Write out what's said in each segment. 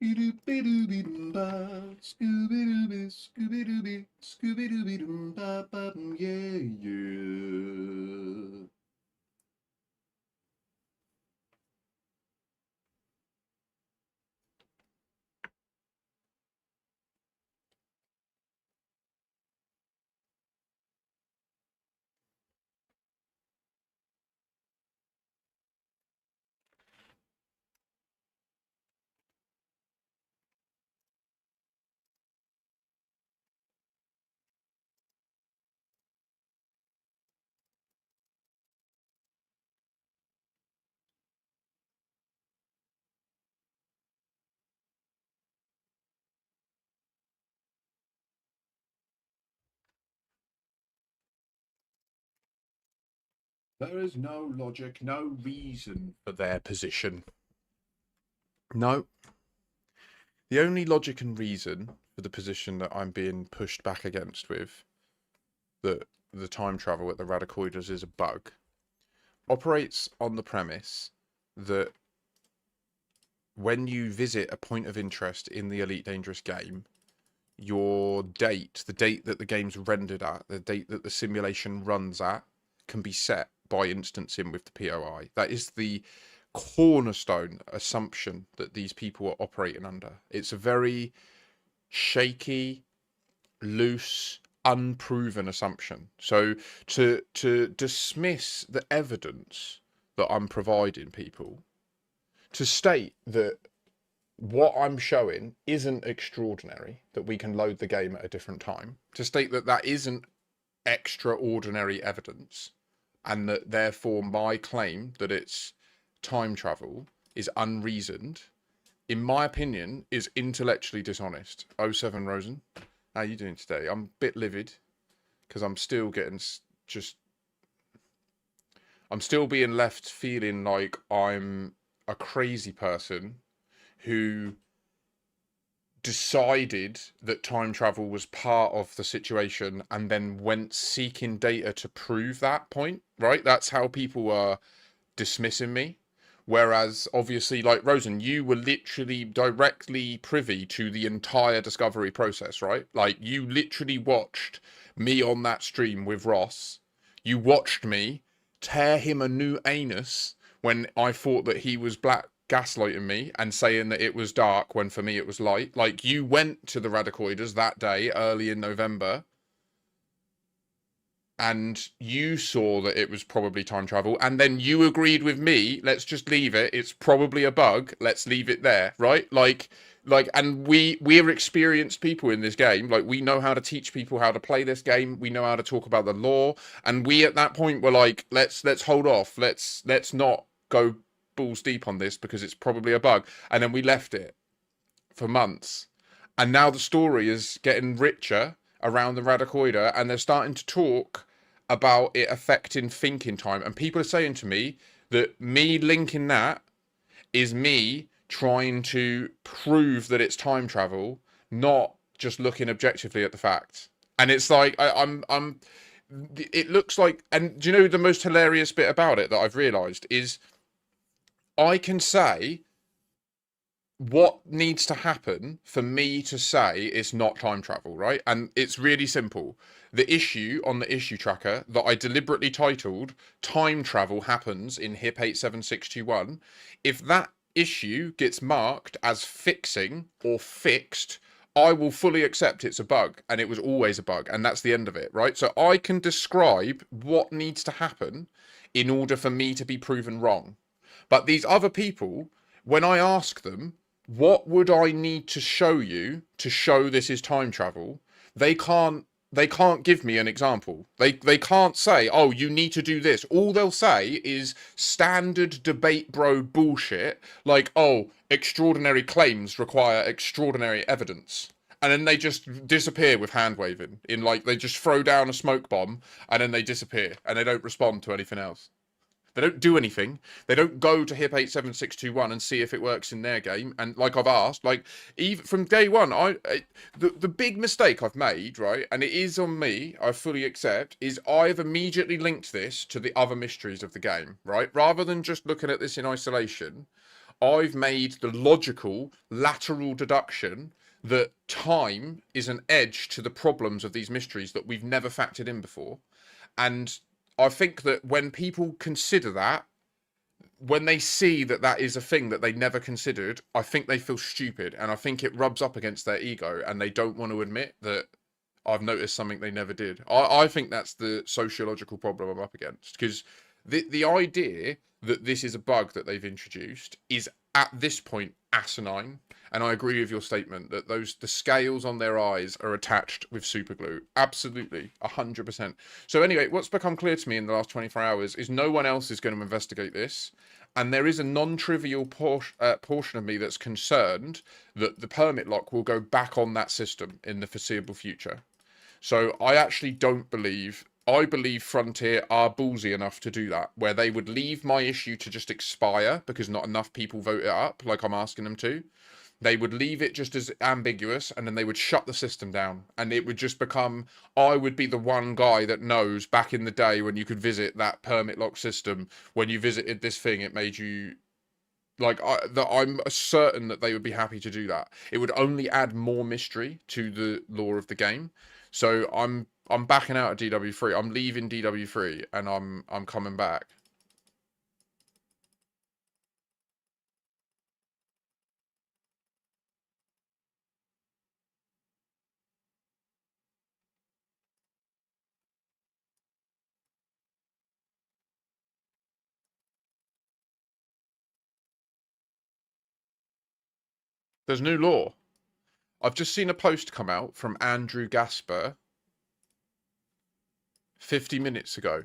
Scooby-Dooby, Scooby-Dooby, Scooby-Dooby-Doo, yeah, yeah. There is no logic, no reason for their position. No. The only logic and reason for the position that I'm being pushed back against with that the time travel at the Radicoides is a bug operates on the premise that when you visit a point of interest in the Elite Dangerous game, your date, the date that the game's rendered at, the date that the simulation runs at, can be set by instancing with the POI. That is the cornerstone assumption that these people are operating under. It's a very shaky, loose, unproven assumption. So to dismiss the evidence that I'm providing people, to state that what I'm showing isn't extraordinary, that we can load the game at a different time, to state that that isn't extraordinary evidence, and that therefore my claim that it's time travel is unreasoned, in my opinion, is intellectually dishonest. Oh seven Rosen, how are you doing today? I'm a bit livid because I'm still getting just. I'm still being left feeling like I'm a crazy person who decided that time travel was part of the situation and then went seeking data to prove that point, right? That's how people are dismissing me. Whereas, obviously, like Rosen, you were literally directly privy to the entire discovery process, right? Like, you literally watched me on that stream with Ross. You watched me tear him a new anus when I thought that he was black gaslighting me and saying that it was dark when for me it was light. Like, you went to the Radicoides that day, early in November, and you saw that it was probably time travel, and then you agreed with me, let's just leave it, it's probably a bug, let's leave it there, right? Like, and we're experienced people in this game. Like, we know how to teach people how to play this game, we know how to talk about the lore, and we at that point were like, let's hold off, let's not go balls deep on this because it's probably a bug. And then we left it for months, and now the story is getting richer around the Radicoida, and they're starting to talk about it affecting thinking time. And people are saying to me that me linking that is me trying to prove that it's time travel, not just looking objectively at the facts. And it's like I'm. It looks like, and do you know the most hilarious bit about it that I've realised is I can say what needs to happen for me to say it's not time travel, right? And it's really simple. The issue on the issue tracker that I deliberately titled Time Travel Happens in HIP 87621, if that issue gets marked as fixing or fixed, I will fully accept it's a bug and it was always a bug, and that's the end of it, right? So I can describe what needs to happen in order for me to be proven wrong. But these other people, when I ask them, what would I need to show you to show this is time travel? They can't give me an example. They can't say, oh, you need to do this. All they'll say is standard debate bro bullshit, like, oh, extraordinary claims require extraordinary evidence. And then they just disappear with hand waving. In like, they just throw down a smoke bomb and then they disappear and they don't respond to anything else. They don't do anything. They don't go to HIP 87621 and see if it works in their game. And like I've asked, like, even from day one, the big mistake I've made, right, and it is on me, I fully accept, is I've immediately linked this to the other mysteries of the game, right? Rather than just looking at this in isolation, I've made the logical lateral deduction that time is an edge to the problems of these mysteries that we've never factored in before. And I think that when people consider that, when they see that that is a thing that they never considered, I think they feel stupid, and I think it rubs up against their ego, and they don't want to admit that I've noticed something they never did. I think that's the sociological problem I'm up against, because the idea that this is a bug that they've introduced is at this point asinine. And I agree with your statement that the scales on their eyes are attached with super glue. Absolutely, 100%. So anyway, what's become clear to me in the last 24 hours is no one else is going to investigate this. And there is a non-trivial portion of me that's concerned that the permit lock will go back on that system in the foreseeable future. So I actually don't believe... I believe Frontier are ballsy enough to do that, where they would leave my issue to just expire because not enough people vote it up, like I'm asking them to. They would leave it just as ambiguous, and then they would shut the system down. And it would just become, I would be the one guy that knows back in the day when you could visit that permit lock system, when you visited this thing, it made you... Like, I'm certain that they would be happy to do that. It would only add more mystery to the lore of the game. So I'm backing out of DW3. I'm leaving DW3 and I'm coming back. There's new law. I've just seen a post come out from Andrew Gasper 50 minutes ago.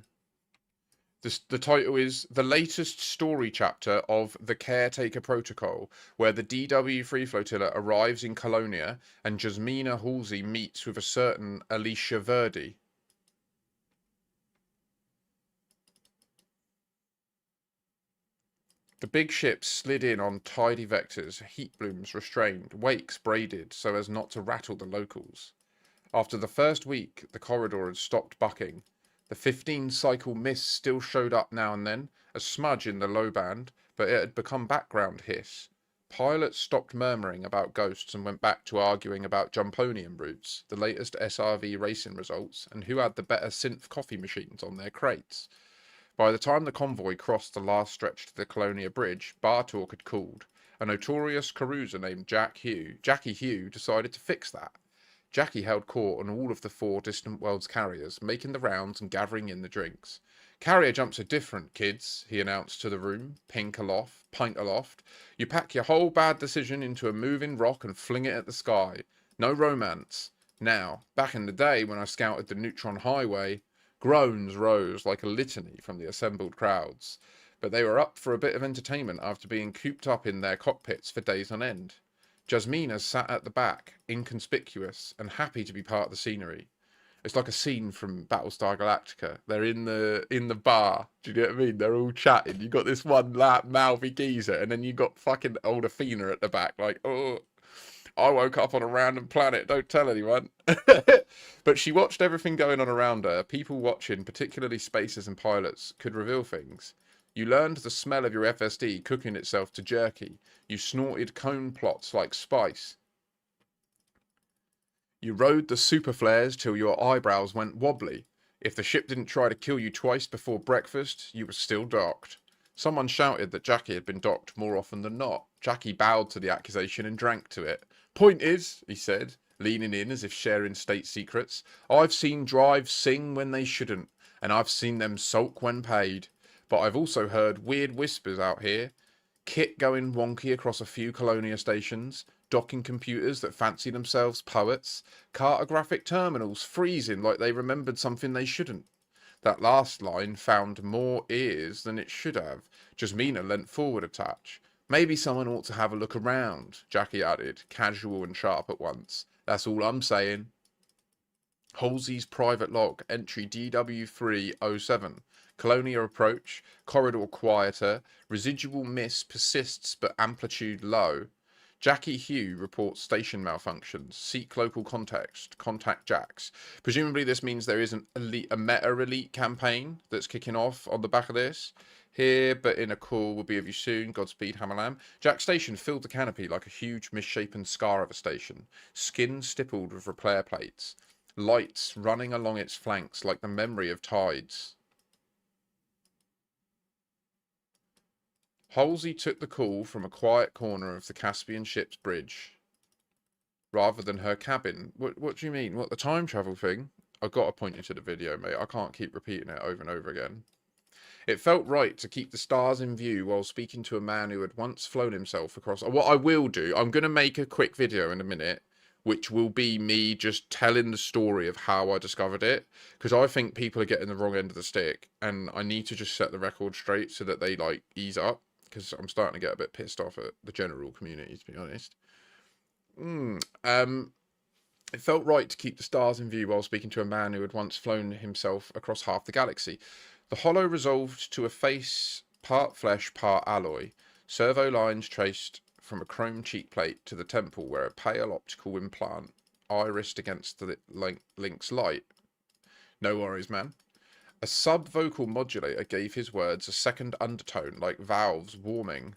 The title is The Latest Story Chapter of The Caretaker Protocol, where the DW3 flotilla arrives in Colonia and Jasmina Halsey meets with a certain Alicia Verdi. The big ship slid in on tidy vectors, heat blooms restrained, wakes braided so as not to rattle the locals. After the first week, the corridor had stopped bucking. The 15-cycle mist still showed up now and then, a smudge in the low band, but it had become background hiss. Pilots stopped murmuring about ghosts and went back to arguing about Jumponium routes, the latest SRV racing results, and who had the better synth coffee machines on their crates. By the time the convoy crossed the last stretch to the Colonia Bridge, bar talk had cooled. A notorious carouser named Jackie Hugh, decided to fix that. Jackie held court on all of the 4 Distant Worlds carriers, making the rounds and gathering in the drinks. Carrier jumps are different, kids, he announced to the room, pint aloft. You pack your whole bad decision into a moving rock and fling it at the sky. No romance. Now, back in the day when I scouted the Neutron Highway... Groans rose like a litany from the assembled crowds, but they were up for a bit of entertainment after being cooped up in their cockpits for days on end. Jasmina sat at the back, inconspicuous and happy to be part of the scenery. It's like a scene from Battlestar Galactica. They're in the bar. Do you know what I mean? They're all chatting. You got this one mouthy geezer, and then you got fucking old Athena at the back, like, oh, I woke up on a random planet, don't tell anyone. But she watched everything going on around her. People watching, particularly spacers and pilots, could reveal things. You learned the smell of your FSD cooking itself to jerky. You snorted cone plots like spice. You rode the super flares till your eyebrows went wobbly. If the ship didn't try to kill you twice before breakfast, you were still docked. Someone shouted that Jackie had been docked more often than not. Jackie bowed to the accusation and drank to it. Point is, he said, leaning in as if sharing state secrets, I've seen drives sing when they shouldn't, and I've seen them sulk when paid. But I've also heard weird whispers out here. Kit going wonky across a few Colonia stations, docking computers that fancy themselves poets, cartographic terminals freezing like they remembered something they shouldn't. That last line found more ears than it should have. Jasmina leant forward a touch. Maybe someone ought to have a look around, Jackie added, casual and sharp at once. That's all I'm saying. Halsey's private log, entry DW307. Colonia approach, corridor quieter, residual mist persists but amplitude low. Jackie Hugh reports station malfunctions. Seek local context. Contact Jax. Presumably this means there is a meta-elite campaign that's kicking off on the back of this. Here, but in a call, will be with you soon. Godspeed, Hammerlam. Jack Station filled the canopy like a huge misshapen scar of a station, skin stippled with repair plates, lights running along its flanks like the memory of tides. Halsey took the call from a quiet corner of the Caspian ship's bridge, rather than her cabin. What do you mean? What, the time travel thing? I've got to point you to the video, mate. I can't keep repeating it over and over again. It felt right to keep the stars in view while speaking to a man who had once flown himself across. What I will do, I'm going to make a quick video in a minute, which will be me just telling the story of how I discovered it, because I think people are getting the wrong end of the stick, and I need to just set the record straight so that they like ease up, because I'm starting to get a bit pissed off at the general community, to be honest. It felt right to keep the stars in view while speaking to a man who had once flown himself across half the galaxy. The hollow resolved to a face part flesh, part alloy. Servo lines traced from a chrome cheek plate to the temple where a pale optical implant irised against the link's light. No worries, man. A sub-vocal modulator gave his words a second undertone like valves warming.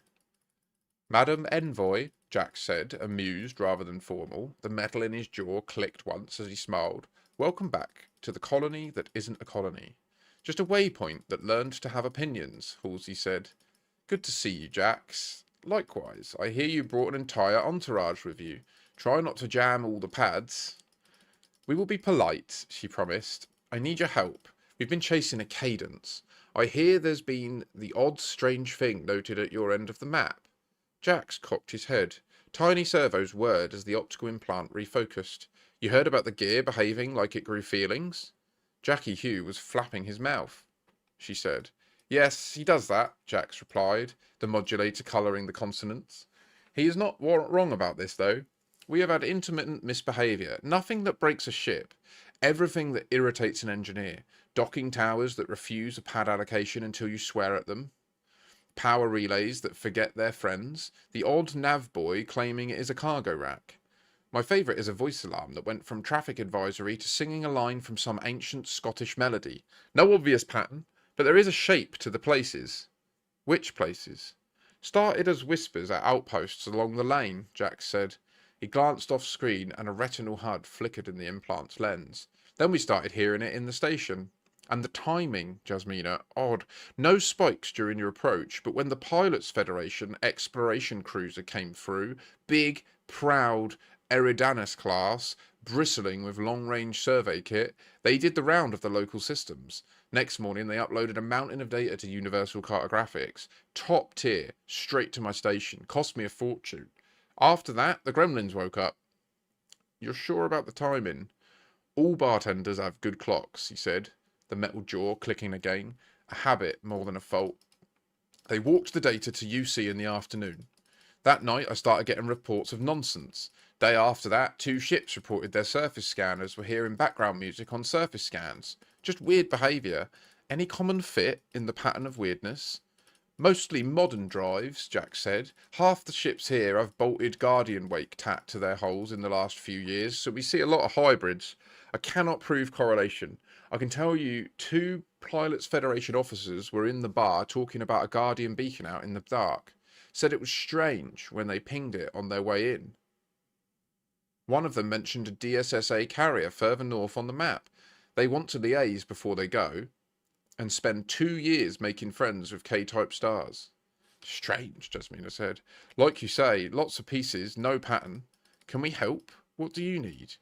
Madam Envoy, Jack said, amused rather than formal. The metal in his jaw clicked once as he smiled. Welcome back to the colony that isn't a colony. Just a waypoint that learned to have opinions, Halsey said. Good to see you, Jax. Likewise, I hear you brought an entire entourage with you. Try not to jam all the pads. We will be polite, she promised. I need your help. We've been chasing a cadence. I hear there's been the odd strange thing noted at your end of the map. Jax cocked his head. Tiny servos whirred as the optical implant refocused. You heard about the gear behaving like it grew feelings? Jackie Hugh was flapping his mouth, she said. Yes, he does that, Jax replied, the modulator colouring the consonants. He is not wrong about this, though. We have had intermittent misbehaviour, nothing that breaks a ship, everything that irritates an engineer, docking towers that refuse a pad allocation until you swear at them, power relays that forget their friends, the odd nav boy claiming it is a cargo rack. My favourite is a voice alarm that went from traffic advisory to singing a line from some ancient Scottish melody. No obvious pattern, but there is a shape to the places. Which places? Started as whispers at outposts along the lane, Jack said. He glanced off screen and a retinal HUD flickered in the implant's lens. Then we started hearing it in the station. And the timing, Jasmina, odd. No spikes during your approach, but when the Pilots Federation exploration cruiser came through, big, proud, Eridanus class, bristling with long-range survey kit, they did the round of the local systems. Next morning, they uploaded a mountain of data to Universal Cartographics. Top tier, straight to my station. Cost me a fortune. After that, the gremlins woke up. You're sure about the timing? All bartenders have good clocks, he said, the metal jaw clicking again. A habit more than a fault. They walked the data to UC in the afternoon. That night, I started getting reports of nonsense. Day after that, 2 ships reported their surface scanners were hearing background music on surface scans. Just weird behaviour. Any common fit in the pattern of weirdness? Mostly modern drives, Jack said. Half the ships here have bolted Guardian wake tat to their hulls in the last few years, so we see a lot of hybrids. I cannot prove correlation. I can tell you 2 Pilots Federation officers were in the bar talking about a Guardian beacon out in the dark. Said it was strange when they pinged it on their way in. One of them mentioned a DSSA carrier further north on the map. They want to liaise before they go and spend 2 years making friends with K-type stars. Strange, Jasmina said. Like you say, lots of pieces, no pattern. Can we help? What do you need?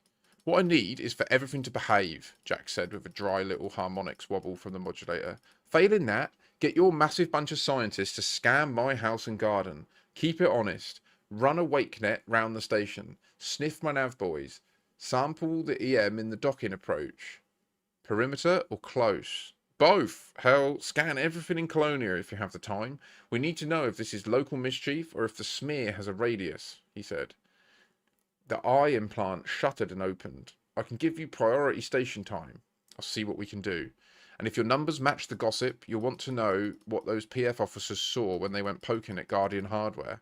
What I need is for everything to behave, Jack said with a dry little harmonics wobble from the modulator. Failing that, get your massive bunch of scientists to scan my house and garden. Keep it honest. Run a wake net round the station. Sniff my nav boys. Sample the EM in the docking approach. Perimeter or close? Both. Hell, scan everything in Colonia if you have the time. We need to know if this is local mischief or if the smear has a radius, he said. The eye implant shuttered and opened. I can give you priority station time. I'll see what we can do. And if your numbers match the gossip, you'll want to know what those PF officers saw when they went poking at Guardian hardware.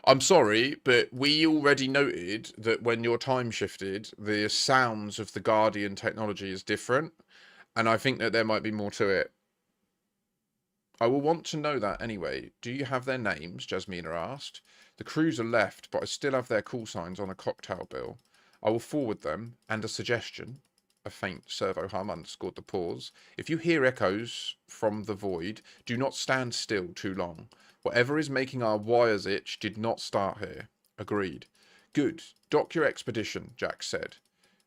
I'm sorry, but we already noted that when you're time shifted, the sounds of the Guardian technology is different. And I think that there might be more to it. I will want to know that anyway. Do you have their names? Jasmina asked. The cruiser left, but I still have their call signs on a cocktail bill. I will forward them, and a suggestion. A faint servo hum underscored the pause. If you hear echoes from the void, do not stand still too long. Whatever is making our wires itch did not start here. Agreed. Good. Dock your expedition, Jack said.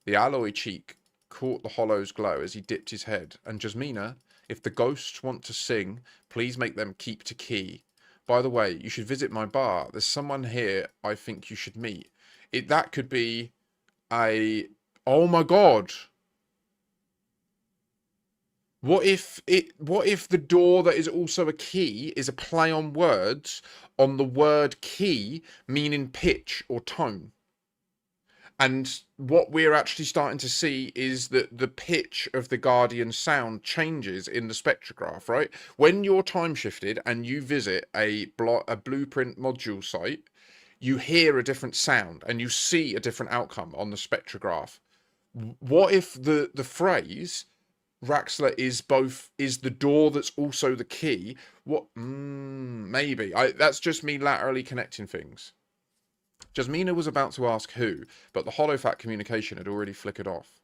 The alloy cheek caught the hollow's glow as he dipped his head, and Jasmina, if the ghosts want to sing, please make them keep to key. By the way, you should visit my bar. There's someone here I think you should meet. That could be a... Oh my god. What if the door that is also a key is a play on words on the word key meaning pitch or tone? And what we're actually starting to see is that the pitch of the Guardian sound changes in the spectrograph, right? When you're time shifted and you visit a blueprint module site, you hear a different sound and you see a different outcome on the spectrograph. What if the phrase Raxler is the door that's also the key? What? Maybe. That's just me laterally connecting things. Jasmina was about to ask who, but the holofat communication had already flickered off.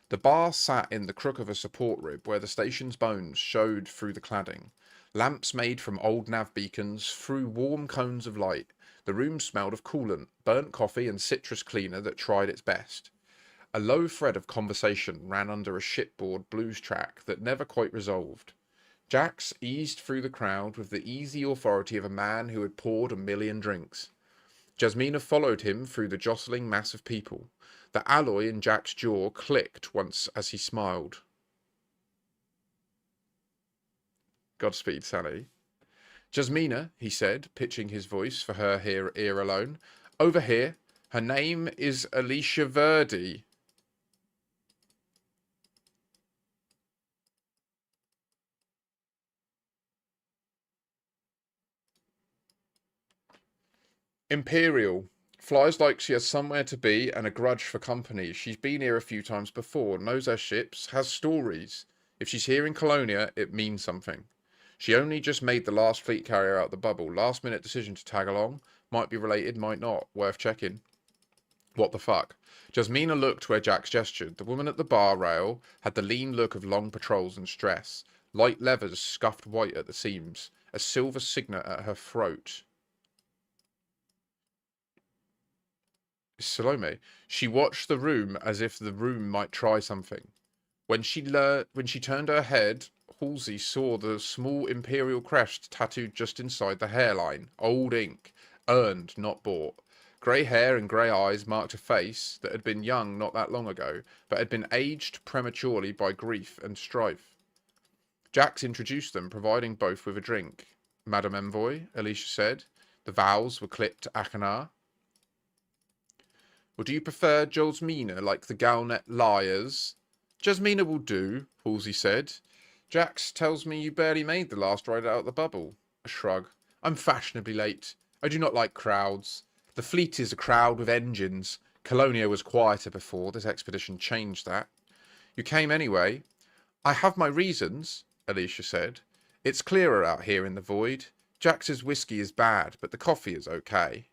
The bar sat in the crook of a support rib where the station's bones showed through the cladding. Lamps made from old nav beacons threw warm cones of light. The room smelled of coolant, burnt coffee and citrus cleaner that tried its best. A low thread of conversation ran under a shipboard blues track that never quite resolved. Jax eased through the crowd with the easy authority of a man who had poured 1,000,000 drinks. Jasmina followed him through the jostling mass of people. The alloy in Jack's jaw clicked once as he smiled. Godspeed, Sally. Jasmina, he said, pitching his voice for her ear alone. Over here. Her name is Alicia Verdi. Imperial. Flies like she has somewhere to be and a grudge for company. She's been here a few times before, knows her ships, has stories. If she's here in Colonia, it means something. She only just made the last fleet carrier out the bubble. Last minute decision to tag along. Might be related, might not. Worth checking. What the fuck? Jasmina looked where Jax gestured. The woman at the bar rail had the lean look of long patrols and stress. Light levers scuffed white at the seams. A silver signet at her throat. Salome. She watched the room as if the room might try something. When she turned her head, Halsey saw the small imperial crest tattooed just inside the hairline. Old ink. Earned, not bought. Grey hair and grey eyes marked a face that had been young not that long ago, but had been aged prematurely by grief and strife. Jax introduced them, providing both with a drink. Madam Envoy, Alicia said. The vowels were clipped to Akanar. Or do you prefer Jasmina like the Galnet liars? Jasmina will do, Halsey said. Jax tells me you barely made the last ride out of the bubble. A shrug. I'm fashionably late. I do not like crowds. The fleet is a crowd with engines. Colonia was quieter before. This expedition changed that. You came anyway. I have my reasons, Alicia said. It's clearer out here in the void. Jax's whiskey is bad, but the coffee is okay.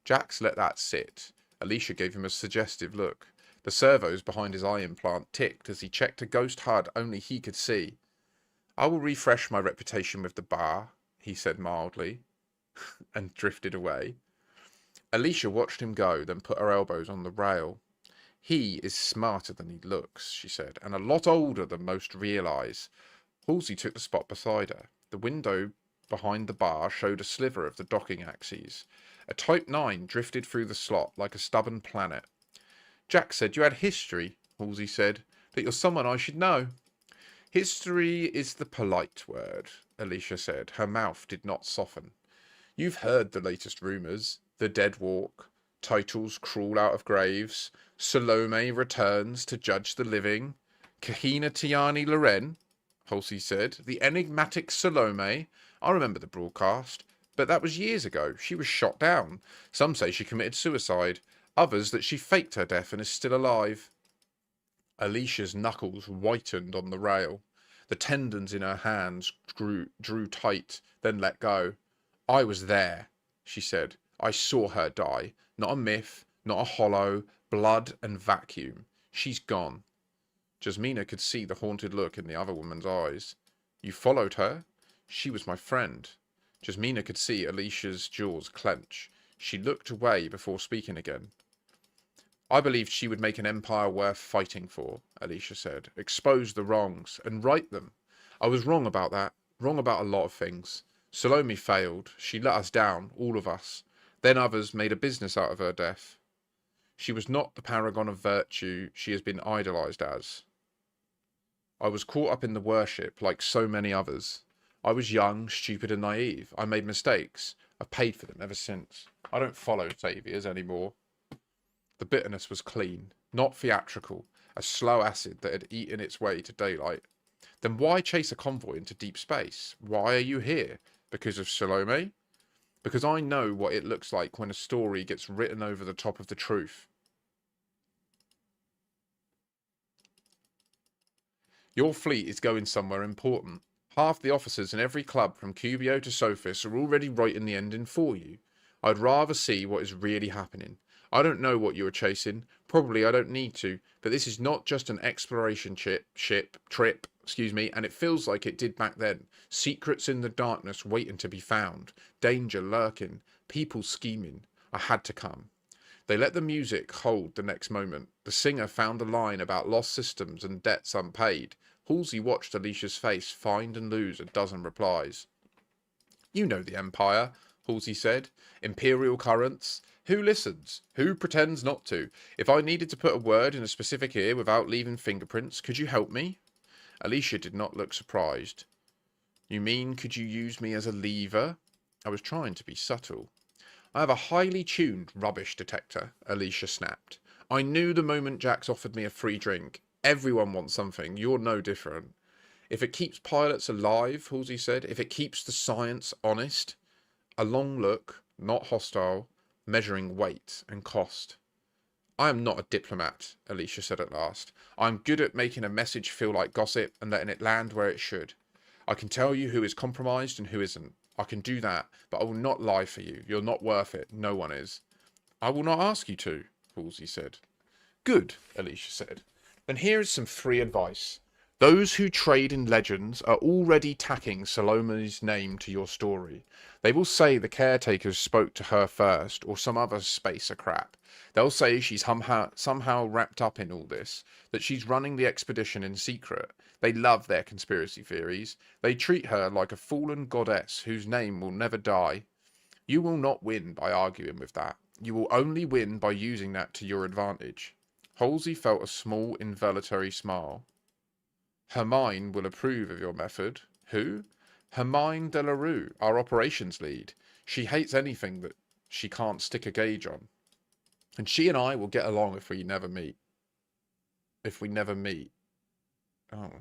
Jax let that sit. Alicia gave him a suggestive look. The servos behind his eye implant ticked as he checked a ghost HUD only he could see. I will refresh my reputation with the bar, he said mildly, and drifted away. Alicia watched him go, then put her elbows on the rail. He is smarter than he looks, she said, and a lot older than most realise. Halsey took the spot beside her. The window behind the bar showed a sliver of the docking axes. A Type 9 drifted through the slot like a stubborn planet. Jack said you had history, Halsey said, that you're someone I should know. History is the polite word, Alicia said. Her mouth did not soften. You've heard the latest rumours. The dead walk. Titles crawl out of graves. Salome returns to judge the living. Kahina Tiani Loren, Halsey said. The enigmatic Salome. I remember the broadcast. But that was years ago. She was shot down. Some say she committed suicide. Others that she faked her death and is still alive. Alicia's knuckles whitened on the rail. The tendons in her hands drew tight, then let go. I was there, she said. I saw her die. Not a myth, not a hollow, blood and vacuum. She's gone. Jasmina could see the haunted look in the other woman's eyes. You followed her? She was my friend. Jasmina could see Alicia's jaws clench. She looked away before speaking again. I believed she would make an empire worth fighting for, Alicia said. Expose the wrongs and right them. I was wrong about that. Wrong about a lot of things. Salome failed. She let us down, all of us. Then others made a business out of her death. She was not the paragon of virtue she has been idolized as. I was caught up in the worship like so many others. I was young, stupid and naive. I made mistakes. I've paid for them ever since. I don't follow saviours anymore. The bitterness was clean, not theatrical, a slow acid that had eaten its way to daylight. Then why chase a convoy into deep space? Why are you here? Because of Salome? Because I know what it looks like when a story gets written over the top of the truth. Your fleet is going somewhere important. Half the officers in every club from Cubio to Sophis are already writing the ending for you. I'd rather see what is really happening. I don't know what you are chasing. Probably I don't need to. But this is not just an exploration trip, and it feels like it did back then. Secrets in the darkness waiting to be found. Danger lurking. People scheming. I had to come. They let the music hold the next moment. The singer found a line about lost systems and debts unpaid. Halsey watched Alicia's face find and lose a dozen replies. You know the Empire, Halsey said. Imperial currents. Who listens? Who pretends not to? If I needed to put a word in a specific ear without leaving fingerprints, could you help me? Alicia did not look surprised. You mean, could you use me as a lever? I was trying to be subtle. I have a highly tuned rubbish detector, Alicia snapped. I knew the moment Jax offered me a free drink. Everyone wants something. You're no different. If it keeps pilots alive, Halsey said, if it keeps the science honest. A long look, not hostile, measuring weight and cost. I am not a diplomat, Alicia said at last. I'm good at making a message feel like gossip and letting it land where it should. I can tell you who is compromised and who isn't. I can do that, but I will not lie for you. You're not worth it. No one is. I will not ask you to, Halsey said. Good, Alicia said. Then here is some free advice. Those who trade in legends are already tacking Salome's name to your story. They will say the caretakers spoke to her first, or some other spacer crap. They'll say she's somehow wrapped up in all this, that she's running the expedition in secret. They love their conspiracy theories. They treat her like a fallen goddess whose name will never die. You will not win by arguing with that. You will only win by using that to your advantage. Halsey felt a small involuntary smile. Hermine will approve of your method. Who? Hermine Delarue, our operations lead. She hates anything that she can't stick a gauge on. And she and I will get along if we never meet. If we never meet. Oh.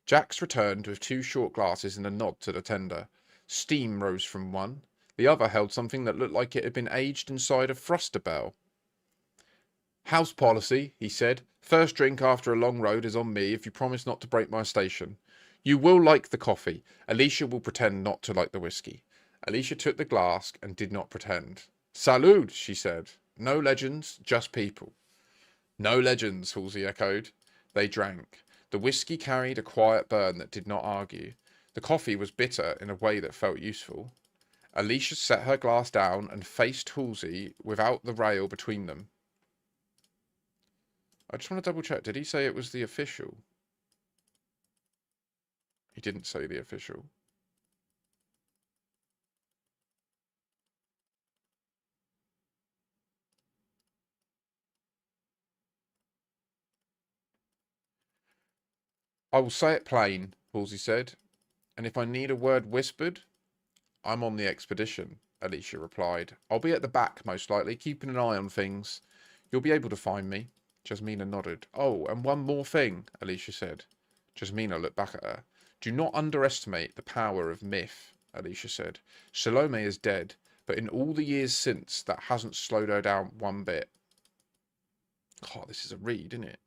Jax returned with 2 short glasses and a nod to the tender. Steam rose from one. The other held something that looked like it had been aged inside a thruster bell. House policy, he said. First drink after a long road is on me if you promise not to break my station. You will like the coffee. Alicia will pretend not to like the whiskey. Alicia took the glass and did not pretend. Salud, she said. No legends, just people. No legends, Halsey echoed. They drank. The whiskey carried a quiet burn that did not argue. The coffee was bitter in a way that felt useful. Alicia set her glass down and faced Halsey without the rail between them. I just want to double check. Did he say it was the official? He didn't say the official. I will say it plain, Halsey said. And if I need a word whispered, I'm on the expedition, Alicia replied. I'll be at the back, most likely, keeping an eye on things. You'll be able to find me. Jasmina nodded. Oh, and one more thing, Alicia said. Jasmina looked back at her. Do not underestimate the power of myth, Alicia said. Salome is dead, but in all the years since, that hasn't slowed her down one bit. God, this is a read, isn't it?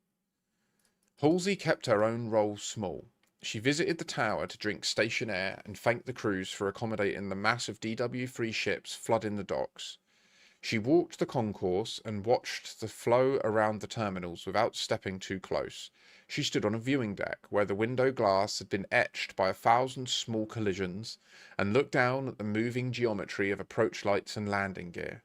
Halsey kept her own role small. She visited the tower to drink station air and thanked the crews for accommodating the mass of DW3 ships flooding the docks. She walked the concourse and watched the flow around the terminals without stepping too close. She stood on a viewing deck where the window glass had been etched by 1,000 small collisions and looked down at the moving geometry of approach lights and landing gear.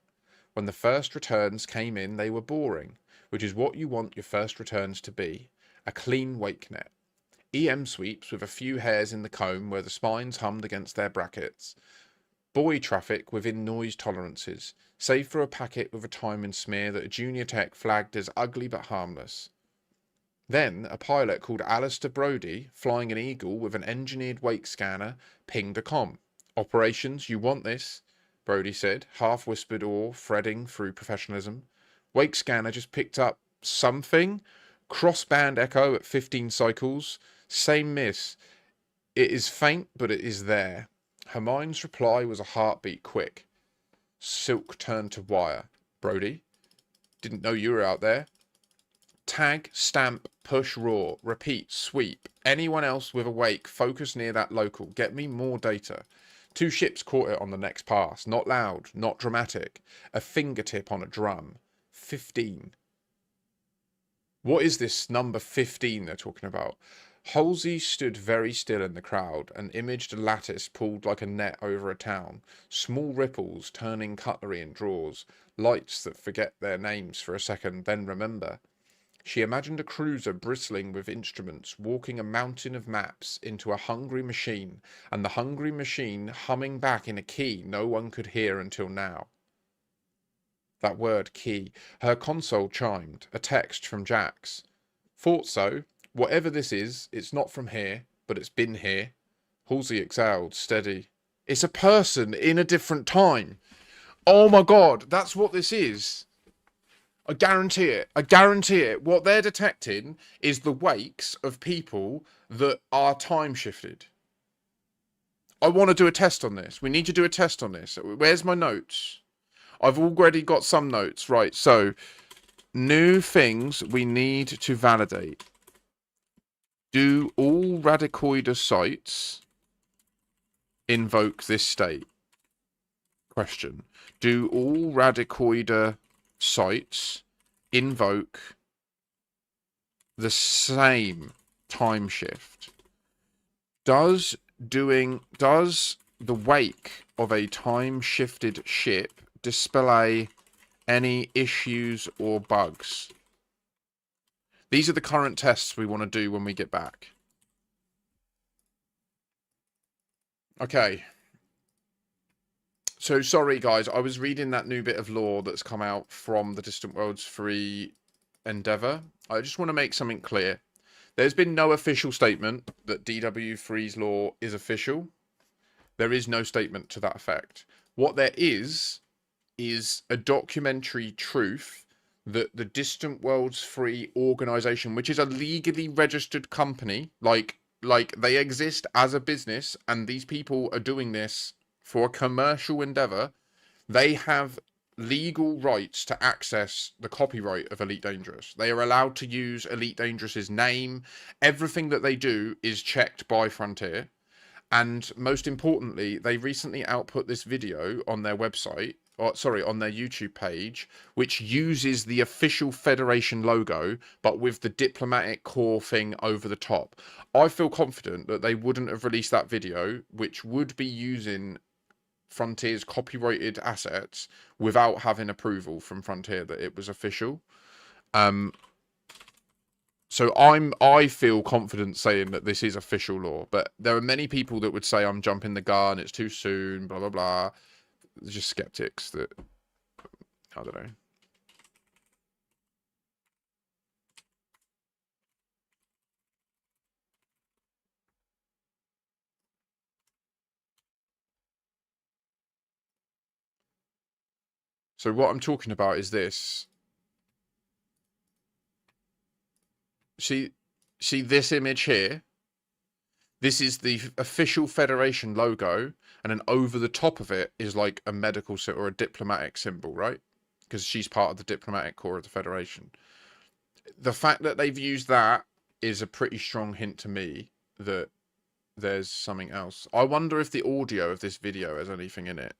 When the first returns came in, they were boring, which is what you want your first returns to be, a clean wake net. EM sweeps with a few hairs in the comb where the spines hummed against their brackets. Buoy traffic within noise tolerances, save for a packet with a timing smear that a junior tech flagged as ugly but harmless. Then a pilot called Alistair Brodie, flying an Eagle with an engineered wake scanner, pinged a comm. Operations, you want this, Brodie said, half-whispered awe threading through professionalism. Wake scanner just picked up something. Cross-band echo at 15 cycles. Same miss. It is faint, but it is there. Hermione's reply was a heartbeat quick. Silk turned to wire. Brodie? Didn't know you were out there. Tag, stamp, push, raw. Repeat, sweep. Anyone else with a wake, focus near that local. Get me more data. 2 ships caught it on the next pass. Not loud, not dramatic. A fingertip on a drum. 15. What is this number 15 they're talking about? Halsey stood very still in the crowd and imaged a lattice pulled like a net over a town, small ripples turning cutlery in drawers, lights that forget their names for a second, then remember. She imagined a cruiser bristling with instruments, walking a mountain of maps into a hungry machine, and the hungry machine humming back in a key no one could hear until now. That word, key. Her console chimed, a text from Jax. Thought so. Whatever this is, it's not from here, but it's been here. Halsey exhaled, steady. It's a person in a different time. Oh my god, that's what this is. I guarantee it. I guarantee it. What they're detecting is the wakes of people that are time shifted. I want to do a test on this. We need to do a test on this. Where's my notes? I've already got some notes. Right, so new things we need to validate. Do all radicoider sites invoke this state? Question. Do all radicoider sites invoke the same time shift? Does the wake of a time shifted ship display any issues or bugs? These are the current tests we want to do when we get back. Okay. So, sorry, guys. I was reading that new bit of lore that's come out from the Distant Worlds 3 Endeavour. I just want to make something clear. There's been no official statement that DW3's lore is official. There is no statement to that effect. What there is a documentary truth that the Distant Worlds 3 organization, which is a legally registered company, like they exist as a business, and these people are doing this for a commercial endeavor, they have legal rights to access the copyright of Elite Dangerous. They are allowed to use Elite Dangerous's name. Everything that they do is checked by Frontier. And most importantly, they recently output this video on their website, on their YouTube page, which uses the official Federation logo, but with the diplomatic core thing over the top. I feel confident that they wouldn't have released that video, which would be using Frontier's copyrighted assets, without having approval from Frontier that it was official. So I feel confident saying that this is official law, but there are many people that would say I'm jumping the gun, it's too soon, blah, blah, blah. There's just skeptics that, I don't know. So what I'm talking about is this. See this image here? This is the official Federation logo, and then over the top of it is like a medical or a diplomatic symbol, right? Because she's part of the diplomatic corps of the Federation. The fact that they've used that is a pretty strong hint to me that there's something else. I wonder if the audio of this video has anything in it.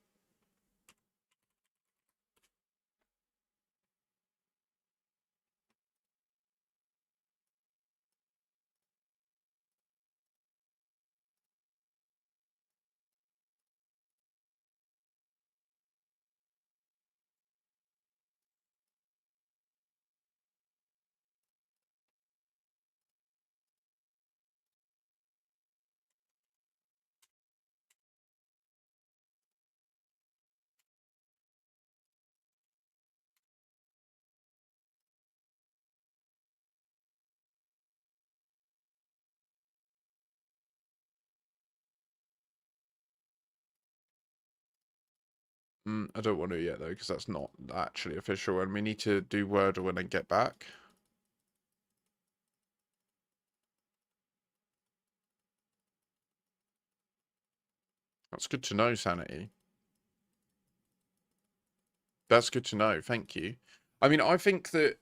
I don't want to yet though, because that's not actually official, and we need to do Worlde when I get back. That's good to know, Sanity. That's good to know. Thank you. I mean, I think that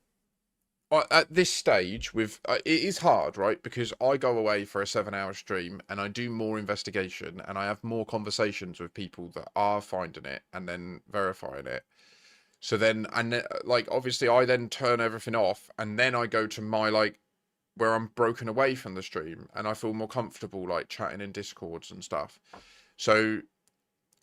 at this stage, with it is hard, right? Because I go away for a 7 hour stream and I do more investigation and I have more conversations with people that are finding it and then verifying it. So then, and like, obviously, I then turn everything off and then I go to my like where I'm broken away from the stream and I feel more comfortable like chatting in Discords and stuff. So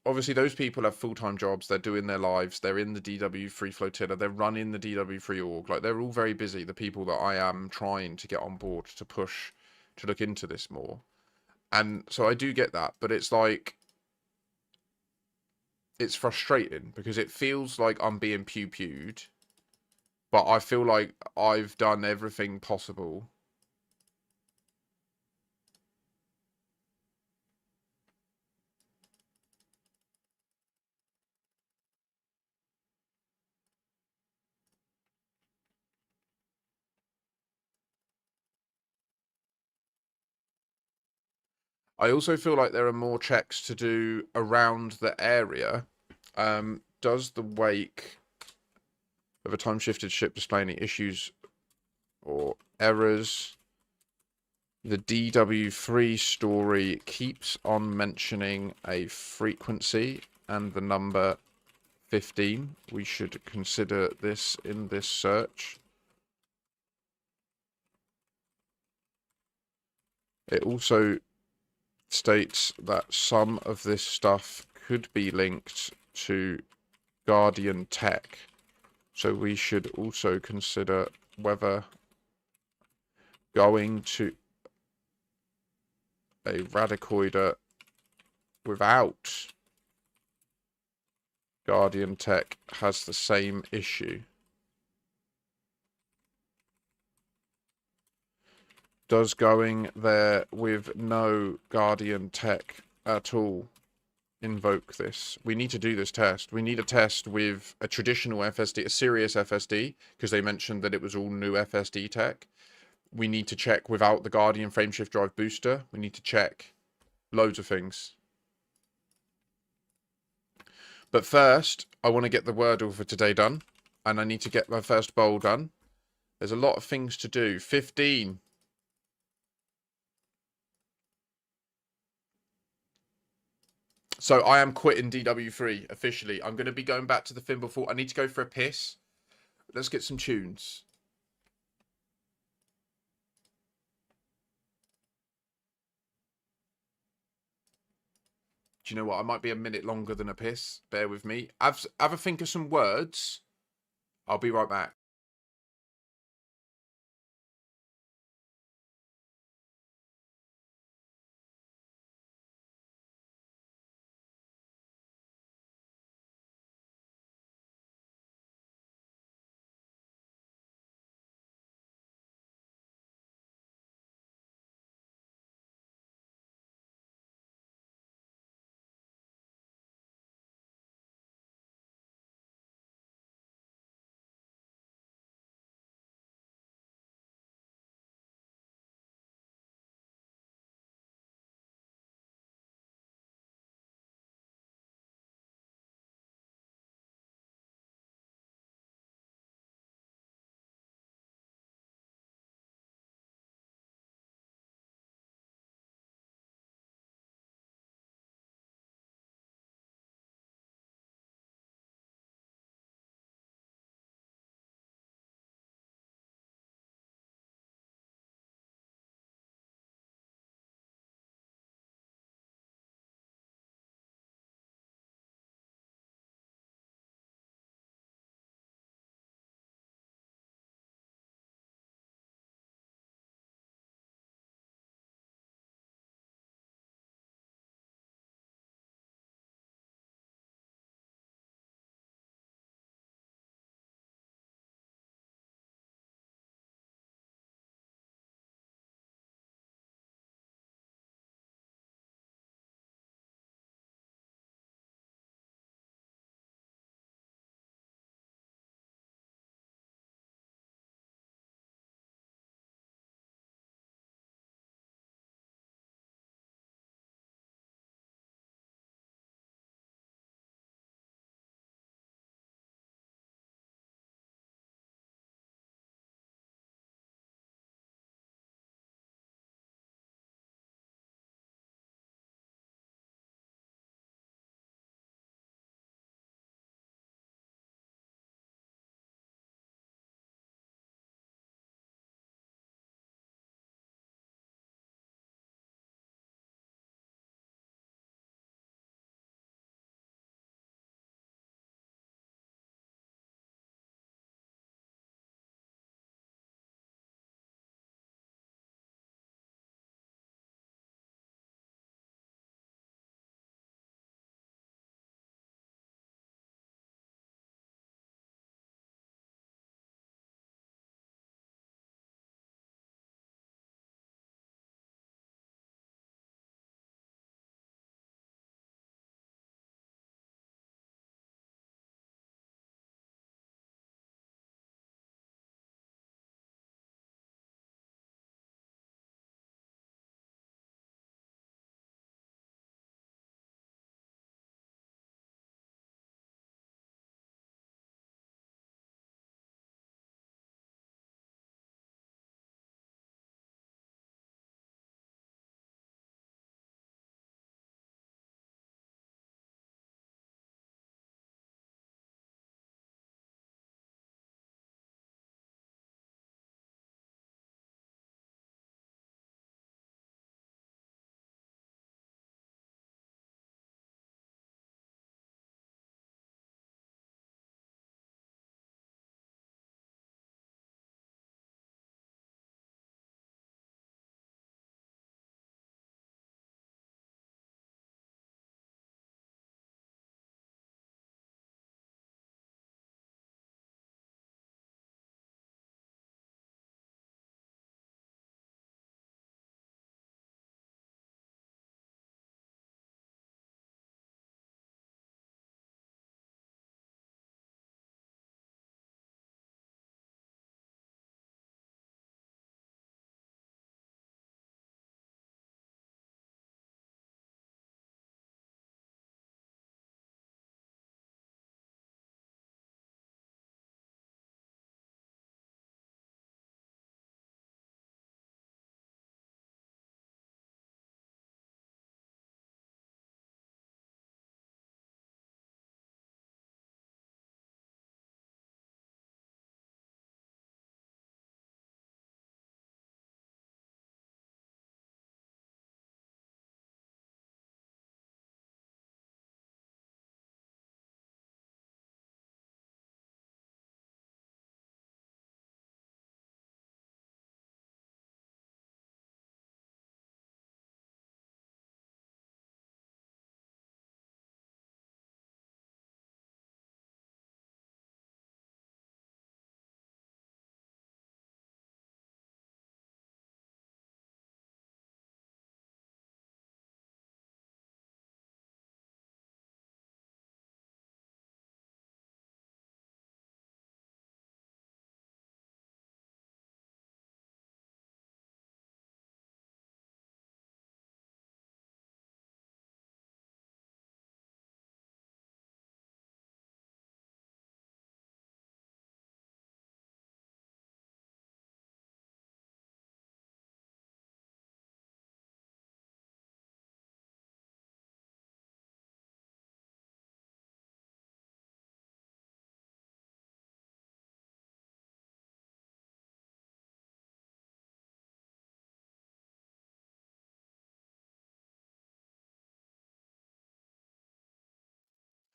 obviously those people have full-time jobs, they're doing their lives, they're in the DW3 flotilla, they're running the DW3 org, like they're all very busy, the people that I am trying to get on board to push to look into this more. And so I do get that, but it's like it's frustrating because it feels like I'm being pew-pewed, but I feel like I've done everything possible. I also feel like there are more checks to do around the area. Does the wake of a time-shifted ship display any issues or errors? The DW3 story keeps on mentioning a frequency and the number 15. We should consider this in this search. It also states that some of this stuff could be linked to Guardian tech. So we should also consider whether going to a radicoider without Guardian tech has the same issue. Does going there with no Guardian tech at all invoke this? We need to do this test. We need a test with a traditional FSD, a serious FSD, because they mentioned that it was all new FSD tech. We need to check without the Guardian frameshift drive booster. We need to check loads of things. But first, I want to get the Wordle for today done. And I need to get my first bowl done. There's a lot of things to do. 15. So I am quitting DW3 officially. I'm going to be going back to the Thimble Fort. I need to go for a piss. Let's get some tunes. Do you know what? I might be a minute longer than a piss. Bear with me. Have a think of some words. I'll be right back.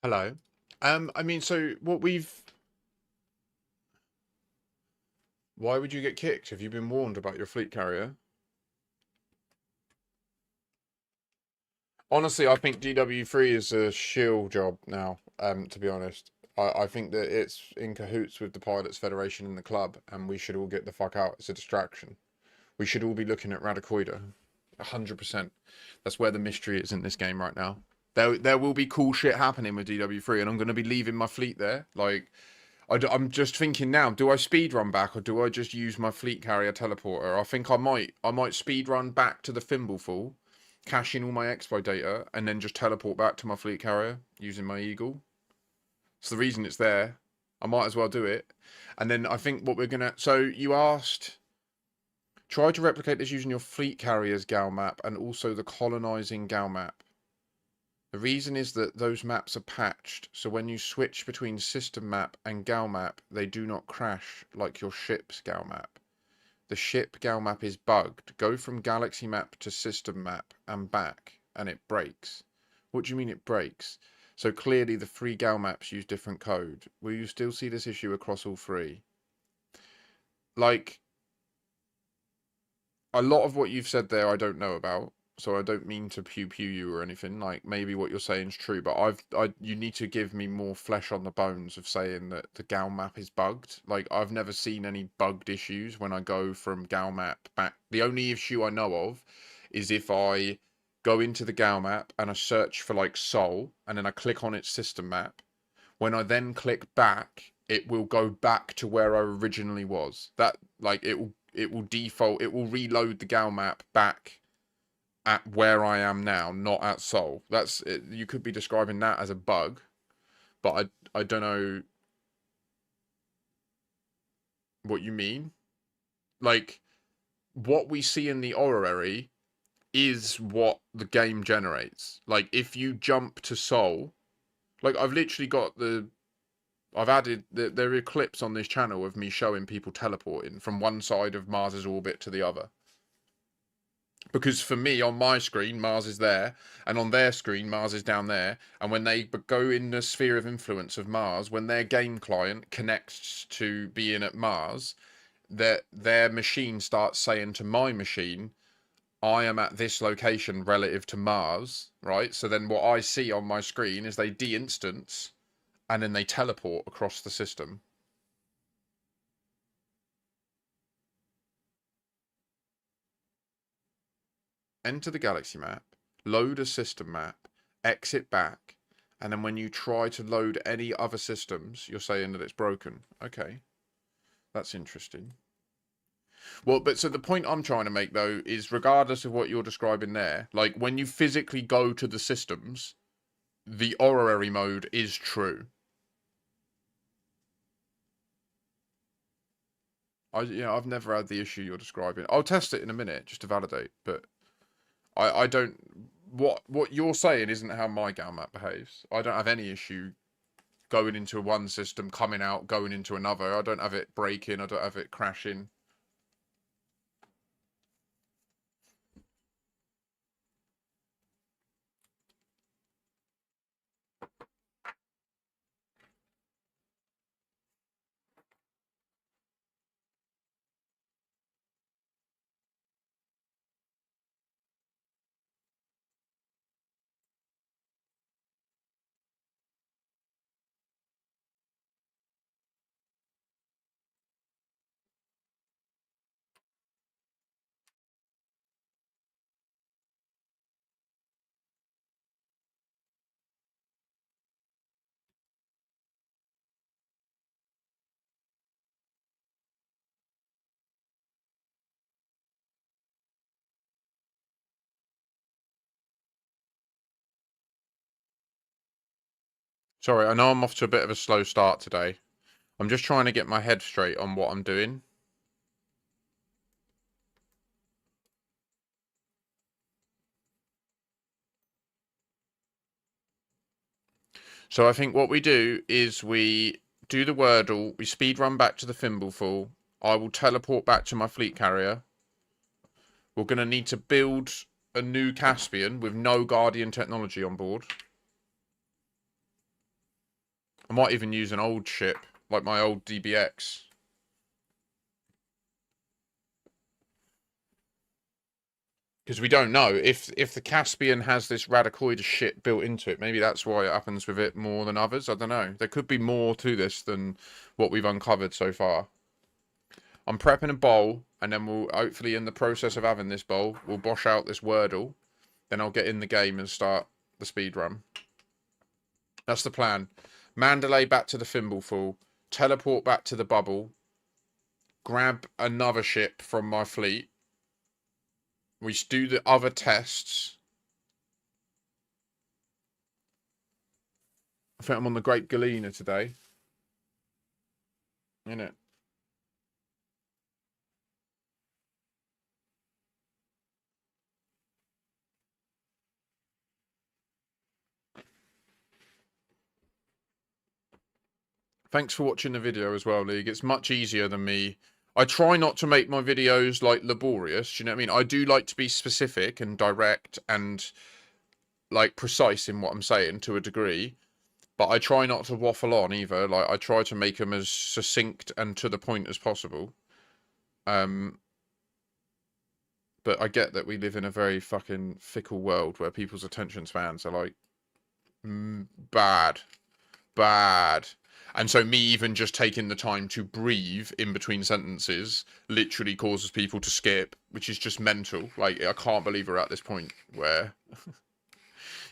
Hello. I mean, so what we've. Why would you get kicked? Have you been warned about your fleet carrier? Honestly, I think DW3 is a shill job now, to be honest. I think that it's in cahoots with the Pilots Federation and the club, and we should all get the fuck out. It's a distraction. We should all be looking at Radicoida. 100%. That's where the mystery is in this game right now. There will be cool shit happening with DW3, and I'm going to be leaving my fleet there. Like, I'm just thinking now, do I speed run back or do I just use my fleet carrier teleporter? I think I might speed run back to the Thimbleful, cash in all my expo data, and then just teleport back to my fleet carrier using my Eagle. It's the reason it's there. I might as well do it. And then I think what we're gonna. So you asked, try to replicate this using your fleet carrier's Gal map and also the colonizing Gal map. The reason is that those maps are patched, so when you switch between system map and Gal map, they do not crash like your ship's Gal map. The ship Gal map is bugged. Go from galaxy map to system map and back, and it breaks. What do you mean it breaks? So clearly the three Gal maps use different code. Will you still see this issue across all three? Like, a lot of what you've said there I don't know about, so I don't mean to pew pew you or anything. Like, maybe what you're saying is true, but you need to give me more flesh on the bones of saying that the Gal map is bugged. Like, I've never seen any bugged issues when I go from Gal map back. The only issue I know of is if I go into the Gal map and I search for like Sol, and then I click on its system map. When I then click back, it will go back to where I originally was. That, like, it will default, it will reload the Gal map back at where I am now, not at Sol. That's it. You could be describing that as a bug, but I don't know what you mean. Like, what we see in the orrery is what the game generates. Like, if you jump to Sol, like, I've literally got I've added there are clips on this channel of me showing people teleporting from one side of Mars's orbit to the other. Because for me, on my screen, Mars is there, and on their screen, Mars is down there. And when they go in the sphere of influence of Mars, when their game client connects to being at Mars, their machine starts saying to my machine, I am at this location relative to Mars, right? So then what I see on my screen is they de-instance, and then they teleport across the system. Enter the galaxy map, load a system map, exit back, and then when you try to load any other systems, you're saying that it's broken. Okay, that's interesting. Well, but so the point I'm trying to make though is regardless of what you're describing there, like when you physically go to the systems, the orrery mode is true. I've never had the issue you're describing. I'll test it in a minute just to validate, but I don't. What you're saying isn't how my gal map behaves. I don't have any issue going into one system, coming out, going into another. I don't have it breaking. I don't have it crashing. Sorry, I know I'm off to a bit of a slow start today. I'm just trying to get my head straight on what I'm doing. So I think what we do is we do the Wordle, we speed run back to the Thimbleful. I will teleport back to my fleet carrier. We're going to need to build a new Caspian with no Guardian technology on board. I might even use an old ship, like my old DBX. Because we don't know if the Caspian has this Radacoid shit built into it. Maybe that's why it happens with it more than others. I don't know. There could be more to this than what we've uncovered so far. I'm prepping a bowl, and then we'll hopefully, in the process of having this bowl, we'll bosh out this Wordle. Then I'll get in the game and start the speed run. That's the plan. Mandalay back to the Thimbleful, teleport back to the bubble, grab another ship from my fleet. We do the other tests. I think I'm on the Great Galena today. Innit? Thanks for watching the video as well, League. It's much easier than me. I try not to make my videos, like, laborious. You know what I mean? I do like to be specific and direct and, like, precise in what I'm saying to a degree. But I try not to waffle on either. Like, I try to make them as succinct and to the point as possible. But I get that we live in a very fucking fickle world where people's attention spans are, like, bad. And so me even just taking the time to breathe in between sentences literally causes people to skip, which is just mental. Like, I can't believe we're at this point where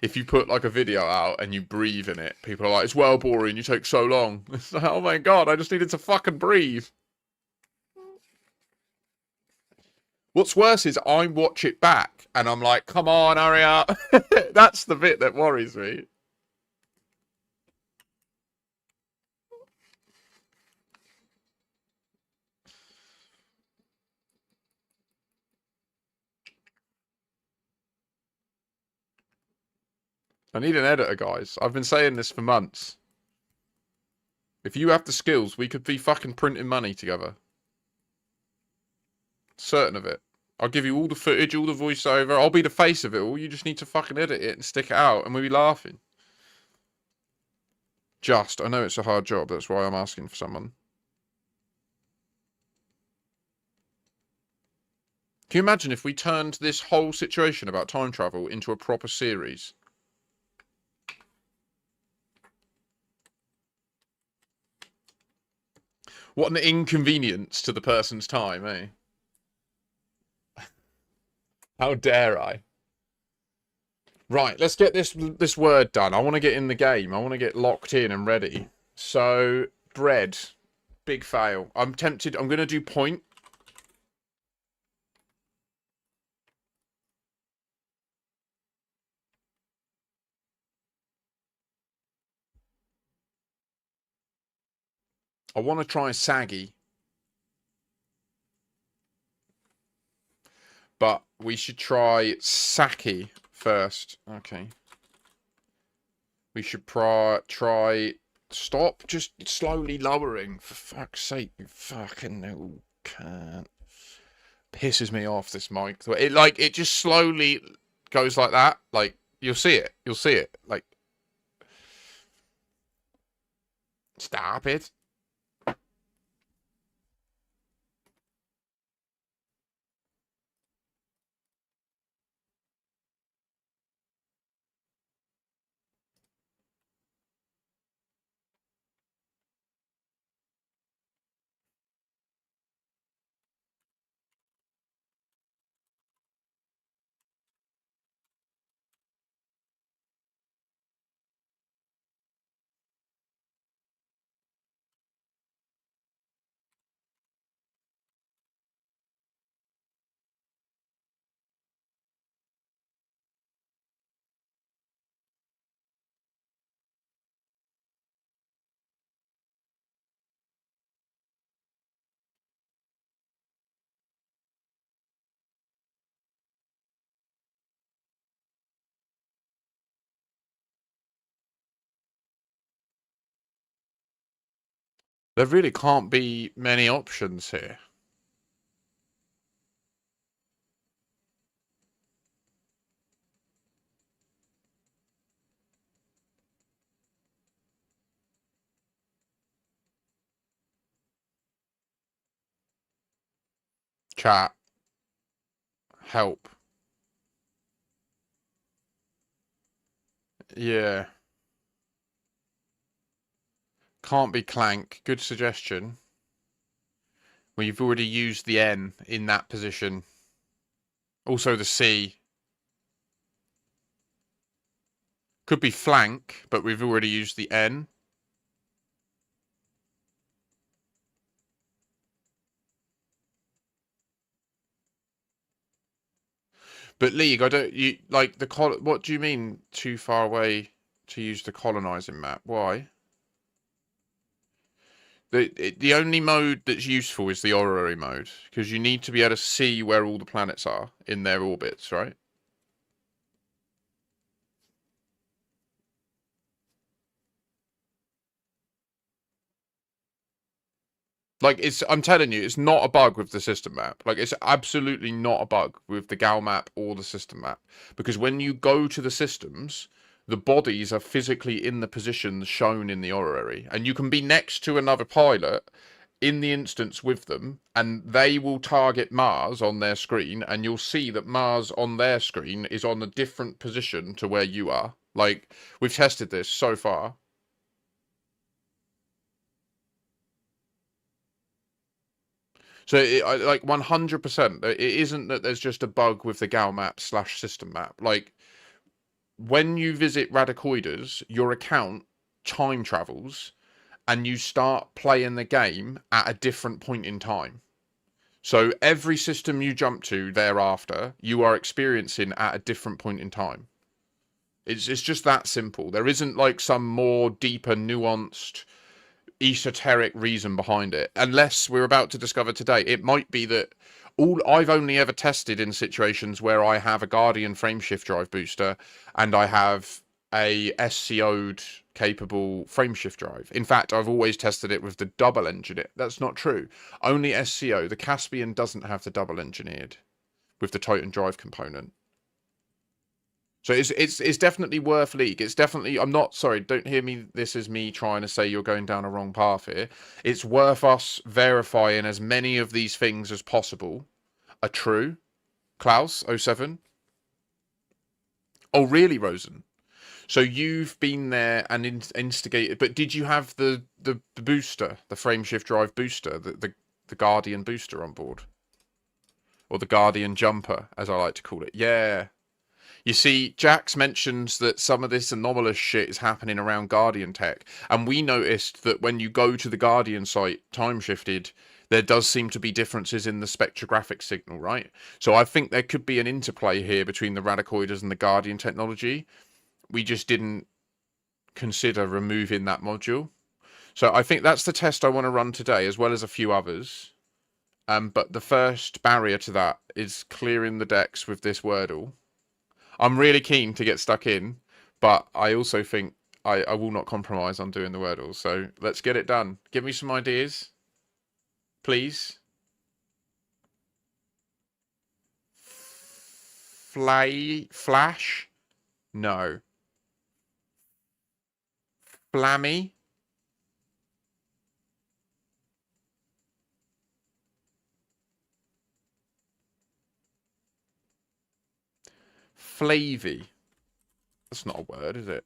if you put, like, a video out and you breathe in it, people are like, it's well boring, you take so long. It's like, oh my god, I just needed to fucking breathe. What's worse is I watch it back and I'm like, come on, hurry up. That's the bit that worries me. I need an editor, guys. I've been saying this for months. If you have the skills, we could be fucking printing money together. Certain of it. I'll give you all the footage, all the voiceover. I'll be the face of it all. You just need to fucking edit it and stick it out, and we'll be laughing. I know it's a hard job. That's why I'm asking for someone. Can you imagine if we turned this whole situation about time travel into a proper series? What an inconvenience to the person's time, eh? How dare I? Right, let's get this word done. I want to get in the game. I want to get locked in and ready. So, bread. Big fail. I'm tempted. I'm going to do point. I want to try saggy. But we should try Saki first. Okay. We should try... Stop just slowly lowering. For fuck's sake, you fucking no can't. Pisses me off, this mic. It just slowly goes like that. Like, you'll see it. You'll see it. Like, stop it. There really can't be many options here. Chat. Help. Yeah. Can't be clank. Good suggestion. Well, you've already used the N in that position. Also the C. Could be flank, but we've already used the N. But League, I don't. You like the What do you mean too far away to use the colonizing map? Why? The only mode that's useful is the honorary mode because you need to be able to see where all the planets are in their orbits, right? Like I'm telling you, it's not a bug with the system map. Like it's absolutely not a bug with the Gal map or the system map because when you go to the systems, the bodies are physically in the positions shown in the honorary, and you can be next to another pilot in the instance with them, and they will target Mars on their screen, and you'll see that Mars on their screen is on a different position to where you are. Like we've tested this so far. So, like 100%, it isn't that there's just a bug with the Gal map slash system map. Like, when you visit Radicoides, your account time travels and you start playing the game at a different point in time. So, every system you jump to thereafter, you are experiencing at a different point in time. It's just that simple. There isn't like some more deeper, nuanced esoteric reason behind it, unless we're about to discover today. It might be that all I've only ever tested in situations where I have a Guardian frameshift drive booster and I have a SCO'd capable frameshift drive. In fact, I've always tested it with the double engineer. That's not true. Only SCO. The Caspian doesn't have the double engineered with the Titan drive component. So it's definitely worth League. It's definitely, I'm not, sorry, don't hear me, this is me trying to say you're going down a wrong path here. It's worth us verifying as many of these things as possible are true. Klaus, '07. Oh, really, Rosen? So you've been there and instigated, but did you have the booster, the frameshift drive booster, the Guardian booster on board? Or the Guardian jumper, as I like to call it? Yeah. You see, Jax mentions that some of this anomalous shit is happening around Guardian tech, and we noticed that when you go to the Guardian site, time shifted, there does seem to be differences in the spectrographic signal, right? So I think there could be an interplay here between the Radicoides and the Guardian technology. We just didn't consider removing that module. So I think that's the test I want to run today, as well as a few others. But the first barrier to that is clearing the decks with this Wordle. I'm really keen to get stuck in, but I also think I will not compromise on doing the Wordle. So let's get it done. Give me some ideas, please. Flash? No. Flammy? Flavy? That's not a word, is it?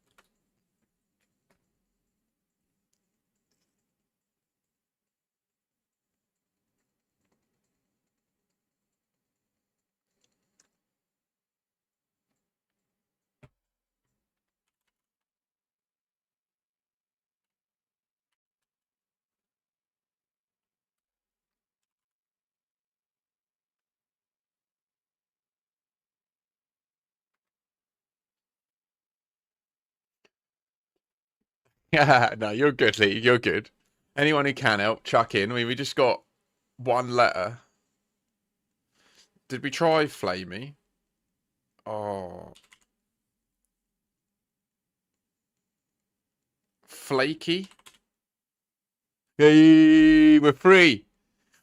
Yeah, no, you're good, Lee. You're good. Anyone who can help, chuck in. I mean, we just got one letter. Did we try Flamey? Oh. Flaky? Hey, we're free.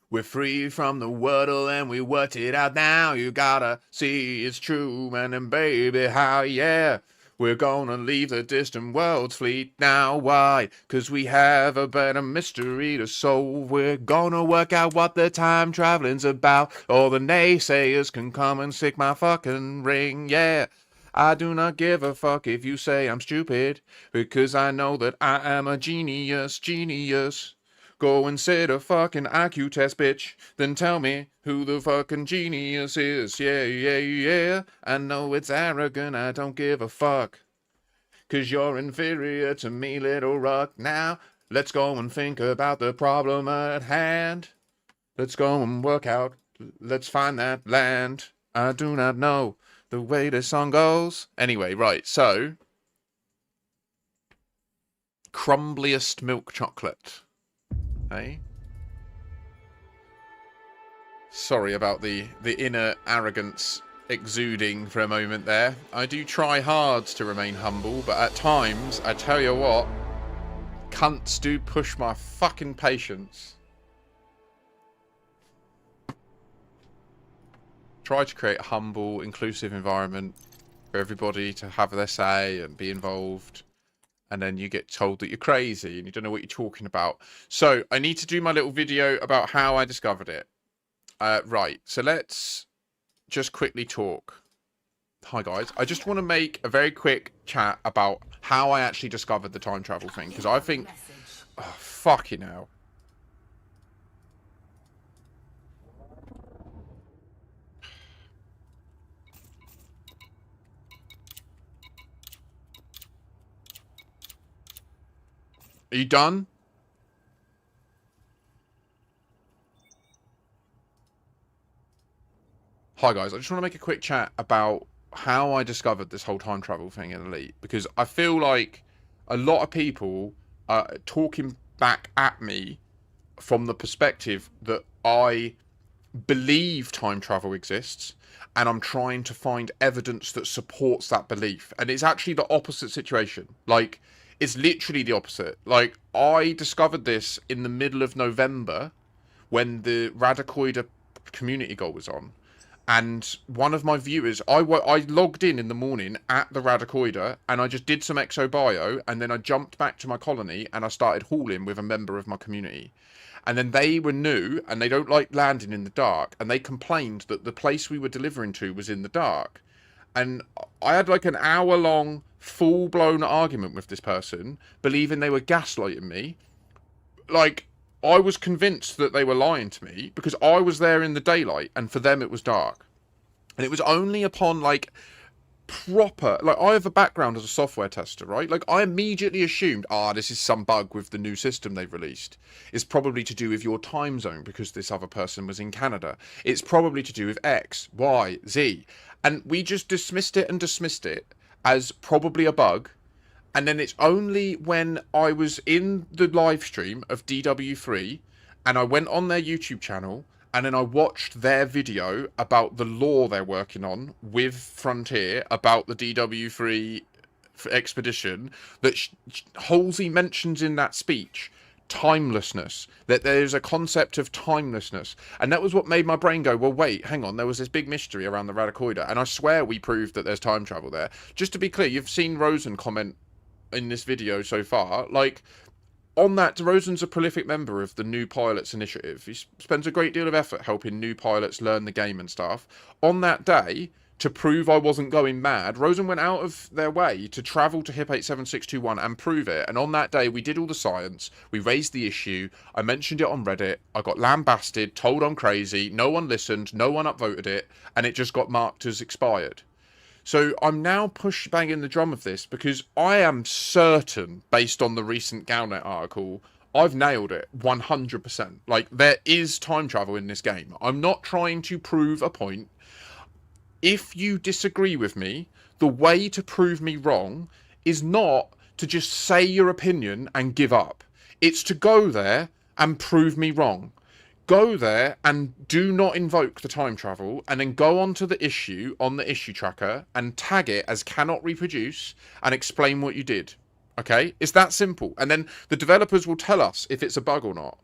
We're free from the Wordle and we worked it out now. You gotta see it's true, man, and baby, how, yeah. We're gonna leave the distant world's fleet now. Why? 'Cause we have a better mystery to solve. We're gonna work out what the time traveling's about. All the naysayers can come and stick my fucking ring, yeah. I do not give a fuck if you say I'm stupid, because I know that I am a genius, genius. Go and sit a fucking IQ test, bitch. Then tell me who the fucking genius is. Yeah, yeah, yeah. I know it's arrogant, I don't give a fuck. 'Cause you're inferior to me, little rock. Now, let's go and think about the problem at hand. Let's go and work out. Let's find that land. I do not know the way this song goes. Anyway, right, so. Crumbliest milk chocolate. Hey? Sorry about the inner arrogance exuding for a moment there. I do try hard to remain humble, but at times, I tell you what, cunts do push my fucking patience. Try to create a humble, inclusive environment for everybody to have their say and be involved. And then you get told that you're crazy and you don't know what you're talking about. So I need to do my little video about how I discovered it. Right, so let's just quickly talk. Hi guys, I just want to make a very quick chat about how I actually discovered the time travel thing, because I think, oh, fucking hell. Are you done? Hi guys, I just want to make a quick chat about how I discovered this whole time travel thing in Elite, because I feel like a lot of people are talking back at me from the perspective that I believe time travel exists and I'm trying to find evidence that supports that belief. And it's actually the opposite situation. Like, it's literally the opposite. Like, I discovered this in the middle of November when the Radacoida community goal was on. And one of my viewers, I logged in the morning at the Radacoida and I just did some exobio and then I jumped back to my colony and I started hauling with a member of my community. And then they were new and they don't like landing in the dark, and they complained that the place we were delivering to was in the dark. And I had like an hour-long, full-blown argument with this person, believing they were gaslighting me. Like, I was convinced that they were lying to me because I was there in the daylight and for them it was dark. And it was only upon, like, proper, like, I have a background as a software tester, right? Like, I immediately assumed, this is some bug with the new system they've released. It's probably to do with your time zone because this other person was in Canada. It's probably to do with X, Y, Z. And we just dismissed it as probably a bug. And then it's only when I was in the live stream of DW3 and I went on their YouTube channel and then I watched their video about the law they're working on with Frontier about the DW3 expedition that Halsey mentions in that speech. Timelessness, that there's a concept of timelessness, and that was what made my brain go, well, wait, hang on, there was this big mystery around the Radacoida, and I swear we proved that there's time travel there. Just to be clear, you've seen Rosen comment in this video so far, like, on that, Rosen's a prolific member of the New Pilots Initiative. He spends a great deal of effort helping new pilots learn the game and stuff. On that day, to prove I wasn't going mad, Rosen went out of their way to travel to HIP 87621 and prove it. And on that day, we did all the science. We raised the issue. I mentioned it on Reddit. I got lambasted, told I'm crazy. No one listened. No one upvoted it. And it just got marked as expired. So I'm now banging the drum of this because I am certain, based on the recent Galnet article, I've nailed it 100%. Like, there is time travel in this game. I'm not trying to prove a point. If you disagree with me, the way to prove me wrong is not to just say your opinion and give up. It's to go there and prove me wrong. Go there and do not invoke the time travel, and then go onto the issue on the issue tracker and tag it as cannot reproduce and explain what you did. Okay? It's that simple. And then the developers will tell us if it's a bug or not.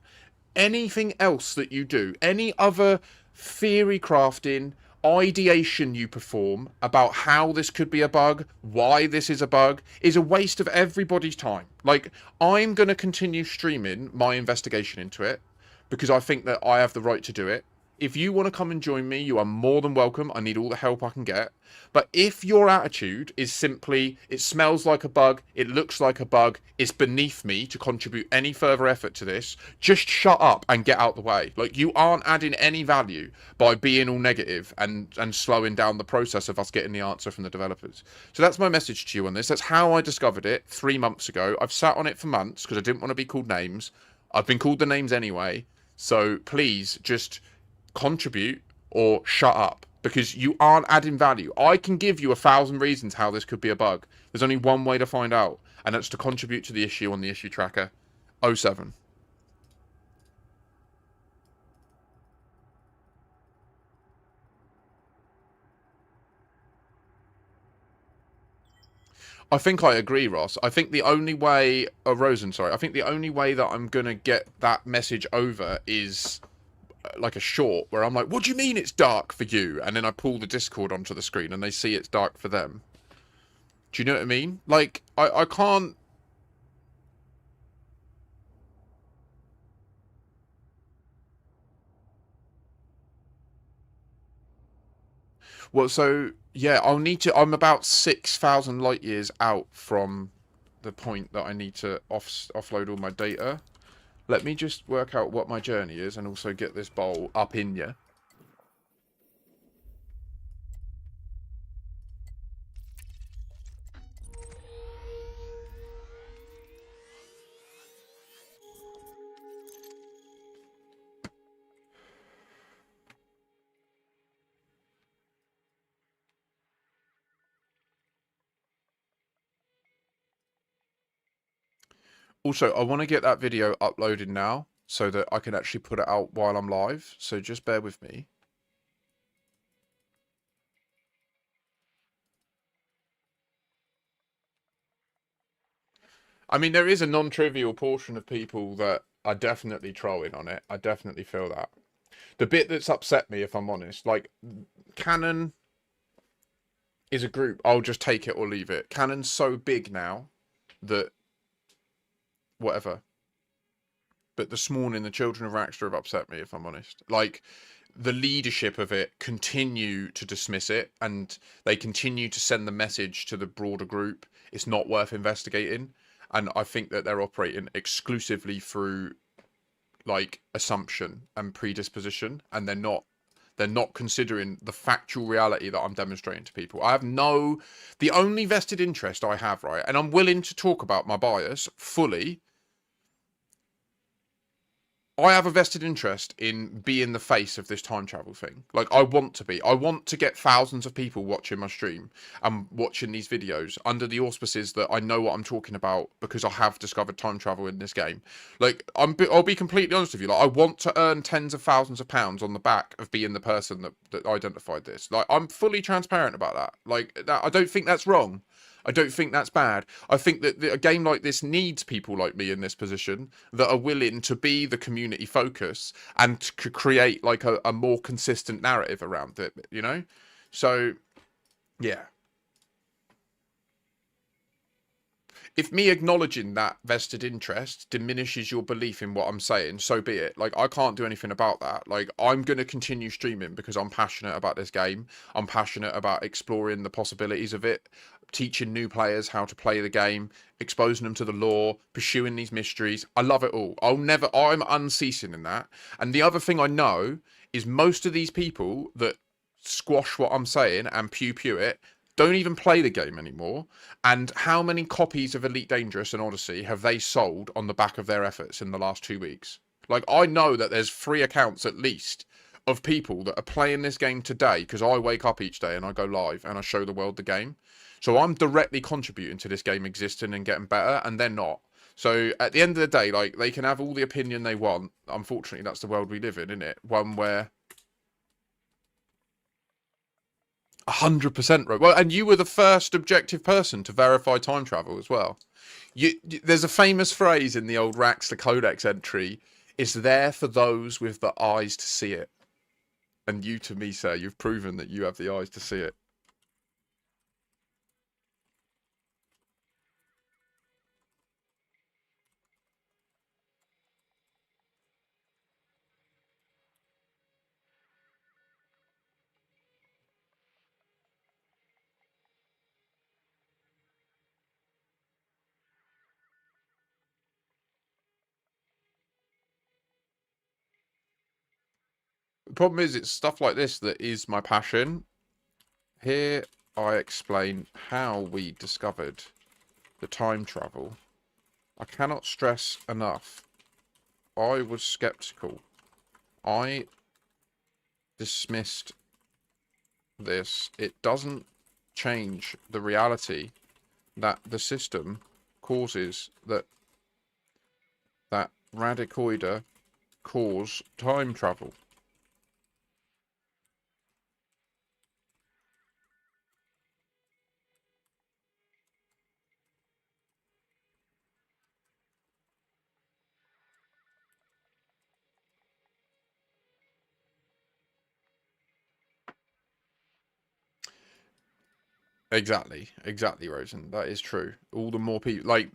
Anything else that you do, any other theory crafting, ideation you perform about how this could be a bug, why this is a bug, is a waste of everybody's time. Like, I'm going to continue streaming my investigation into it because I think that I have the right to do it. If you want to come and join me, you are more than welcome. I need all the help I can get. But if your attitude is simply, it smells like a bug, it looks like a bug, it's beneath me to contribute any further effort to this, just shut up and get out the way. Like, you aren't adding any value by being all negative and slowing down the process of us getting the answer from the developers. So that's my message to you on this. That's how I discovered it 3 months ago. I've sat on it for months because I didn't want to be called names. I've been called the names anyway. So please just contribute or shut up, because you aren't adding value. I can give you 1,000 reasons how this could be a bug. There's only one way to find out, and that's to contribute to the issue on the issue tracker. 07. I think I agree, Ross. I think the only way, Rosen, sorry, I think the only way that I'm going to get that message over is like a short where I'm like, what do you mean it's dark for you? And then I pull the Discord onto the screen and they see it's dark for them. Do you know what I mean? Like, I can't. Well, so yeah, I'll need to. I'm about 6,000 light years out from the point that I need to offload all my data. Let me just work out what my journey is and also get this bowl up in you. Also, I want to get that video uploaded now so that I can actually put it out while I'm live. So just bear with me. I mean, there is a non-trivial portion of people that are definitely trolling on it. I definitely feel that. The bit that's upset me, if I'm honest, like, Canon is a group. I'll just take it or leave it. Canon's so big now that whatever. But this morning, the children of Raxter have upset me, if I'm honest. Like, the leadership of it continue to dismiss it, and they continue to send the message to the broader group it's not worth investigating. And I think that they're operating exclusively through, like, assumption and predisposition, and they're not considering the factual reality that I'm demonstrating to people. The only vested interest I have, right, and I'm willing to talk about my bias fully, I have a vested interest in being the face of this time travel thing. Like, I want to be. I want to get thousands of people watching my stream and watching these videos under the auspices that I know what I'm talking about because I have discovered time travel in this game. Like, I'll be completely honest with you. Like, I want to earn tens of thousands of pounds on the back of being the person that identified this. Like, I'm fully transparent about that. Like, I don't think that's wrong. I don't think that's bad. I think that a game like this needs people like me in this position that are willing to be the community focus and to create like a more consistent narrative around it, you know? So, yeah. If me acknowledging that vested interest diminishes your belief in what I'm saying, so be it. Like, I can't do anything about that. Like, I'm going to continue streaming because I'm passionate about this game. I'm passionate about exploring the possibilities of it, teaching new players how to play the game, exposing them to the lore, pursuing these mysteries. I love it all. I'm unceasing in that. And the other thing I know is most of these people that squash what I'm saying and pew it don't even play the game anymore. And how many copies of Elite Dangerous and Odyssey have they sold on the back of their efforts in the last 2 weeks? Like, I know that there's 3 accounts at least of people that are playing this game today because I wake up each day and I go live and I show the world the game. So I'm directly contributing to this game existing and getting better, and they're not. So at the end of the day, like, they can have all the opinion they want. Unfortunately, that's the world we live in, isn't it? One where 100% right. Well, and you were the first objective person to verify time travel as well. There's a famous phrase in the old Raxter Codex entry: "It's there for those with the eyes to see it." And you to me, sir, you've proven that you have the eyes to see it. The problem is, it's stuff like this that is my passion. Here I explain how we discovered the time travel. I cannot stress enough, I was skeptical. I dismissed this. It doesn't change the reality that the system causes that radicoida cause time travel. Exactly, Rosen. That is true. All the more people, like,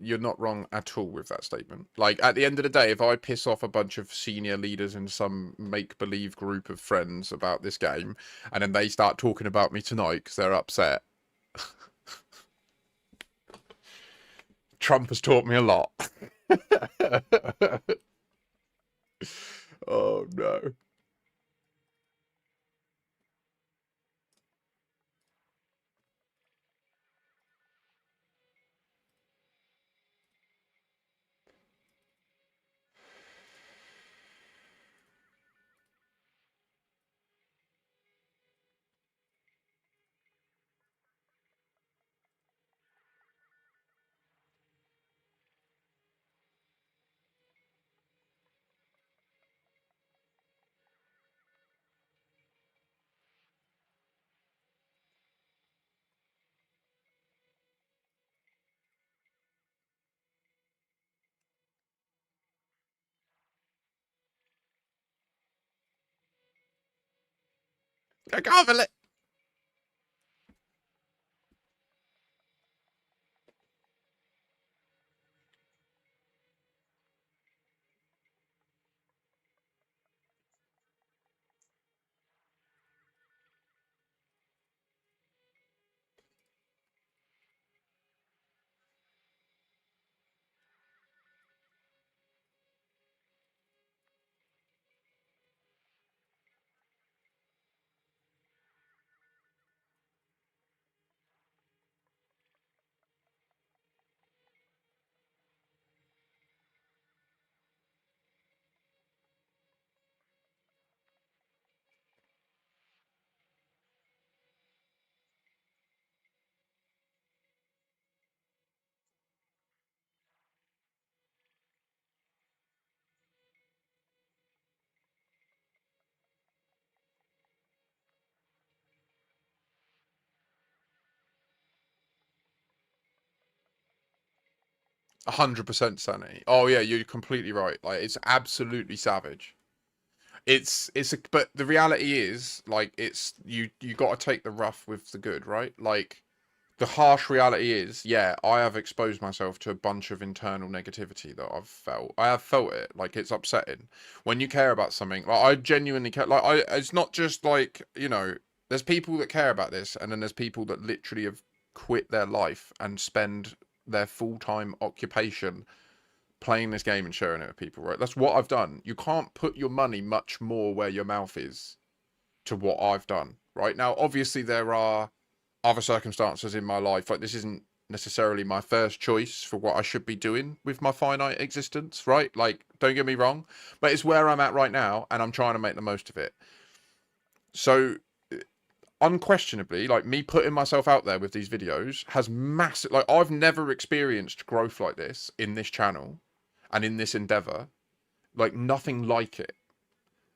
you're not wrong at all with that statement. Like, at the end of the day, if I piss off a bunch of senior leaders in some make-believe group of friends about this game, and then they start talking about me tonight because they're upset, Trump has taught me a lot. Oh no. 100% Sunny. Oh yeah, you're completely right. Like, it's absolutely savage. But the reality is, like, it's you got to take the rough with the good, right? Like, the harsh reality is, yeah, I have exposed myself to a bunch of internal negativity that I've felt. I have felt it. Like, it's upsetting when you care about something. Like, I genuinely care. Like, it's not just like, there's people that care about this, and then there's people that literally have quit their life and spend their full-time occupation playing this game and sharing it with people, right? That's what I've done. You can't put your money much more where your mouth is to what I've done, right? Now, obviously, there are other circumstances in my life. Like, this isn't necessarily my first choice for what I should be doing with my finite existence, right? Like, don't get me wrong, but it's where I'm at right now, and I'm trying to make the most of it. So, unquestionably, like, me putting myself out there with these videos has massive, like, I've never experienced growth like this in this channel and in this endeavor, like, nothing like it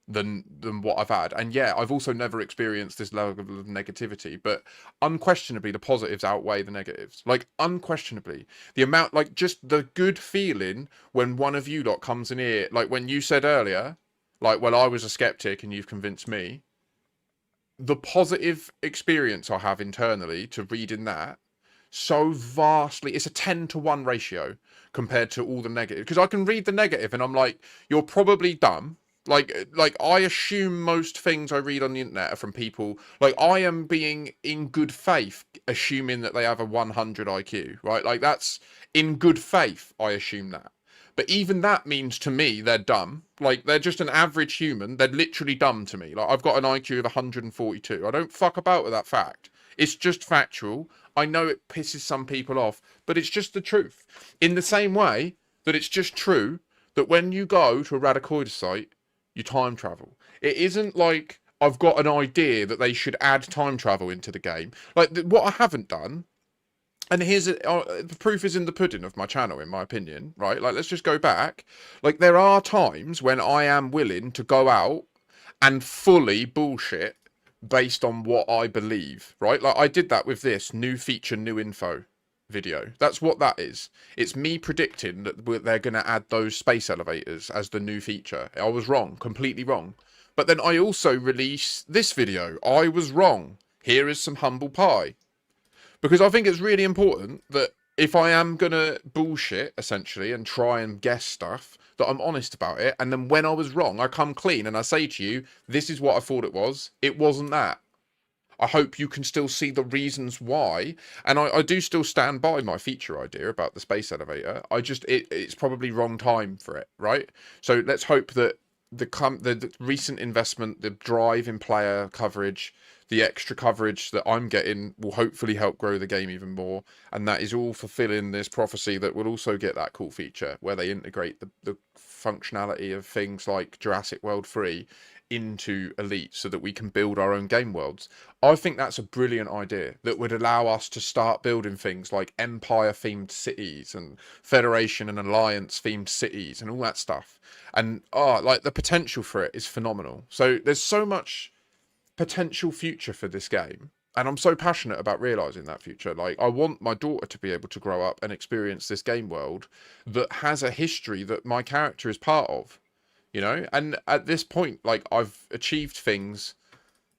than what I've had. And yeah, I've also never experienced this level of negativity, but unquestionably the positives outweigh the negatives. Like, unquestionably. The amount, like, just the good feeling when one of you lot comes in here, like when you said earlier, like, well, I was a skeptic and you've convinced me. The positive experience I have internally to reading that, so vastly, it's a 10-to-1 ratio compared to all the negative, because I can read the negative and I'm like, you're probably dumb. Like I assume most things I read on the internet are from people, like, I am being in good faith assuming that they have a 100 IQ, right? Like, that's in good faith, I assume that. But even that means to me they're dumb. Like, they're just an average human. They're literally dumb to me. Like, I've got an IQ of 142. I don't fuck about with that fact. It's just factual. I know it pisses some people off, but it's just the truth. In the same way that it's just true that when you go to a radicoid site, you time travel. It isn't like I've got an idea that they should add time travel into the game. Like, what I haven't done, and here's the proof is in the pudding of my channel, in my opinion, right? Like, let's just go back. Like, there are times when I am willing to go out and fully bullshit based on what I believe, right? Like, I did that with this new feature, new info video. That's what that is. It's me predicting that they're going to add those space elevators as the new feature. I was wrong, completely wrong. But then I also released this video. I was wrong. Here is some humble pie. Because I think it's really important that if I am going to bullshit, essentially, and try and guess stuff, that I'm honest about it. And then when I was wrong, I come clean and I say to you, this is what I thought it was. It wasn't that. I hope you can still see the reasons why. And I do still stand by my feature idea about the space elevator. It's probably wrong time for it, right? So let's hope that the recent investment, the drive in player coverage, the extra coverage that I'm getting will hopefully help grow the game even more. And that is all fulfilling this prophecy that will also get that cool feature where they integrate the functionality of things like Jurassic World 3 into Elite so that we can build our own game worlds. I think that's a brilliant idea that would allow us to start building things like Empire themed cities and Federation and Alliance themed cities and all that stuff. And like, the potential for it is phenomenal. So there's so much potential future for this game. And I'm so passionate about realizing that future. Like, I want my daughter to be able to grow up and experience this game world that has a history that my character is part of, you know? And at this point, like, I've achieved things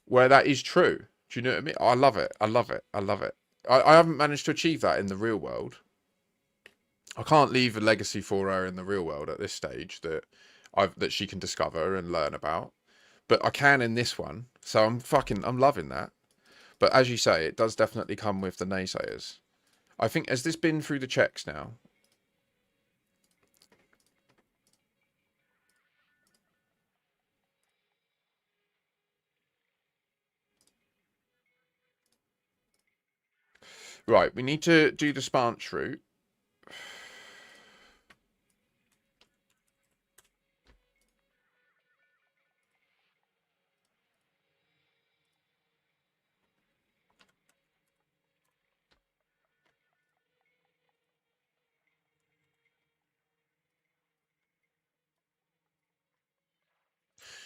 where that is true. Do you know what I mean? I love it. I love it. I love it. I haven't managed to achieve that in the real world. I can't leave a legacy for her in the real world at this stage that she can discover and learn about. But I can in this one. So I'm loving that. But as you say, it does definitely come with the naysayers. I think, has this been through the checks now? Right, we need to do the sparch route.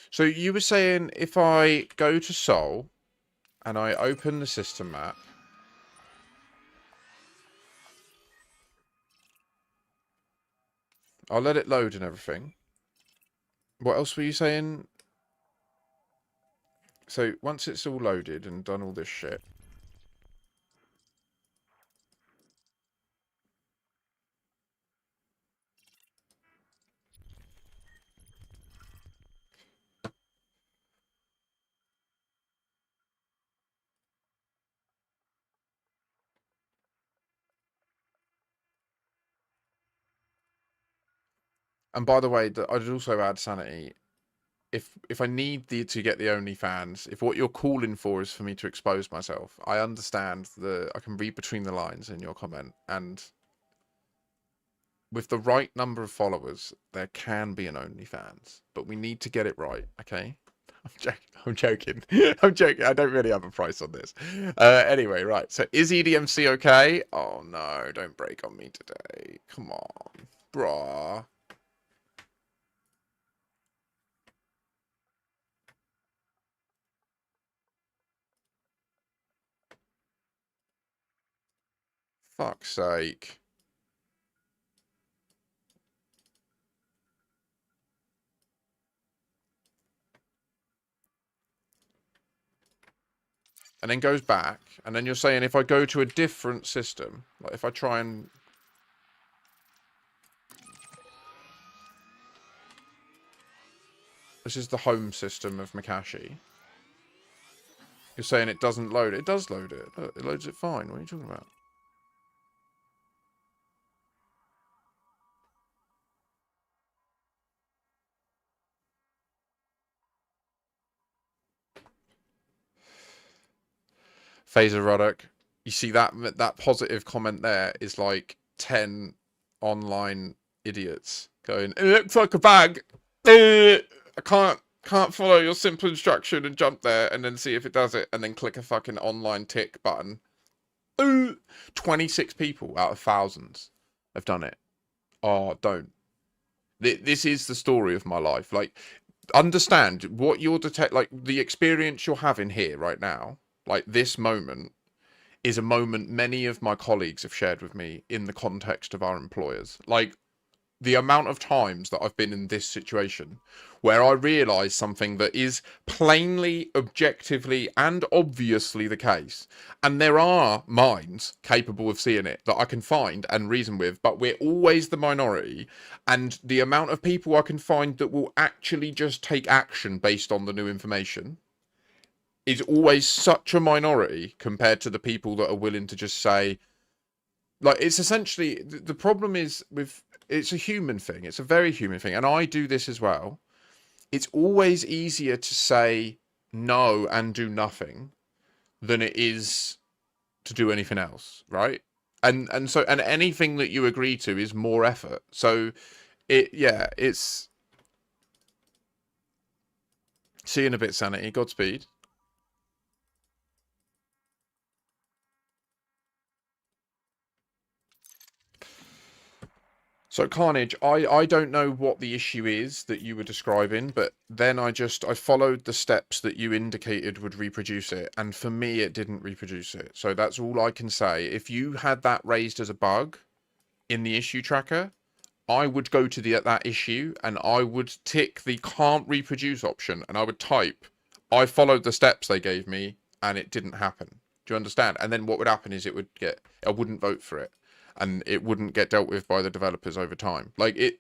So you were saying if I go to Seoul and I open the system map, I'll let it load and everything. What else were you saying? So once it's all loaded and done all this shit. And by the way, I'd also add sanity. If I need to get the OnlyFans, if what you're calling for is for me to expose myself, I understand I can read between the lines in your comment, and with the right number of followers, there can be an OnlyFans, but we need to get it right, okay? I'm joking. I'm joking. I'm joking. I don't really have a price on this. Anyway, right. So is EDMC okay? Oh no, don't break on me today. Come on, brah. Fuck's sake. and then goes back, and then you're saying if I go to a different system, like if I try and... This is the home system of Makashi. You're saying it doesn't load. It does load it. Look, it loads it fine. What are you talking about? Phaser Ruddock. You see that positive comment there is like 10 online idiots going, it looks like a bag. I can't follow your simple instruction and jump there and then see if it does it and then click a fucking online tick button. 26 people out of thousands have done it. Oh, don't. This is the story of my life. Like, understand what you're like the experience you're having here right now. Like, this moment is a moment many of my colleagues have shared with me in the context of our employers. Like, the amount of times that I've been in this situation where I realise something that is plainly, objectively, and obviously the case. And there are minds capable of seeing it that I can find and reason with, but we're always the minority. And the amount of people I can find that will actually just take action based on the new information is always such a minority compared to the people that are willing to just say, like, it's essentially, the problem is with, it's a human thing. It's a very human thing. And I do this as well. It's always easier to say no and do nothing than it is to do anything else, right? And anything that you agree to is more effort. So it's... See you in a bit, Sanity. Godspeed. So, Carnage, I don't know what the issue is that you were describing, but then I followed the steps that you indicated would reproduce it, and for me, it didn't reproduce it. So that's all I can say. If you had that raised as a bug in the issue tracker, I would go to that issue, and I would tick the can't reproduce option, and I would type, I followed the steps they gave me, and it didn't happen. Do you understand? And then what would happen is I wouldn't vote for it. And it wouldn't get dealt with by the developers over time. Like, it...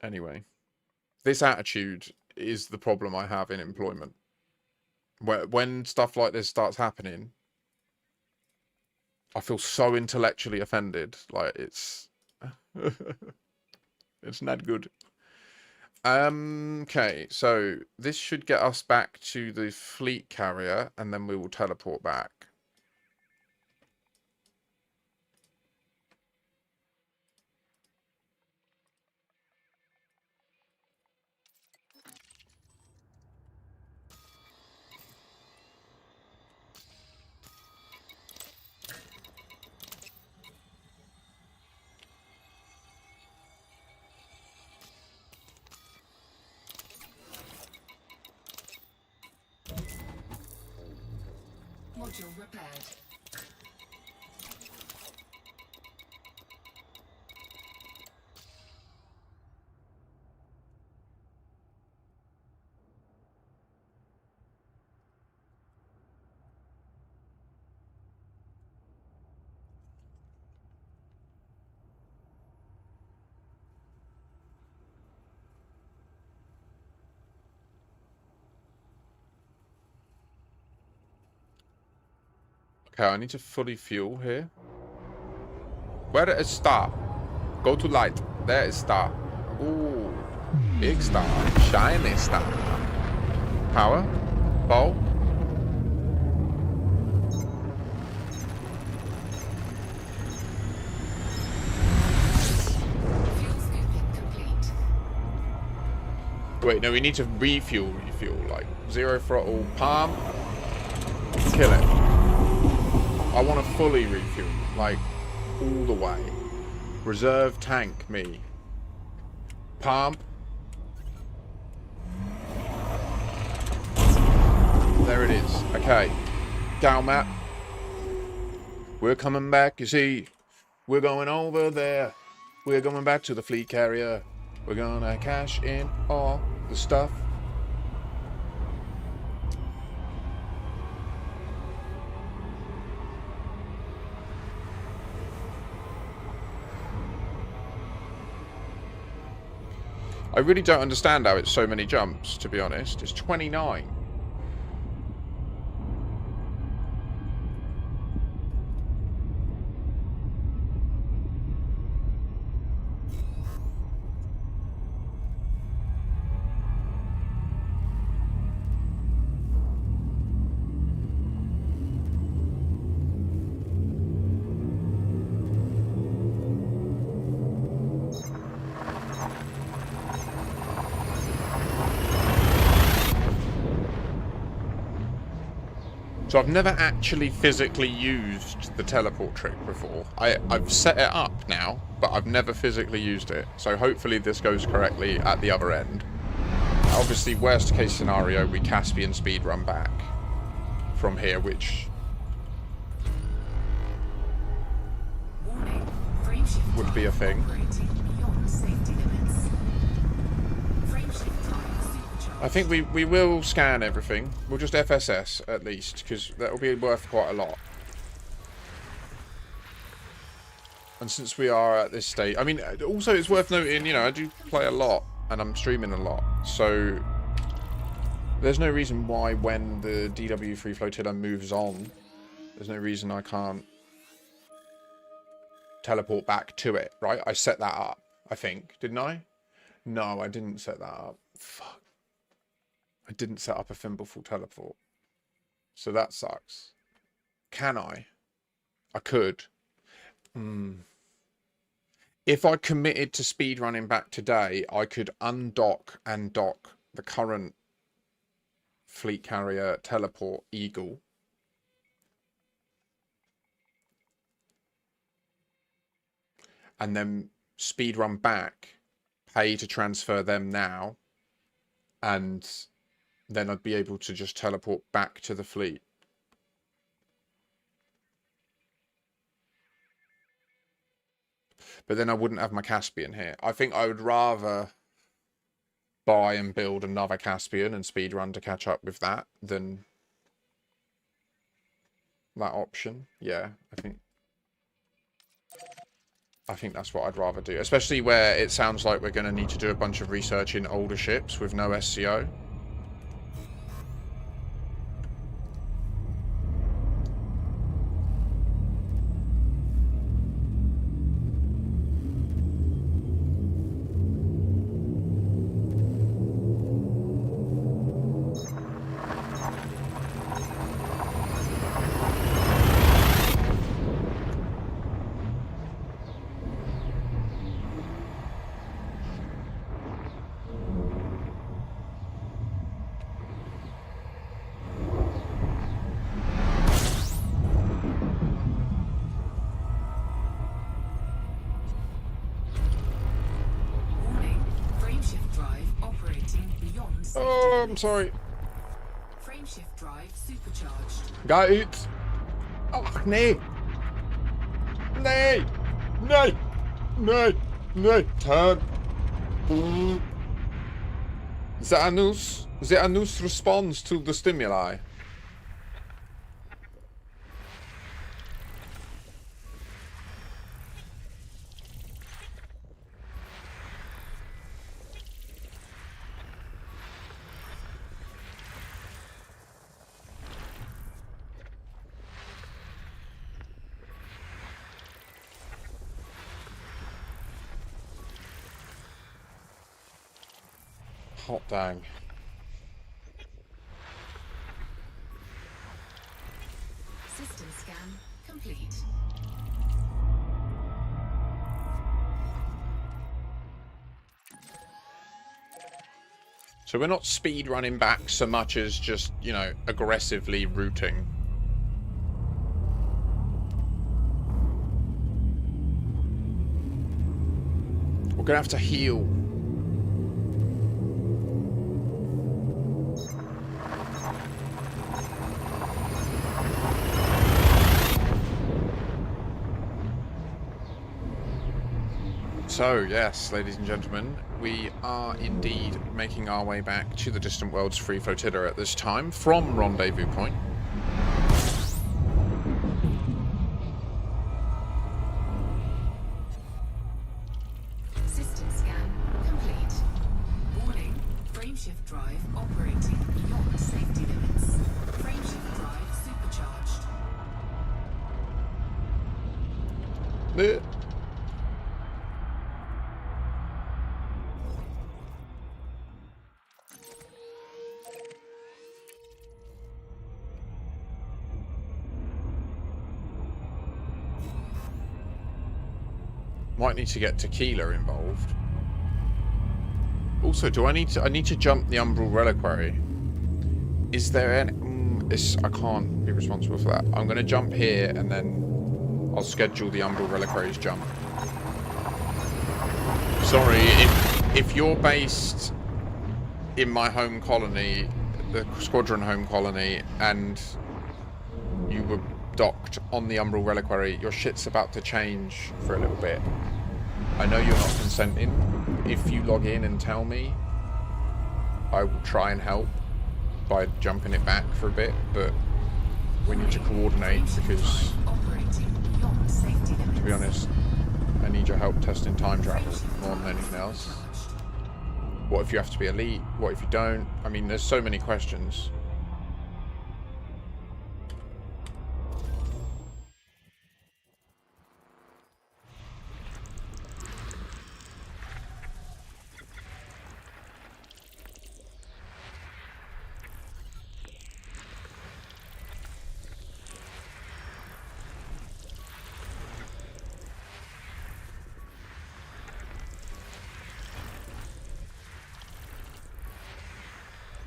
Anyway. This attitude is the problem I have in employment. When stuff like this starts happening, I feel so intellectually offended. Like, it's... it's not good. Okay, so this should get us back to the fleet carrier, and then we will teleport back. Module repaired. Okay, I need to fully fuel here. Where is star? Go to light. There is star. Ooh. Big star. Shiny star. Power. Bow. Wait, no, we need to refuel. Like, zero throttle, palm. Kill it. I want to fully refuel, like, all the way. Reserve tank me. Pump. There it is. Okay. Down map. We're coming back, you see. We're going over there. We're going back to the fleet carrier. We're gonna cash in all the stuff. I really don't understand how it's so many jumps, to be honest. It's 29. So I've never actually physically used the teleport trick before. I've set it up now, but I've never physically used it. So hopefully this goes correctly at the other end. Obviously, worst case scenario, we Caspian speedrun back from here, which would be a thing. I think we will scan everything. We'll just FSS at least, because that will be worth quite a lot. And since we are at this state, I mean, also it's worth noting, you know, I do play a lot and I'm streaming a lot, so there's no reason why when the DW3 flotilla moves on, there's no reason I can't teleport back to it, right? I set that up, I think, didn't I? No, I didn't set that up. Fuck. I didn't set up a Thimbleful teleport. So that sucks. Can I? I could. If I committed to speedrunning back today, I could undock and dock the current fleet carrier teleport Eagle. And then speedrun back, pay to transfer them now, and then I'd be able to just teleport back to the fleet. But then I wouldn't have my Caspian here. I think I would rather buy and build another Caspian and speedrun to catch up with that than that option. Yeah, I think that's what I'd rather do. Especially where it sounds like we're going to need to do a bunch of research in older ships with no SCO. Oh, I'm sorry. Frameshift drive supercharged. Got it. Oh, nee. Nee. Nee. Nee. Nee. Turn. The anus responds to the stimuli. Hot dang. System scan complete. So we're not speed running back so much as just, you know, aggressively routing. We're gonna have to heal. So, yes, ladies and gentlemen, we are indeed making our way back to the Distant Worlds Free Flotilla at this time from Rendezvous Point. System scan complete. Warning, frameshift drive operating beyond safety limits. Frameshift drive supercharged. Might need to get Tequila involved. Also, I need to jump the Umbral Reliquary. Is there any... I can't be responsible for that. I'm going to jump here and then I'll schedule the Umbral Reliquary's jump. Sorry, if you're based in my home colony, the Squadron home colony, and you were docked on the Umbral Reliquary, your shit's about to change for a little bit. I know you're not consenting. If you log in and tell me, I will try and help by jumping it back for a bit, but we need to coordinate because, to be honest, I need your help testing time travel more than anything else. What if you have to be elite? What if you don't? I mean, there's so many questions.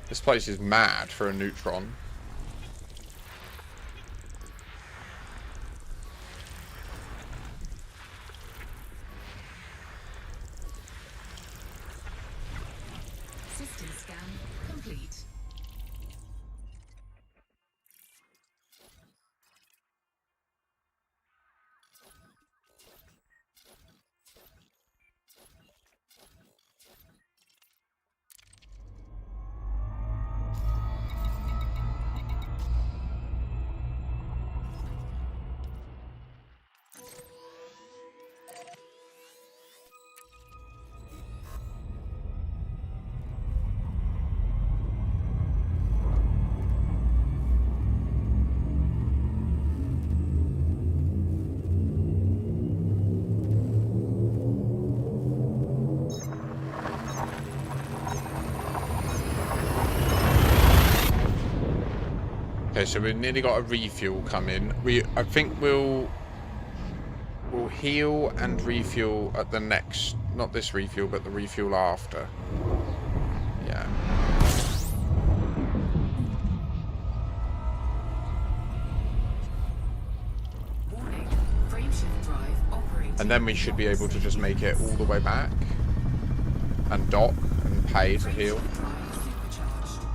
This place is mad for a neutron. System scan complete. Okay, so we've nearly got a refuel coming. I think we'll heal and refuel at the next, not this refuel, but the refuel after. Yeah. Warning, frameshift drive operating. And then we should be able to just make it all the way back and dock and pay to heal. Frameshift drive supercharged.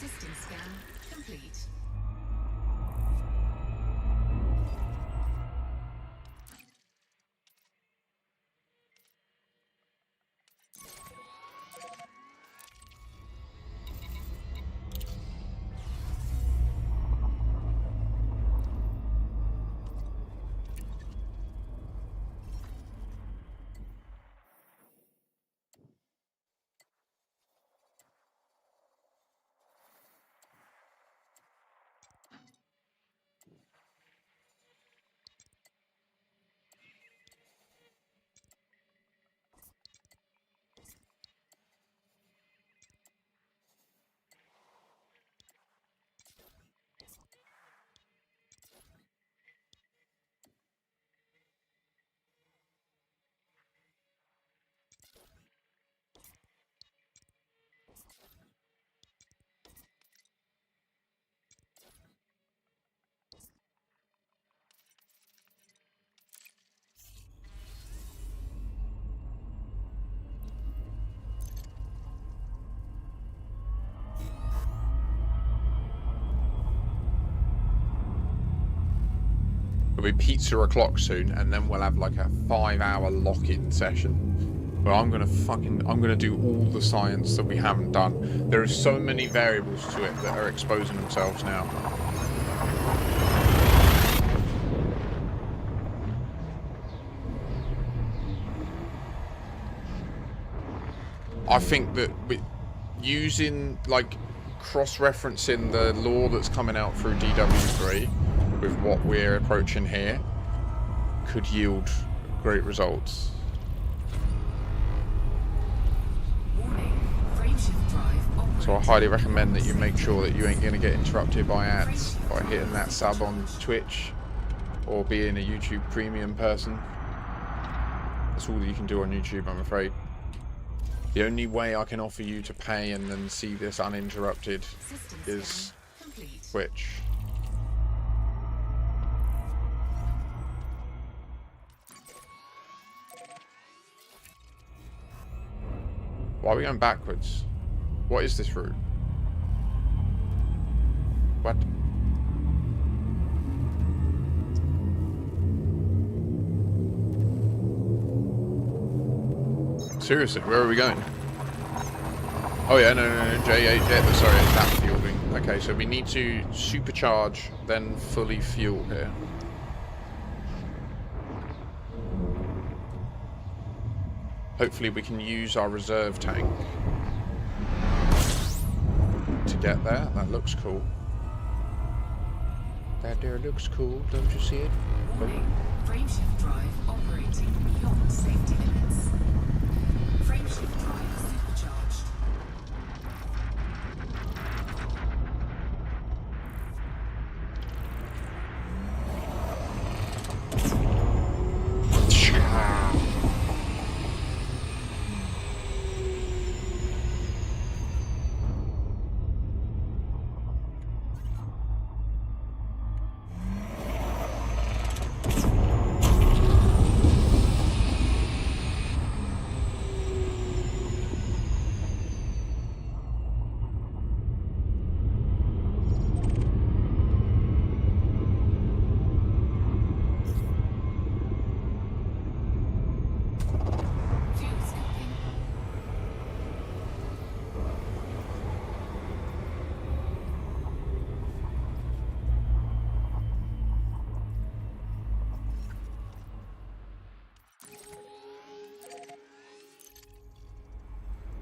System scan complete. It'll be pizza o'clock soon, and then we'll have like a 5-hour lock-in session. But I'm gonna do all the science that we haven't done. There are so many variables to it that are exposing themselves now. I think that using, like, cross-referencing the law that's coming out through DW3 with what we're approaching here could yield great results. So I highly recommend that you make sure that you ain't going to get interrupted by ads by hitting that sub on Twitch or being a YouTube premium person. That's all that you can do on YouTube, I'm afraid. The only way I can offer you to pay and then see this uninterrupted is Twitch. Why are we going backwards? What is this route? What? Seriously, where are we going? Oh yeah, no, J8, sorry, it's that fueling. Okay, so we need to supercharge, then fully fuel here. Hopefully we can use our reserve tank to get there. That looks cool. That there looks cool, don't you see it? Warning, frameshift drive operating beyond safety limits. Frameshift drive supercharged.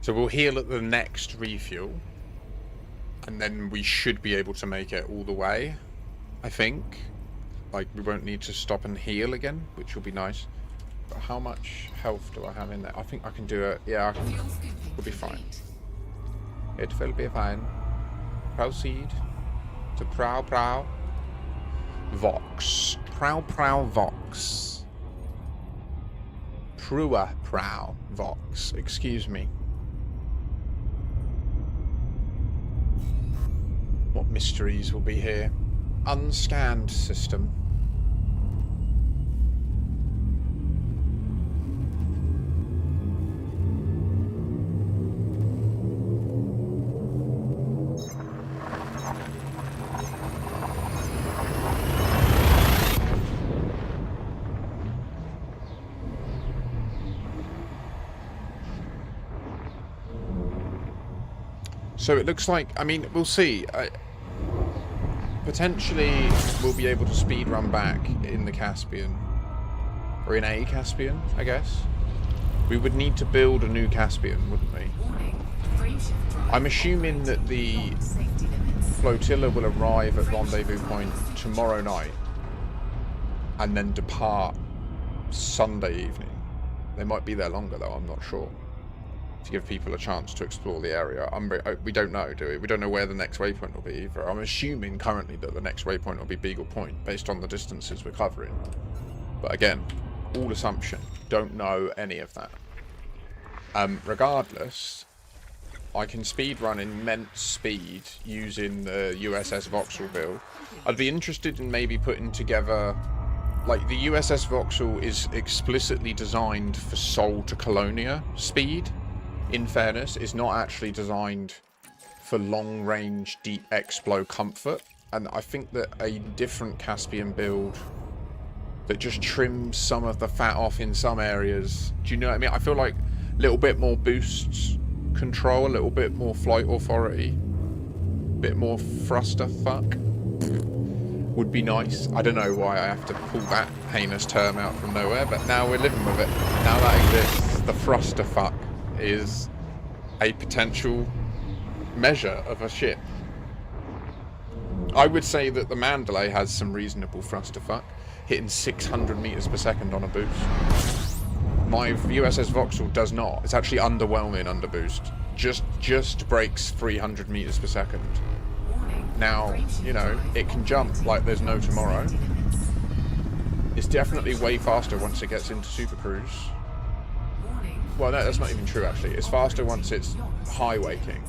So we'll heal at the next refuel, and then we should be able to make it all the way, I think. Like, we won't need to stop and heal again, which will be nice. But how much health do I have in there? I think I can do it. Yeah, we'll be fine. It will be fine. Proceed to Prow Vox. Prow Vox. Prow Vox. Excuse me. What mysteries will be here? Unscanned system. So it looks like, I mean, we'll see. Potentially, we'll be able to speed run back in the Caspian. Or in a Caspian, I guess. We would need to build a new Caspian, wouldn't we? I'm assuming that the flotilla will arrive at Rendezvous Point tomorrow night. And then depart Sunday evening. They might be there longer, though, I'm not sure. To give people a chance to explore the area. We don't know, do we? We don't know where the next waypoint will be either. I'm assuming currently that the next waypoint will be Beagle Point, based on the distances we're covering. But again, all assumption. Don't know any of that. Regardless, I can speed run immense speed using the USS Vauxhall build. I'd be interested in maybe putting together... Like, the USS Vauxhall is explicitly designed for Sol to Colonia speed. In fairness, it's not actually designed for long-range, deep explo comfort. And I think that a different Caspian build that just trims some of the fat off in some areas. Do you know what I mean? I feel like a little bit more boost control, a little bit more flight authority, a bit more thruster fuck would be nice. I don't know why I have to pull that heinous term out from nowhere, but now we're living with it. Now that exists, the thruster fuck is a potential measure of a ship. I would say that the Mandalay has some reasonable thruster fuck, hitting 600 meters per second on a boost. My USS Vauxhall does not. It's actually underwhelming under boost. Just breaks 300 meters per second. Now, you know, it can jump like there's no tomorrow. It's definitely way faster once it gets into Super Cruise. Well, no, that's not even true, actually. It's faster once it's high waking.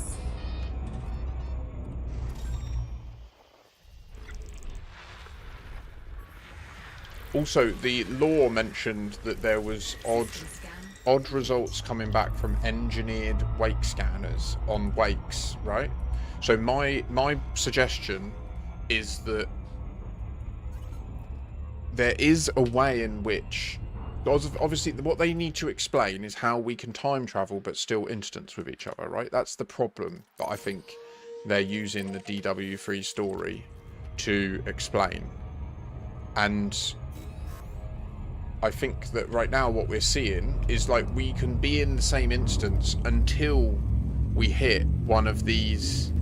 Also, the lore mentioned that there was odd results coming back from engineered wake scanners on wakes, right? So my suggestion is that there is a way in which, obviously, what they need to explain is how we can time travel but still instance with each other, right? That's the problem that I think they're using the DW3 story to explain. And I think that right now what we're seeing is like we can be in the same instance until we hit one of these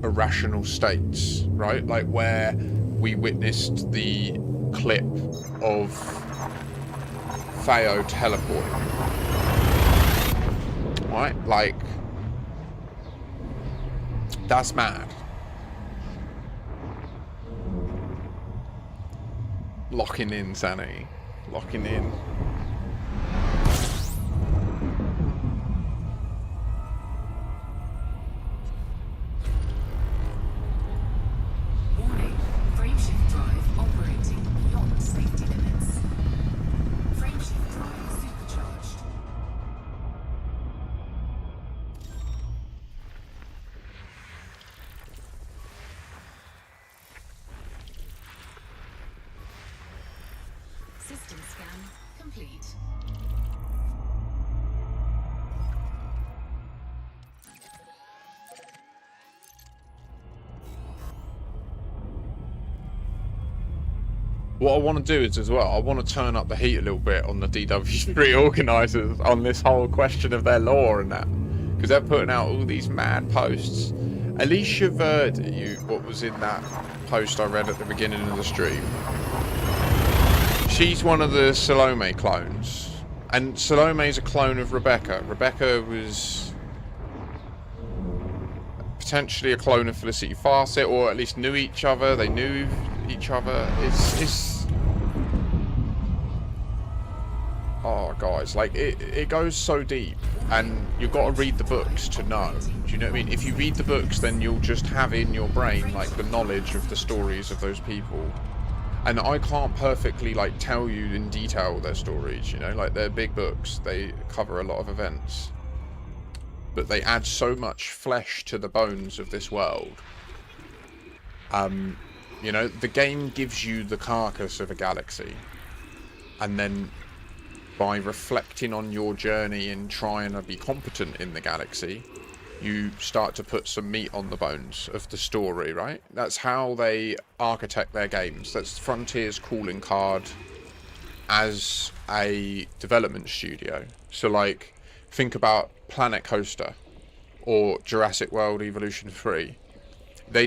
irrational states, right? Like where we witnessed the clip of Theo teleporting. Right? Like, that's mad. Locking in, Sanity. Locking in. Warning, frameshift drive operating beyond safety limits. Frameshift drive supercharged. System scan complete. What I want to do is as well, I want to turn up the heat a little bit on the DW3 organisers on this whole question of their lore and that. Because they're putting out all these mad posts. Alicia Verdi, what was in that post I read at the beginning of the stream, she's one of the Salome clones. And Salome's a clone of Rebecca. Rebecca was potentially a clone of Felicity Farset, or at least knew each other. They knew each other. It's oh guys, like it goes so deep, and you've got to read the books to know. Do you know what I mean? If you read the books, then you'll just have in your brain like the knowledge of the stories of those people. And I can't perfectly like tell you in detail their stories, you know, like they're big books, they cover a lot of events, but they add so much flesh to the bones of this world. You know, the game gives you the carcass of a galaxy, and then by reflecting on your journey and trying to be competent in the galaxy, you start to put some meat on the bones of the story, right? That's how they architect their games. That's Frontier's calling card as a development studio. So like, think about Planet Coaster or Jurassic World Evolution 3. They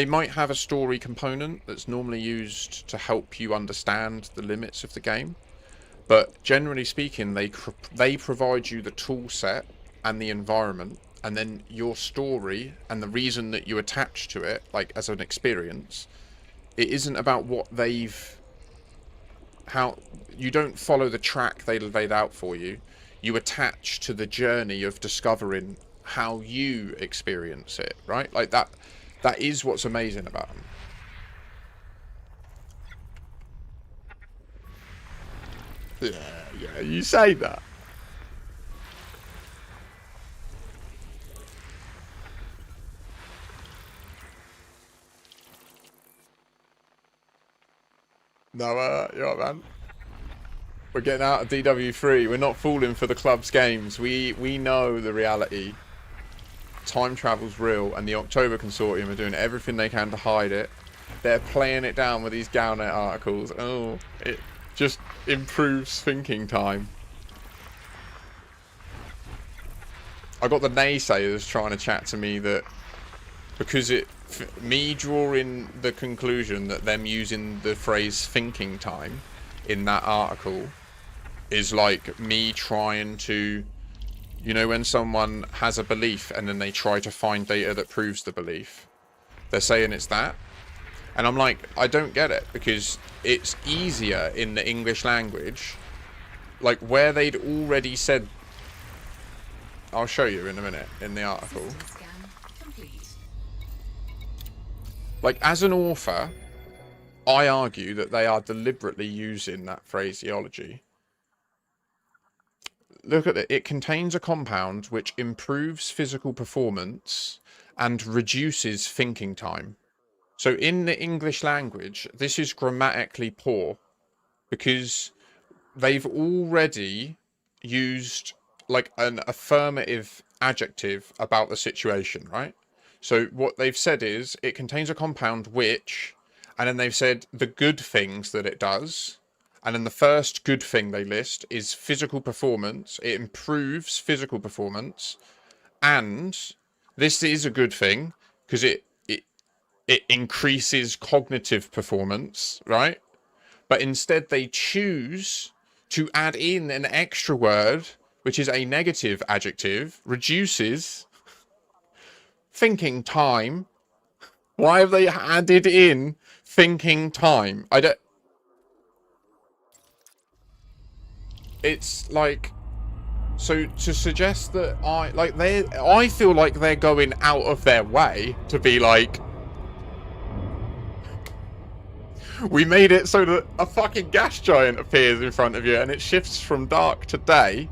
might have a story component that's normally used to help you understand the limits of the game, but generally speaking, they provide you the tool set and the environment, and then your story and the reason that you attach to it, like as an experience, it isn't about what how you don't follow the track they laid out for you. You attach to the journey of discovering how you experience it, right? Like that is what's amazing about them. Yeah, you say that. No, you're right, man. We're getting out of DW3. We're not falling for the club's games. We know the reality. Time travel's real, and the October Consortium are doing everything they can to hide it. They're playing it down with these Galnet articles. Oh, it just improves thinking time. I got the naysayers trying to chat to me that because me drawing the conclusion that them using the phrase thinking time in that article is like me trying to, you know, when someone has a belief and then they try to find data that proves the belief, they're saying it's that. And I'm like, I don't get it, because it's easier in the English language, like where they'd already said, I'll show you in a minute in the article. Like, as an author, I argue that they are deliberately using that phraseology. Look at it. It contains a compound which improves physical performance and reduces thinking time. So in the English language, this is grammatically poor because they've already used like an affirmative adjective about the situation, right? So what they've said is it contains a compound which, and then they've said the good things that it does. And then the first good thing they list is physical performance. It improves physical performance. And this is a good thing because it increases cognitive performance, right? But instead they choose to add in an extra word, which is a negative adjective, reduces thinking time. Why have they added in thinking time? I don't... It's like... So to suggest that I feel like they're going out of their way to be like, we made it so that a fucking gas giant appears in front of you and it shifts from dark to day.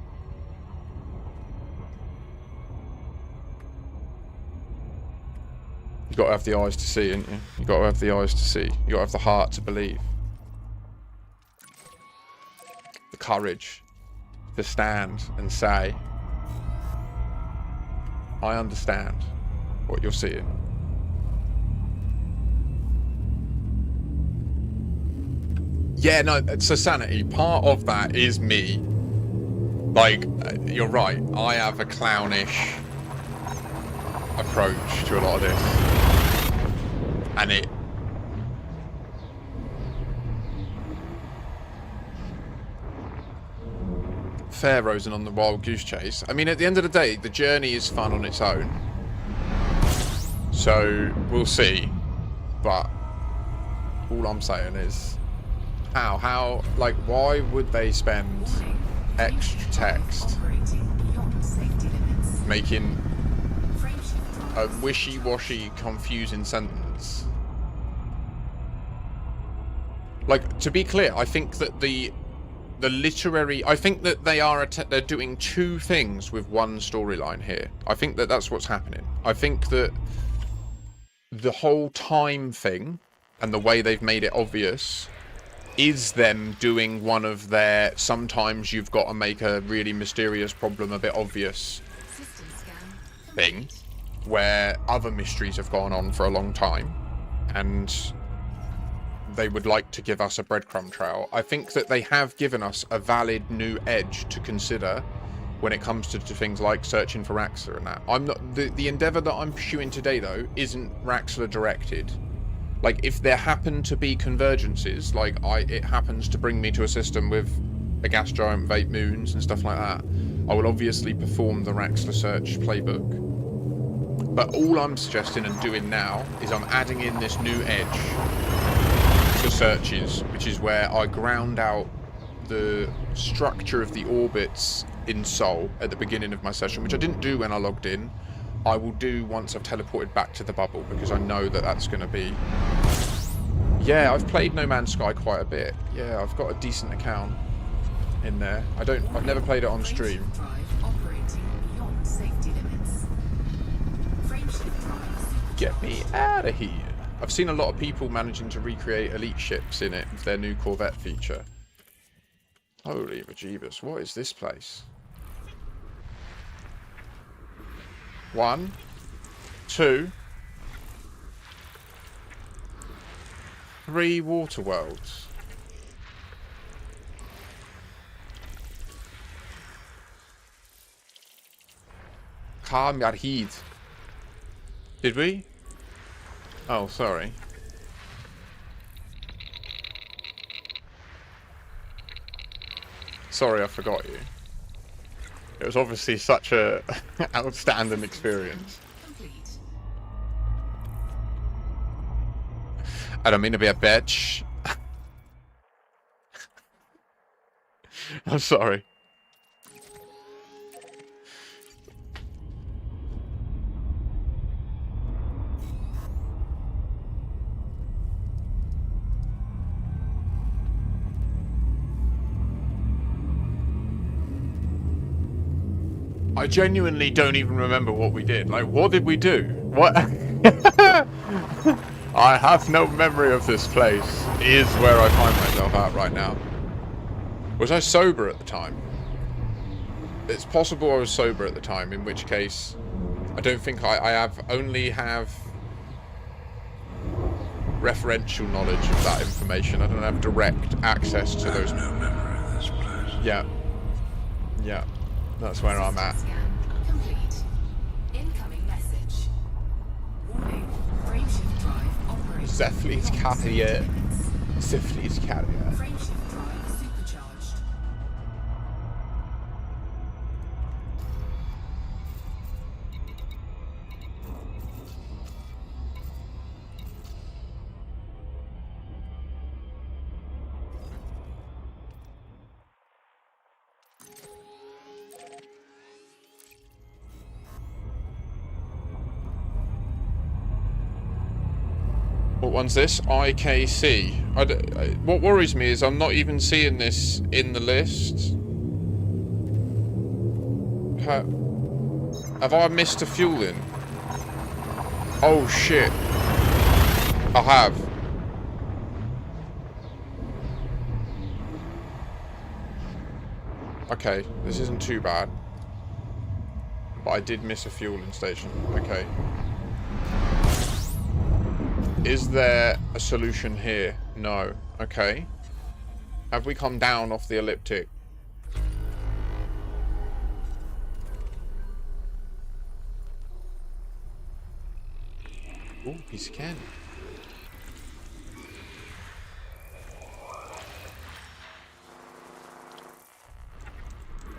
You gotta have the eyes to see, ain't you? You gotta have the eyes to see. You gotta have the heart to believe. The courage to stand and say, I understand what you're seeing. Yeah, no, so sanity, part of that is me. Like, you're right, I have a clownish approach to a lot of this. And it... Fair Rosen on the Wild Goose Chase. I mean, at the end of the day, the journey is fun on its own. So, we'll see. But, all I'm saying is... How, like, why would they spend extra text making a wishy-washy, confusing sentence? Like, to be clear, I think that the literary... I think that they're doing two things with one storyline here. I think that that's what's happening. I think that the whole time thing and the way they've made it obvious is them doing one of their sometimes you've got to make a really mysterious problem a bit obvious thing, where other mysteries have gone on for a long time and they would like to give us a breadcrumb trail. I think that they have given us a valid new edge to consider when it comes to things like searching for Raxler and that. I'm not the endeavor that I'm pursuing today though isn't Raxler directed. Like, if there happen to be convergences, like it happens to bring me to a system with a gas giant, vape moons, and stuff like that, I will obviously perform the Raxler search playbook. But all I'm suggesting and doing now is I'm adding in this new edge to searches, which is where I ground out the structure of the orbits in Sol at the beginning of my session, which I didn't do when I logged in. I will do once I've teleported back to the bubble, because I know that that's going to be... Yeah, I've played No Man's Sky quite a bit. Yeah, I've got a decent account in there. I've never played it on stream. Get me out of here. I've seen a lot of people managing to recreate elite ships in it with their new Corvette feature. Holy bejeebus, what is this place? 1, 2, 3 water worlds. Kamerhid. Did we? Oh, sorry. Sorry, I forgot you. It was obviously such a outstanding experience. I don't mean to be a bitch. I'm sorry. I genuinely don't even remember what we did. Like, what did we do? What? I have no memory of this place. Is where I find myself at right now. Was I sober at the time? It's possible I was sober at the time, in which case I don't think I only have referential knowledge of that information. I don't have direct access to those. No memory of this place. Yeah. Yeah. That's where I'm at. Complete. Incoming message. Warning. Frameshift drive operating. Zephley's carrier. Zephley's carrier. Frameshift drive supercharged. What one's this? IKC. What worries me is I'm not even seeing this in the list. Have I missed a fuel in? Oh shit. I have. Okay, this isn't too bad. But I did miss a fueling station. Okay. Is there a solution here? No. Okay. Have we come down off the elliptic? Ooh, piece of candy.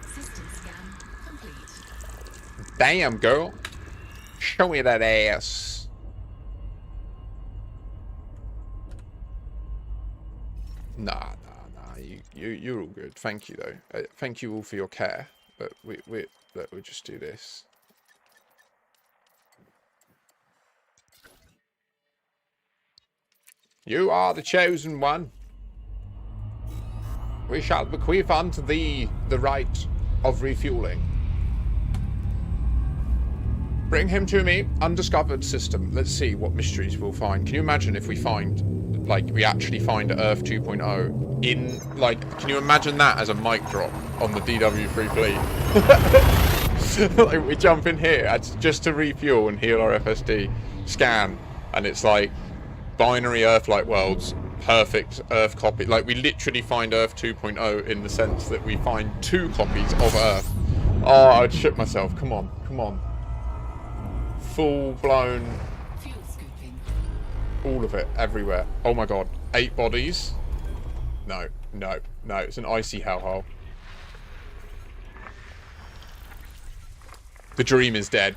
System scan complete. Damn, girl. Show me that ass. Nah. You're all good. Thank you though. Thank you all for your care. But we'll just do this. You are the chosen one. We shall bequeath unto thee the right of refueling. Bring him to me. Undiscovered system. Let's see what mysteries we'll find. Can you imagine if we find, like, we actually find Earth 2.0 in, like, can you imagine that as a mic drop on the DW3 fleet? Like, we jump in here just to refuel and heal our FSD, scan, and it's like binary Earth-like worlds, perfect Earth copy. Like, we literally find Earth 2.0 in the sense that we find 2 copies of Earth. Oh, I'd shit myself. Come on, come on. Full-blown, Fuel scooping. all of it, everywhere. Oh my god, 8 bodies? No, it's an icy hellhole. The dream is dead.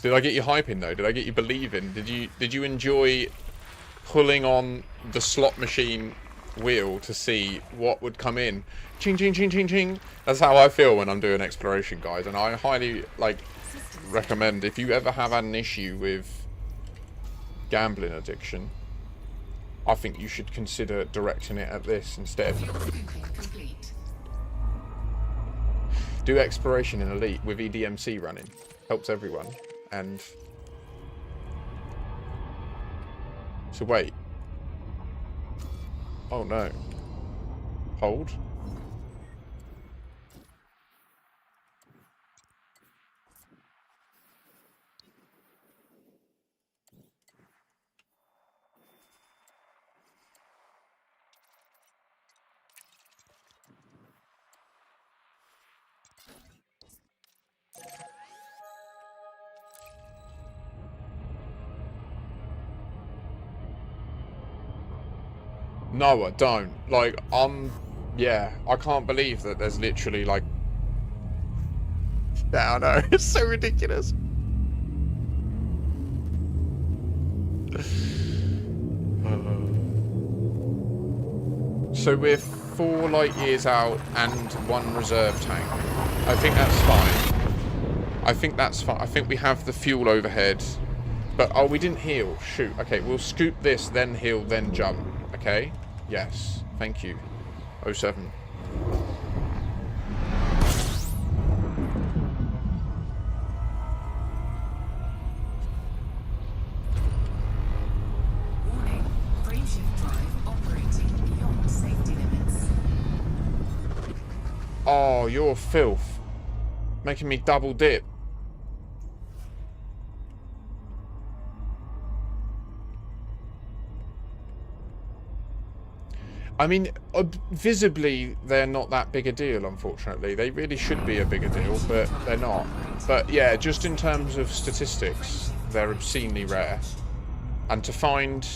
Did I get you hyping though? Did I get you believing? Did you enjoy pulling on the slot machine wheel to see what would come in? Ching ching ching ching ching. That's how I feel when I'm doing exploration, guys, and I highly recommend, if you ever have an issue with gambling addiction, I think you should consider directing it at this instead. Fuel scooping complete. Do exploration in Elite with EDMC running. Helps everyone. And So wait. Oh no. Hold. No, I don't. Like, yeah, I can't believe that there's literally, like... I know, it's so ridiculous. So we're 4 light years out and 1 reserve tank. I think that's fine. I think that's fine. I think we have the fuel overhead. But, oh, we didn't heal. Shoot. Okay, we'll scoop this, then heal, then jump. Okay? Yes. Thank you. 07. Warning, frameshift drive operating beyond safety limits. Oh, you're filth. Making me double dip. I mean, visibly, they're not that big a deal, unfortunately. They really should be a bigger deal, but they're not. But yeah, just in terms of statistics, they're obscenely rare. And to find...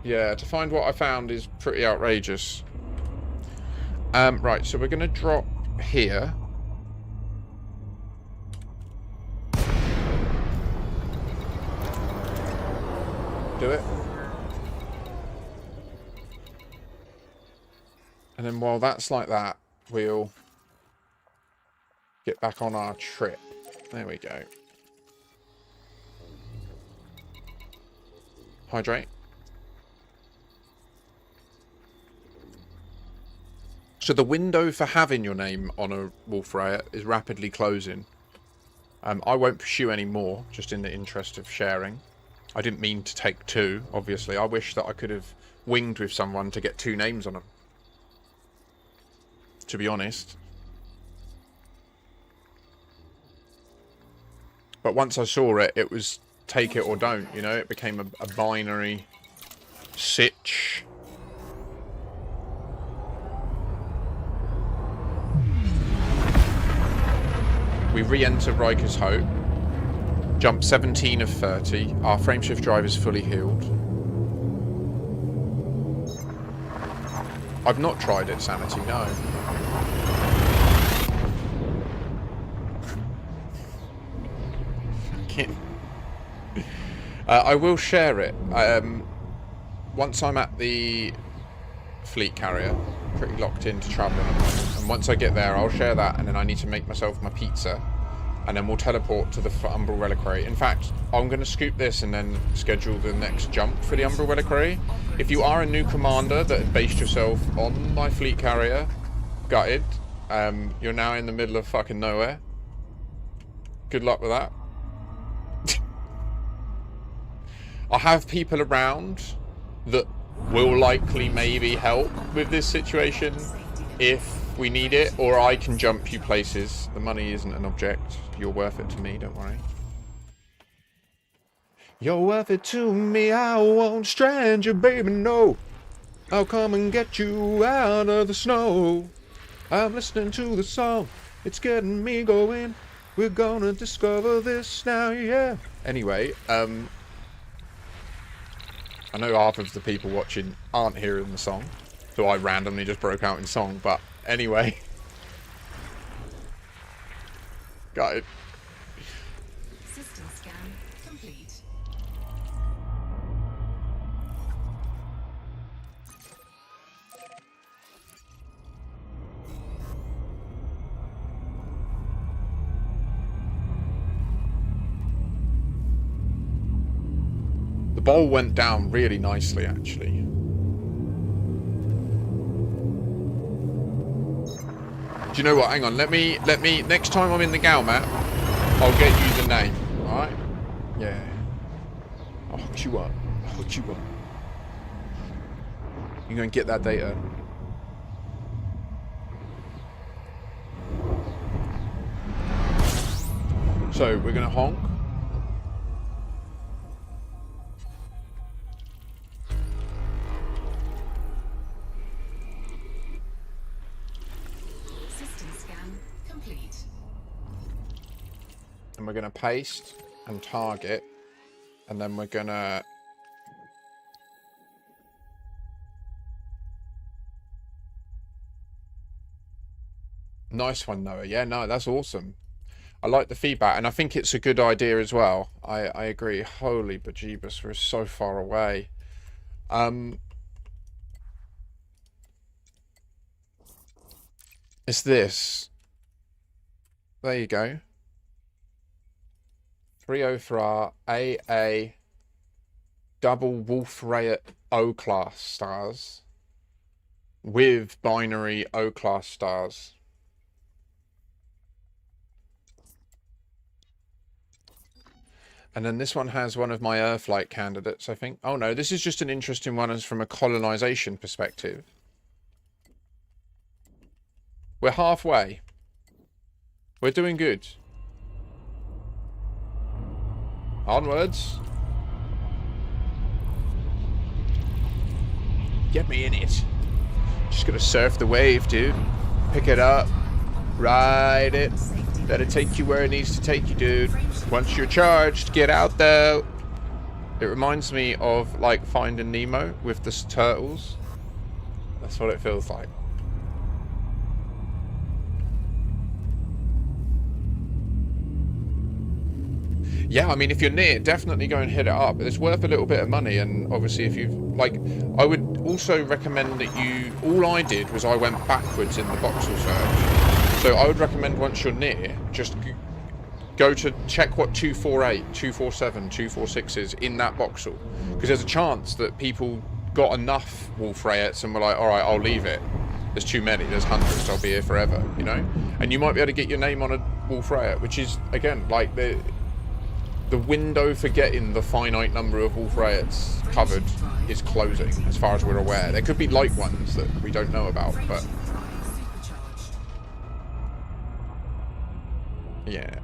Yeah, to find what I found is pretty outrageous. Right, so we're going to drop here. Do it. And then while that's like that, we'll get back on our trip. There we go. Hydrate. So the window for having your name on a Wolf Riot is rapidly closing. I won't pursue any more, just in the interest of sharing. I didn't mean to take 2, obviously. I wish that I could have winged with someone to get 2 names on them. To be honest. But once I saw it, it was take it or don't, you know? It became a binary sitch. We re-enter Riker's Hope. Jump 17 of 30. Our frameshift drive is fully healed. I've not tried it, Sanity, no. I will share it. Once I'm at the fleet carrier, pretty locked into travelling at the moment. And once I get there, I'll share that, and then I need to make myself my pizza. And then we'll teleport to the Umbral Reliquary. In fact, I'm going to scoop this and then schedule the next jump for the Umbral Reliquary. If you are a new commander that had based yourself on my fleet carrier, gutted, you're now in the middle of fucking nowhere. Good luck with that. I have people around that will likely maybe help with this situation if we need it, or I can jump you places. The money isn't an object. You're worth it to me, don't worry. You're worth it to me, I won't strand you, baby, no. I'll come and get you out of the snow. I'm listening to the song, it's getting me going. We're gonna discover this now, yeah. Anyway, I know half of the people watching aren't hearing the song, so I randomly just broke out in song, but anyway. Got it. System scan complete. The bowl went down really nicely, actually. Do you know what? Hang on. Let me. Next time I'm in the Gal map, I'll get you the name. All right? Yeah. I'll hook you up. I'll hook what you want. You go and get that data. So we're gonna honk. System scan complete. And we're gonna paste and target. And then we're gonna... Nice one, Noah. Yeah, no, that's awesome. I like the feedback, and I think it's a good idea as well. I agree. Holy bejeebus, we're so far away. It's this. There you go. 303 AA double Wolf Rayet O class stars with binary O class stars. And then this one has one of my Earthlight candidates, I think. Oh no, this is just an interesting one as from a colonization perspective. We're halfway. We're doing good. Onwards. Get me in it. Just gonna surf the wave, dude. Pick it up. Ride it. Let it take you where it needs to take you, dude. Once you're charged, get out though. It reminds me of like Finding Nemo with the turtles. That's what it feels like. Yeah, I mean, if you're near, definitely go and hit it up. It's worth a little bit of money, and obviously if you like, I would also recommend that you... All I did was I went backwards in the voxel search. So I would recommend once you're near, just go to check what 248, 247, 246 is in that voxel. Because there's a chance that people got enough Wolf Rayets and were like, alright, I'll leave it. There's too many, there's hundreds, I'll be here forever, you know? And you might be able to get your name on a Wolf Rayet, which is, again, like the window for getting the finite number of Wolf Rayets covered is closing, as far as we're aware. There could be light ones that we don't know about, but... yeah.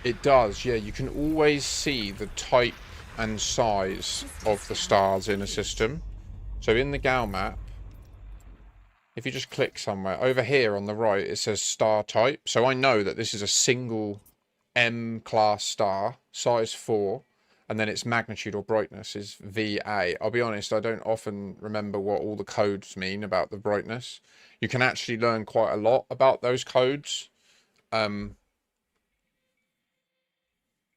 It does, yeah. You can always see the type and size of the stars in a system. So in the Gal map, if you just click somewhere, over here on the right, it says star type. So I know that this is a single M class star, size 4, and then its magnitude or brightness is VA. I'll be honest, I don't often remember what all the codes mean about the brightness. You can actually learn quite a lot about those codes.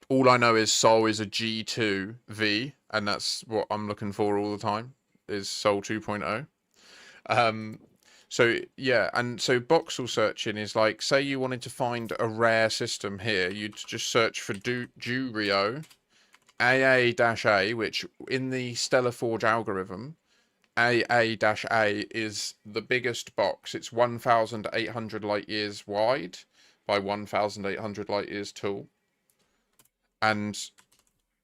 All I know is Sol is a G2V, and that's what I'm looking for all the time, is Sol 2.0. So, yeah, and so voxel searching is like, say you wanted to find a rare system here, you'd just search for Durio AA-A, which in the Stellar Forge algorithm, AA-A is the biggest box. It's 1,800 light years wide by 1,800 light years tall. And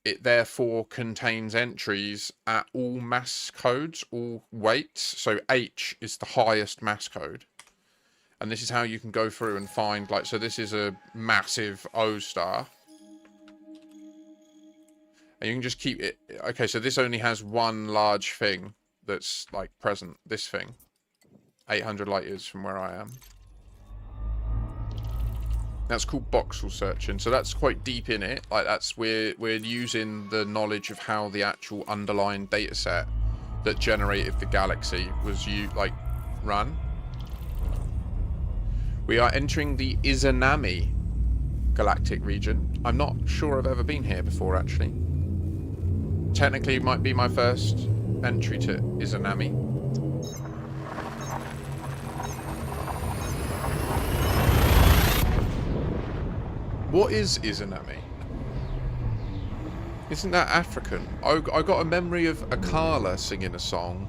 it therefore contains entries at all mass codes, all weights. So H is the highest mass code. And this is how you can go through and find, like, so this is a massive O star. And you can just keep it. Okay, so this only has one large thing that's like present. This thing. 800 light years from where I am. That's called voxel searching. So that's quite deep in it. Like that's we're using the knowledge of how the actual underlying data set that generated the galaxy was run. We are entering the Izanami galactic region. I'm not sure I've ever been here before, actually. Technically, it might be my first entry to Izanami. What is Izanami? Isn't that African? I got a memory of Akala singing a song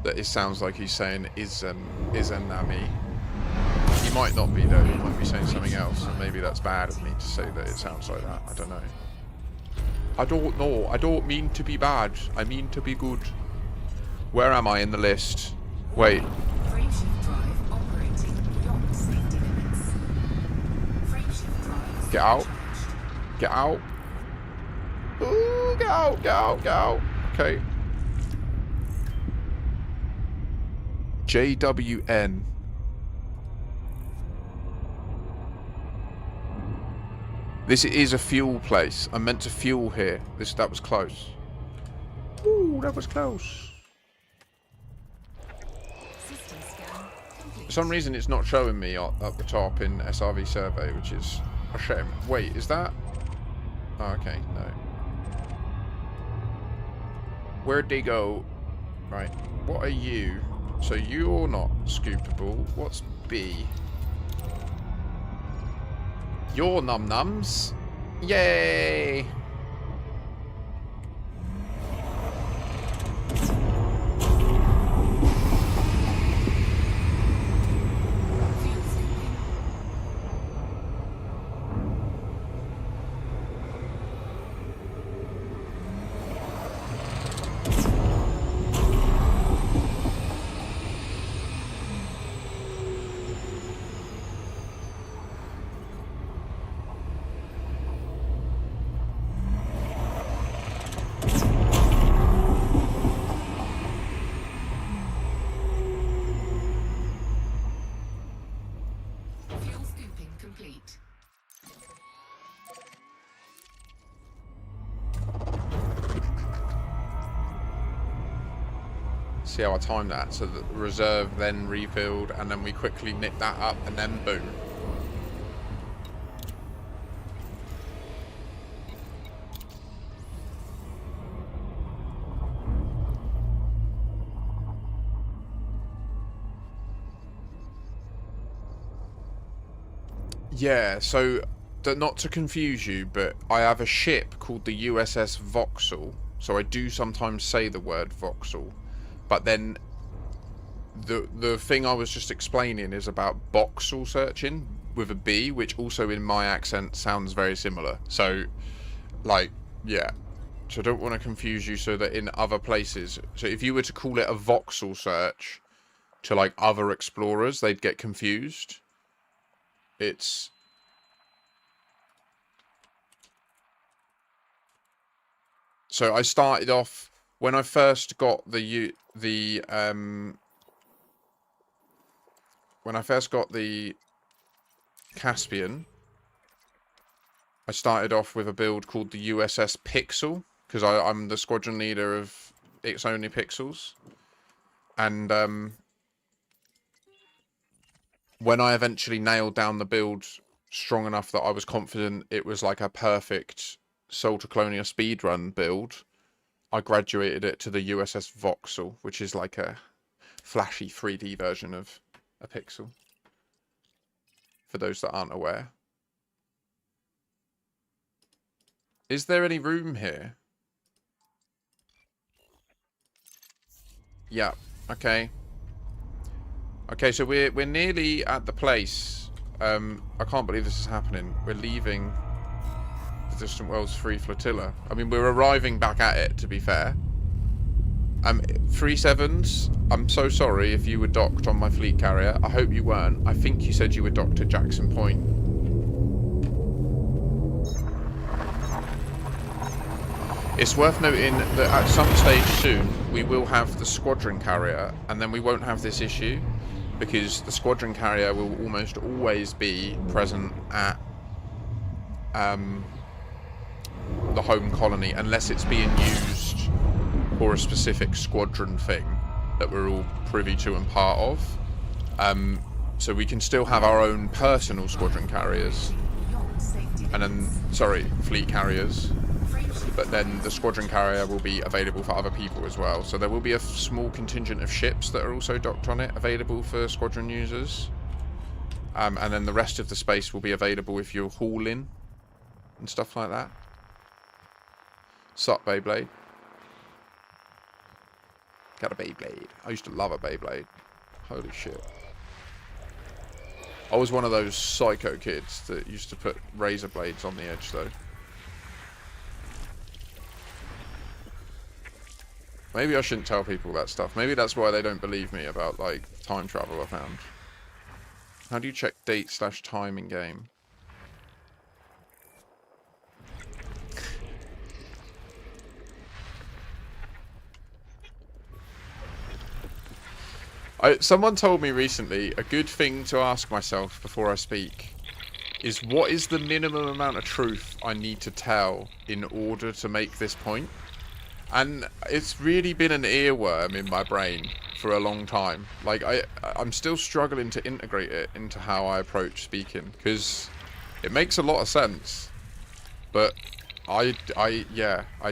that it sounds like he's saying Izanami. He might not be though, he might be saying something else, and maybe that's bad of me to say that it sounds like that. I don't know. I don't know. I don't mean to be bad. I mean to be good. Where am I in the list? Wait. Get out. Get out. Ooh, get out, get out, get out. Okay. JWN. This is a fuel place. I'm meant to fuel here. That was close. Ooh, that was close. For some reason, it's not showing me up the top in SRV survey, which is a shame. Wait, is that? Oh, okay, no. Where'd they go? Right. What are you? So you're not scoopable. What's B? You're num-nums. Yay! See how I timed that, so that the reserve then refilled, and then we quickly nicked that up, and then boom. Yeah, so not to confuse you, but I have a ship called the USS Vauxhall, so I do sometimes say the word Vauxhall. But then the thing I was just explaining is about voxel searching with a B, which also in my accent sounds very similar. So, like, yeah. So I don't want to confuse you so that in other places... So if you were to call it a voxel search to, like, other explorers, they'd get confused. It's... So I started off... When I first got when I first got the Caspian, I started off with a build called the USS Pixel, because I'm the squadron leader of It's Only Pixels. And when I eventually nailed down the build strong enough that I was confident it was like a perfect Solta Colonia speedrun build, I graduated it to the USS Vauxhall, which is like a flashy 3D version of a pixel. For those that aren't aware. Is there any room here? Yeah, okay. Okay, so we're nearly at the place. I can't believe this is happening. We're leaving the Distant Worlds 3 flotilla. I mean, we're arriving back at it, to be fair. 37s, I'm so sorry if you were docked on my fleet carrier. I hope you weren't. I think you said you were docked at Jackson Point. It's worth noting that at some stage soon we will have the squadron carrier, and then we won't have this issue because the squadron carrier will almost always be present at the home colony unless it's being used for a specific squadron thing that we're all privy to and part of. So we can still have our own personal squadron carriers, and then, sorry, fleet carriers, but then the squadron carrier will be available for other people as well. So there will be a small contingent of ships that are also docked on it available for squadron users. And then the rest of the space will be available if you're hauling and stuff like that. Sup, Beyblade? Got a Beyblade. I used to love a Beyblade. Holy shit. I was one of those psycho kids that used to put razor blades on the edge, though. Maybe I shouldn't tell people that stuff. Maybe that's why they don't believe me about, like, time travel, I found. How do you check date/time in game? Someone told me recently, a good thing to ask myself before I speak is, what is the minimum amount of truth I need to tell in order to make this point? And it's really been an earworm in my brain for a long time. Like, I'm still struggling to integrate it into how I approach speaking, because it makes a lot of sense. But I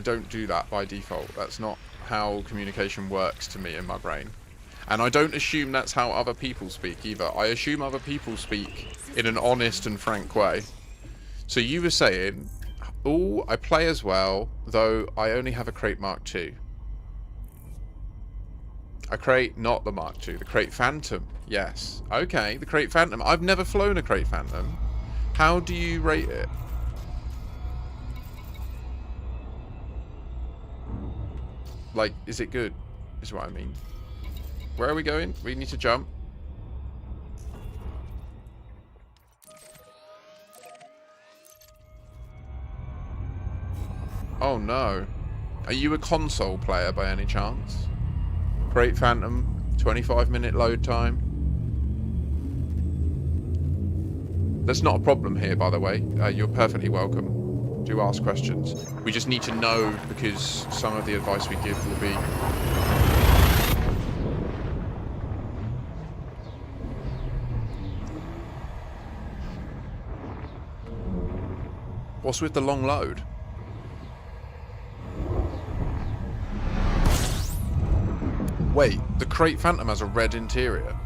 don't do that by default. That's not how communication works to me in my brain. And I don't assume that's how other people speak either. I assume other people speak in an honest and frank way. So you were saying, oh, I play as well, though I only have a Crate Mark II. A Crate, not the Mark II, the Crate Phantom. Yes. Okay, the Crate Phantom. I've never flown a Crate Phantom. How do you rate it? Like, is it good? Is what I mean. Where are we going? We need to jump. Oh no. Are you a console player by any chance? Crate Phantom, 25-minute load time. That's not a problem here, by the way. You're perfectly welcome to ask questions. We just need to know, because some of the advice we give will be... What's with the long load? Wait, the Crate Phantom has a red interior.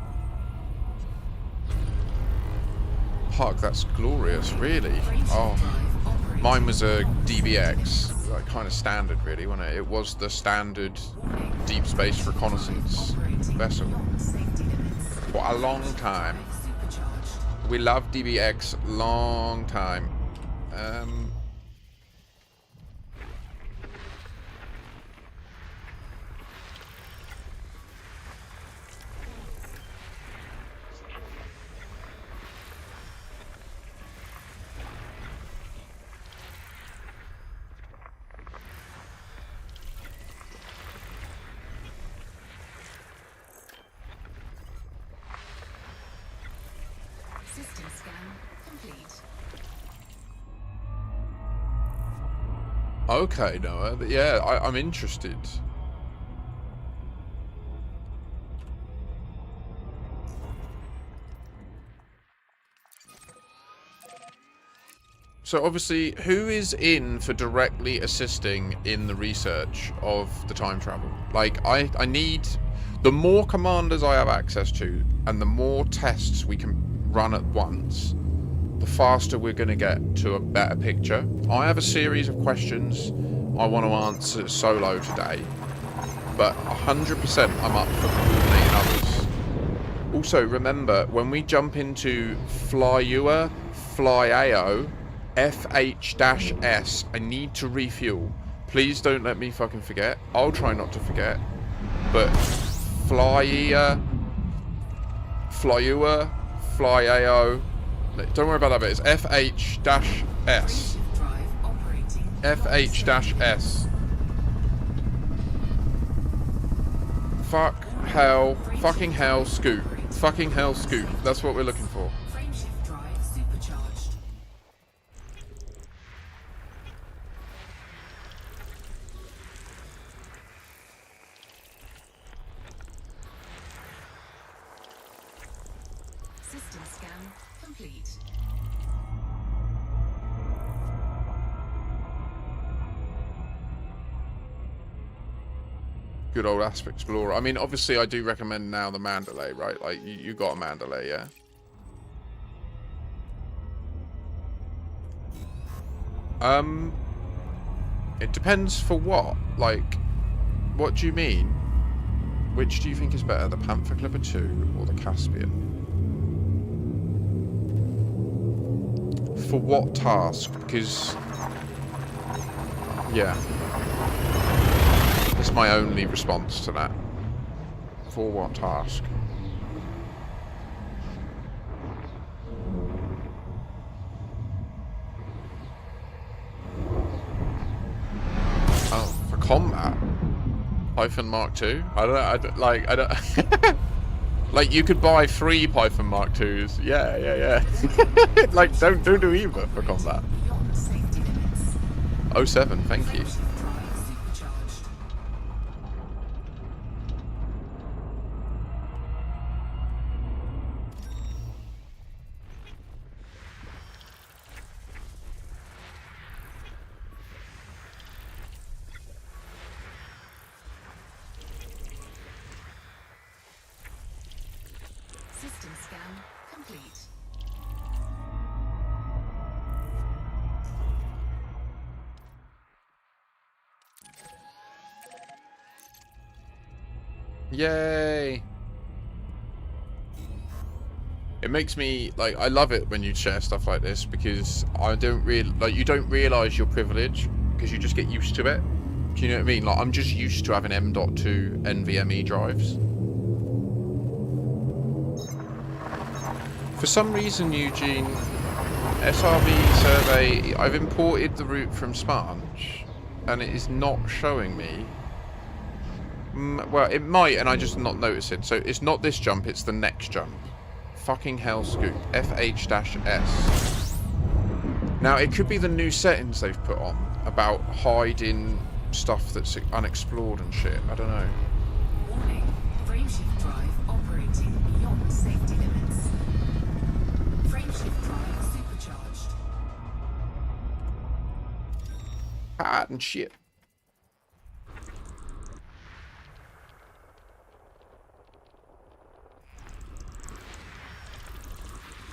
Fuck, that's glorious, really. Oh, mine was a DBX, like kind of standard, really, wasn't it? It was the standard deep space reconnaissance vessel for a long time. We loved DBX long time. System scan complete. Okay, Noah. Yeah, I'm interested. So obviously, who is in for directly assisting in the research of the time travel? Like, I need... The more commanders I have access to, and the more tests we can run at once, the faster we're going to get to a better picture. I have a series of questions I want to answer solo today, but 100% I'm up for coordinating others. Also, remember, when we jump into Flyua, Flyao, FH-S, I need to refuel. Please don't let me fucking forget. I'll try not to forget. But Flyua, Flyao, don't worry about that bit. It's FH-S. FH-S. fucking hell, scoop. Fucking hell, scoop. That's what we're looking for. Frameshift drive supercharged. System scan complete. Good old Asp Explorer. I mean, obviously, I do recommend now the Mandalay, right? Like, you got a Mandalay, yeah? It depends for what. Like, what do you mean? Which do you think is better, the Panther Clipper 2 or the Caspian? For what task? Because, yeah. That's my only response to that. For what task? Oh, for combat? Python Mark II? I don't like, you could buy 3 Python Mark IIs. Yeah. Like, don't do either for combat. Beyond safety limits. 07, thank you. Frameshift drive supercharged. System scan complete. Yay! It makes me, like, I love it when you share stuff like this because you don't realise your privilege because you just get used to it. Do you know what I mean? Like, I'm just used to having M.2 NVMe drives. For some reason, Eugene, SRV survey, I've imported the route from Sponge and it is not showing me. Well, it might, and I just not noticing. So it's not this jump, it's the next jump. Fucking hell, Scoop. FH-S. Now, it could be the new settings they've put on about hiding stuff that's unexplored and shit. I don't know. Warning. Frameshift drive operating beyond safety limits. Frameshift drive supercharged. Hiding shit.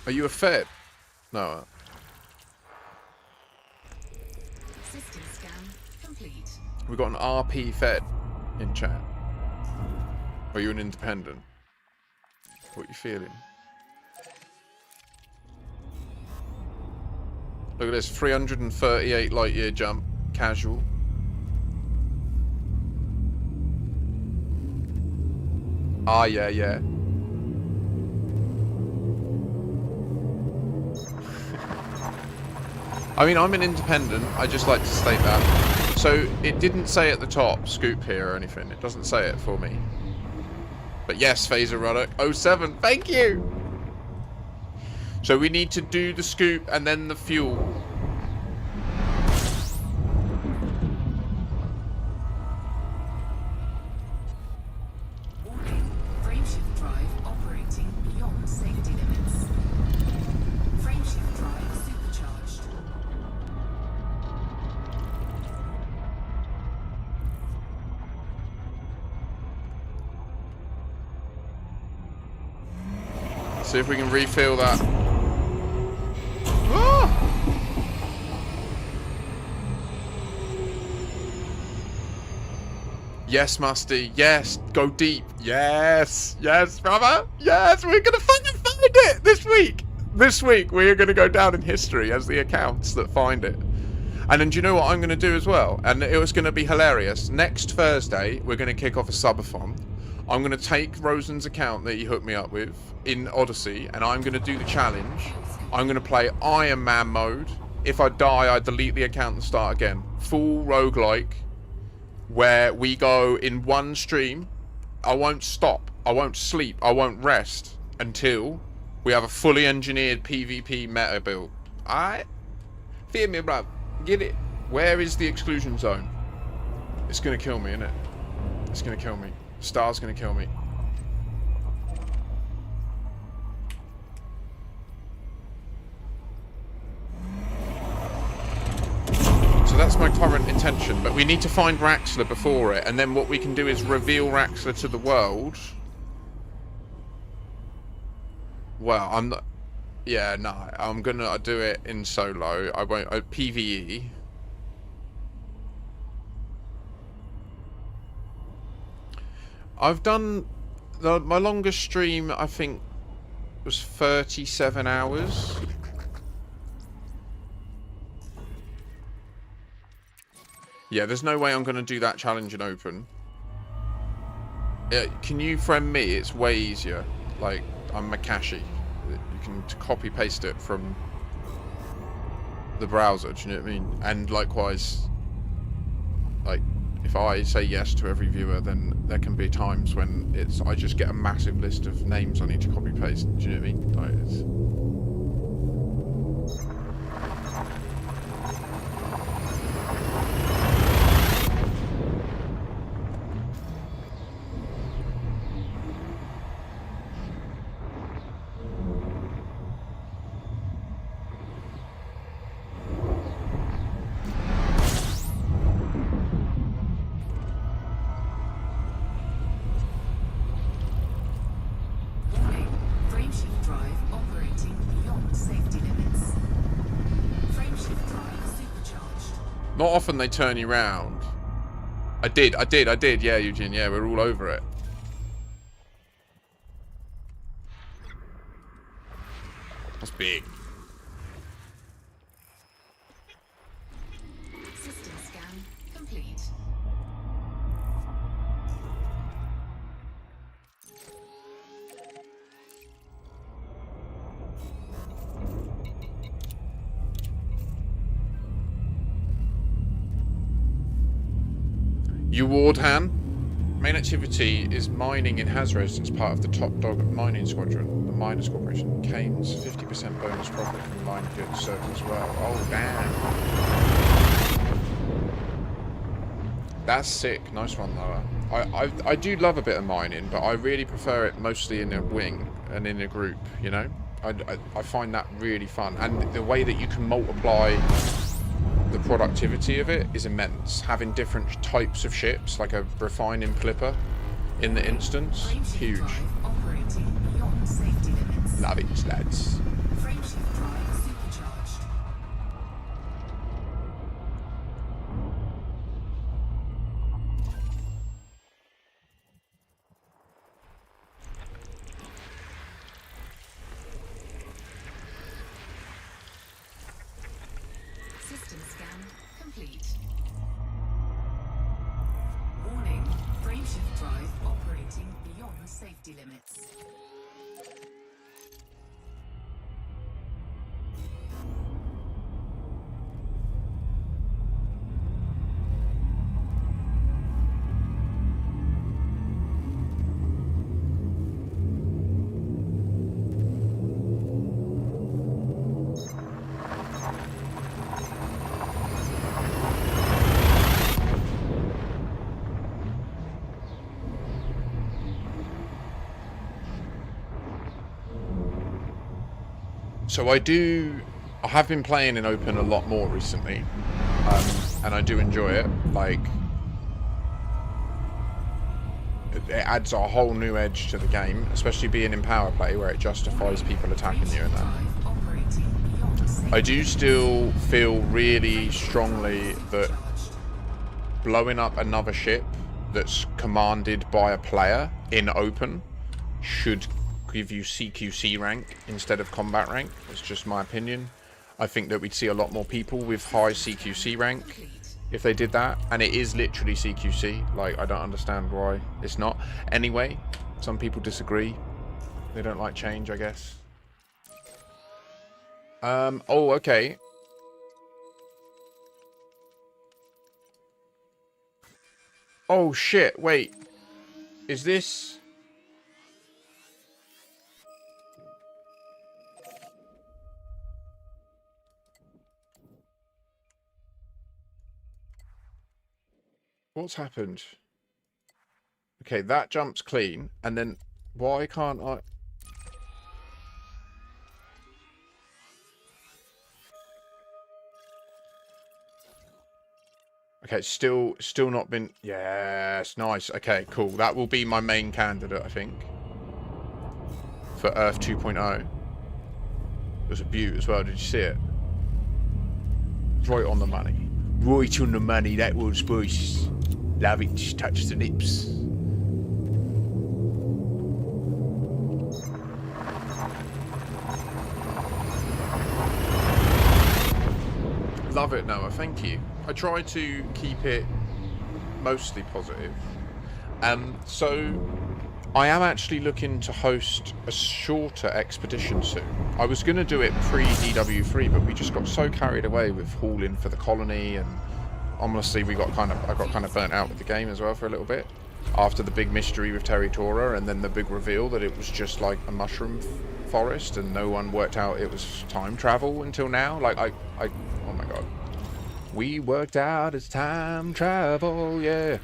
Are you a Fed? No. System scan complete. We've got an RP Fed in chat. Or are you an independent? What are you feeling? Look at this, 338 light year jump, casual. Ah, yeah. I mean, I'm an independent. I just like to state that. So it didn't say at the top, scoop here or anything. It doesn't say it for me. But yes, Phaser Ruddock. 07, thank you! So we need to do the scoop and then the fuel. Warning. Frameshift drive operating beyond safety limits. Frameshift drive supercharged. See if we can refill that. Ah! Yes, Musty. Yes. Go deep. Yes. Yes, brother. Yes. We're going to fucking find it this week. This week, we are going to go down in history as the accounts that find it. And then do you know what I'm going to do as well? And it was going to be hilarious. Next Thursday, we're going to kick off a subathon. I'm going to take Rosen's account that he hooked me up with in Odyssey, and I'm going to do the challenge. I'm going to play Iron Man mode. If I die, I delete the account and start again. Full roguelike, where we go in one stream, I won't stop. I won't sleep. I won't rest until we have a fully engineered PvP meta build. Alright? Fear me, bruv. Get it. Where is the exclusion zone? It's gonna kill me, innit? It's gonna kill me. Star's gonna kill me. So that's my current intention, but we need to find Raxler before it, and then what we can do is reveal Raxler to the world. Well, I'm not... Yeah, no, I'm gonna do it in solo. I won't... PvE. I've done... my longest stream, I think, was 37 hours. Yeah, there's no way I'm going to do that challenge in open. Can you friend me? It's way easier. Like, I'm Makashi. You can copy-paste it from the browser, do you know what I mean? And likewise, like, if I say yes to every viewer, then there can be times when I just get a massive list of names I need to copy-paste, do you know what I mean? Like, it's... Not often they turn you round. I did, yeah, Eugene, yeah, we're all over it. That's big. System scan complete. You Wardhan. Main activity is mining in Hazres as part of the Top Dog Mining Squadron. The Miners Corporation. Canes, 50% bonus profit from mine goods served as well. Oh, damn. That's sick. Nice one, Noah. I do love a bit of mining, but I really prefer it mostly in a wing and in a group, you know? I find that really fun. And the way that you can multiply the productivity of it is immense. Having different types of ships, like a refining clipper in the instance, huge. Love it, lads. System scan complete. Warning, frameshift drive operating beyond safety limits. So I have been playing in open a lot more recently, and I do enjoy it. Like, it adds a whole new edge to the game, especially being in power play where it justifies people attacking you and that. I do still feel really strongly that blowing up another ship that's commanded by a player in open should give you CQC rank instead of combat rank. It's just my opinion. I think that we'd see a lot more people with high CQC rank if they did that, and it is literally CQC. Like, I don't understand why it's not. Anyway, some people disagree. They don't like change, I guess. Oh, okay. Oh shit, wait. Is this... What's happened? Okay, that jump's clean, and then why can't I... Okay, still not been... Yes, nice. Okay, cool. That will be my main candidate, I think. For Earth 2.0. It was a beaut as well. Did you see it? Right on the money. Right on the money, that was, boys. Love it. Just touch the lips. Love it, Noah. Thank you. I try to keep it mostly positive. So I am actually looking to host a shorter expedition soon. I was going to do it pre-DW3, but we just got so carried away with hauling for the colony, and honestly, I got kind of burnt out with the game as well for a little bit. After the big mystery with Territora, and then the big reveal that it was just like a mushroom forest, and no one worked out it was time travel until now. Like, oh my god. We worked out it's time travel, yeah.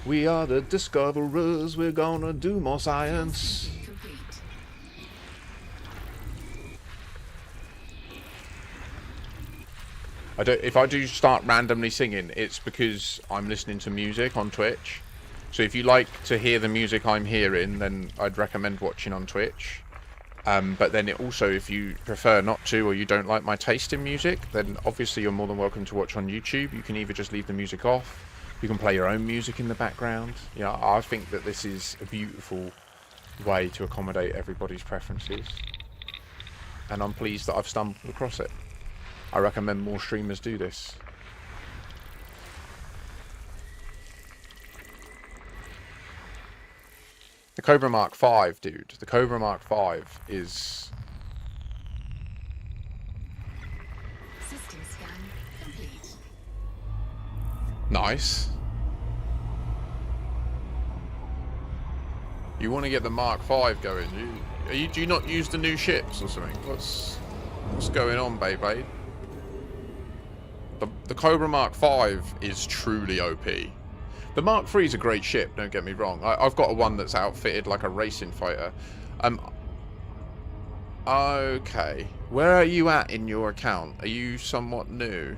We are the discoverers, we're gonna do more science. If I do start randomly singing, it's because I'm listening to music on Twitch. So if you like to hear the music I'm hearing, then I'd recommend watching on Twitch. But then it also, if you prefer not to, or you don't like my taste in music, then obviously you're more than welcome to watch on YouTube. You can either just leave the music off, you can play your own music in the background. You know, I think that this is a beautiful way to accommodate everybody's preferences. And I'm pleased that I've stumbled across it. I recommend more streamers do this. The Cobra Mark 5, dude. The Cobra Mark 5 is... System scan complete. nice. You want to get the Mark 5 going? Do you not use the new ships or something? What's going on, babe? The Cobra Mark 5 is truly OP. The Mark 3 is a great ship, don't get me wrong. I've got one that's outfitted like a racing fighter. Okay. Where are you at in your account? Are you somewhat new?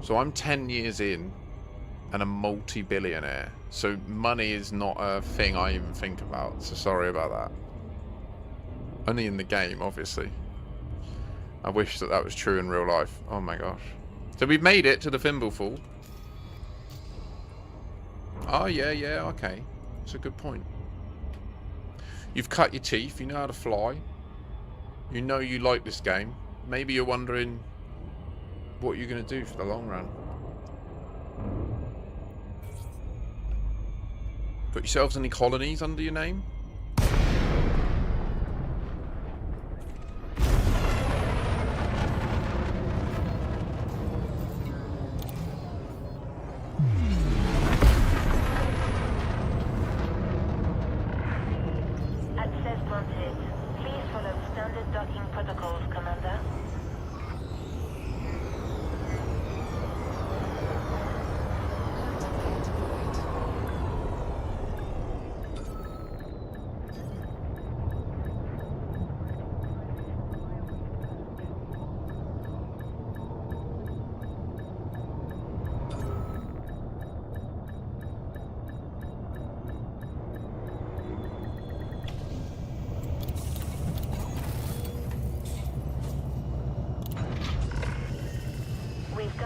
So I'm 10 years in and a multi-billionaire. So money is not a thing I even think about. So sorry about that. Only in the game, obviously. I wish that was true in real life. Oh my gosh. So we've made it to the Thimbleful. Oh, yeah, okay. That's a good point. You've cut your teeth, you know how to fly. You know you like this game. Maybe you're wondering what you're going to do for the long run. Got yourselves any colonies under your name?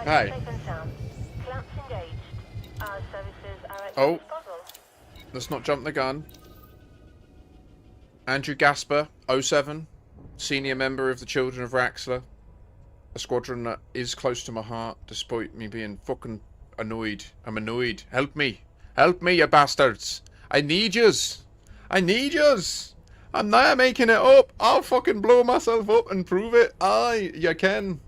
Hey. Oh, let's not jump the gun. Andrew Gasper, 07, senior member of the Children of Raxler. A squadron that is close to my heart, despite me being fucking annoyed. I'm annoyed. Help me. Help me, you bastards. I need yous. I need yous. I'm not making it up. I'll fucking blow myself up and prove it. Aye, you can.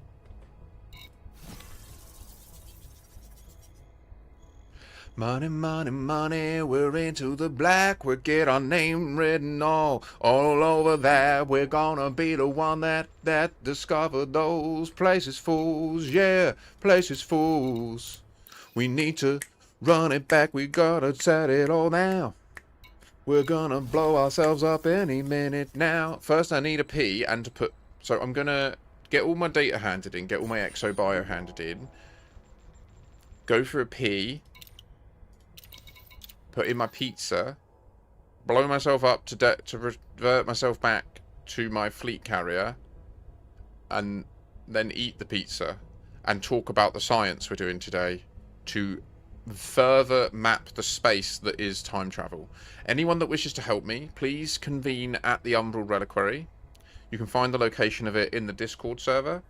Money, money, money, we're into the black. We get our name written all over that. We're gonna be the one that discovered those places fools. Yeah, places fools. We need to run it back. We gotta set it all down. We're gonna blow ourselves up any minute now. First, I need a pee and to put. So I'm gonna get all my data handed in, get all my exobio handed in. Go for a pee. Put in my pizza, blow myself up to revert myself back to my fleet carrier, and then eat the pizza and talk about the science we're doing today to further map the space that is time travel. Anyone that wishes to help me, please convene at the Umbral Reliquary. You can find the location of it in the Discord server.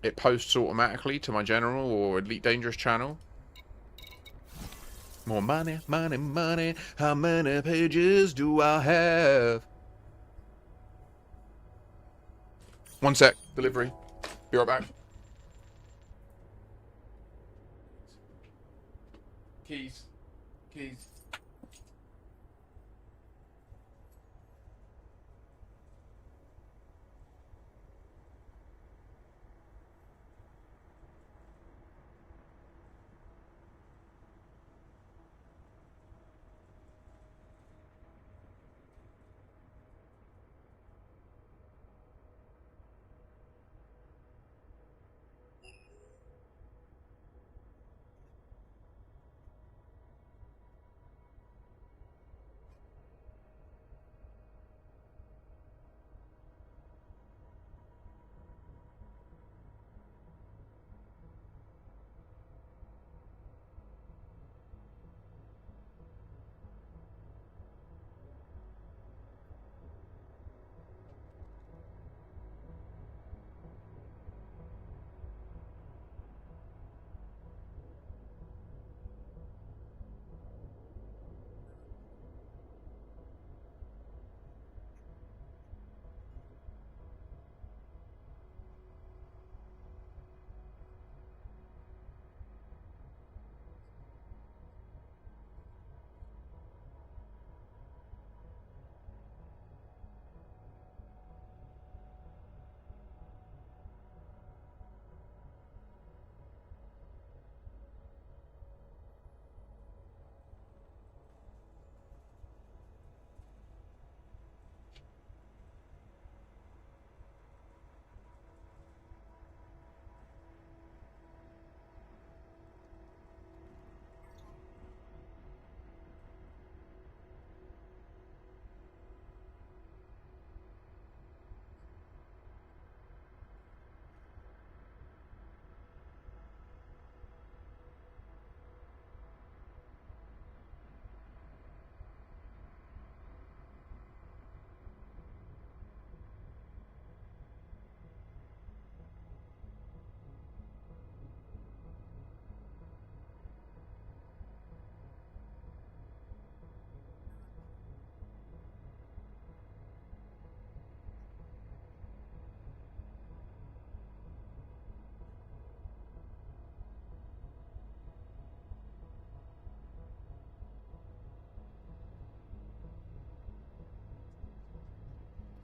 It posts automatically to my general or Elite Dangerous channel. More money, money, money. How many pages do I have? One sec. Delivery. Be right back. Keys. Keys.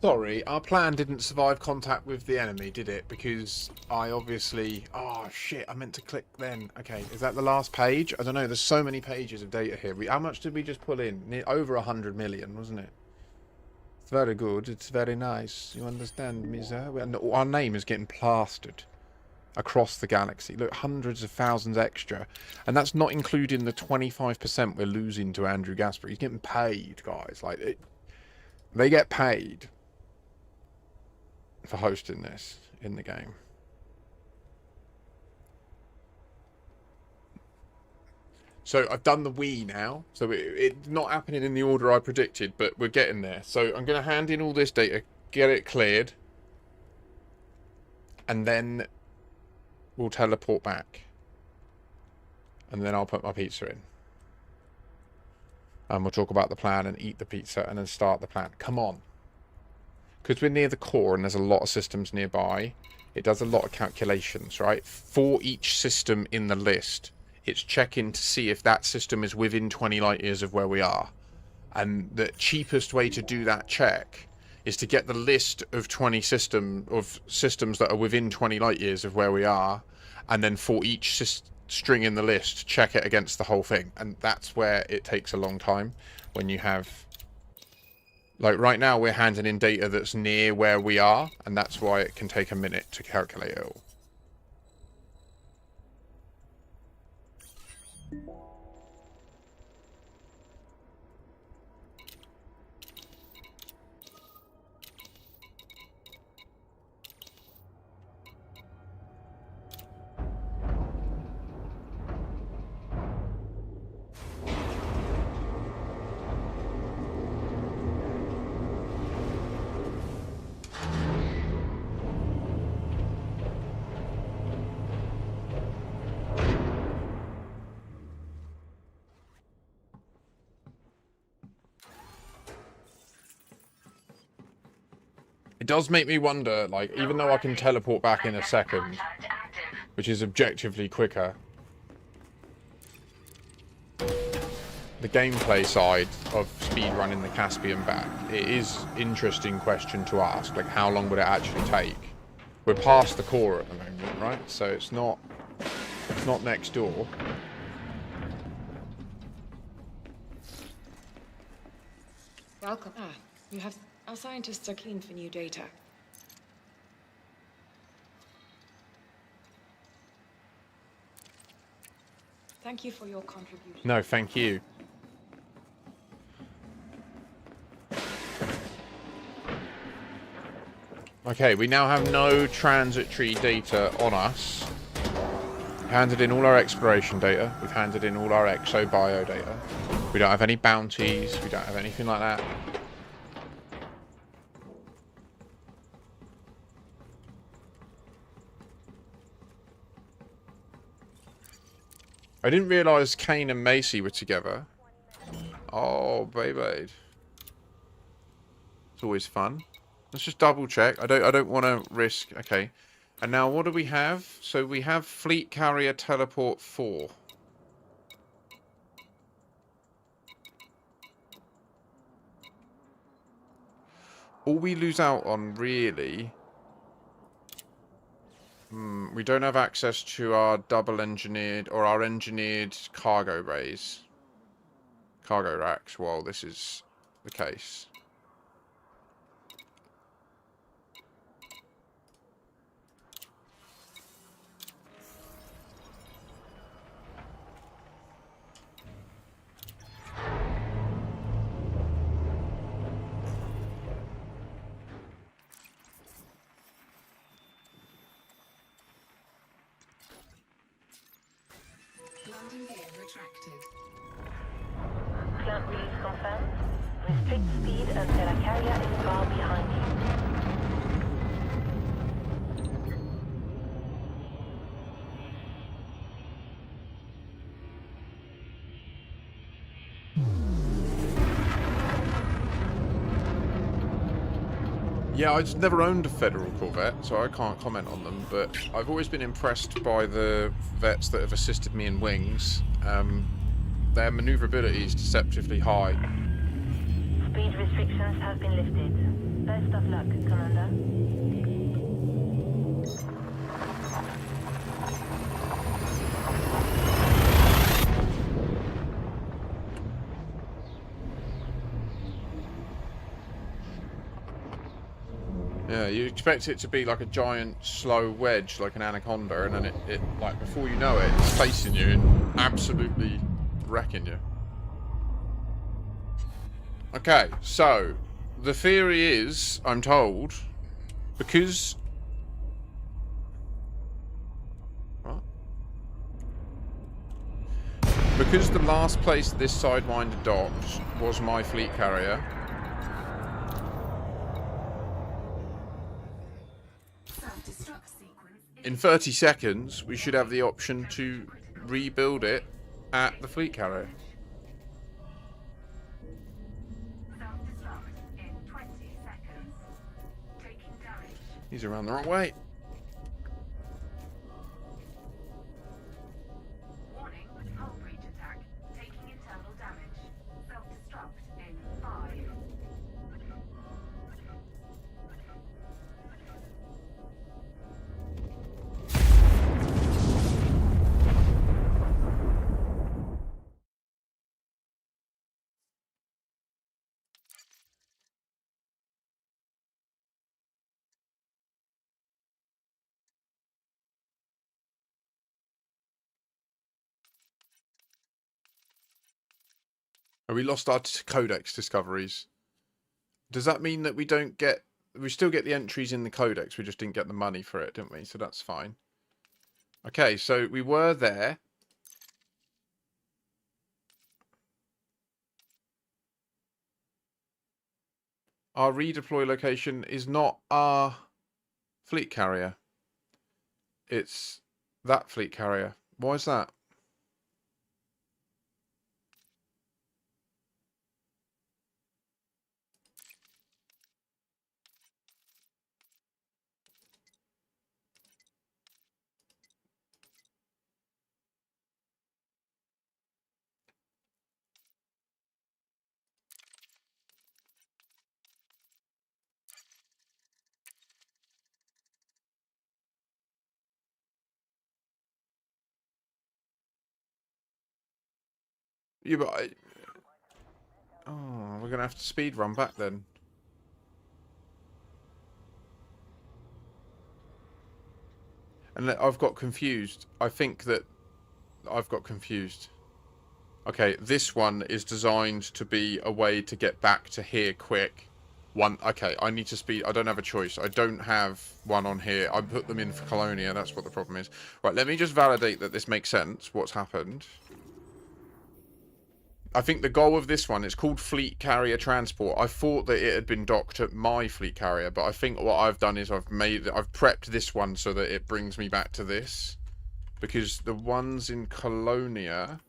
Sorry, our plan didn't survive contact with the enemy, did it? Because I obviously... Oh, shit, I meant to click then. Okay, is that the last page? I don't know, there's so many pages of data here. How much did we just pull in? Over 100 million, wasn't it? It's very good, it's very nice. You understand me, sir? And our name is getting plastered across the galaxy. Look, hundreds of thousands extra. And that's not including the 25% we're losing to Andrew Gasper. He's getting paid, guys. Like, they get paid for hosting this in the game. So I've done the Wii now. So it's not happening in the order I predicted, but we're getting there. So I'm going to hand in all this data, get it cleared, and then we'll teleport back. And then I'll put my pizza in. And we'll talk about the plan and eat the pizza and then start the plan. Come on. Because we're near the core and there's a lot of systems nearby, it does a lot of calculations, right? For each system in the list, it's checking to see if that system is within 20 light years of where we are. And the cheapest way to do that check is to get the list of 20 systems that are within 20 light years of where we are, and then for each string in the list, check it against the whole thing. And that's where it takes a long time when you have... Like, right now, we're handing in data that's near where we are, and that's why it can take a minute to calculate it all. It does make me wonder, like, even though I can teleport back in a second, which is objectively quicker, the gameplay side of speedrunning the Caspian back, it is an interesting question to ask. Like, how long would it actually take? We're past the core at the moment, right? So it's not next door. Welcome. Our scientists are keen for new data. Thank you for your contribution. No, thank you. Okay, we now have no transitory data on us. We've handed in all our exploration data. We've handed in all our exo-bio data. We don't have any bounties. We don't have anything like that. I didn't realise Kane and Macy were together. Oh, baby. It's always fun. Let's just double check. I don't want to risk. Okay. And now what do we have? So we have Fleet Carrier Teleport 4. All we lose out on, really... we don't have access to our double engineered or our engineered cargo bays. Cargo racks, while this is the case. Landing gear retracted. Clamp release confirmed. Restrict speed until a carrier is far behind you. Yeah, I just never owned a Federal Corvette, so I can't comment on them, but I've always been impressed by the vets that have assisted me in wings. Their maneuverability is deceptively high. Speed restrictions have been lifted. Best of luck, Commander. Yeah, you expect it to be like a giant slow wedge, like an anaconda, and then it like, before you know it, it's facing you and absolutely wrecking you. Okay, so the theory is, I'm told, because... What? Because the last place this Sidewinder docked was my fleet carrier, in 30 seconds, we should have the option to rebuild it at the fleet carrier. He's around the wrong way. Warning, And we lost our codex discoveries. Does that mean that we don't get... We still get the entries in the codex, we just didn't get the money for it, didn't we? So that's fine. Okay, so we were there. Our redeploy location is not our fleet carrier. It's that fleet carrier. Why is that? Yeah, but oh, we're gonna have to speed run back then. And I've got confused. I think that I've got confused. Okay, this one is designed to be a way to get back to here quick. Okay, I need to speed. I don't have a choice. I don't have one on here. I put them in for Colonia. That's what the problem is. Right, let me just validate that this makes sense, what's happened. I think the goal of this one is called Fleet Carrier Transport. I thought that it had been docked at my fleet carrier, but I think what I've done is I've prepped this one so that it brings me back to this. Because the ones in Colonia...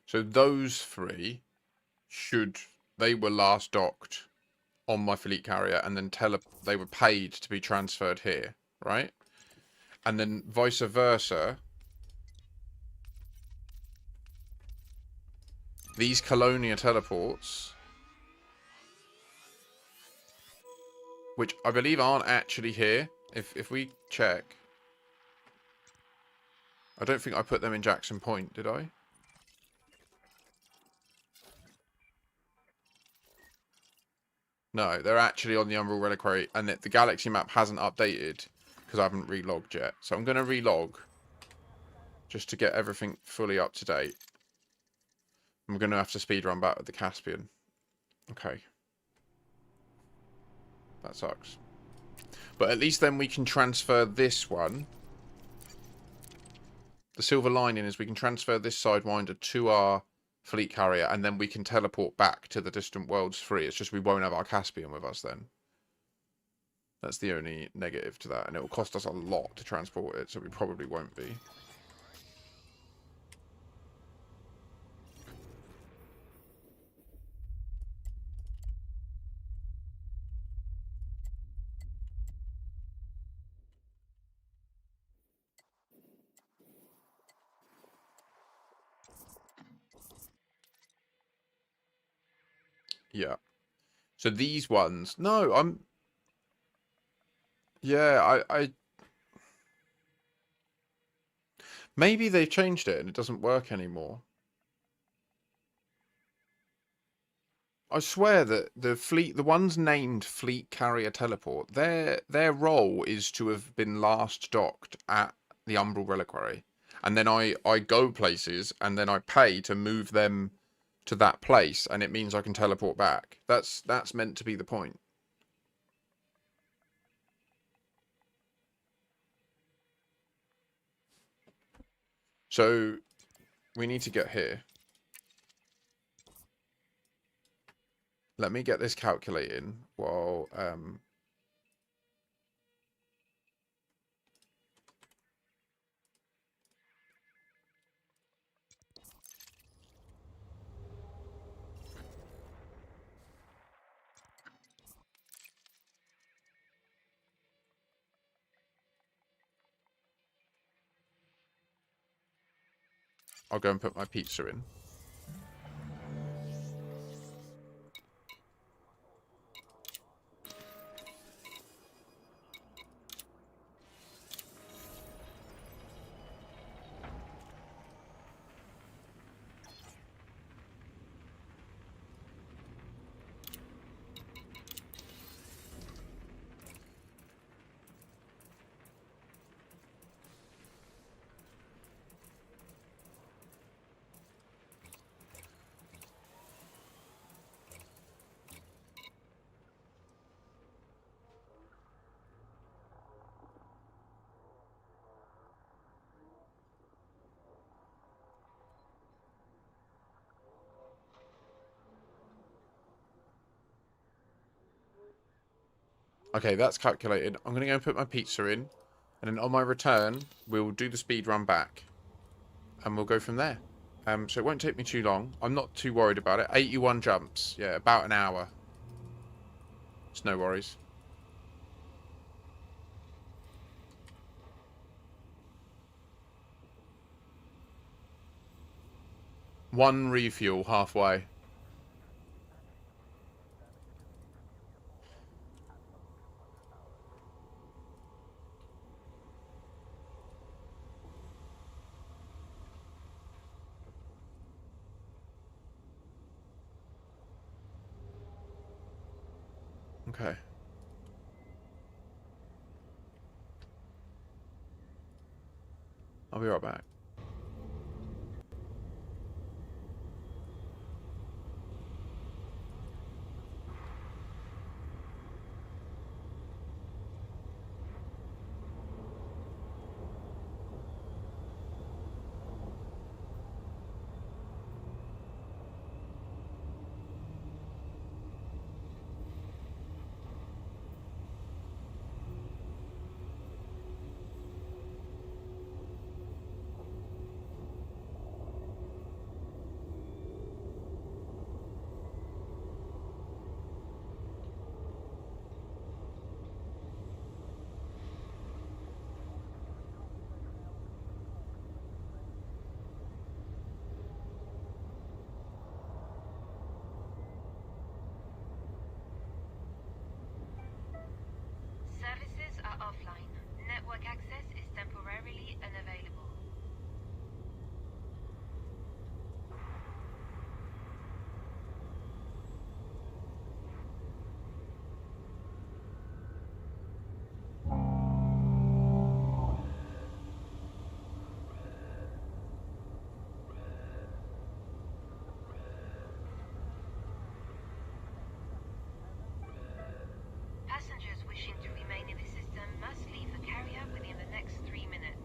So those three they were last docked on my fleet carrier and then they were paid to be transferred here, right? And then vice versa, these Colonia teleports, which I believe aren't actually here, if we check. I don't think I put them in Jackson Point, did I? No, they're actually on the Umbral Reliquary, and the galaxy map hasn't updated because I haven't relogged yet. So I'm going to relog just to get everything fully up to date. I'm going to have to speedrun back with the Caspian. Okay. That sucks. But at least then we can transfer this one. The silver lining is we can transfer this Sidewinder to our fleet carrier, and then we can teleport back to the Distant Worlds 3. It's just we won't have our Caspian with us then. That's the only negative to that, and it will cost us a lot to transport it, so we probably won't be. Yeah. So these ones... No, I'm... Yeah, I... Maybe they've changed it and it doesn't work anymore. I swear that the ones named Fleet Carrier Teleport, their role is to have been last docked at the Umbral Reliquary. And then I go places and then I pay to move them to that place, and it means I can teleport back. That's meant to be the point. So we need to get here. Let me get this calculating while I'll go and put my pizza in. Okay, that's calculated. I'm going to go and put my pizza in. And then on my return, we'll do the speed run back. And we'll go from there. So it won't take me too long. I'm not too worried about it. 81 jumps. Yeah, about an hour. It's no worries. One refuel halfway. Okay. I'll be right back. Services are offline. Network access is temporarily unavailable. Passengers wishing to remain in the system must leave the carrier within the next 3 minutes.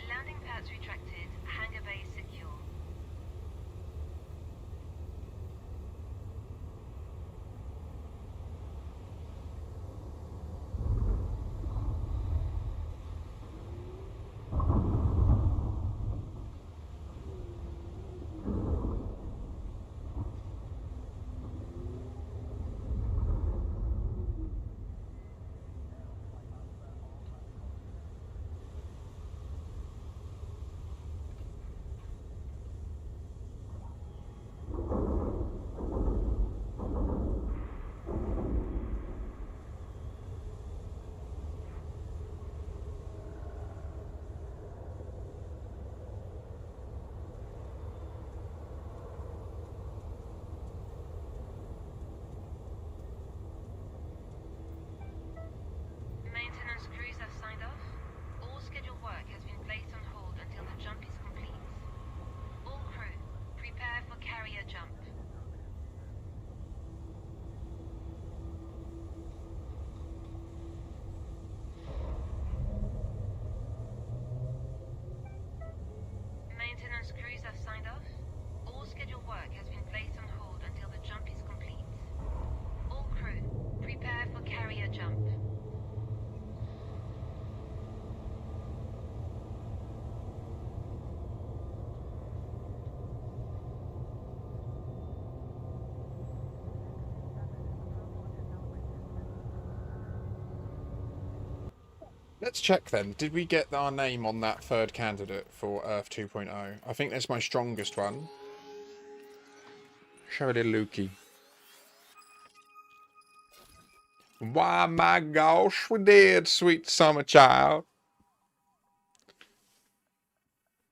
Landing pads retracted. Hangar bay secure. Maintenance crews have signed off. All scheduled work has been placed on hold until the jump is complete. All crew, prepare for carrier jump. Maintenance crews have signed off. All scheduled work has been placed on hold until the jump is complete. All crew, prepare for carrier jump. Let's check then. Did we get our name on that third candidate for Earth 2.0? I think that's my strongest one. Show a little Lukey. Why, my gosh, we did, sweet summer child.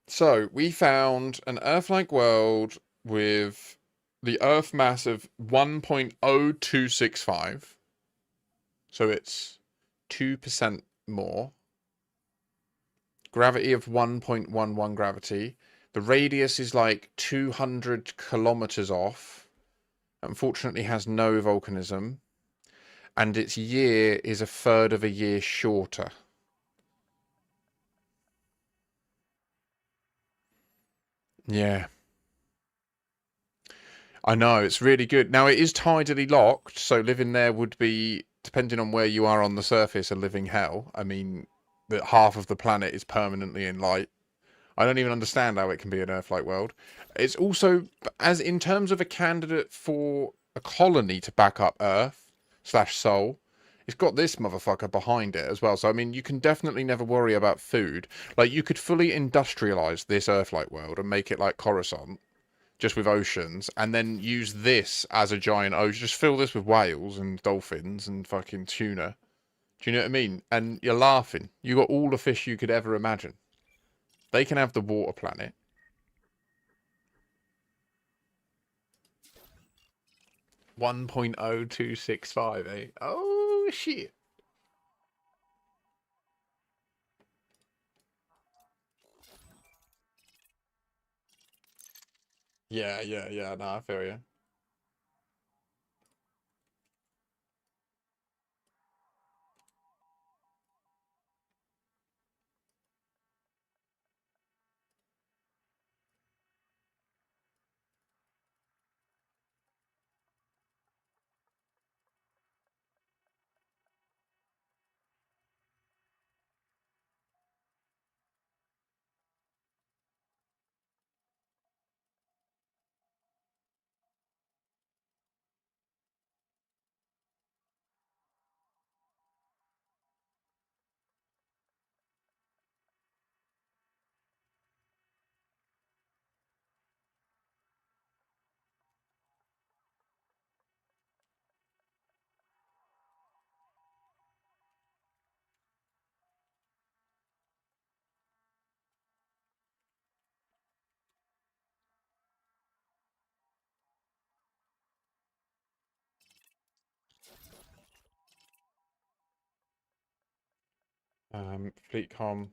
So, we found an Earth-like world with the Earth mass of 1.0265. So it's 2% more. Gravity of 1.11 gravity. The radius is like 200 kilometers off. Unfortunately, has no volcanism. And its year is a third of a year shorter. Yeah. I know, it's really good. Now, it is tidally locked, so living there would be, depending on where you are on the surface, a living hell. I mean, that half of the planet is permanently in light. I don't even understand how it can be an Earth-like world. It's also, as in terms of a candidate for a colony to back up Earth slash Sol, it's got this motherfucker behind it as well. So, I mean, you can definitely never worry about food. Like, you could fully industrialize this Earth-like world and make it like Coruscant, just with oceans, and then use this as a giant ocean. Just fill this with whales and dolphins and fucking tuna. Do you know what I mean? And you're laughing. You got all the fish you could ever imagine. They can have the water planet. $1.0265, eh? Oh shit. Yeah. No, I feel you. Fleet com.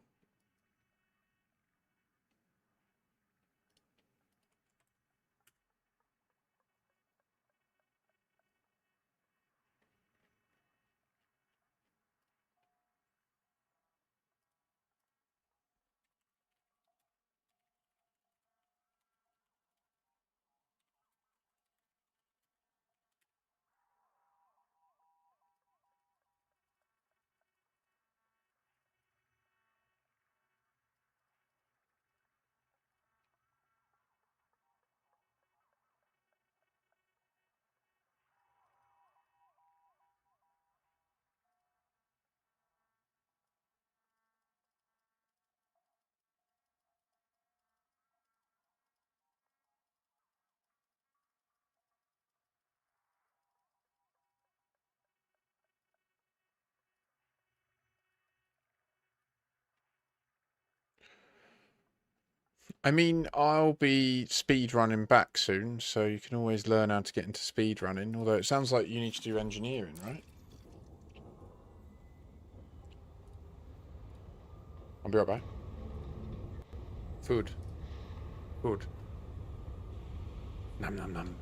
I mean, I'll be speed running back soon, so you can always learn how to get into speed running. Although it sounds like you need to do engineering, right? I'll be right back. Food. Food. Nom nom nom.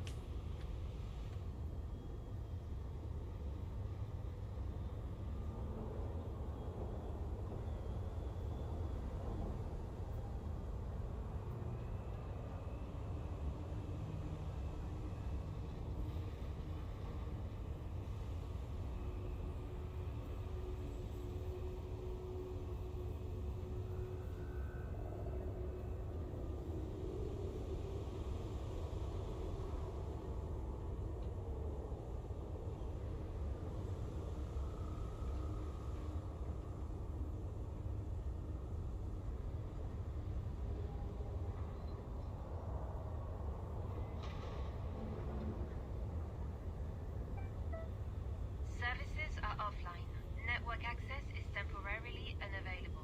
Services are offline. Network access is temporarily unavailable.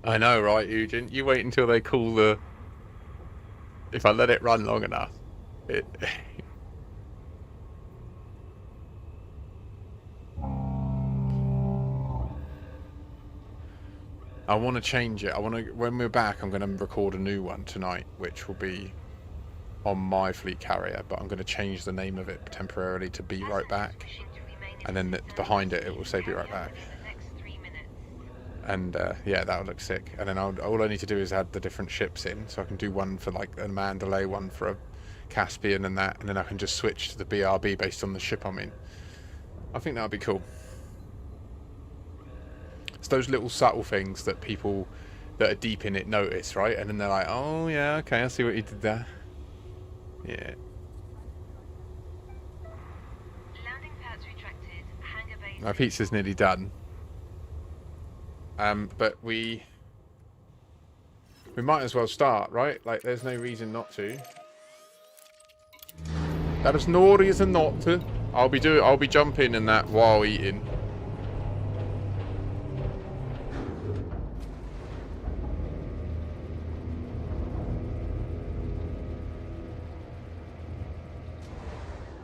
I know, right, Eugen? You wait until they call the... If I let it run long enough, it... I want to change it. I want to, when we're back, I'm going to record a new one tonight, which will be on my fleet carrier, but I'm going to change the name of it temporarily to Be Right Back. And then behind it, it will say Be Right Back. And yeah, that would look sick. And then all I need to do is add the different ships in, so I can do one for like a Mandalay, one for a Caspian and that, and then I can just switch to the BRB based on the ship I'm in. I think that would be cool. It's those little subtle things that people that are deep in it notice, right? And then they're like, oh yeah, okay, I see what you did there. Yeah. Landing pads retracted. Hangar base. My pizza's nearly done. But we might as well start, right? Like, there's no reason not to. That is no reason not to. I'll be jumping in that while eating.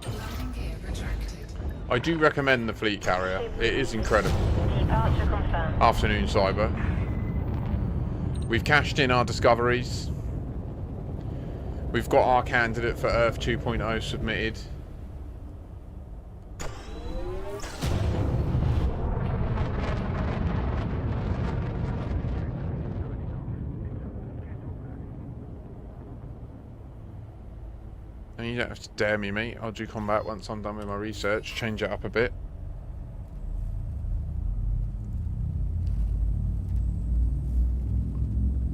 Landing gear retracted. I do recommend the fleet carrier. It is incredible. Departure confirmed. Afternoon, Cyber. We've cashed in our discoveries. We've got our candidate for Earth 2.0 submitted. And you don't have to dare me, mate. I'll do combat once I'm done with my research. Change it up a bit.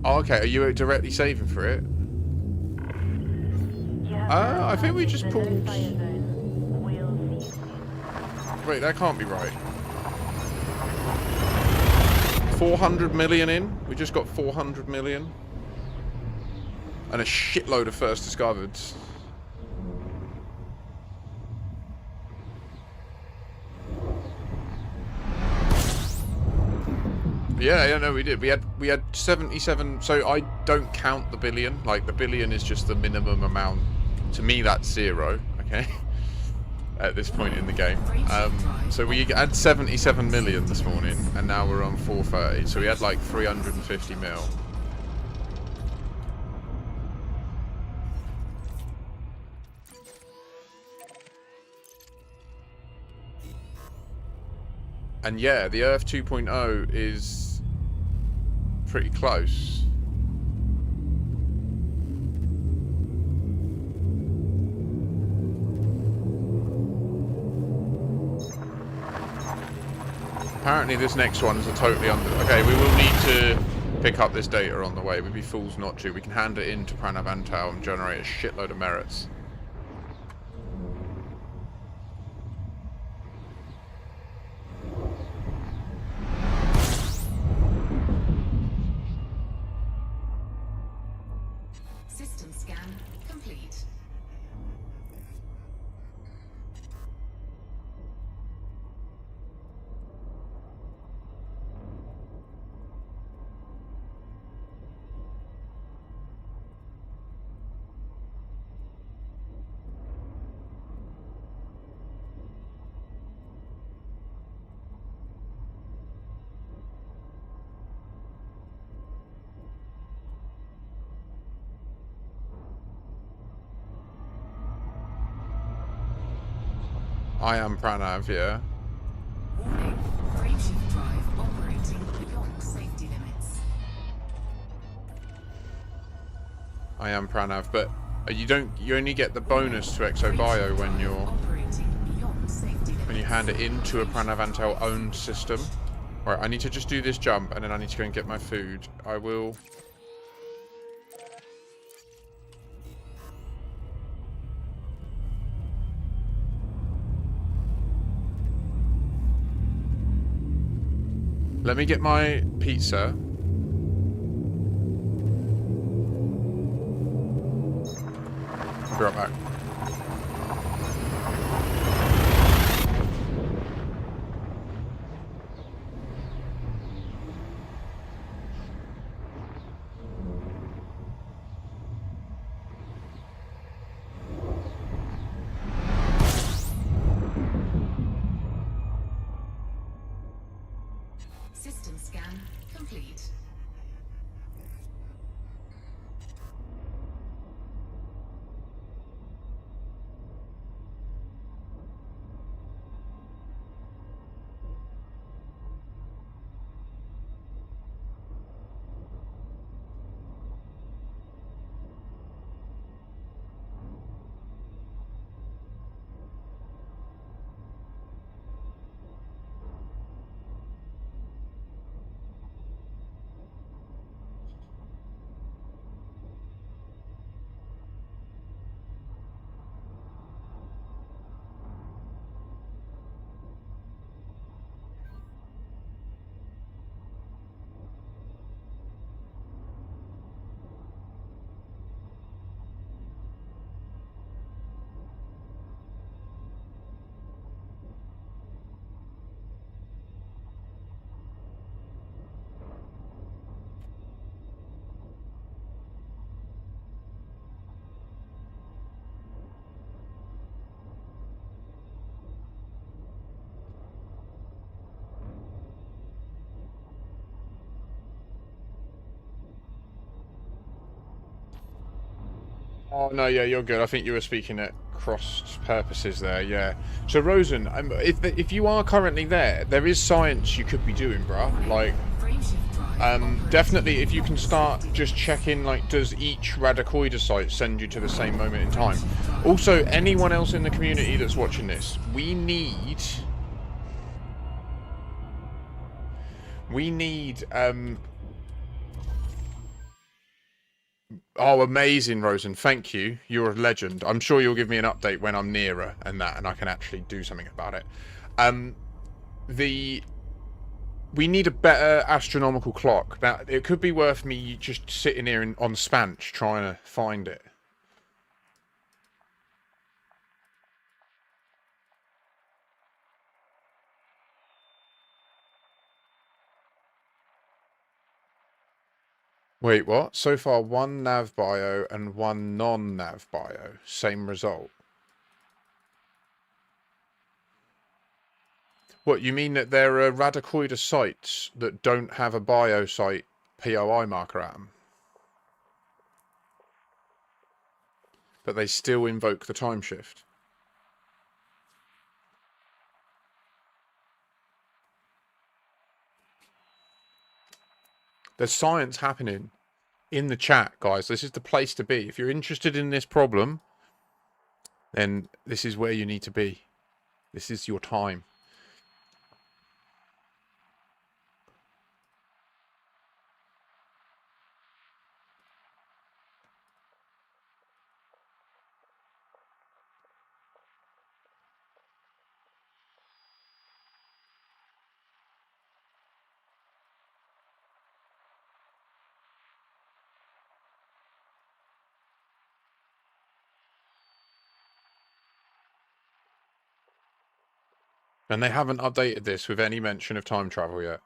Oh, okay. Are you directly saving for it? I think we just pulled... Wait, that can't be right. 400 million in? We just got 400 million. And a shitload of first discovered. Yeah, no, we did. We had 77. So I don't count the billion. Like, the billion is just the minimum amount. To me, that's zero. Okay. At this point in the game. So we had 77 million this morning, and now we're on 430. So we had like 350 mil. And yeah, the Earth 2.0 is pretty close. Apparently this next one is a totally under... Okay, we will need to pick up this data on the way. We'd be fools not to. We can hand it in to Pranav Antal and generate a shitload of merits. System scan complete. I am Pranav, yeah. Warning, frameshift drive operating beyond safety limits. I am Pranav, but you only get the bonus to ExoBio when you're... Operating beyond safety limits. when you hand it into a Pranav Antal owned system. Right, I need to just do this jump and then I need to go and get my food. I will... Let me get my pizza. I'll be right back. System scan complete. Oh no, yeah, you're good. I think you were speaking at crossed purposes there. Yeah. So Rosen, if you are currently there, there is science you could be doing, bruh. Like, Frameshift drive operating definitely if you can beyond start safety just limits. checking, like, does each radicoider site send you to the same moment in time? Also, anyone else in the community that's watching this, we need oh, amazing, Rosen. Thank you. You're a legend. I'm sure you'll give me an update when I'm nearer and I can actually do something about it. The We need a better astronomical clock. Now, it could be worth me just sitting here on Spanch trying to find it. Wait, what? So far, one nav bio and one non-nav bio. Same result. What, you mean that there are radicoider sites that don't have a bio site POI marker at them? But they still invoke the time shift? There's science happening in the chat, guys. This is the place to be. If you're interested in this problem, then this is where you need to be. This is your time. And they haven't updated this with any mention of time travel yet.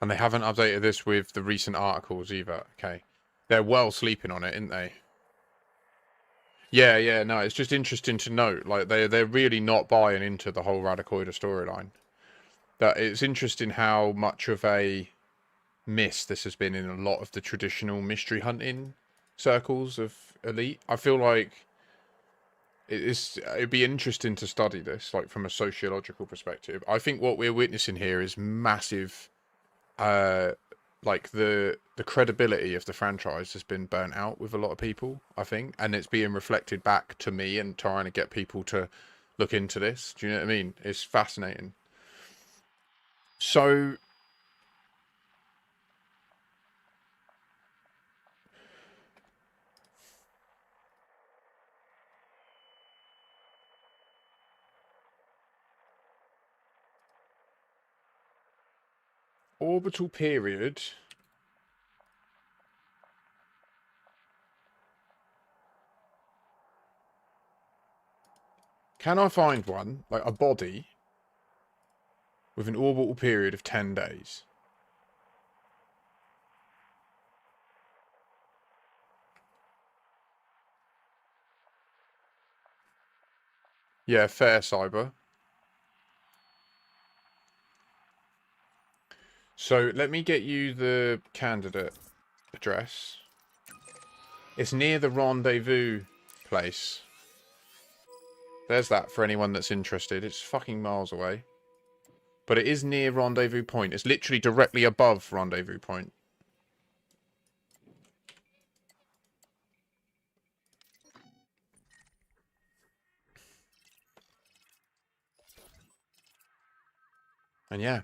And they haven't updated this with the recent articles either. Okay. They're well sleeping on it, aren't they? Yeah, yeah, no, it's just interesting to note. Like, they're really not buying into the whole Radicoider storyline. That it's interesting how much of a miss this has been in a lot of the traditional mystery hunting circles of Elite. I feel like it'd be interesting to study this, like, from a sociological perspective. I think what we're witnessing here is massive. Like, the credibility of the franchise has been burnt out with a lot of people, I think, and it's being reflected back to me and trying to get people to look into this. Do you know what I mean? It's fascinating. So orbital period. Can I find one, like a body, with an orbital period of 10 days? Yeah, fair, Cyber. So let me get you the candidate address. It's near the rendezvous place. There's that for anyone that's interested. It's fucking miles away. But it is near Rendezvous Point. It's literally directly above Rendezvous Point. And yeah.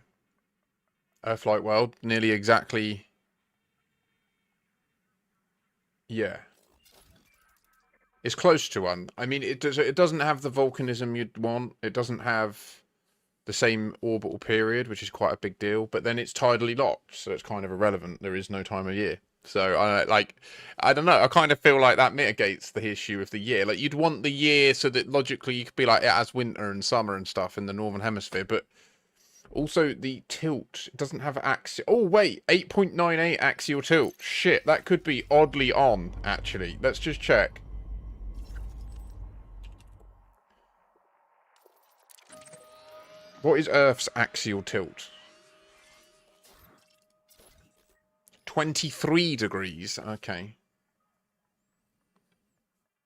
Earthlight World, nearly exactly... Yeah. It's close to one. I mean, it doesn't have the volcanism you'd want. It doesn't have the same orbital period, which is quite a big deal. But then it's tidally locked, so it's kind of irrelevant. There is no time of year. So, I don't know. I kind of feel like that mitigates the issue of the year. Like, you'd want the year so that logically you could be like, it has winter and summer and stuff in the Northern Hemisphere. But also the tilt, it doesn't have axial... Oh, wait. 8.98 axial tilt. Shit, that could be oddly on, actually. Let's just check. What is Earth's axial tilt? 23 degrees. Okay.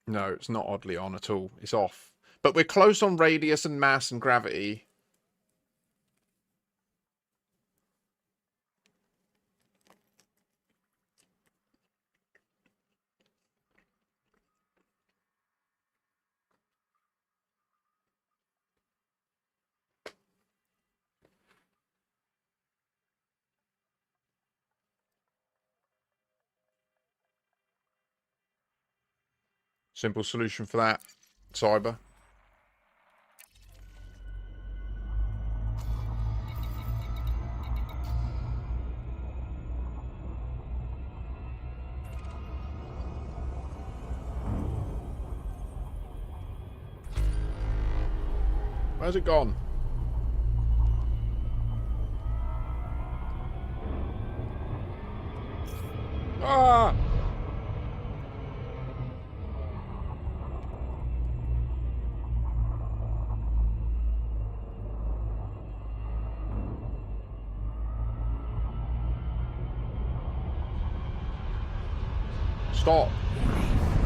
No, it's not oddly on at all. It's off. But we're close on radius and mass and gravity. Simple solution for that. Cyber. Where's it gone? Ah! Stop.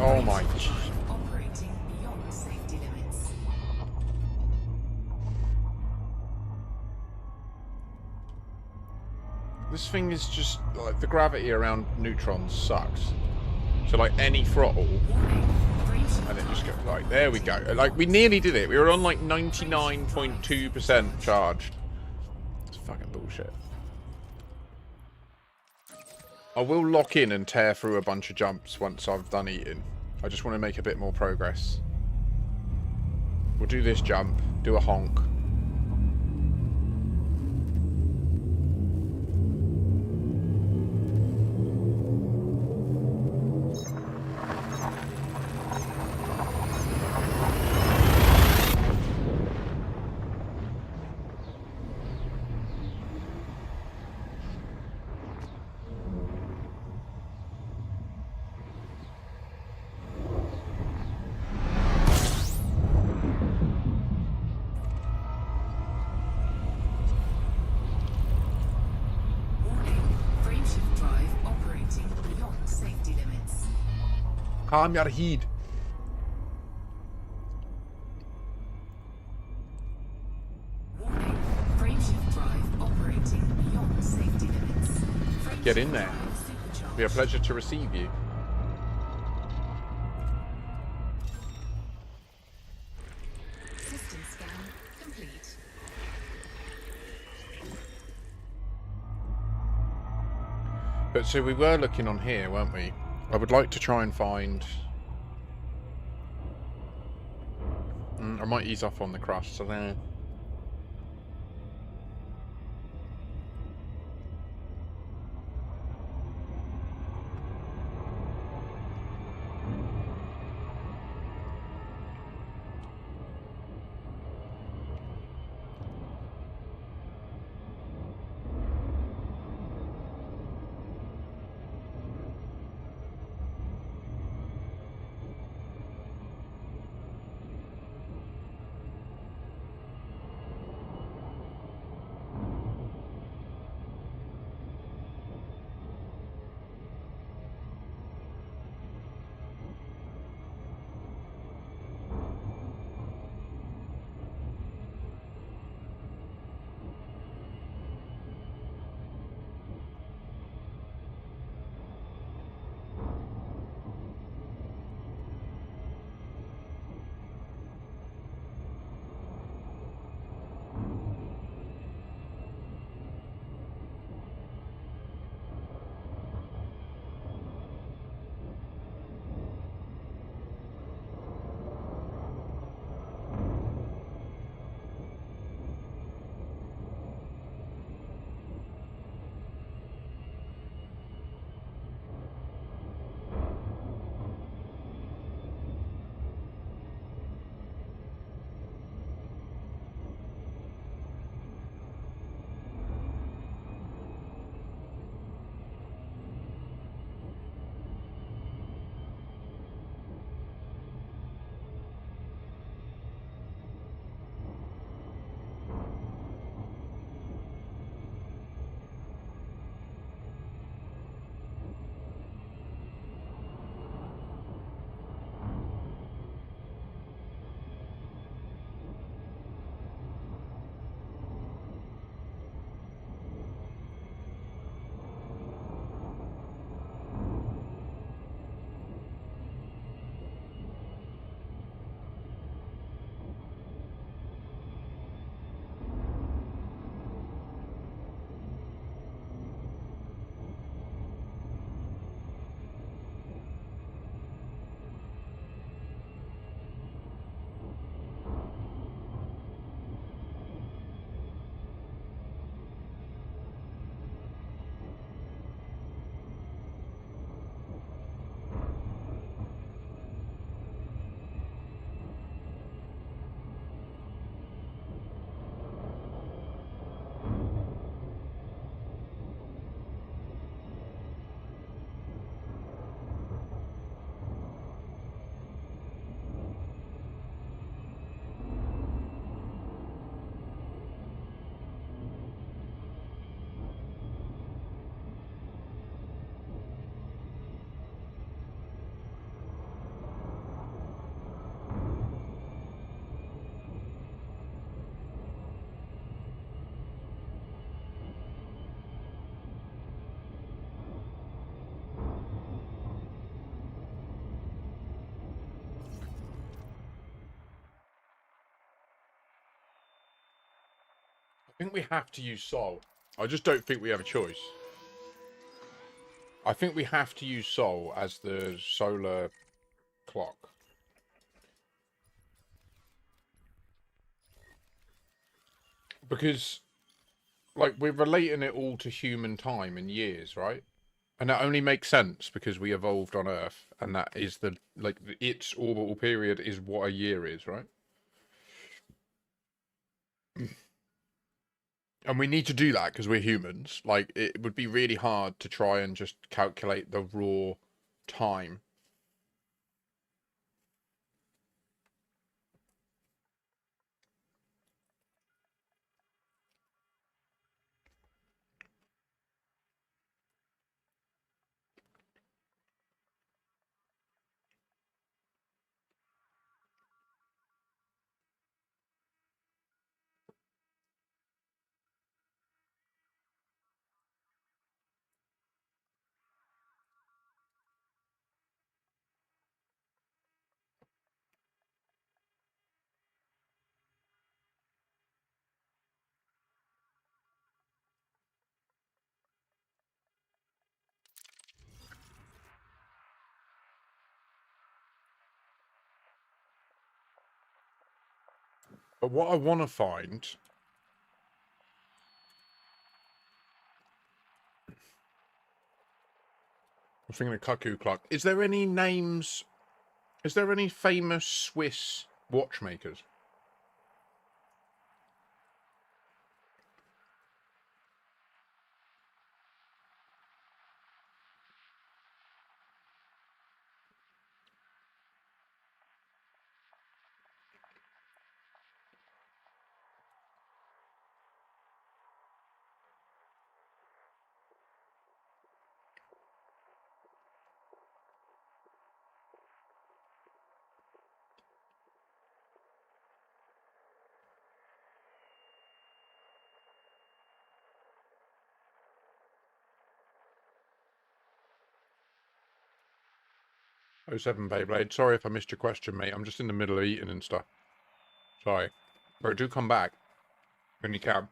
Oh my. Operating beyond safety limits. This thing is just like the gravity around neutrons sucks. So like any throttle, and it just goes like, there we go. Like we nearly did it. We were on like 99.2% charged. It's fucking bullshit. I will lock in and tear through a bunch of jumps once I've done eating. I just want to make a bit more progress. We'll do this jump, do a honk. Calm your head. Warning, frameshift drive operating beyond safety limits. Get in there. Frameshift It'll be a pleasure to receive you. System scan complete. But so we were looking on here, weren't we? I would like to try and find... I might ease off on the crust, so there. I think we have to use Sol. I just don't think we have a choice. I think we have to use Sol as the solar clock. Because, like, we're relating it all to human time and years, right? And that only makes sense because we evolved on Earth, and that is the, like, its orbital period is what a year is, right? And we need to do that because we're humans. Like, it would be really hard to try and just calculate the raw time. But what I want to find, I'm thinking of cuckoo clock. Is there any names? Is there any famous Swiss watchmakers? Oh seven Beyblade. Sorry if I missed your question, mate. I'm just in the middle of eating and stuff. Sorry. But do come back when you can.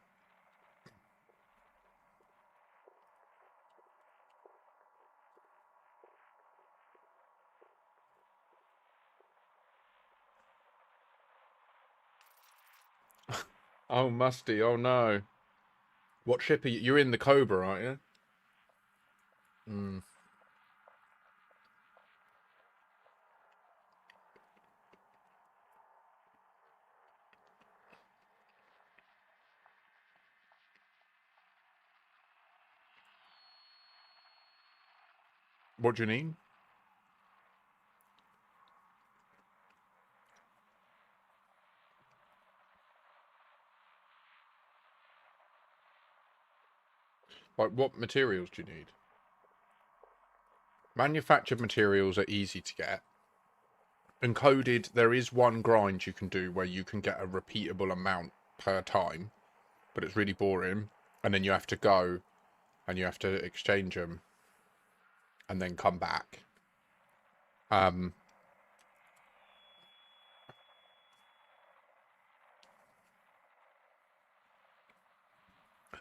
Oh, Musty. Oh, no. What ship are you? You're in the Cobra, aren't you? Hmm. What do you need? Like, what materials do you need? Manufactured materials are easy to get. Encoded, there is one grind you can do where you can get a repeatable amount per time, but it's really boring. And then you have to go and you have to exchange them and then come back.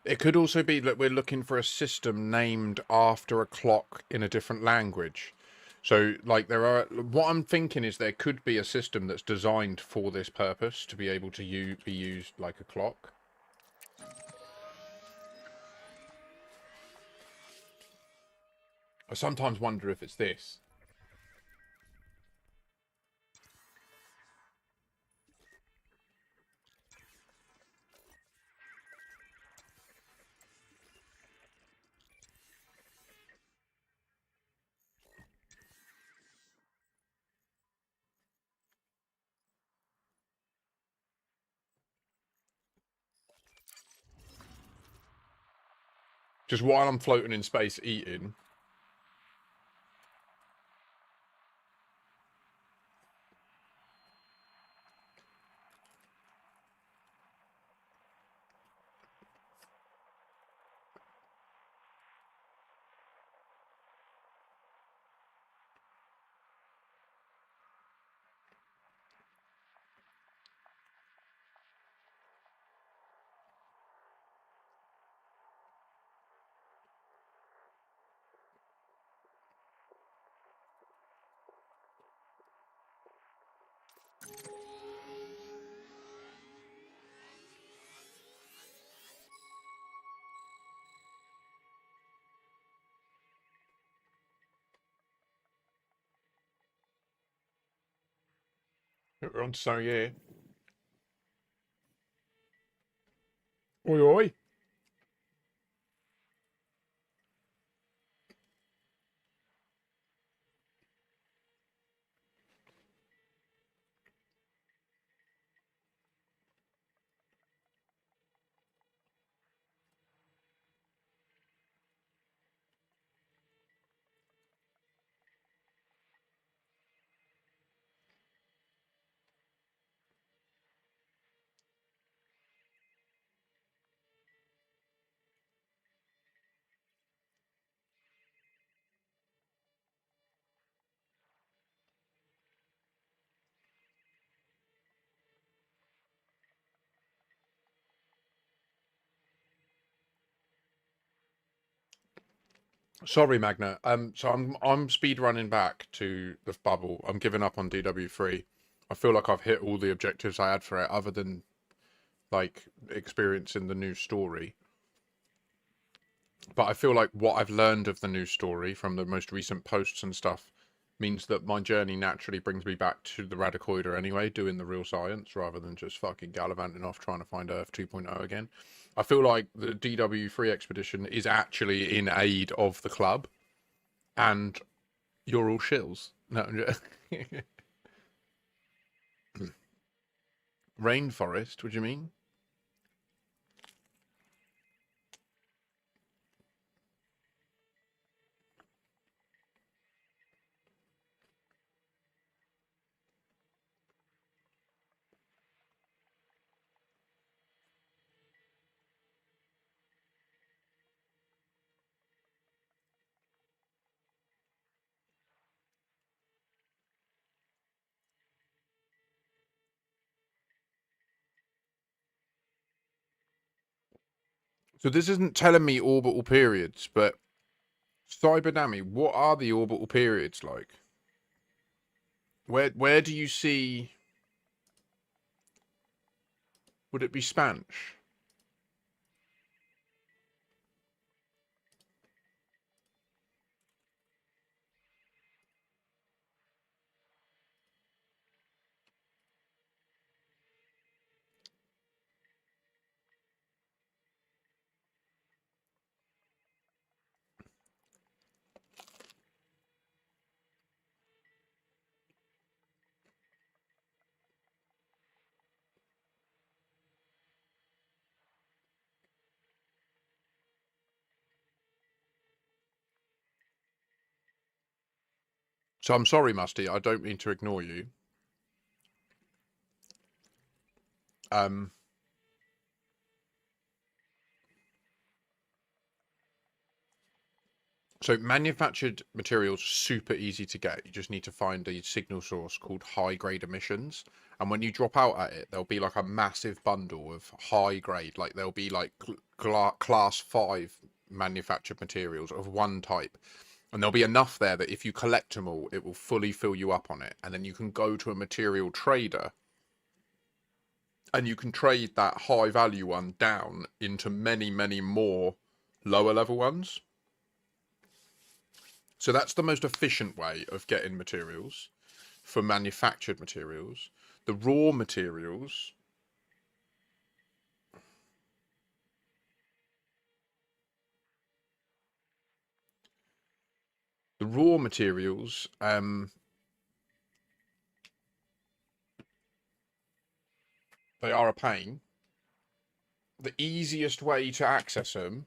It could also be that we're looking for a system named after a clock in a different language. So, like, what I'm thinking is there could be a system that's designed for this purpose to be able to be used like a clock. I sometimes wonder if it's this. Just while I'm floating in space eating. We're on to something here. Oi, oi. Sorry, Magna. So I'm speed running back to the bubble. I'm giving up on DW3. I feel like I've hit all the objectives I had for it, other than like experiencing the new story. But I feel like what I've learned of the new story from the most recent posts and stuff means that my journey naturally brings me back to the Radicoider anyway, doing the real science rather than just fucking gallivanting off trying to find Earth 2.0 again. I feel like the DW3 expedition is actually in aid of the club, and you're all shills. No, rainforest. What do you mean? So this isn't telling me orbital periods, but Cyberdammy, what are the orbital periods like? Where do you see? Would it be Spanish? So I'm sorry, Musty. I don't mean to ignore you. Um, so manufactured materials are super easy to get. You just need to find a signal source called high grade emissions. And when you drop out at it, there'll be like a massive bundle of high grade, like there'll be like class 5 manufactured materials of one type. And there'll be enough there that if you collect them all, it will fully fill you up on it. And then you can go to a material trader and you can trade that high value one down into many, many more lower level ones. So that's the most efficient way of getting materials for manufactured materials. The raw materials, the raw materials, they are a pain. The easiest way to access them,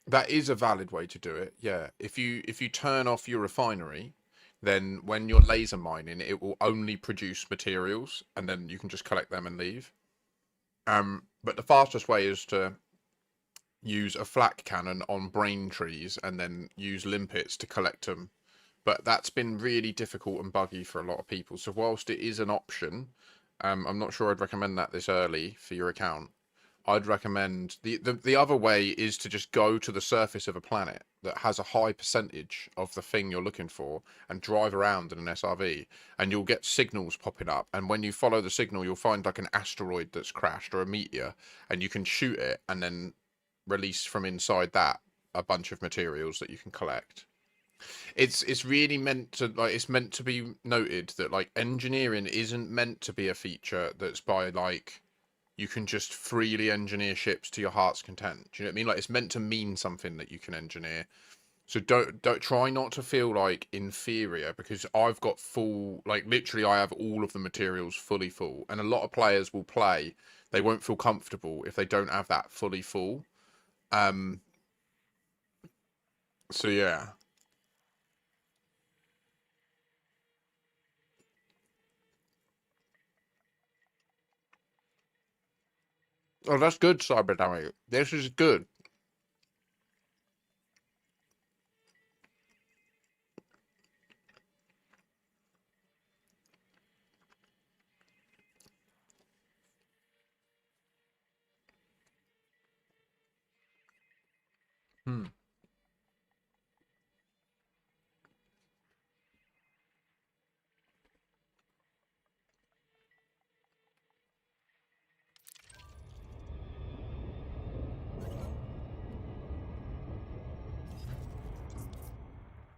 that is a valid way to do it. Yeah, if you turn off your refinery, then when you're laser mining, it will only produce materials, and then you can just collect them and leave. But the fastest way is to use a flak cannon on brain trees and then use limpets to collect them. But that's been really difficult and buggy for a lot of people. So whilst it is an option, I'm not sure I'd recommend that this early for your account. I'd recommend the other way is to just go to the surface of a planet that has a high percentage of the thing you're looking for and drive around in an SRV, and you'll get signals popping up. And when you follow the signal, you'll find like an asteroid that's crashed or a meteor, and you can shoot it and then release from inside that a bunch of materials that you can collect. It's really meant to like it's meant to be noted that like engineering isn't meant to be a feature that's by like you can just freely engineer ships to your heart's content. Do you know what I mean? Like it's meant to mean something that you can engineer. So don't try not to feel like inferior because I've got full like literally I have all of the materials fully full and a lot of players will play they won't feel comfortable if they don't have that fully full. Um so yeah. Oh, that's good, Cyberdynamic. This is good. Hmm.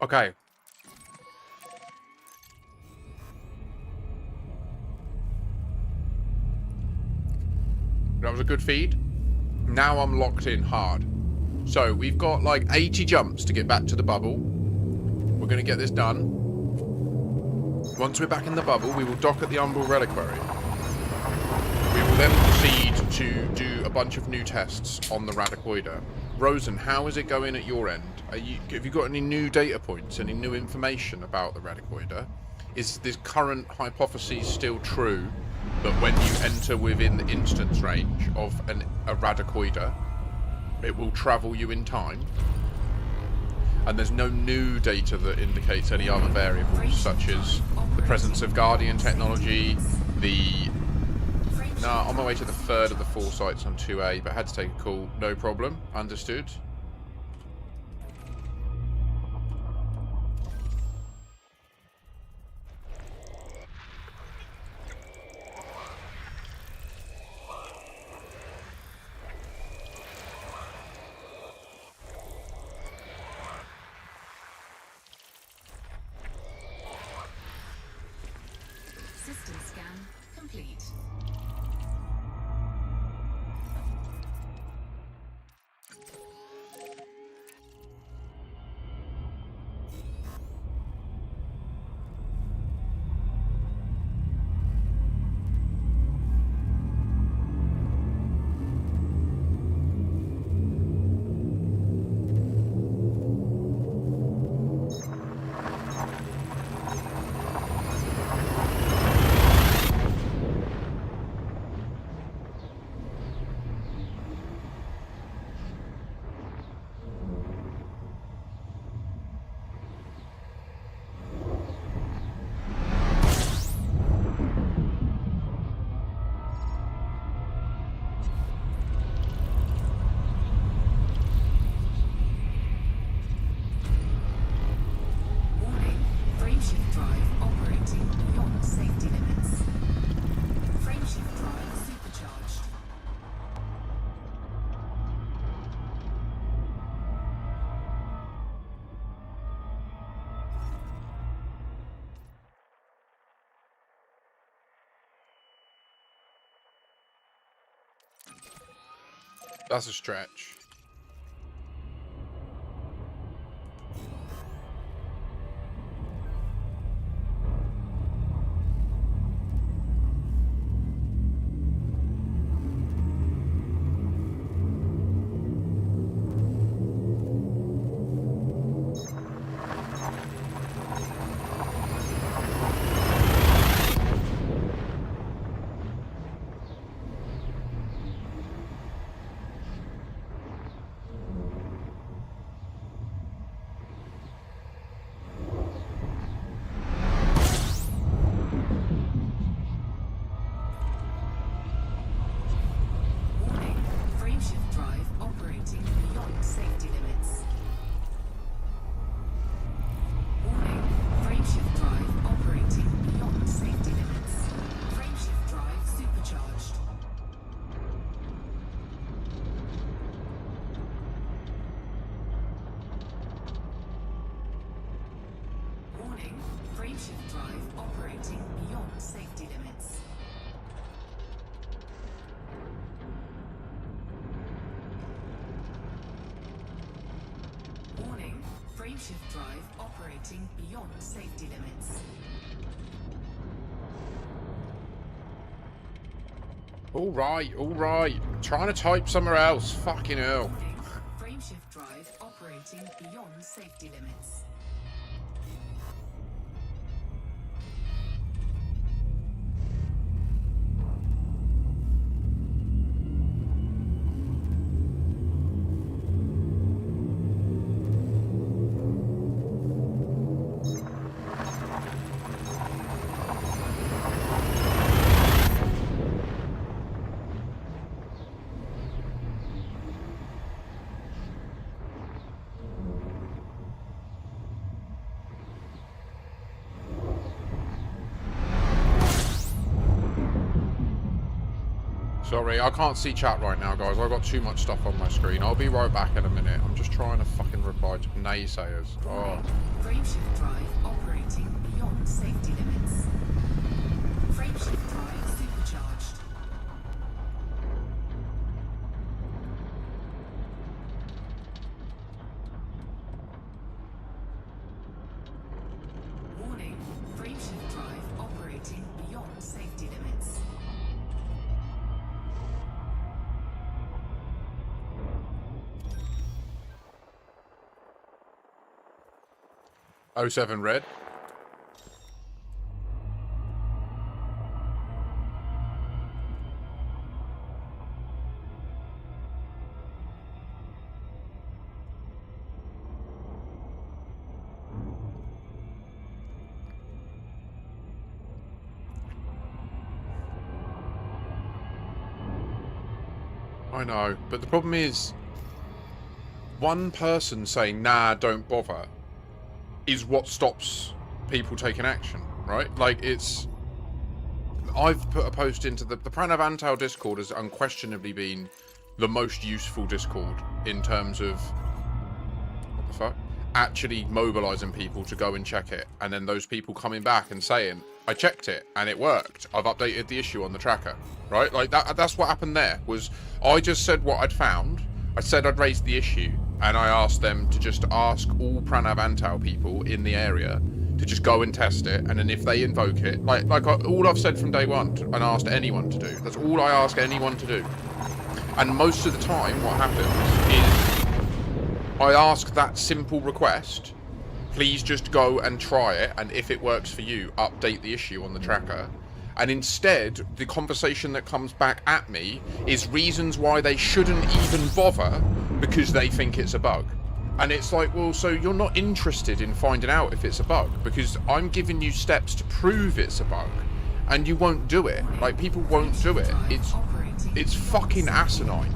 Okay. That was a good feed. Now I'm locked in hard. So we've got like 80 jumps to get back to the bubble. We're going to get this done. Once we're back in the bubble, we will dock at the Umbral Reliquary. We will then proceed to do a bunch of new tests on the Radicoider. Rosen, how is it going at your end? Have you got any new data points, any new information about the Radicoider? Is this current hypothesis still true that when you enter within the instance range of a Radicoider, it will travel you in time? And there's no new data that indicates any other variables, such as the presence of Guardian technology, on my way to the third of the 4 sites on 2A, but had to take a call. No problem. Understood. System scan complete. Warning, frameshift drive operating beyond safety limits. Frameshift drive supercharged. That's a stretch. Warning, frameshift drive operating beyond safety limits. Warning, frameshift drive operating beyond safety limits. All right. I'm trying to type somewhere else. Fucking hell. Warning, frameshift drive operating beyond safety limits. Sorry, I can't see chat right now, guys. I've got too much stuff on my screen. I'll be right back in a minute. I'm just trying to fucking reply to naysayers. Oh. Frameshift drive operating beyond safety limits. Frameshift drive supercharged. Warning, frameshift drive operating beyond safety limits. Oh 07 red. I know, but the problem is one person saying, nah, don't bother, is what stops people taking action, right? Like, it's... I've put a post into the Pranav Antal Discord has unquestionably been the most useful Discord in terms of... What the fuck? Actually mobilising people to go and check it, and then those people coming back and saying, I checked it, and it worked. I've updated the issue on the tracker, right? Like, that's what happened there, was I just said what I'd found, I said I'd raised the issue, and I asked them to just ask all Pranav Antal people in the area to just go and test it, and then if they invoke it, all I've said from day one and asked anyone to do. That's all I ask anyone to do. And most of the time, what happens is I ask that simple request, please just go and try it, and if it works for you, update the issue on the tracker. And instead, the conversation that comes back at me is reasons why they shouldn't even bother because they think it's a bug. And it's like, well, so you're not interested in finding out if it's a bug because I'm giving you steps to prove it's a bug and you won't do it. Like, people won't do it. It's fucking asinine.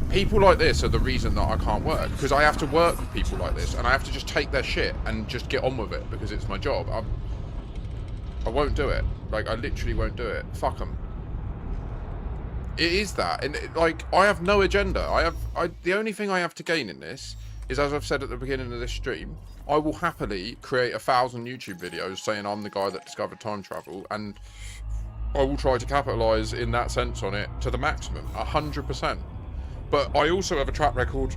People like this are the reason that I can't work, because I have to work with people like this and I have to just take their shit and just get on with it because it's my job. I won't do it. Like, I literally won't do it. Fuck them. It is that. And, I have no agenda. The only thing I have to gain in this is, as I've said at the beginning of this stream, I will happily create 1,000 YouTube videos saying I'm the guy that discovered time travel, and I will try to capitalise in that sense on it to the maximum, 100%. But I also have a track record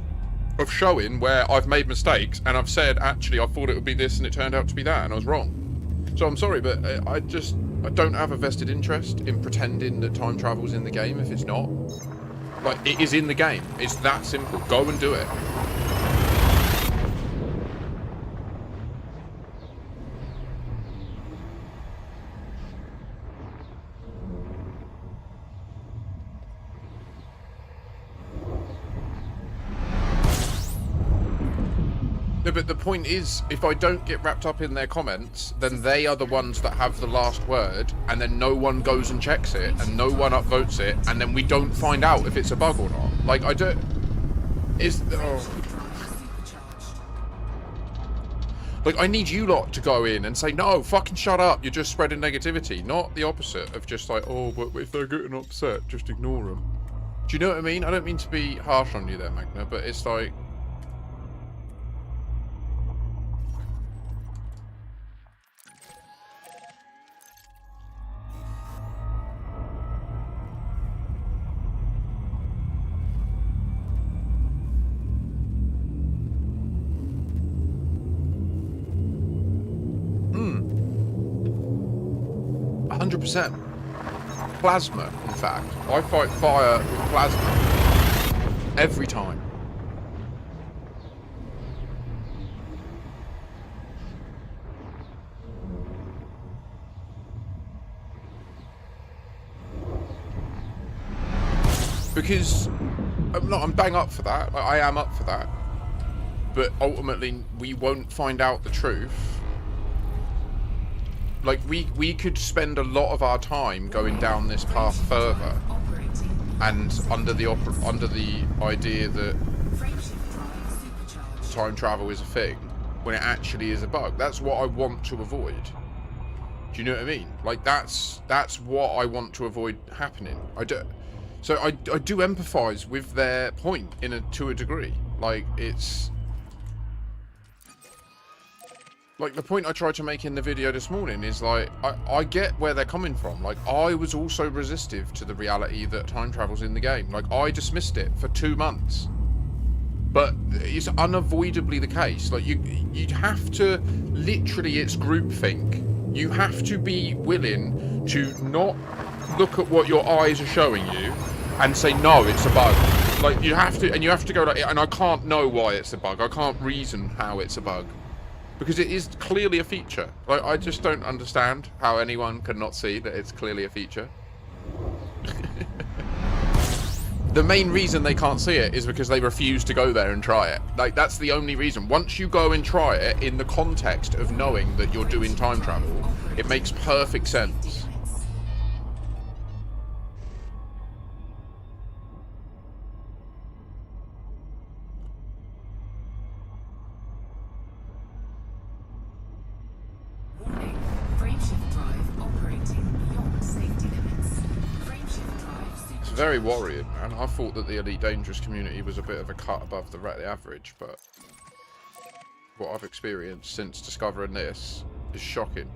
of showing where I've made mistakes and I've said, actually, I thought it would be this and it turned out to be that, and I was wrong. So I'm sorry, but I don't have a vested interest in pretending that time travel's in the game if it's not. Like, it is in the game. It's that simple. Go and do it. No, but the point is, if I don't get wrapped up in their comments, then they are the ones that have the last word, and then no one goes and checks it, and no one upvotes it, and then we don't find out if it's a bug or not. Like, I don't... Like, I need you lot to go in and say, no, fucking shut up, you're just spreading negativity. Not the opposite of just like, oh, but if they're getting upset, just ignore them. Do you know what I mean? I don't mean to be harsh on you there, Magna, but it's like... 100%. Plasma, in fact. I fight fire with plasma. Every time. Because I'm bang up for that. I am up for that. But ultimately, we won't find out the truth. Like, we could spend a lot of our time going down this path further, and under the idea that time travel is a thing, when it actually is a bug. That's what I want to avoid. Do you know what I mean? Like, that's what I want to avoid happening. So I do empathise with their point to a degree. Like, it's like the point I tried to make in the video this morning is like, I get where they're coming from. Like, I was also resistive to the reality that time travel's in the game. Like, I dismissed it for 2 months. But it's unavoidably the case. Like, you'd have to, literally, it's groupthink. You have to be willing to not look at what your eyes are showing you and say, no, it's a bug. Like, you have to go like, and I can't know why it's a bug. I can't reason how it's a bug. Because it is clearly a feature. Like, I just don't understand how anyone can not see that it's clearly a feature. The main reason they can't see it is because they refuse to go there and try it. Like, that's the only reason. Once you go and try it in the context of knowing that you're doing time travel, it makes perfect sense. Very worrying, man. I thought that the Elite Dangerous community was a bit of a cut above the average, but what I've experienced since discovering this is shocking.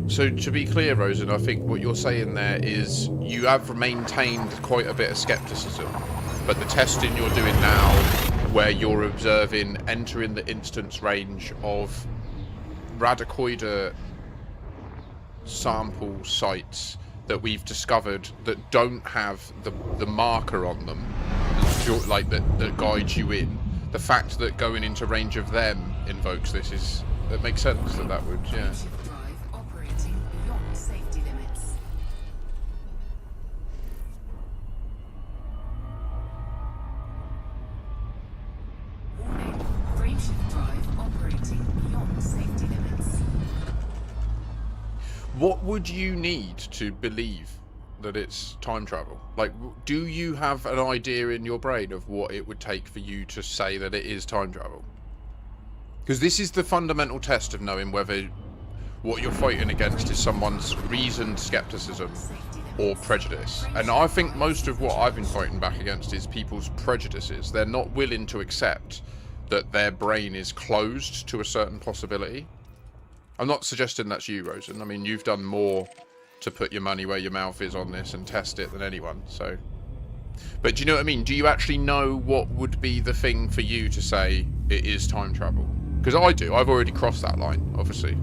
So to be clear, Rosen, I think what you're saying there is you have maintained quite a bit of skepticism, but the testing you're doing now, where you're observing entering the instance range of radicoider sample sites that we've discovered that don't have the marker on them, like that guides you in. The fact that going into range of them invokes this that makes sense. That would, yeah. What would you need to believe that it's time travel? Like, do you have an idea in your brain of what it would take for you to say that it is time travel? Because this is the fundamental test of knowing whether what you're fighting against is someone's reasoned skepticism or prejudice. And I think most of what I've been fighting back against is people's prejudices. They're not willing to accept that their brain is closed to a certain possibility. I'm not suggesting that's you, Rosen. I mean, you've done more to put your money where your mouth is on this and test it than anyone, so. But do you know what I mean? Do you actually know what would be the thing for you to say it is time travel? Because I do. I've already crossed that line, obviously.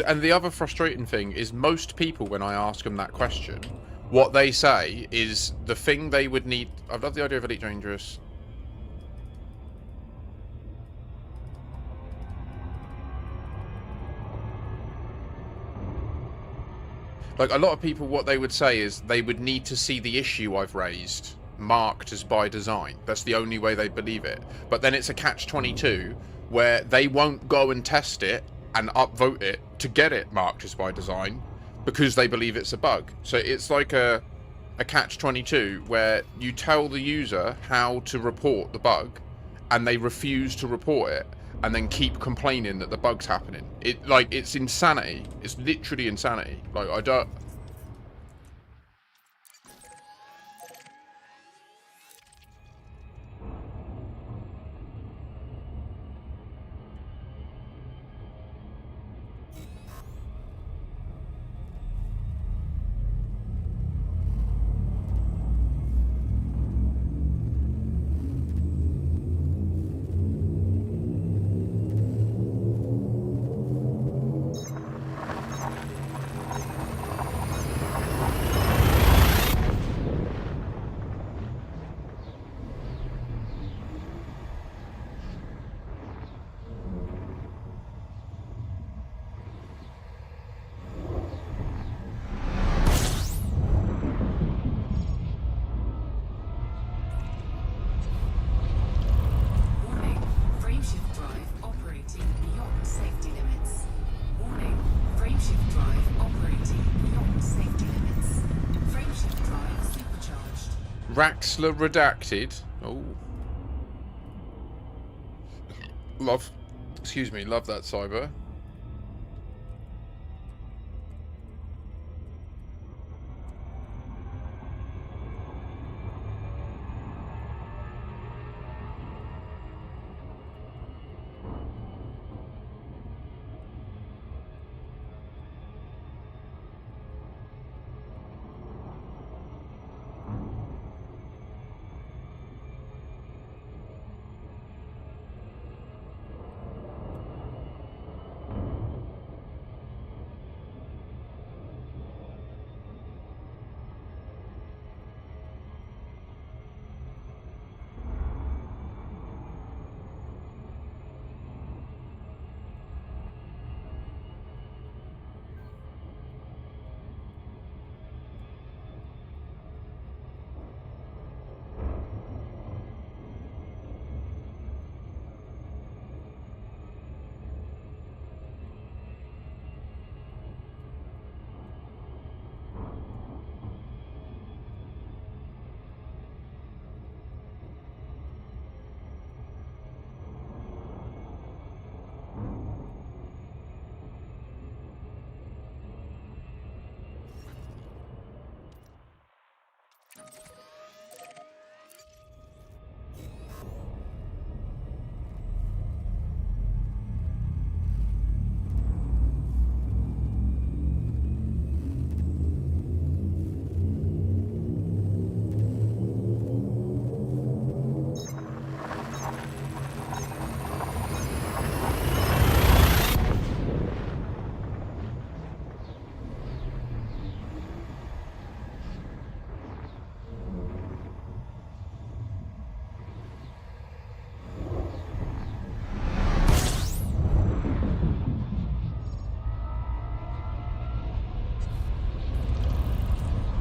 And the other frustrating thing is most people, when I ask them that question, what they say is the thing they would need. I love the idea of Elite Dangerous. Like, a lot of people, what they would say is they would need to see the issue I've raised marked as by design. That's the only way they believe it. But then it's a catch-22 where they won't go and test it and upvote it to get it marked as by design because they believe it's a bug. So it's like a catch-22 where you tell the user how to report the bug and they refuse to report it and then keep complaining that the bug's happening. It's insanity. It's literally insanity. Like, I don't... Warning, frameshift drive operating beyond safety limits. Warning, frameshift drive operating beyond safety limits. Frameshift drive supercharged. Raxler redacted. Oh. Love. Excuse me, love that, Cyber.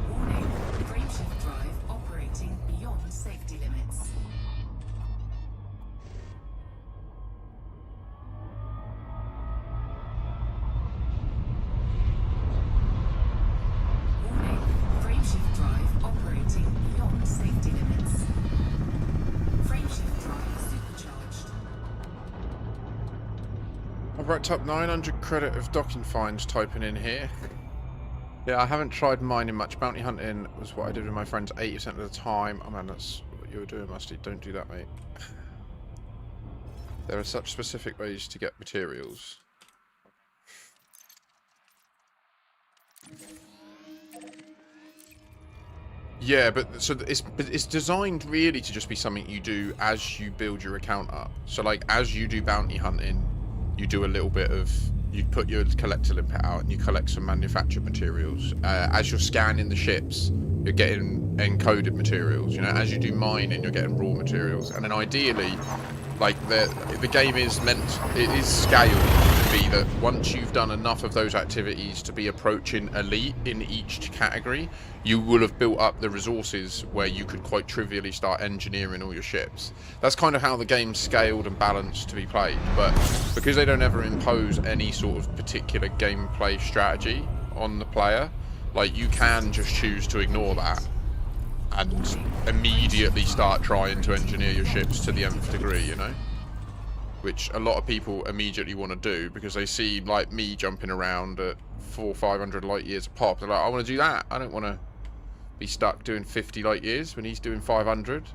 Warning, frameshift drive operating beyond safety limits. Warning, frameshift drive operating beyond safety limits. Frameshift drive supercharged. I've racked up 900 credit of docking fines typing in here. Yeah, I haven't tried mining much. Bounty hunting was what I did with my friends 80% of the time. Oh man, that's what you were doing, Musty. Don't do that, mate. There are such specific ways to get materials. Yeah, but so it's designed really to just be something you do as you build your account up. So like as you do bounty hunting, you do a little bit of, you put your collector limpet out and you collect some manufactured materials. As you're scanning the ships, you're getting encoded materials. You know, as you do mining, you're getting raw materials. And then ideally, like the game is meant, it is scaled to be that once you've done enough of those activities to be approaching elite in each category, you will have built up the resources where you could quite trivially start engineering all your ships. That's kind of how the game's scaled and balanced to be played, but because they don't ever impose any sort of particular gameplay strategy on the player, like, you can just choose to ignore that and immediately start trying to engineer your ships to the nth degree, you know? Which a lot of people immediately want to do because they see, like, me jumping around at 400-500 light years a pop. They're like, I want to do that. I don't want to be stuck doing 50 light years when he's doing 500.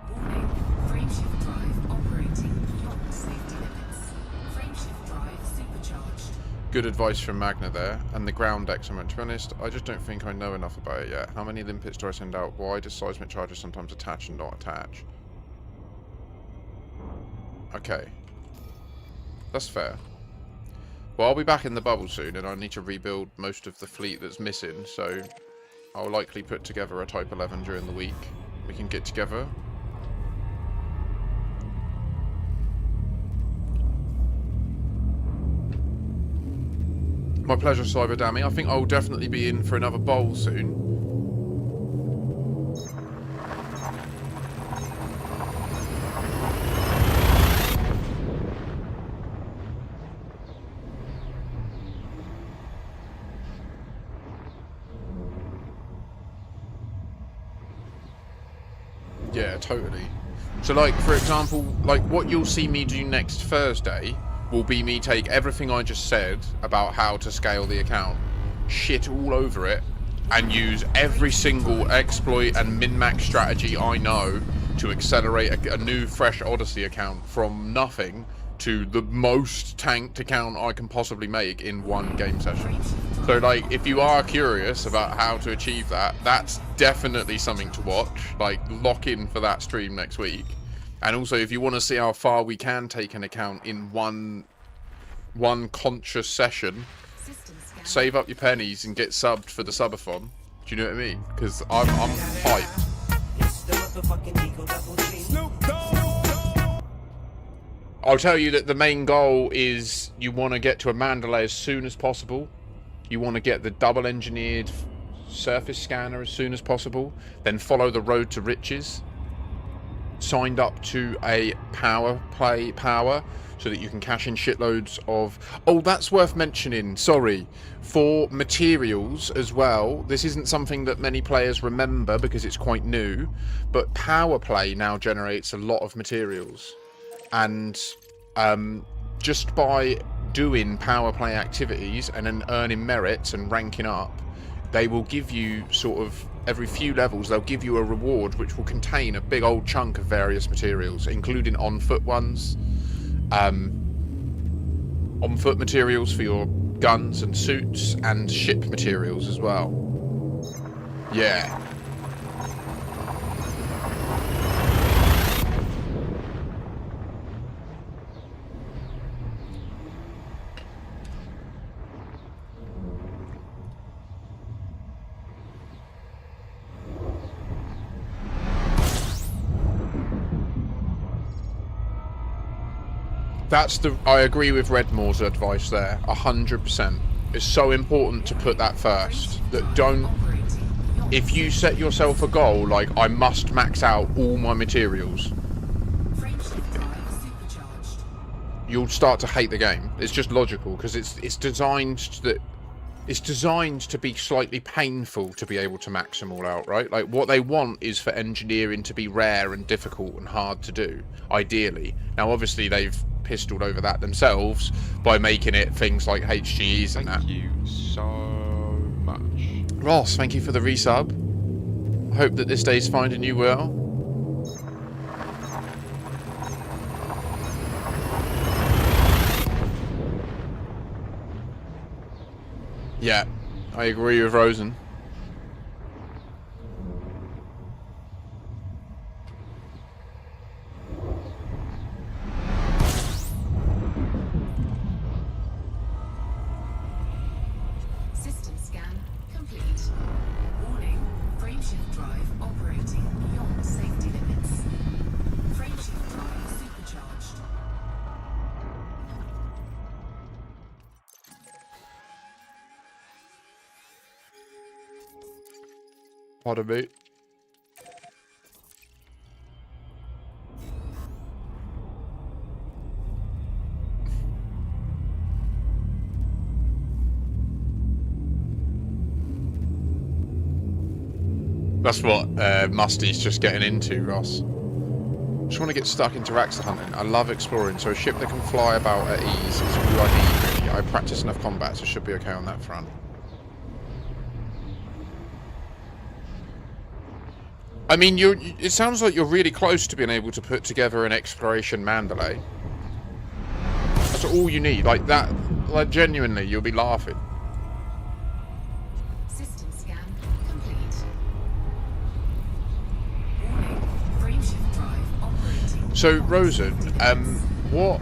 Warning, frameshift drive operating beyond safety limits. Frameshift drive supercharged. Good advice from Magna there, and the ground excellent. To be honest, I just don't think I know enough about it yet. How many limpets do I send out? Why does seismic charges sometimes attach and not attach? Okay. That's fair. Well, I'll be back in the bubble soon, and I need to rebuild most of the fleet that's missing, so I'll likely put together a Type 11 during the week. We can get together. My pleasure, Cyberdammy. I think I'll definitely be in for another bowl soon. Yeah, totally. So, like, for example, like, what you'll see me do next Thursday will be me take everything I just said about how to scale the account, shit all over it, and use every single exploit and min-max strategy I know to accelerate a new fresh Odyssey account from nothing to the most tanked account I can possibly make in one game session. So, like, if you are curious about how to achieve that, that's definitely something to watch. Like, lock in for that stream next week. And also, if you want to see how far we can take an account in one conscious session, save up your pennies and get subbed for the subathon. Do you know what I mean? Because I'm hyped. I'll tell you that the main goal is you want to get to a Mandalay as soon as possible. You want to get the double engineered surface scanner as soon as possible. Then follow the road to riches. Signed up to a power so that you can cash in shitloads of... Oh, that's worth mentioning, sorry. For materials as well, this isn't something that many players remember because it's quite new, but power play now generates a lot of materials. And just by doing power play activities and then earning merits and ranking up, they will give you sort of... Every few levels, they'll give you a reward which will contain a big old chunk of various materials, including on-foot ones, on-foot materials for your guns and suits, and ship materials as well. Yeah. I agree with Redmore's advice there, 100%. It's so important to put that first. That don't... If you set yourself a goal, like, I must max out all my materials, you'll start to hate the game. It's just logical, because it's designed to be slightly painful to be able to max them all out, right? Like, what they want is for engineering to be rare and difficult and hard to do, ideally. Now, obviously, they've pistoled over that themselves by making it things like HGEs and that. Thank you so much. Ross, thank you for the resub. I hope that this day's finding you well. Yeah, I agree with Rosen. System scan complete. Warning, frameshift drive operating beyond safety limits. Frameshift drive Pardon me. That's what Musty's just getting into, Ross. Just want to get stuck into Raxa hunting. I love exploring, so a ship that can fly about at ease is all I need, really. I practice enough combat, so should be okay on that front. I mean, it sounds like you're really close to being able to put together an exploration Mandalay. That's all you need. Like that, like genuinely, you'll be laughing. System scan complete. Warning, frameshift drive operating. So, Rosen, what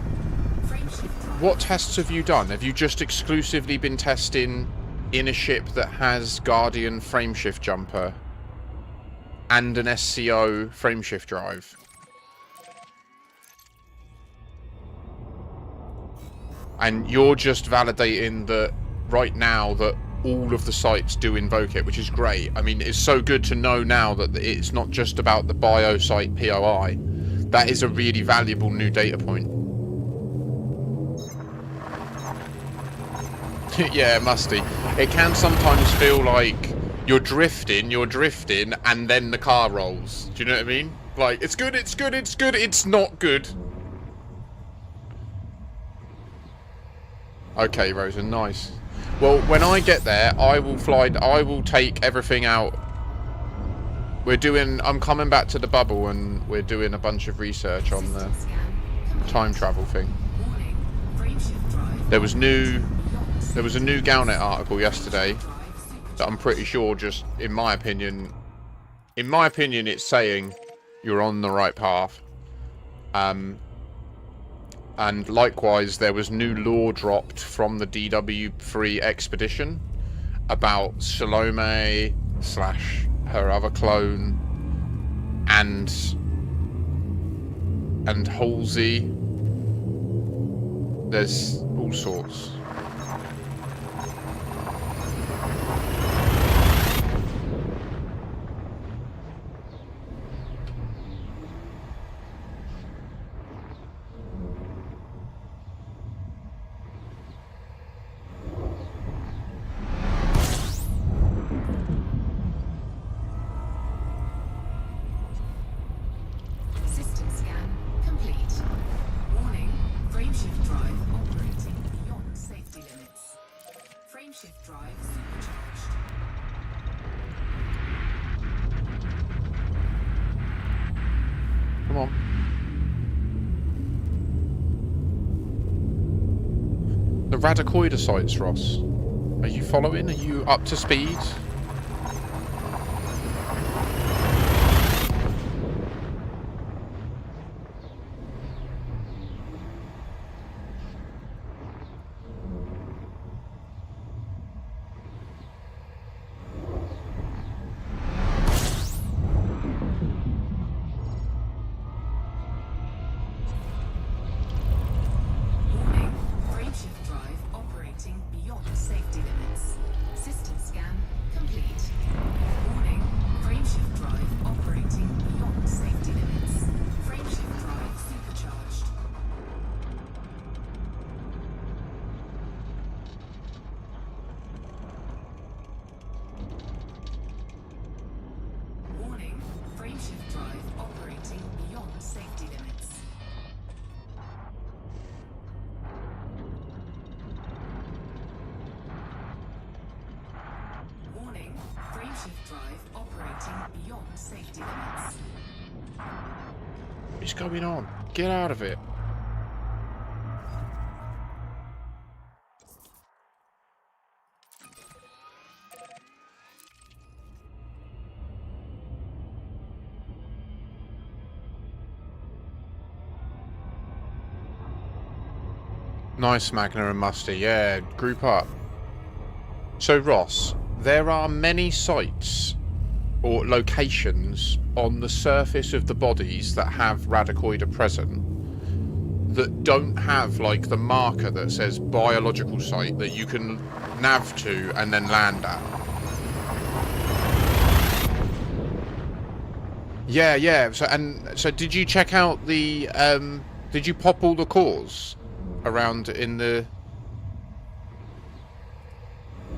Frameshift drive. what tests have you done? Have you just exclusively been testing in a ship that has Guardian frameshift jumper and an SCO frameshift drive? And you're just validating that right now that all of the sites do invoke it, which is great. I mean, it's so good to know now that it's not just about the bio site POI. That is a really valuable new data point. Yeah, Musty. It can sometimes feel like you're drifting, and then the car rolls. Do you know what I mean? Like, it's good, it's not good. Okay, Rosen, nice. Well, when I get there, I will take everything out. I'm coming back to the bubble, and we're doing a bunch of research on the time travel thing. Warning, frameshift drive. There was a new Galnet article yesterday that I'm pretty sure, just in my opinion, it's saying you're on the right path. And likewise, there was new lore dropped from the DW3 expedition about Salome / her other clone and Halsey. There's all sorts. System scan complete. Warning, frameshift drive operating beyond safety limits. Frameshift drive supercharged. Come on. The Radacoida sites, Ross. Are you following? Are you up to speed? Warning, frameshift drive operating beyond safety limits. System scan complete. Warning, frameshift drive operating beyond safety limits. Frameshift drive supercharged. Warning, frameshift drive operating beyond safety limits. Warning, frameshift drive operating beyond safety limits. What's going on? Get out of it. Nice, Magna and Musty. Yeah, group up. So, Ross, there are many sites or locations on the surface of the bodies that have Radacoida present that don't have, like, the marker that says biological site that you can nav to and then land at. Yeah, yeah. So did you check out the did you pop all the cores around in the?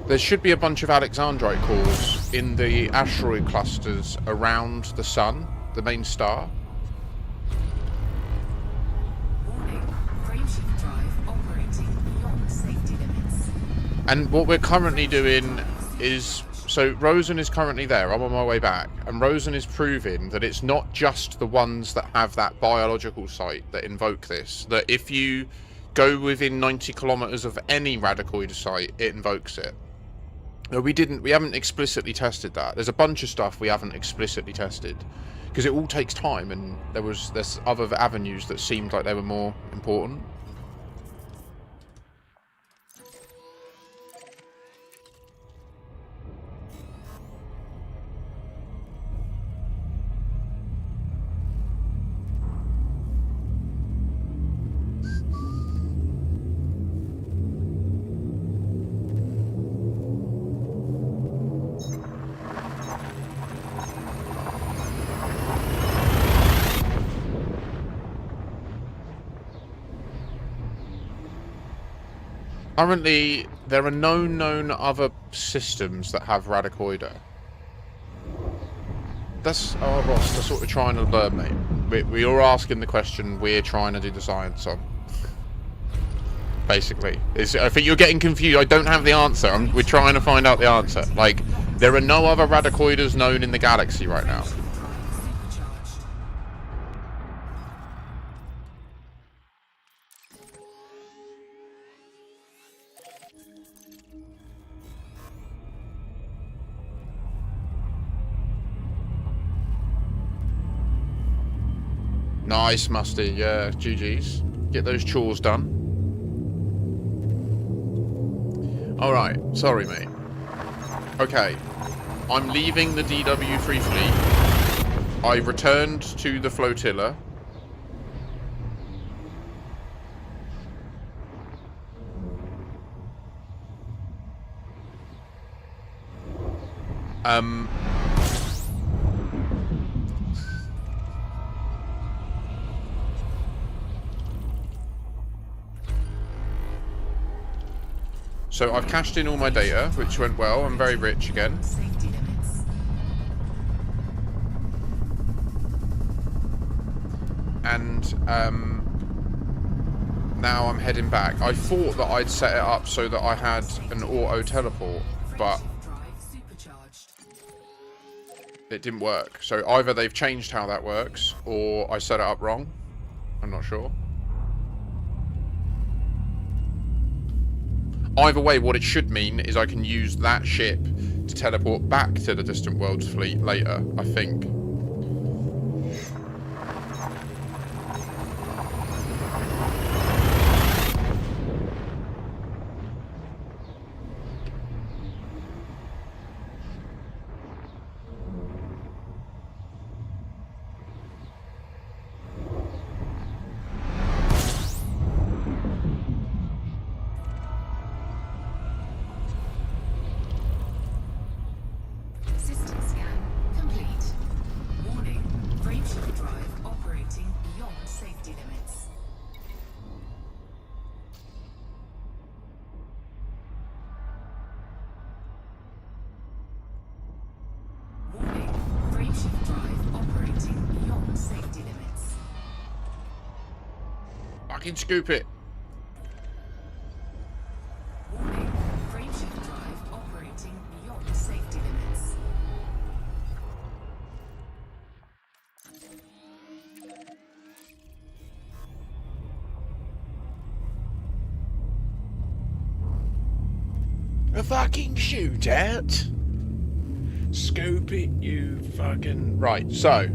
There should be a bunch of Alexandrite cores in the asteroid clusters around the sun, the main star. Warning, frameshift drive operating beyond safety limits. And what we're currently doing is, so Rosen is currently there. I'm on my way back, and Rosen is proving that it's not just the ones that have that biological site that invoke this. That if you go within 90 kilometers of any radicoid site, it invokes it. No, we haven't explicitly tested that. There's a bunch of stuff we haven't explicitly tested because it all takes time, and there's other avenues that seemed like they were more important. Currently, there are no known other systems that have Radicoida. That's, oh Ross, that's what we're trying to learn, mate. We are asking the question, we're trying to do the science on. Basically. I think you're getting confused. I don't have the answer. We're trying to find out the answer. Like, there are no other Radicoidas known in the galaxy right now. Nice, Musty. Yeah, GG's. Get those chores done. Alright, sorry, mate. Okay. I'm leaving the DW3 fleet. I returned to the flotilla. So I've cashed in all my data, which went well. I'm very rich again. Safety limits. And now I'm heading back. I thought that I'd set it up so that I had an auto teleport, but Frameshift drive supercharged. it didn't work. So either they've changed how that works, or I set it up wrong. I'm not sure. Either way, what it should mean is I can use that ship to teleport back to the Distant Worlds fleet later, I think. System scan complete. Warning, frameshift drive operating beyond safety limits. Warning, frameshift drive operating beyond safety limits. Fucking scoop it. Warning, frameshift drive operating beyond safety limits. A fucking shootout? Scoop it, you fucking... Right, so...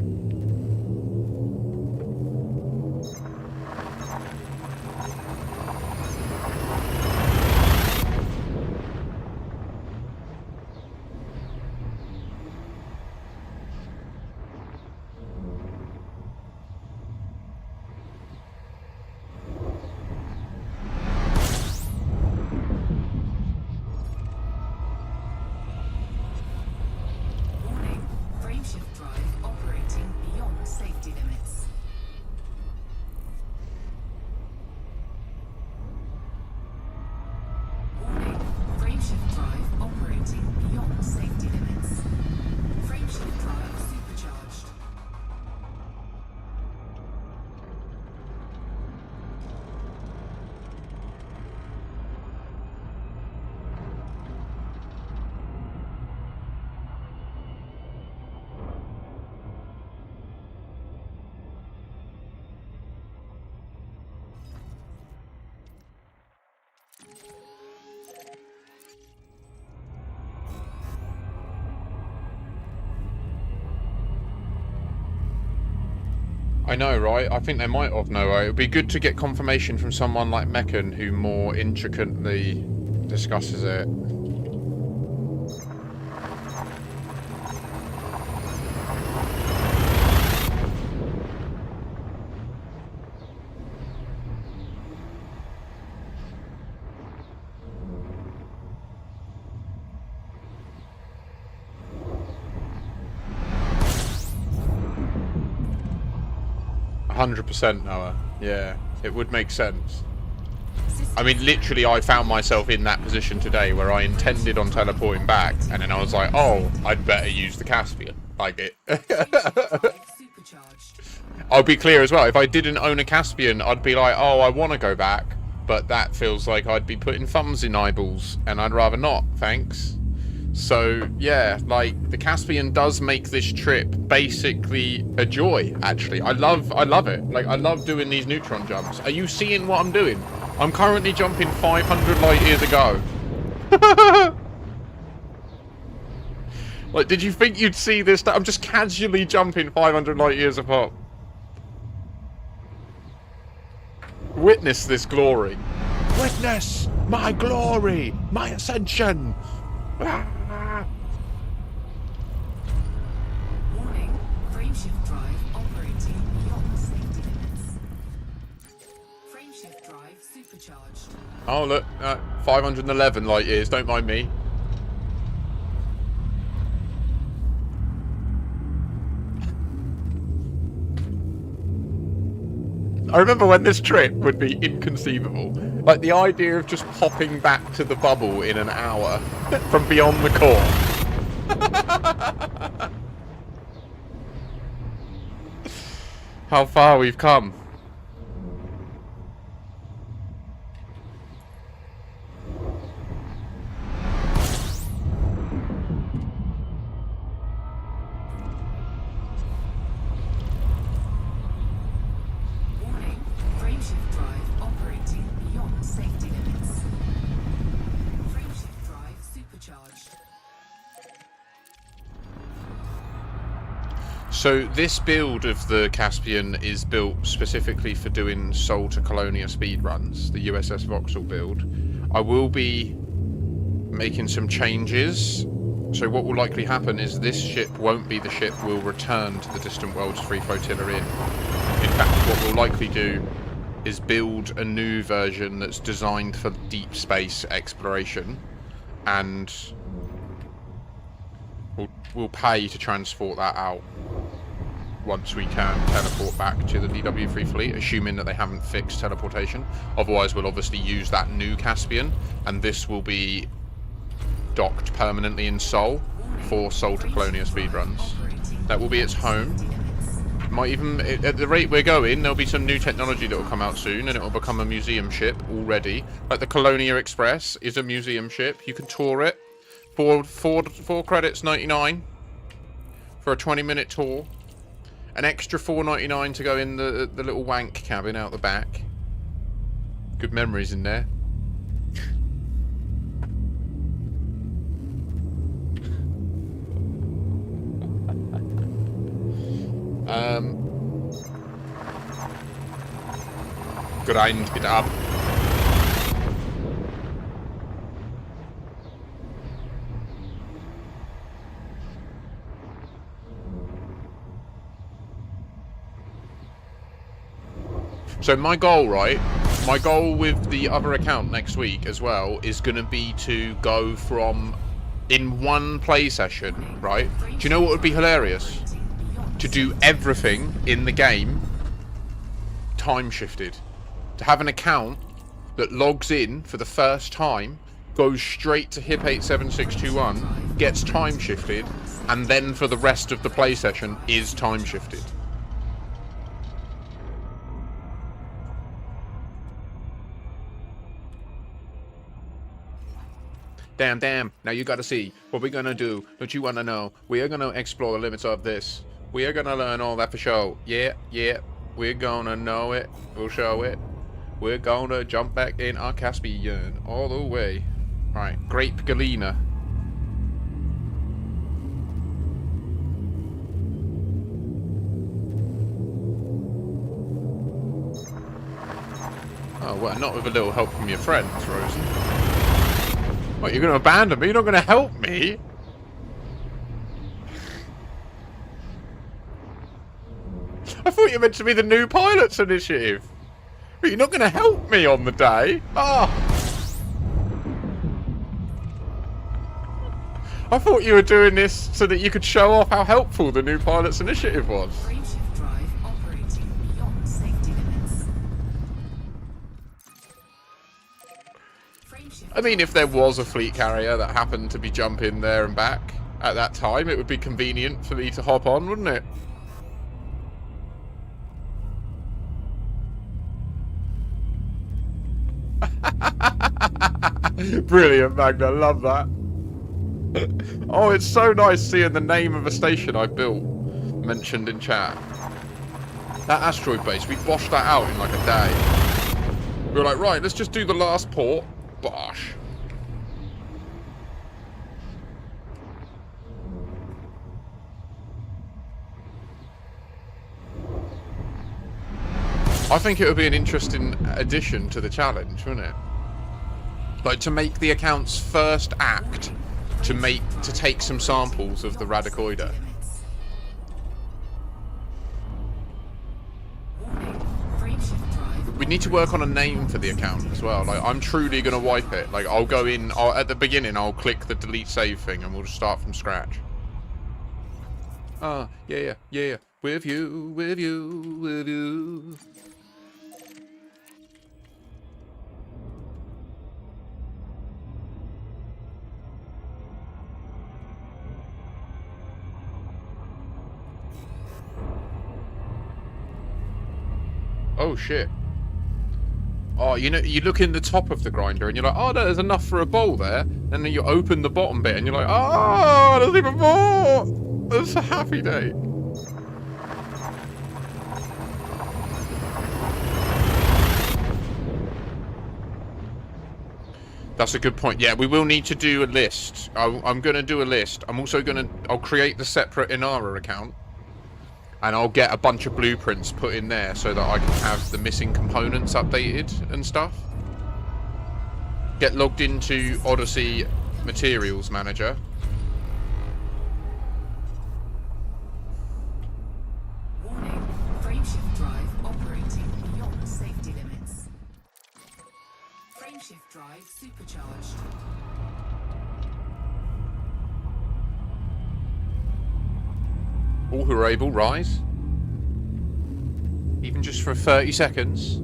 Warning, frameshift drive operating I know, right? I think they might have, Noah. It would be good to get confirmation from someone like Meccan who more intricately discusses it. 100%, Noah. Yeah, it would make sense. I mean, literally, I found myself in that position today where I intended on teleporting back, and then I was like, oh, I'd better use the Caspian. Like it. I'll be clear as well, if I didn't own a Caspian, I'd be like, oh, I want to go back, but that feels like I'd be putting thumbs in eyeballs, and I'd rather not, thanks. So, yeah, like, the Caspian does make this trip basically a joy, actually. I love it. Like, I love doing these neutron jumps. Are you seeing what I'm doing? I'm currently jumping 500 light years ago. Like, did you think you'd see this? I'm just casually jumping 500 light years apart. Witness this glory. Witness my glory, my ascension. Ah. Warning, frameshift drive operating beyond safety limits. Frameshift drive supercharged. Oh, look, 511 light years, don't mind me. I remember when this trip would be inconceivable. Like, the idea of just popping back to the bubble in an hour from beyond the core. How far we've come. So this build of the Caspian is built specifically for doing Sol to Colonia speedruns, the USS Vauxhall build. I will be making some changes. So what will likely happen is this ship won't be the ship we'll return to the Distant Worlds Free Flotilla in. In fact, what we'll likely do is build a new version that's designed for deep space exploration, and we'll pay to transport that out once we can teleport back to the DW3 fleet, assuming that they haven't fixed teleportation. Otherwise, we'll obviously use that new Caspian, and this will be docked permanently in Sol for Sol to Colonia speedruns. That will be its home. Might even, at the rate we're going, there'll be some new technology that will come out soon, and it will become a museum ship already. Like the Colonia Express is a museum ship. You can tour it. Four credits 99 for a 20-minute tour. An extra $4.99 to go in the little wank cabin out the back. Good memories in there. Grind it up. So my goal, right? My goal with the other account next week as well is going to be to go from, in one play session, right? Do you know what would be hilarious? To do everything in the game time shifted. To have an account that logs in for the first time, goes straight to HIP 87621, gets time shifted, and then for the rest of the play session is time shifted. Damn, now you gotta see what we're gonna do. Don't you wanna know? We are gonna explore the limits of this. We are gonna learn all that for sure. Yeah, we're gonna know it. We'll show it. We're gonna jump back in our Caspian all the way. Right, Grape Galena. Oh, well, not with a little help from your friends, Rosie. What, you're going to abandon me? You're not going to help me? I thought you meant to be the new pilots initiative. But you're not going to help me on the day? Ah! I thought you were doing this so that you could show off how helpful the new pilots initiative was. Frameshift drive operating beyond safety limits. Frameshift I mean, if there was a fleet carrier that happened to be jumping there and back at that time, it would be convenient for me to hop on, wouldn't it? Brilliant, Magna. Love that. Oh, it's so nice seeing the name of a station I built mentioned in chat. That asteroid base, we boshed that out in like a day. We were like, right, let's just do the last port. Bosh. I think it would be an interesting addition to the challenge, wouldn't it? Like, to make the account's first act to take some samples of the Radicoider. We need to work on a name for the account as well. Like, I'm truly gonna wipe it. Like, I'll go in, at the beginning, I'll click the delete save thing and we'll just start from scratch. Ah, yeah. With you. Oh shit. Oh, you know, you look in the top of the grinder and you're like, oh no, there's enough for a bowl there. And then you open the bottom bit and you're like, oh, there's even more. It's a happy day. That's a good point. Yeah, we will need to do a list. I'm going to do a list. I'm also going to... I'll create the separate Inara account. And I'll get a bunch of blueprints put in there so that I can have the missing components updated and stuff. Get logged into Odyssey Materials Manager. Warning, frameshift drive operating beyond safety limits. Frameshift drive supercharged. All who are able, rise. Even just for 30 seconds.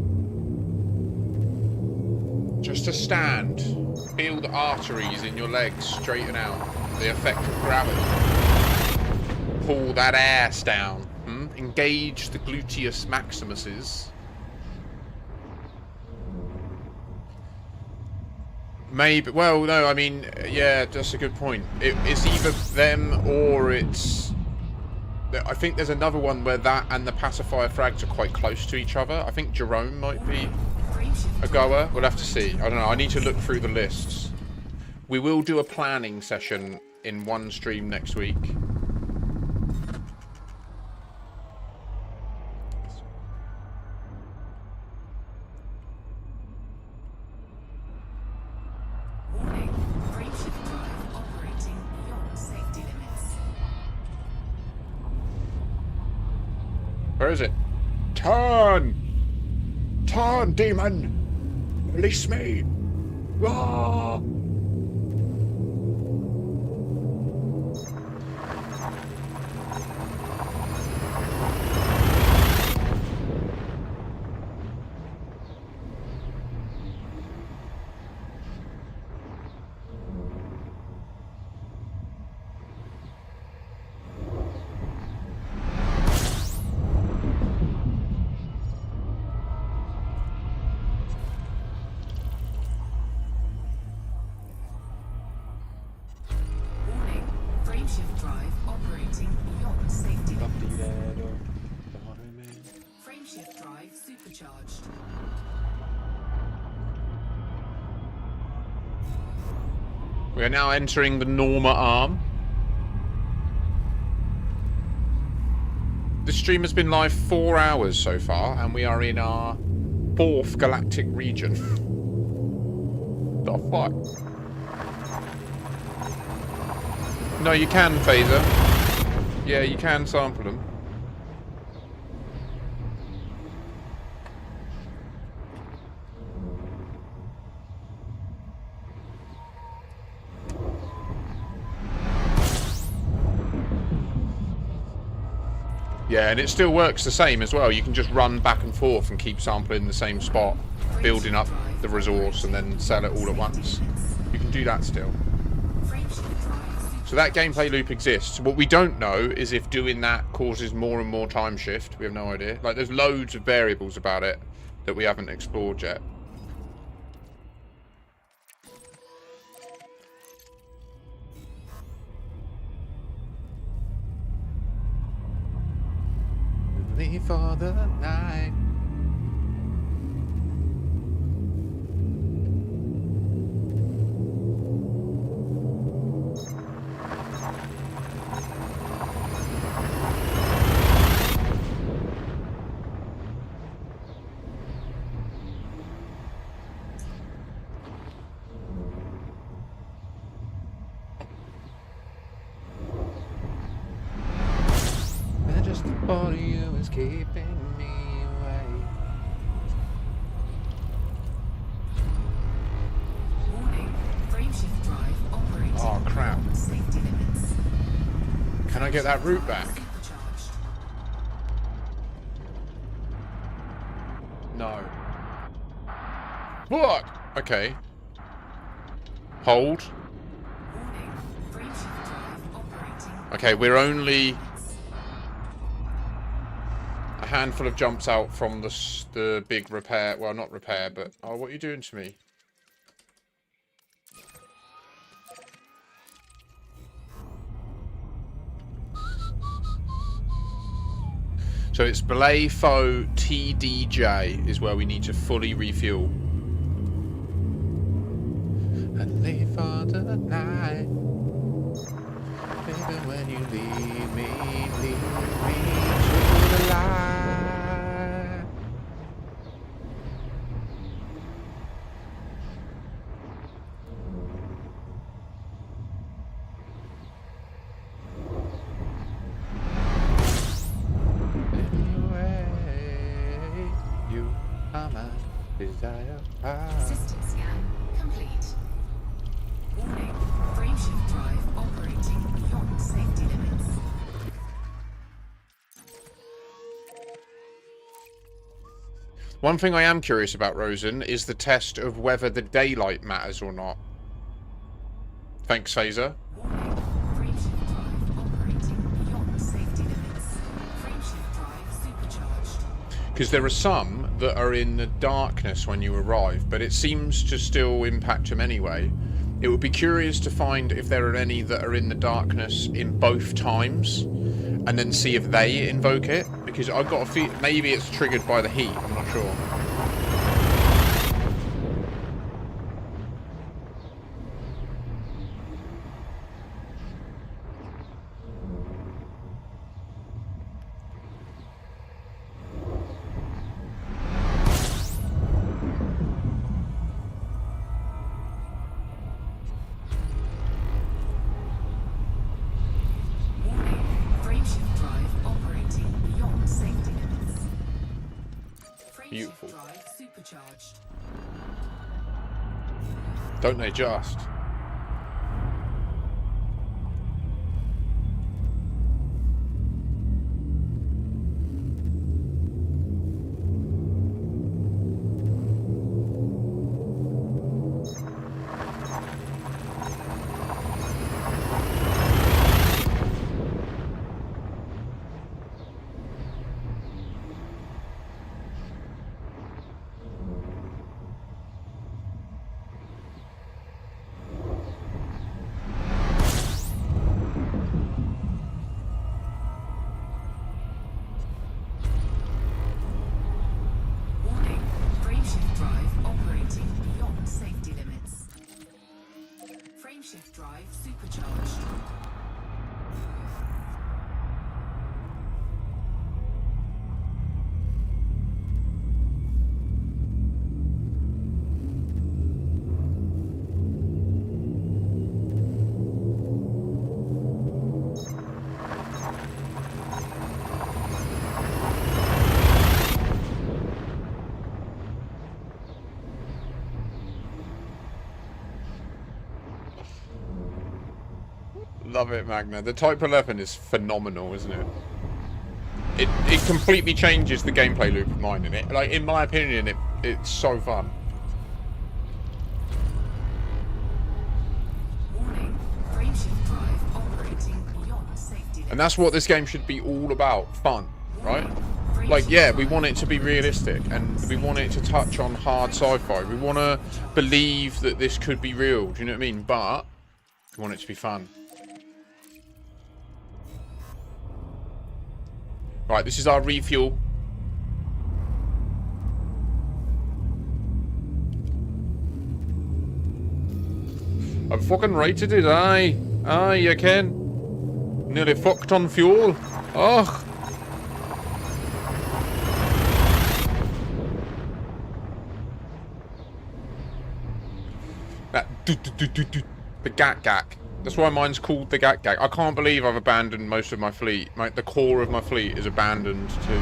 Just to stand. Feel the arteries in your legs straighten out. The effect of gravity. Pull that ass down. Engage the gluteus maximuses. Maybe, well, no, I mean, yeah, that's a good point. It's either them or it's... I think there's another one where that and the pacifier frags are quite close to each other. I think Jerome might be a goer. We'll have to see. I don't know. I need to look through the lists. We will do a planning session in one stream next week. Warning, frameshift drive operating beyond safety limits. Where is it? Turn! Turn, demon! Release me! Ah! Warning, frameshift drive operating beyond safety limits. Frameshift drive supercharged. We are now entering the Norma arm. The stream has been live 4 hours so far, and we are in our 4th galactic region. The fuck? No, you can, Phaser. Yeah, you can sample them. Yeah, and it still works the same as well. You can just run back and forth and keep sampling the same spot, building up the resource, and then sell it all at once. You can do that still. So that gameplay loop exists. What we don't know is if doing that causes more and more time shift. We have no idea. Like, there's loads of variables about it that we haven't explored yet. Leave for the night. And just the thought of you is keeping me away. Warning, frameshift drive operating. Oh crap. beyond safety limits. Can I get that route back? Supercharged. No. What? Okay. Hold. Warning, frameshift drive operating. Okay, we're only a handful of jumps out from the big repair. Well, not repair, but... Oh, what are you doing to me? So it's Belay Foe TDJ is where we need to fully refuel. And leave for the night. Baby, when you leave me to the light. Anyway, you are my desire. System scan complete. Warning, frameshift drive operating beyond safety limits. One thing I am curious about, Rosen, is the test of whether the daylight matters or not. Thanks, Phaser. Warning, frameshift drive operating beyond safety limits. Frameshift drive supercharged. Because there are some that are in the darkness when you arrive, but it seems to still impact them anyway. It would be curious to find if there are any that are in the darkness in both times, and then see if they invoke it. Because I've got a feel maybe it's triggered by the heat. I'm not sure. Warning, frameshift drive operating beyond safety limits. Frameshift Beautiful. drive supercharged. Don't they just? Warning, frameshift drive operating beyond safety limits. Frameshift drive supercharged. love it, Magna. The Type 11 is phenomenal, isn't it? It completely changes the gameplay loop of mine in it. Like, in my opinion, it's so fun. Warning, frameshift drive operating beyond safety limits. And that's what this game should be all about. Fun, right? Like, yeah, we want it to be realistic, and we want it to touch on hard sci-fi. We want to believe that this could be real, do you know what I mean? But we want it to be fun. Right, this is our refuel. I've fucking rated it, aye. Aye, you can. Nearly fucked on fuel. Ugh. That the gak. That's why mine's called the gak. I can't believe I've abandoned most of my fleet. The core of my fleet is abandoned to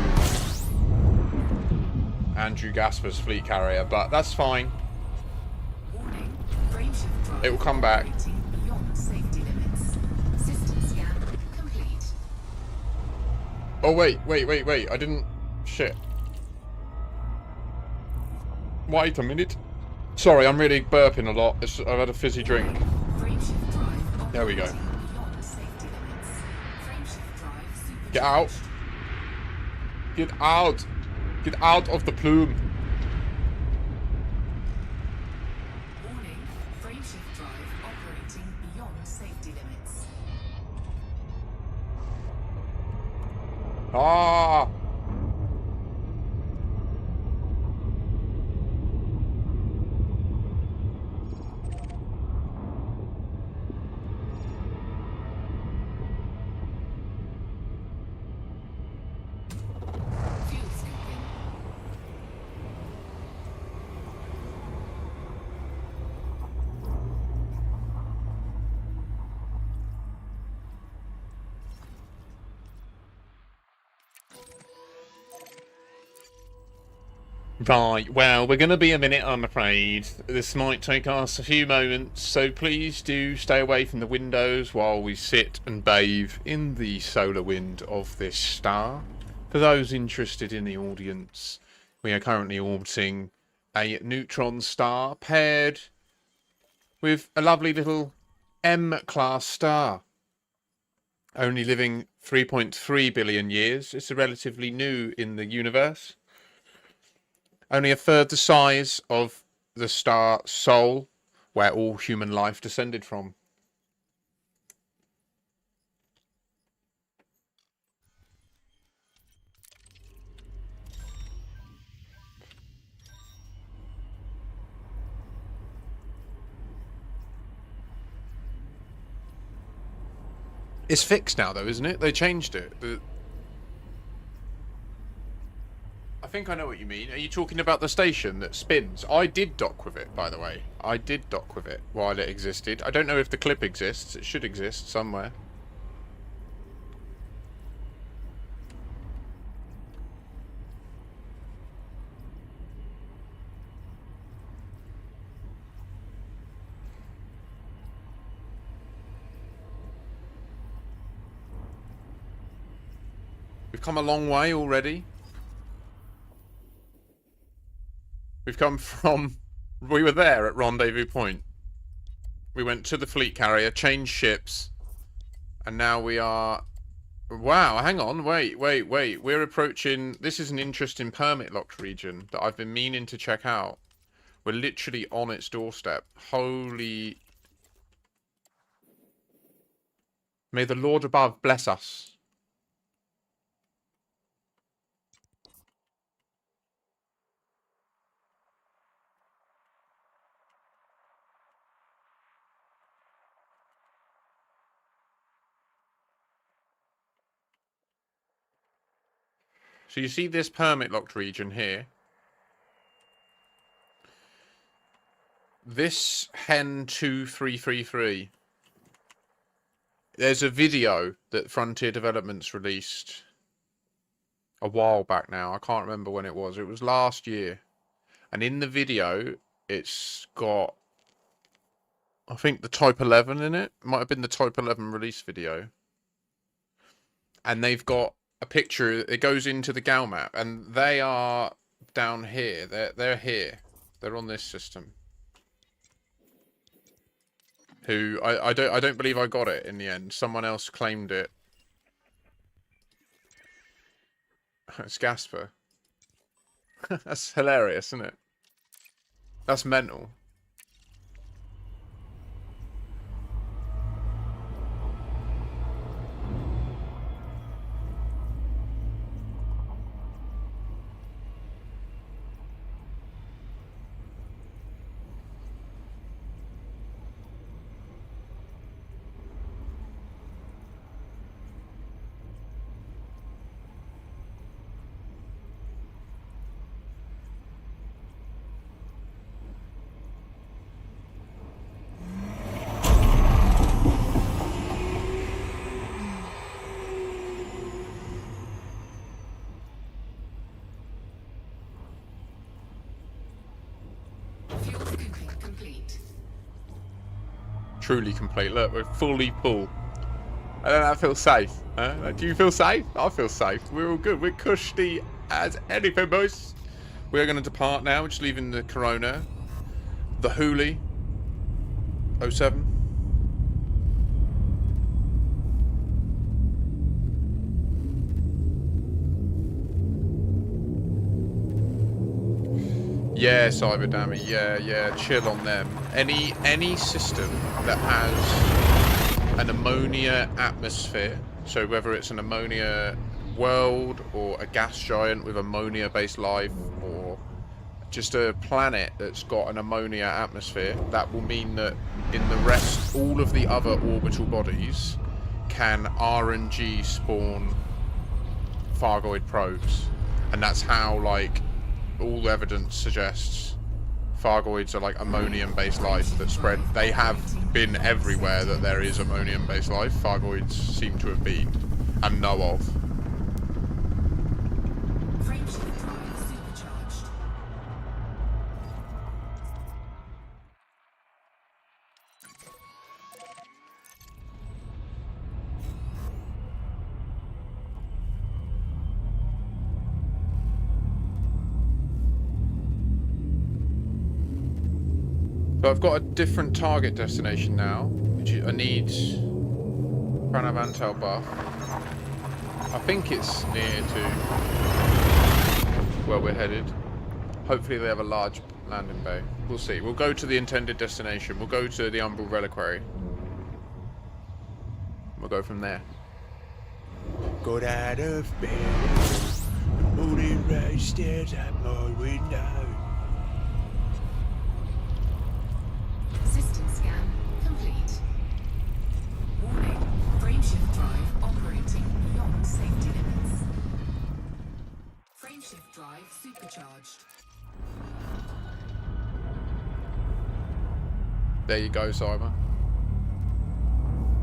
Andrew Gasper's fleet carrier, but that's fine. Warning, frameshift drive It will come back. operating beyond safety limits. System scan complete. Oh wait. I didn't. Shit. Wait a minute. Sorry, I'm really burping a lot. I've had a fizzy drink. Frameshift drive There we go. operating beyond safety limits. Frameshift drive supercharged. Get out. Get out. Get out of the plume. Warning, frameshift drive operating beyond safety limits. Ah. Fuel scooping. Right, well, we're going to be a minute, I'm afraid. This might take us a few moments, so please do stay away from the windows while we sit and bathe in the solar wind of this star. For those interested in the audience, we are currently orbiting a neutron star paired with a lovely little M-class star. Only living 3.3 billion years. It's relatively new in the universe. Only a third the size of the star Sol, where all human life descended from. It's fixed now, though, isn't it? They changed it. I think I know what you mean. Are you talking about the station that spins? I did dock with it, by the way. I did dock with it while it existed. I don't know if the clip exists. It should exist somewhere. We've come a long way already. We've come from... We were there at Rendezvous Point. We went to the fleet carrier, changed ships, and now we are... Wow, hang on, wait. We're approaching... This is an interesting permit-locked region that I've been meaning to check out. We're literally on its doorstep. Holy... May the Lord above bless us. So you see this permit-locked region here? This Hen 2333. There's a video that Frontier Developments released a while back now. I can't remember when it was. It was last year. And in the video, it's got I think the Type 11 in it. Might have been the Type 11 release video. And they've got a picture. It goes into the Gal map, and they are down here. They're here. They're on this system. Who I don't believe I got it in the end. Someone else claimed it. It's Gasper. That's hilarious, isn't it? That's mental. Fuel scooping complete. Truly complete. Look, we're fully full. I don't know, I feel safe. Huh? Do you feel safe? I feel safe. We're all good. We're cushy as anything, boys. We're going to depart now. We're just leaving the Corona. The Hooli. 07. Yeah, Cyberdammy. Yeah. Chill on them. Any system that has an ammonia atmosphere, so whether it's an ammonia world or a gas giant with ammonia-based life, or just a planet that's got an ammonia atmosphere, that will mean that in the rest, all of the other orbital bodies can RNG spawn Fargoid probes, and that's how, like, all evidence suggests Fargoids are like ammonium-based life that spread. They have been everywhere that there is ammonium-based life. Fargoids seem to have been and know of. Frameshift drive supercharged. So I've got a different target destination now. I need Pranavantal buff. I think it's near to where we're headed. Hopefully they have a large landing bay. We'll see. We'll go to the intended destination. We'll go to the Umbral Reliquary. We'll go from there. Got out of bed, morning rain stares at my window. System scan complete. Warning, frameshift drive operating beyond safety limits. Frameshift drive supercharged. There you go, Simon.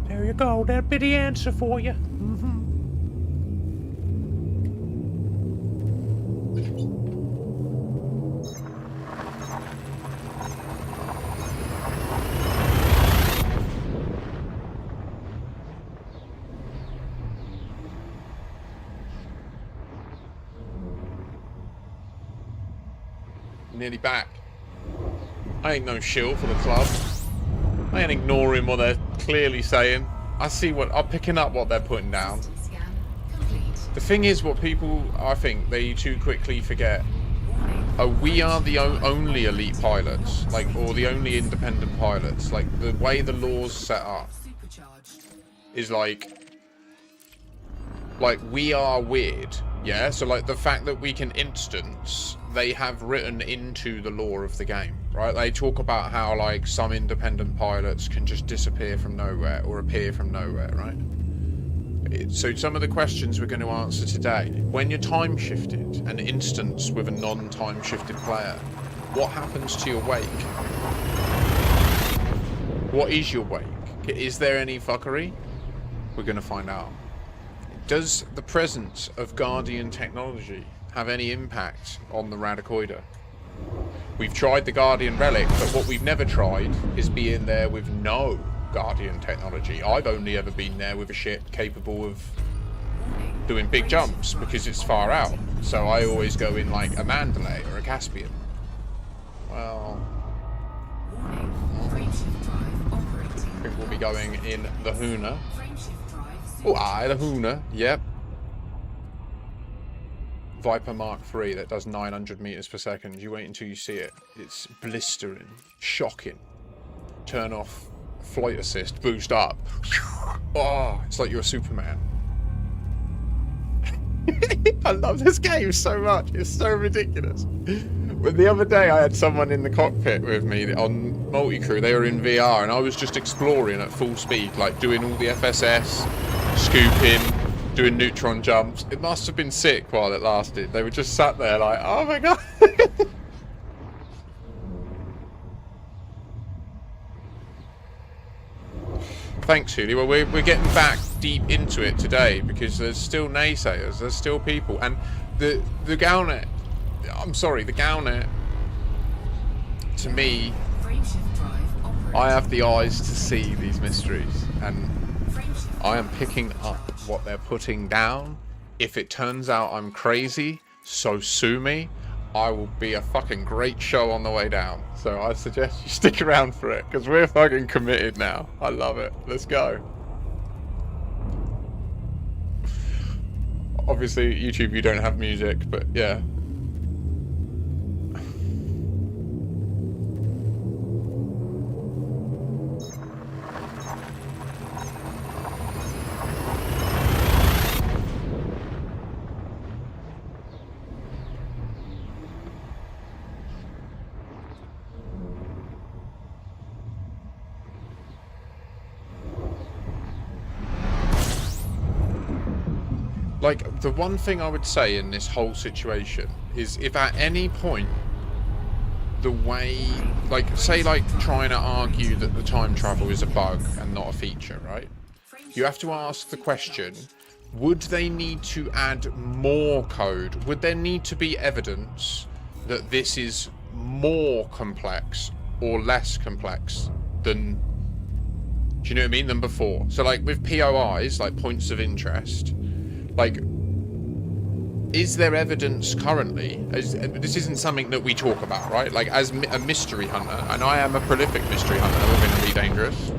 There you go. That'll be the answer for you. Nearly back. I ain't no shill for the club. I ain't ignoring what they're clearly saying. I'm picking up what they're putting down. System scan complete. The thing is, what people, I think, they too quickly forget. Warning, We are the only elite pilots, or the only independent pilots. Like, the way the law's set up supercharged. is like we are weird, yeah? So, like, the fact that we can instance, they have written into the lore of the game, right? They talk about how, like, some independent pilots can just disappear from nowhere or appear from nowhere, right? So some of the questions we're going to answer today: when you're time shifted and instance with a non-time shifted player, what happens to your wake? What is your wake? Is there any fuckery? We're going to find out. Does the presence of Guardian technology have any impact on the Radicoider? We've tried the Guardian relic, but what we've never tried is being there with no Guardian technology. I've only ever been there with a ship capable of doing big jumps because it's far out. So I always go in like a Mandalay or a Caspian. Well, I think we'll be going in the Huna. Oh, aye, the Huna. Yep. Viper Mark III that does 900 meters per second. You wait until you see it. It's blistering, shocking. Turn off flight assist, boost up. Oh, it's like you're a Superman. I love this game so much. It's so ridiculous. But the other day I had someone in the cockpit with me on multi-crew. They were in VR and I was just exploring at full speed, like doing all the FSS, scooping, doing neutron jumps. It must have been sick while it lasted. They were just sat there like, oh my god. Thanks, Huli. Well, we're getting back deep into it today because there's still naysayers. There's still people. And the Galnet, I'm sorry, the Galnet, to me, I have the eyes to see these mysteries. And I am picking up what they're putting down. If it turns out I'm crazy, so sue me. I will be a fucking great show on the way down. So I suggest you stick around for it, because we're fucking committed now. I love it. Let's go. Obviously, YouTube, you don't have music, but yeah. Like, the one thing I would say in this whole situation is if at any point the way, like, say, like, trying to argue that the time travel is a bug and not a feature, right? You have to ask the question, would they need to add more code? Would there need to be evidence that this is more complex or less complex than, do you know what I mean, than before? So, like, with POIs, like, points of interest, like, is there evidence currently? This isn't something that we talk about, right? Like, as a mystery hunter, and I am a prolific mystery hunter within Elite Dangerous.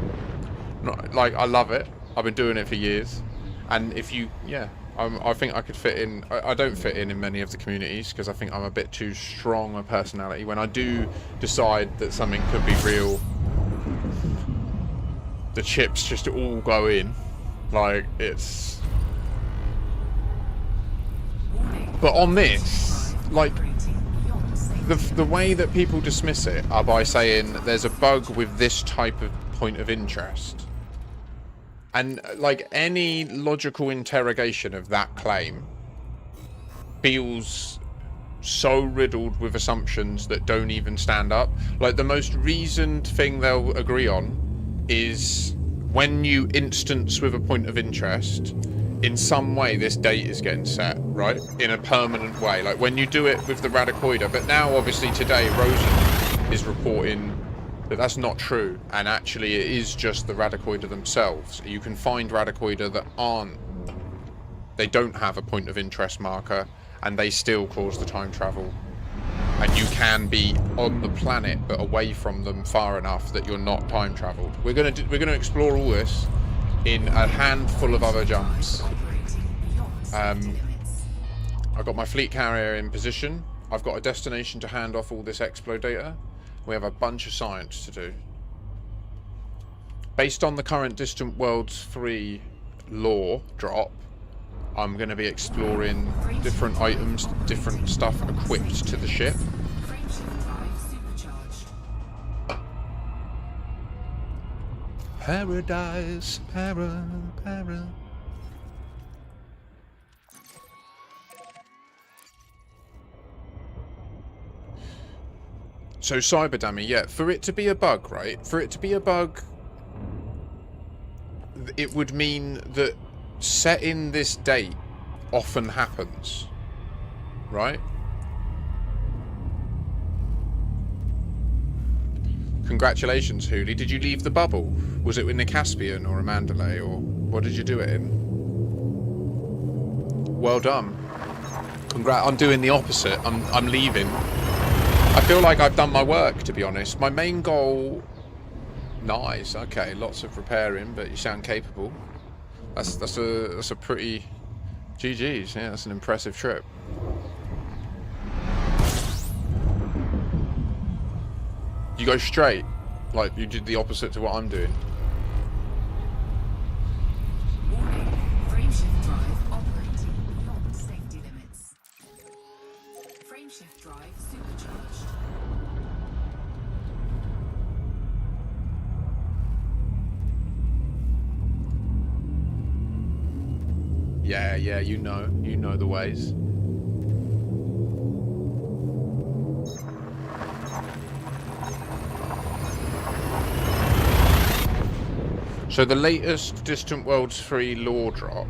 Not, like, I love it. I've been doing it for years. And if you, yeah, I think I could fit in. I don't fit in many of the communities because I think I'm a bit too strong a personality. When I do decide that something could be real, the chips just all go in. Like, it's... But on this, like, the way that people dismiss it are by saying there's a bug with this type of point of interest. And, like, any logical interrogation of that claim feels so riddled with assumptions that don't even stand up. Like, the most reasoned thing they'll agree on is when you instance with a point of interest, in some way this date is getting set, right? In a permanent way. Like when you do it with the Radicoider. But now, obviously, today, Rosen is reporting that that's not true. And actually, it is just the Radicoider themselves. You can find Radicoider that aren't... They don't have a point of interest marker. And they still cause the time travel. And you can be on the planet, but away from them far enough that you're not time traveled. We're gonna explore all this in a handful of other jumps. I've got my fleet carrier in position. I've got a destination to hand off all this Explo data. We have a bunch of science to do. Based on the current Distant Worlds 3 lore drop, I'm going to be exploring different items, different stuff equipped to the ship. Paradise, para. So cyber dummy, yeah, for it to be a bug, right? For it to be a bug, it would mean that setting this date often happens, right? Congratulations, Hooli. Did you leave the bubble? Was it in the Caspian or a Mandalay, or what did you do it in? Well done. I'm doing the opposite. I'm leaving. I feel like I've done my work, to be honest. My main goal... Nice. Okay, lots of repairing, but you sound capable. That's a pretty... GG's. Yeah, that's an impressive trip. You go straight, like you did the opposite to what I'm doing. Warning, frameshift drive operating beyond safety limits. Frameshift drive supercharged. Yeah, you know the ways. So the latest Distant Worlds 3 lore drop.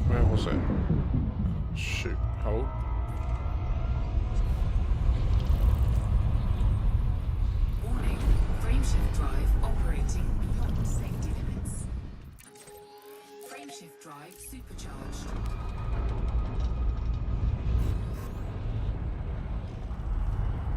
Where was it? Shoot, hold. Warning, frameshift drive operating beyond safety limits. Frameshift drive supercharged.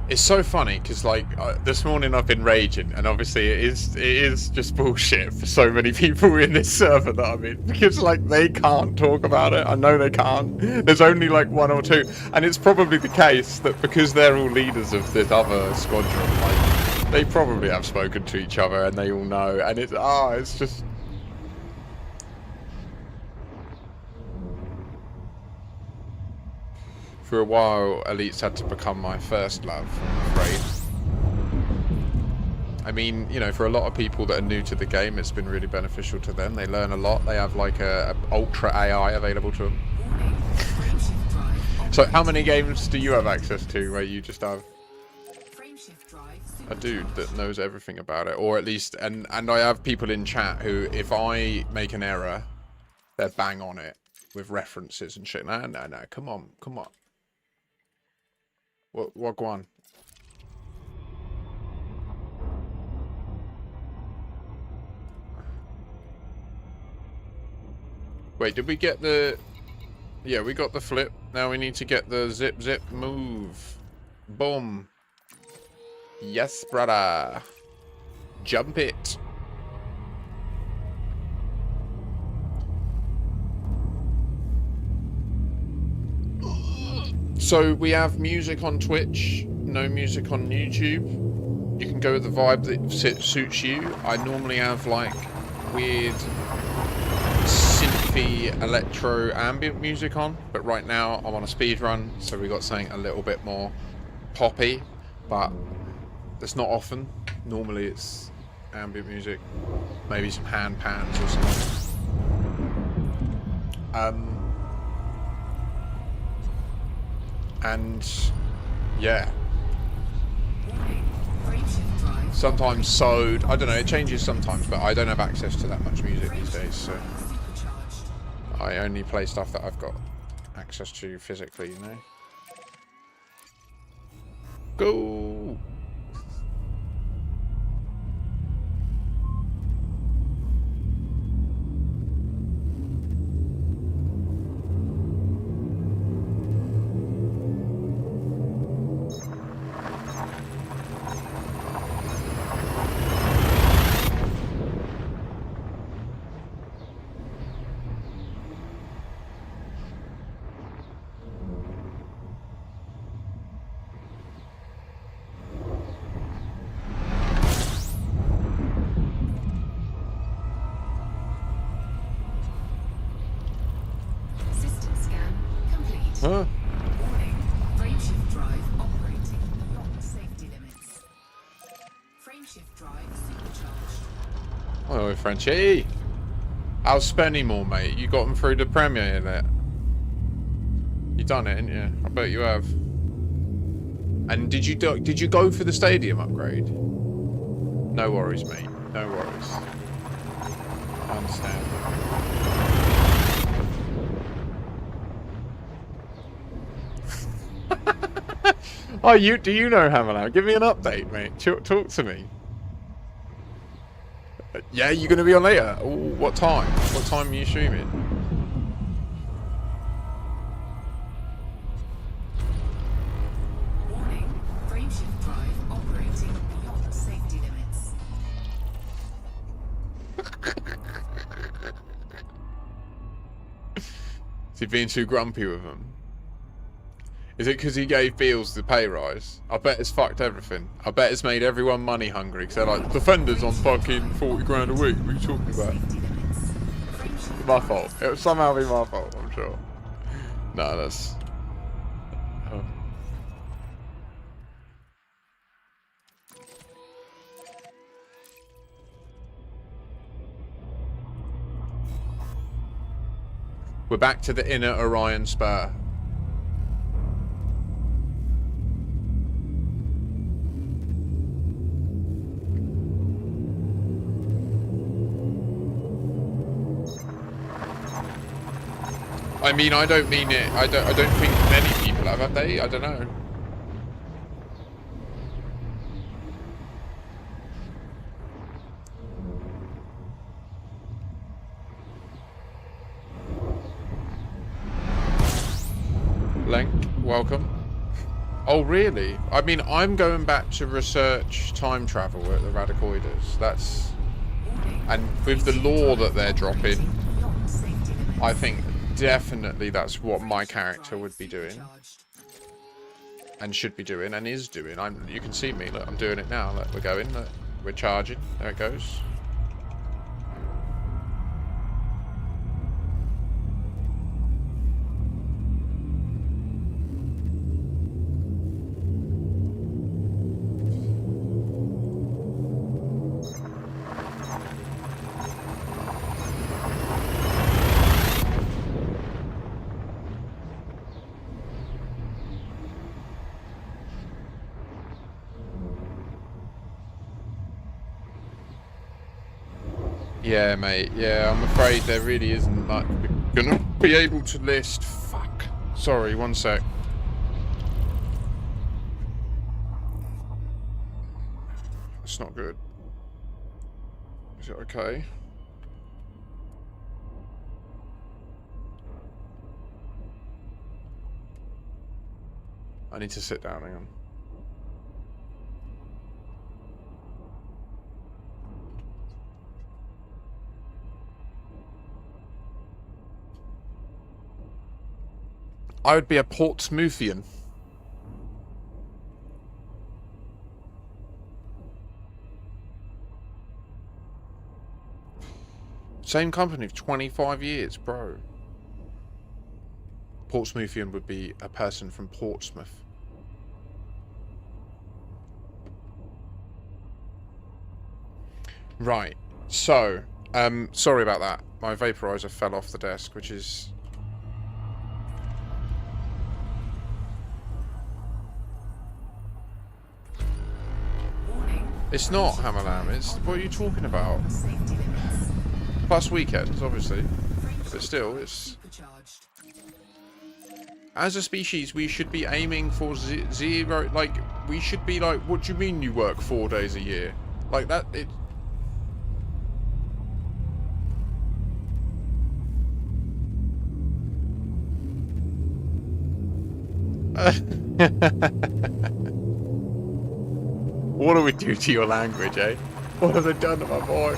It's so funny because, like, this morning I've been raging, and obviously it is just bullshit for so many people in this server that I'm in, because, like, they can't talk about it. I know they can't. There's only like one or two, and it's probably the case that because they're all leaders of this other squadron, like, they probably have spoken to each other and they all know, and it's just. For a while, Elites had to become my first love, I'm afraid. I mean, you know, for a lot of people that are new to the game, it's been really beneficial to them. They learn a lot. They have like a ultra AI available to them. So how many games do you have access to where you just have a dude that knows everything about it? Or at least, and I have people in chat who, if I make an error, they're bang on it with references and shit. No, come on. What go on? Wait, did we get the... Yeah, we got the flip. Now we need to get the zip move. Boom. Yes, brother. Jump it. So we have music on Twitch, no music on YouTube. You can go with the vibe that suits you. I normally have like weird synthy electro ambient music on, but right now I'm on a speed run, so we got something a little bit more poppy, but it's not often. Normally it's ambient music, maybe some hand pans or something. And yeah, sometimes sewed. I don't know, it changes sometimes, but I don't have access to that much music these days, so I only play stuff that I've got access to physically, you know. Go! Huh? Warning, frameshift drive operating beyond safety limits. Frameshift drive supercharged. Hello, Frenchie. How's Spenny mate? You got him through the premiere yet? You done it, didn't you? I bet you have. And did you go for the stadium upgrade? No worries, mate. No worries. I understand. Oh, do you know Hammerlam? Give me an update, mate. Talk to me. Yeah, you're going to be on later. Ooh, what time? What time are you streaming? Warning, frameshift drive operating beyond safety limits. Is he being too grumpy with him? Is it because he gave Beals the pay rise? I bet it's fucked everything. I bet it's made everyone money hungry because they're like, Defender's on fucking 40 grand a week. What are you talking about? My fault. It would somehow be my fault, I'm sure. No, that's... Oh. We're back to the inner Orion Spur. I mean, I don't mean it. I don't think many people have they? I don't know. Lenk, welcome. Oh, really? I mean, I'm going back to research time travel at the Radicoides. That's... And with the lore that they're dropping, I think definitely that's what my character would be doing. And should be doing, and is doing. You can see me, look, I'm doing it now. Look, we're going, look, we're charging. There it goes. Yeah, mate. Yeah, I'm afraid there really isn't like gonna be able to list. Fuck. Sorry, one sec. It's not good. Is it okay? I need to sit down. Hang on. I would be a Portsmouthian. Same company for 25 years, bro. Portsmouthian would be a person from Portsmouth. Right. So, sorry about that. My vaporizer fell off the desk, which is... It's not Hammerlam, it's... What are you talking about? Plus weekends, obviously. But still, it's... As a species, we should be aiming for zero... Like, we should be like, what do you mean you work 4 days a year? Like, that... It... What do we do to your language, eh? What have they done to my boy?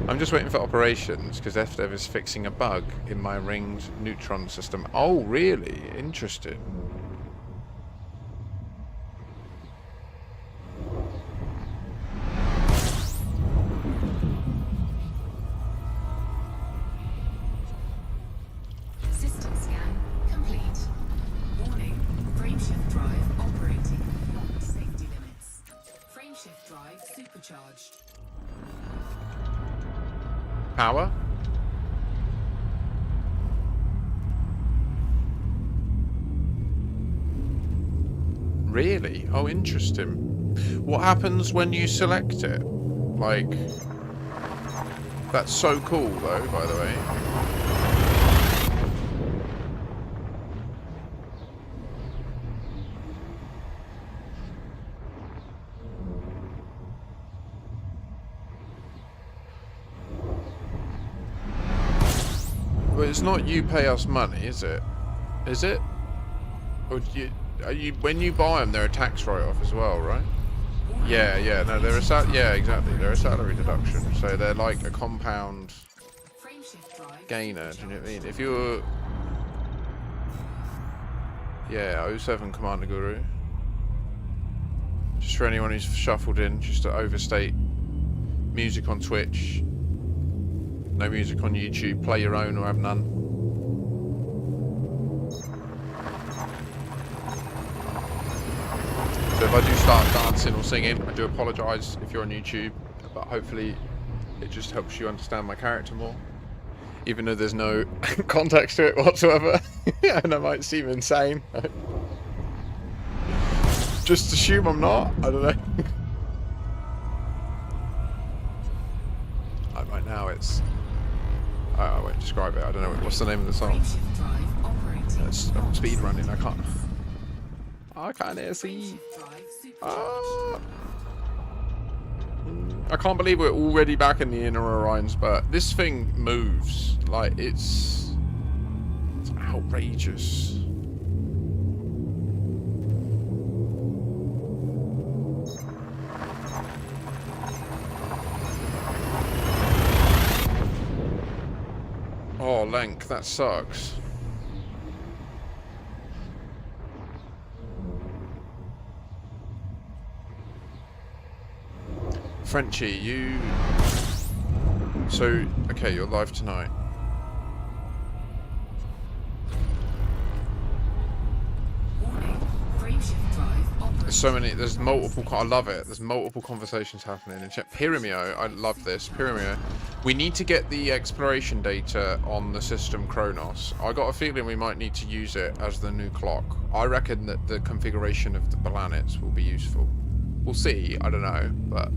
I'm just waiting for operations because FDev is fixing a bug in my ringed neutron system. Oh, really? Interesting. System scan complete. Warning, frameshift drive operating beyond safety limits. Frameshift drive supercharged. Power? Really? Oh, interesting. What happens when you select it? Like... That's so cool, though, by the way. Well, it's not you pay us money, is it? Is it? Or do you, are you, when you buy them, they're a tax write-off as well, right? Yeah, yeah, no, they're a yeah, exactly, they're a salary deduction, so they're like a compound gainer. Do you know what I mean? If you're, yeah, '07 Commander Guru. Just for anyone who's shuffled in, just to overstate, music on Twitch, no music on YouTube. Play your own or have none. So if I do start dancing or singing, I do apologise if you're on YouTube, but hopefully it just helps you understand my character more. Even though there's no context to it whatsoever, and I might seem insane. Just assume I'm not, I don't know. Like right now it's... I won't describe it, I don't know, what's the name of the song? It's speed running, I can't... I can't see. I can't believe we're already back in the inner Orions, but this thing moves. Like, it's outrageous. Oh, length, that sucks. Frenchie, you... So, okay, you're live tonight. There's so many, there's multiple, I love it, there's multiple conversations happening in chat. Pyramio, I love this, Pyramio. We need to get the exploration data on the system Kronos. I got a feeling we might need to use it as the new clock. I reckon that the configuration of the planets will be useful. We'll see, I don't know, but...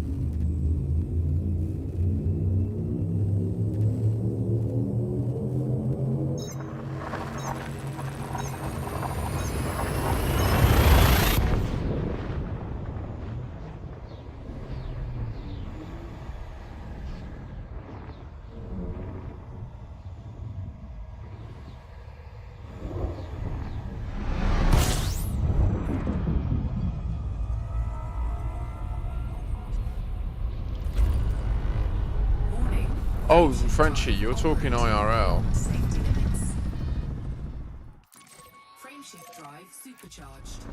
Oh, Frenchie, you're talking IRL. Frameshift drive supercharged.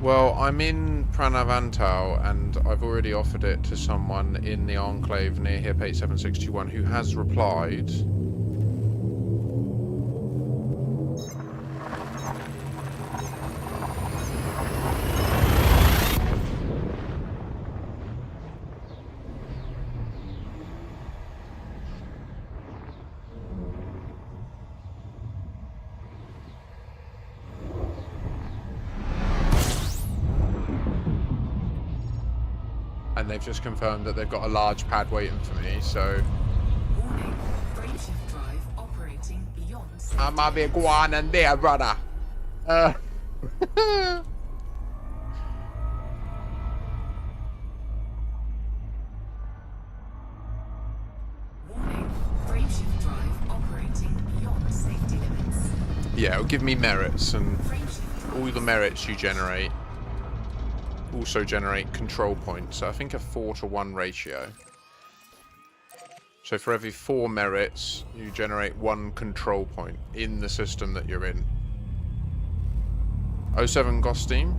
Well, I'm in Pranavantal, and I've already offered it to someone in the Enclave near Hip 8761 who has replied. And they've just confirmed that they've got a large pad waiting for me, so... Warning, frameshift drive operating beyond I might be going in there, brother. warning, frameshift drive operating beyond safety limits. Yeah, it'll give me merits, and Frameshift drive all the merits you generate also generate control points. So I think a 4-to-1 ratio. So for every 4 merits, you generate 1 control point in the system that you're in. '07 Gosteam.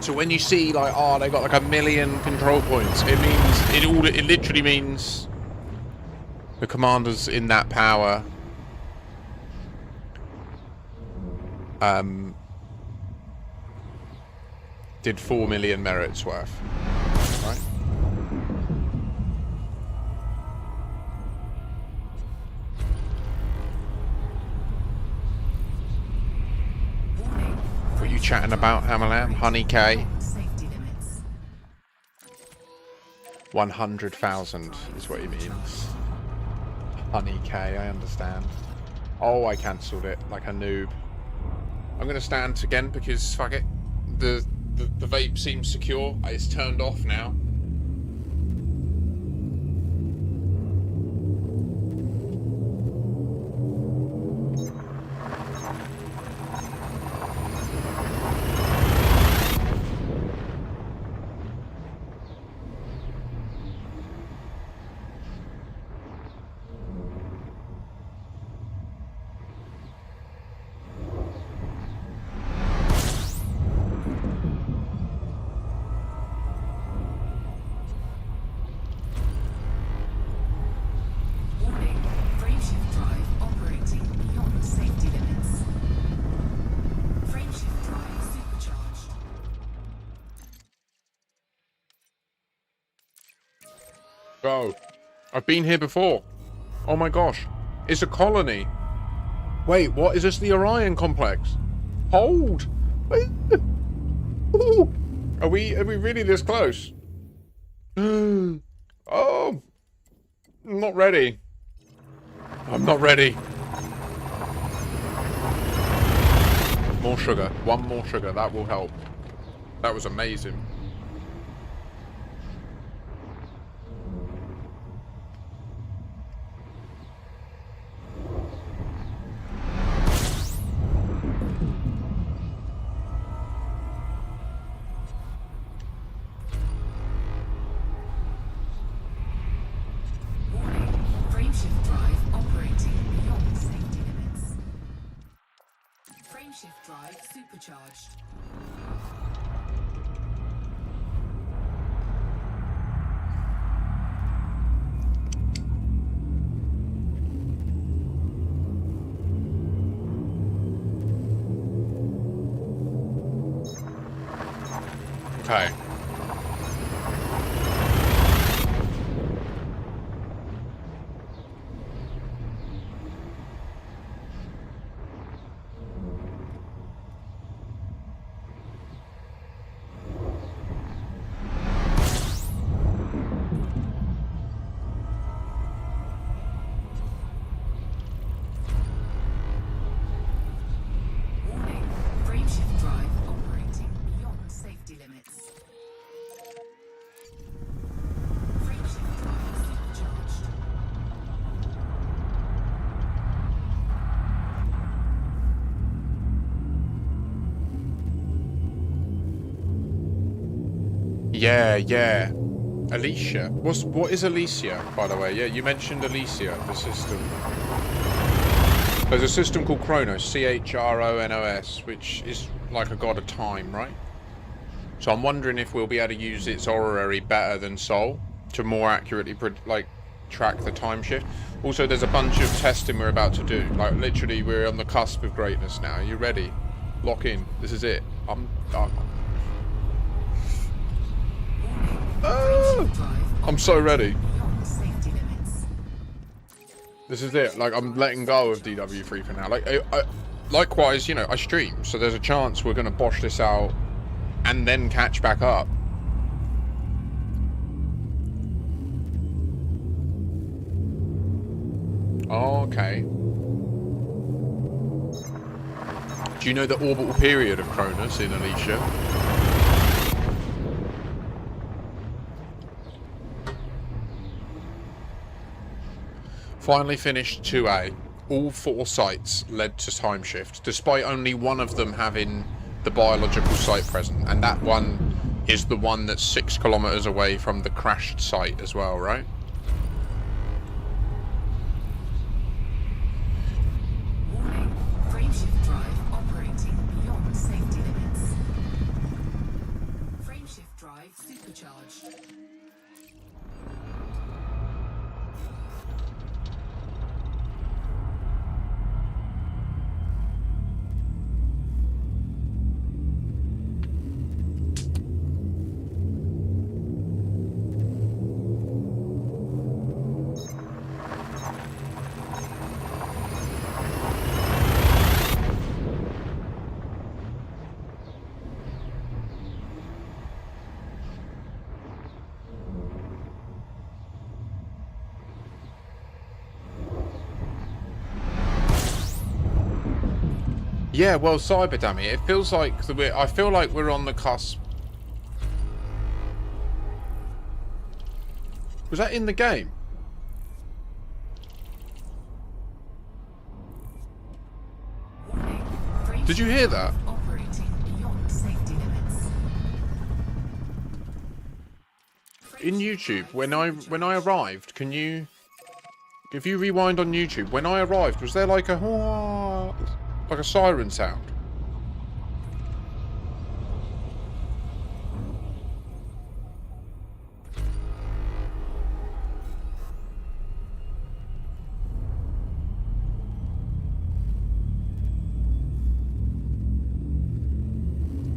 So when you see like, oh, they got like 1 million control points, it means it literally means the commanders in that power did 4 million merits worth, right? warning, What are you chatting about, Hamalam? Honey K? safety limits. 100,000 is what he means. Honey K, I understand. Oh, I cancelled it like a noob. I'm gonna stand again because fuck it. The vape seems secure. It's turned off now. Warning, frameshift drive operating beyond safety limits. Frameshift drive supercharged. Go. I've been here before. Oh my gosh. It's a colony. Wait, what? Is this the Orion complex? Hold. Wait. Ooh. Are we really this close? Oh. I'm not ready. I'm not ready. More sugar. One more sugar. That will help. That was amazing. Warning, frameshift drive operating beyond safety limits. Frameshift drive supercharged. Okay. Warning, frameshift drive operating beyond safety limits. Frameshift drive supercharged. Yeah. Alicia. What is Alicia, by the way? Yeah, you mentioned Alicia, the system. There's a system called Chronos, Chronos, which is like a god of time, right? So I'm wondering if we'll be able to use its orrery better than Sol to more accurately track the time shift. Also, there's a bunch of testing we're about to do. Like literally, we're on the cusp of greatness now. Are you ready? Lock in. This is it. I'm so ready. Beyond safety limits. This is it. Like, I'm letting go of DW3 for now. Like, likewise, you know, I stream, so there's a chance we're going to bosh this out and then catch back up. Okay. Do you know the orbital period of Cronus in Alicia? Finally finished 2A. All 4 sites led to time shift, despite only one of them having the biological site present. And that one is the one that's 6 kilometers away from the crashed site as well, right? Warning, frameshift drive operating beyond safety limits. Frameshift drive supercharged. Yeah, well, Cyber, damn it. It feels like I feel like we're on the cusp. Was that in the game? Warning, Did you hear that? operating beyond safety limits. In YouTube, when I arrived, can you, if you rewind on YouTube, when I arrived, was there like a siren sound?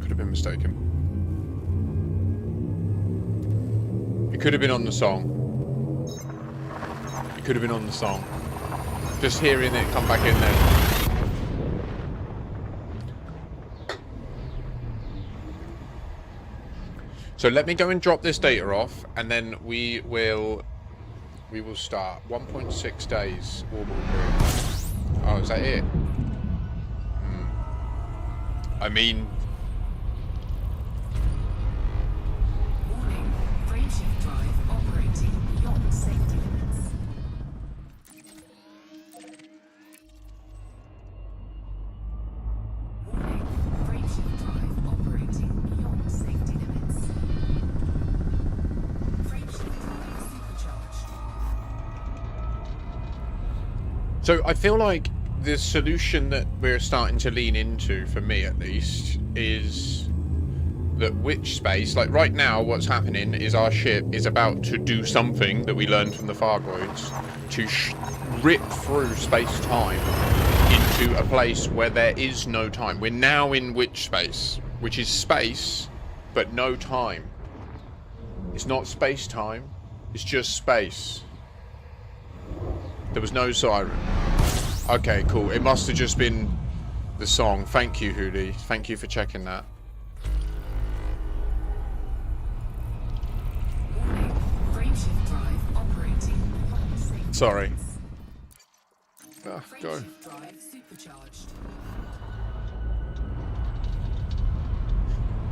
Could have been mistaken. It could have been on the song. It could have been on the song. Just hearing it come back in there. So let me go and drop this data off, and then we will start. 1.6 days orbital period. Oh, is that it? I mean, Warning, frameshift drive operating beyond safety limits. Warning, frameshift drive operating beyond safety limits. Frameshift drive supercharged. so I feel like the solution that we're starting to lean into, for me at least, is that witch space, like right now what's happening is our ship is about to do something that we learned from the Fargoids, to rip through space-time into a place where there is no time. We're now in witch space, which is space, but no time. It's not space-time, it's just space. There was no siren. Okay, cool. It must have just been the song. Thank you, Hoodie. Thank you for checking that. Warning, frameshift drive operating beyond safety Sorry. limits. Go. Frameshift drive supercharged.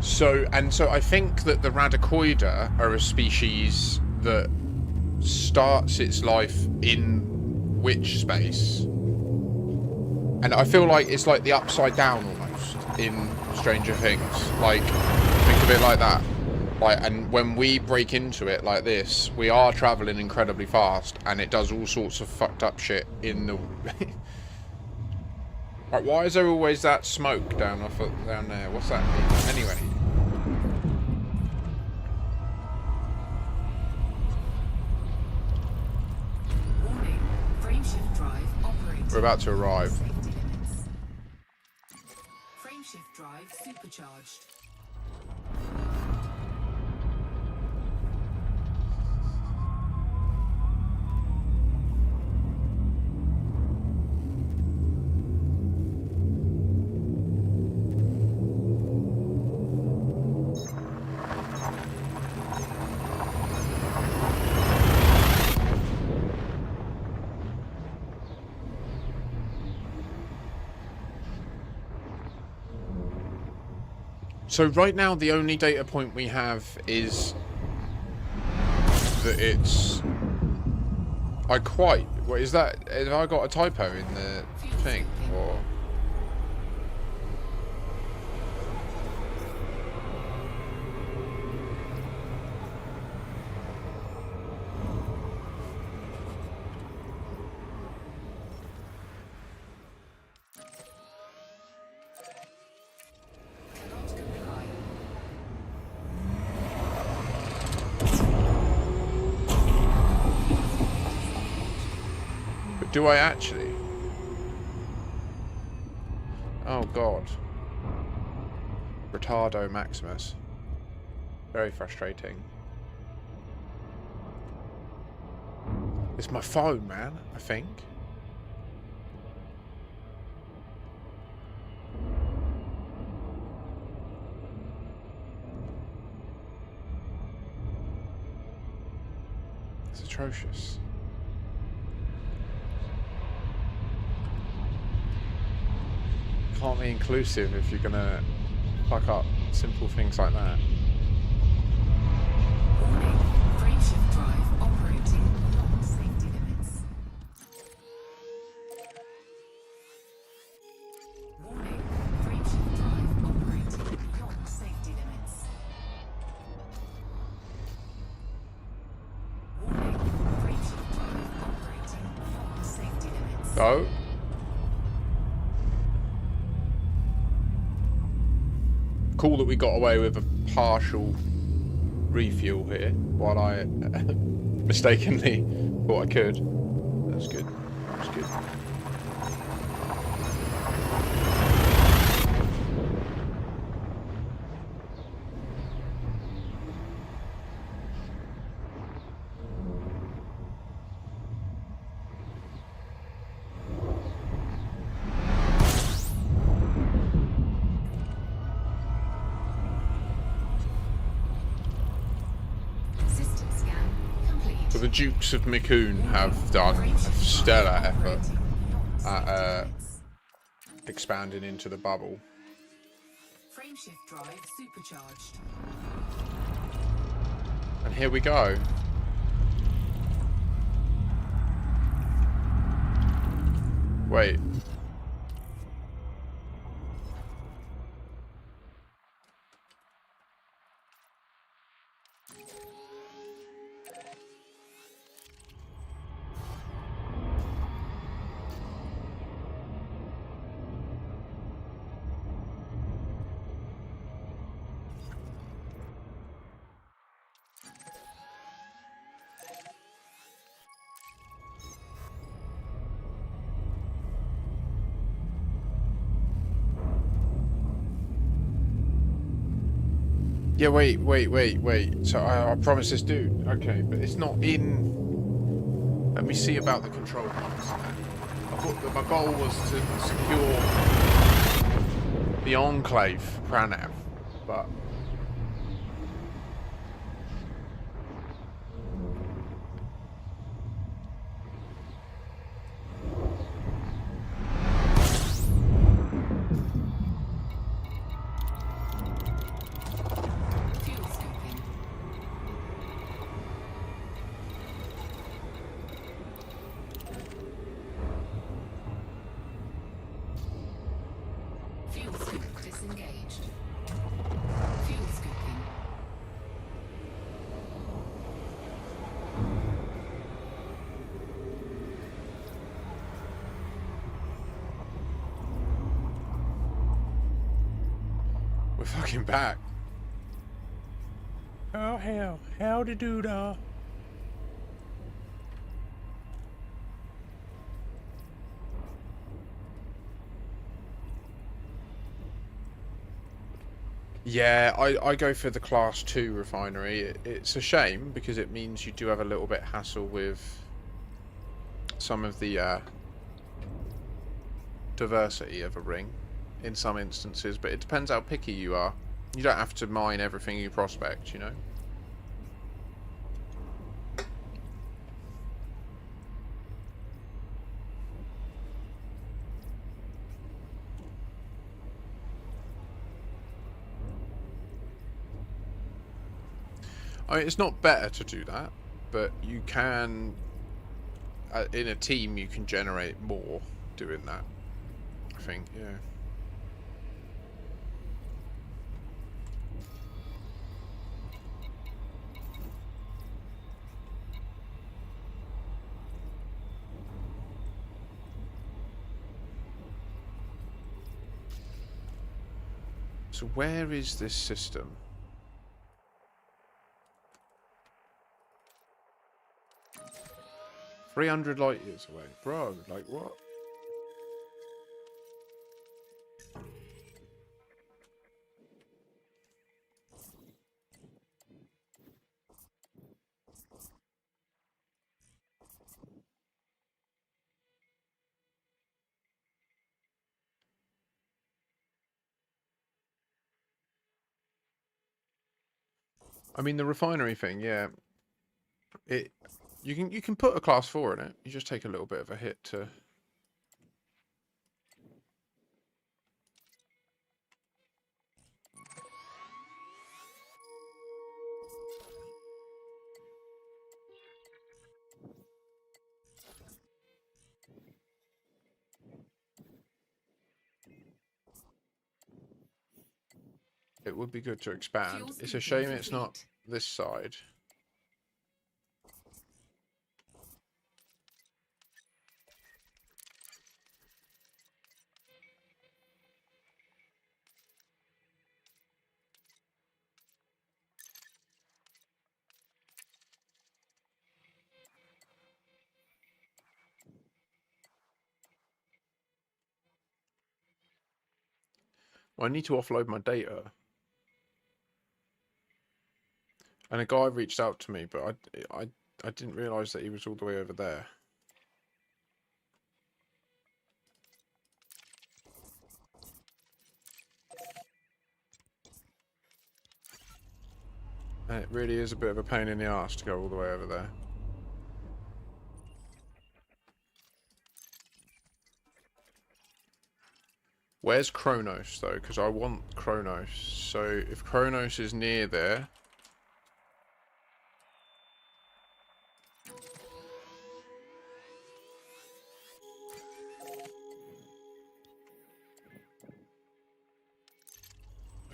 So I think that the Radicoida are a species that starts its life in witch space. And I feel like it's like the upside down almost in Stranger Things. Like, think of it like that. Like, and when we break into it like this, we are traveling incredibly fast, and it does all sorts of fucked up shit in the. Like, why is there always that smoke down there? What's that mean? Anyway. Warning, frameshift drive operating We're about to arrive. beyond safety limits. Frameshift drive supercharged. So right now the only data point we have is that it's... What is that? Have I got a typo in the thing? Or... Cannot comply. But do I actually? Oh god. Retardo Maximus. Very frustrating. It's my phone, man, I think. It's atrocious. Can't be inclusive if you're gonna fuck up simple things like that. Warning, frameshift drive operating beyond safety limits. Warning, frameshift drive operating beyond safety limits. Warning, frameshift drive operating beyond safety limits. So, cool that we got away with a partial refuel here while I mistakenly thought I could. That's good. That's good. System scan complete. So the Dukes of Mikun have done a stellar effort at expanding into the bubble. Frameshift drive supercharged. And here we go. Wait. Yeah, wait. So I promised this dude. Okay, but it's not in... Let me see about the control points. I thought that my goal was to secure the Enclave, Pranav, but... Fuel scoping. Fuel scoop disengaged. Fuel scoping. We're fucking back. Oh hell, howdy doodah. Yeah, I go for the Class 2 refinery. It's a shame because it means you do have a little bit hassle with some of the diversity of a ring in some instances, but it depends how picky you are. You don't have to mine everything you prospect, you know? I mean, it's not better to do that, but you can, in a team, you can generate more doing that, I think, yeah. So where is this system? "300 light years away." Bro, like what? I mean, the refinery thing, yeah. You can put a Class 4 in it. You just take a little bit of a hit to it would be good to expand. Fuel It's a scooping shame it's not complete. this side. Well, I need to offload my data. And a guy reached out to me, but I didn't realise that he was all the way over there. And it really is a bit of a pain in the arse to go all the way over there. Where's Kronos, though? Because I want Kronos. So if Kronos is near there...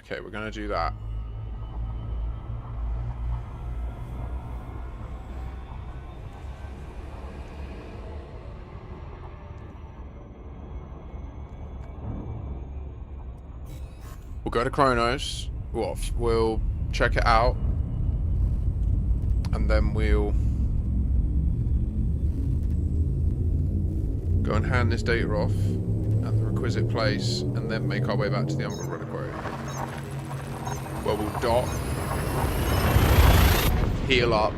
Okay, we're going to do that. We'll go to Kronos. We'll check it out. And then we'll go and hand this data off at the requisite place, and then make our way back to the Umbrella Reliquary. Where we'll dock, heal up,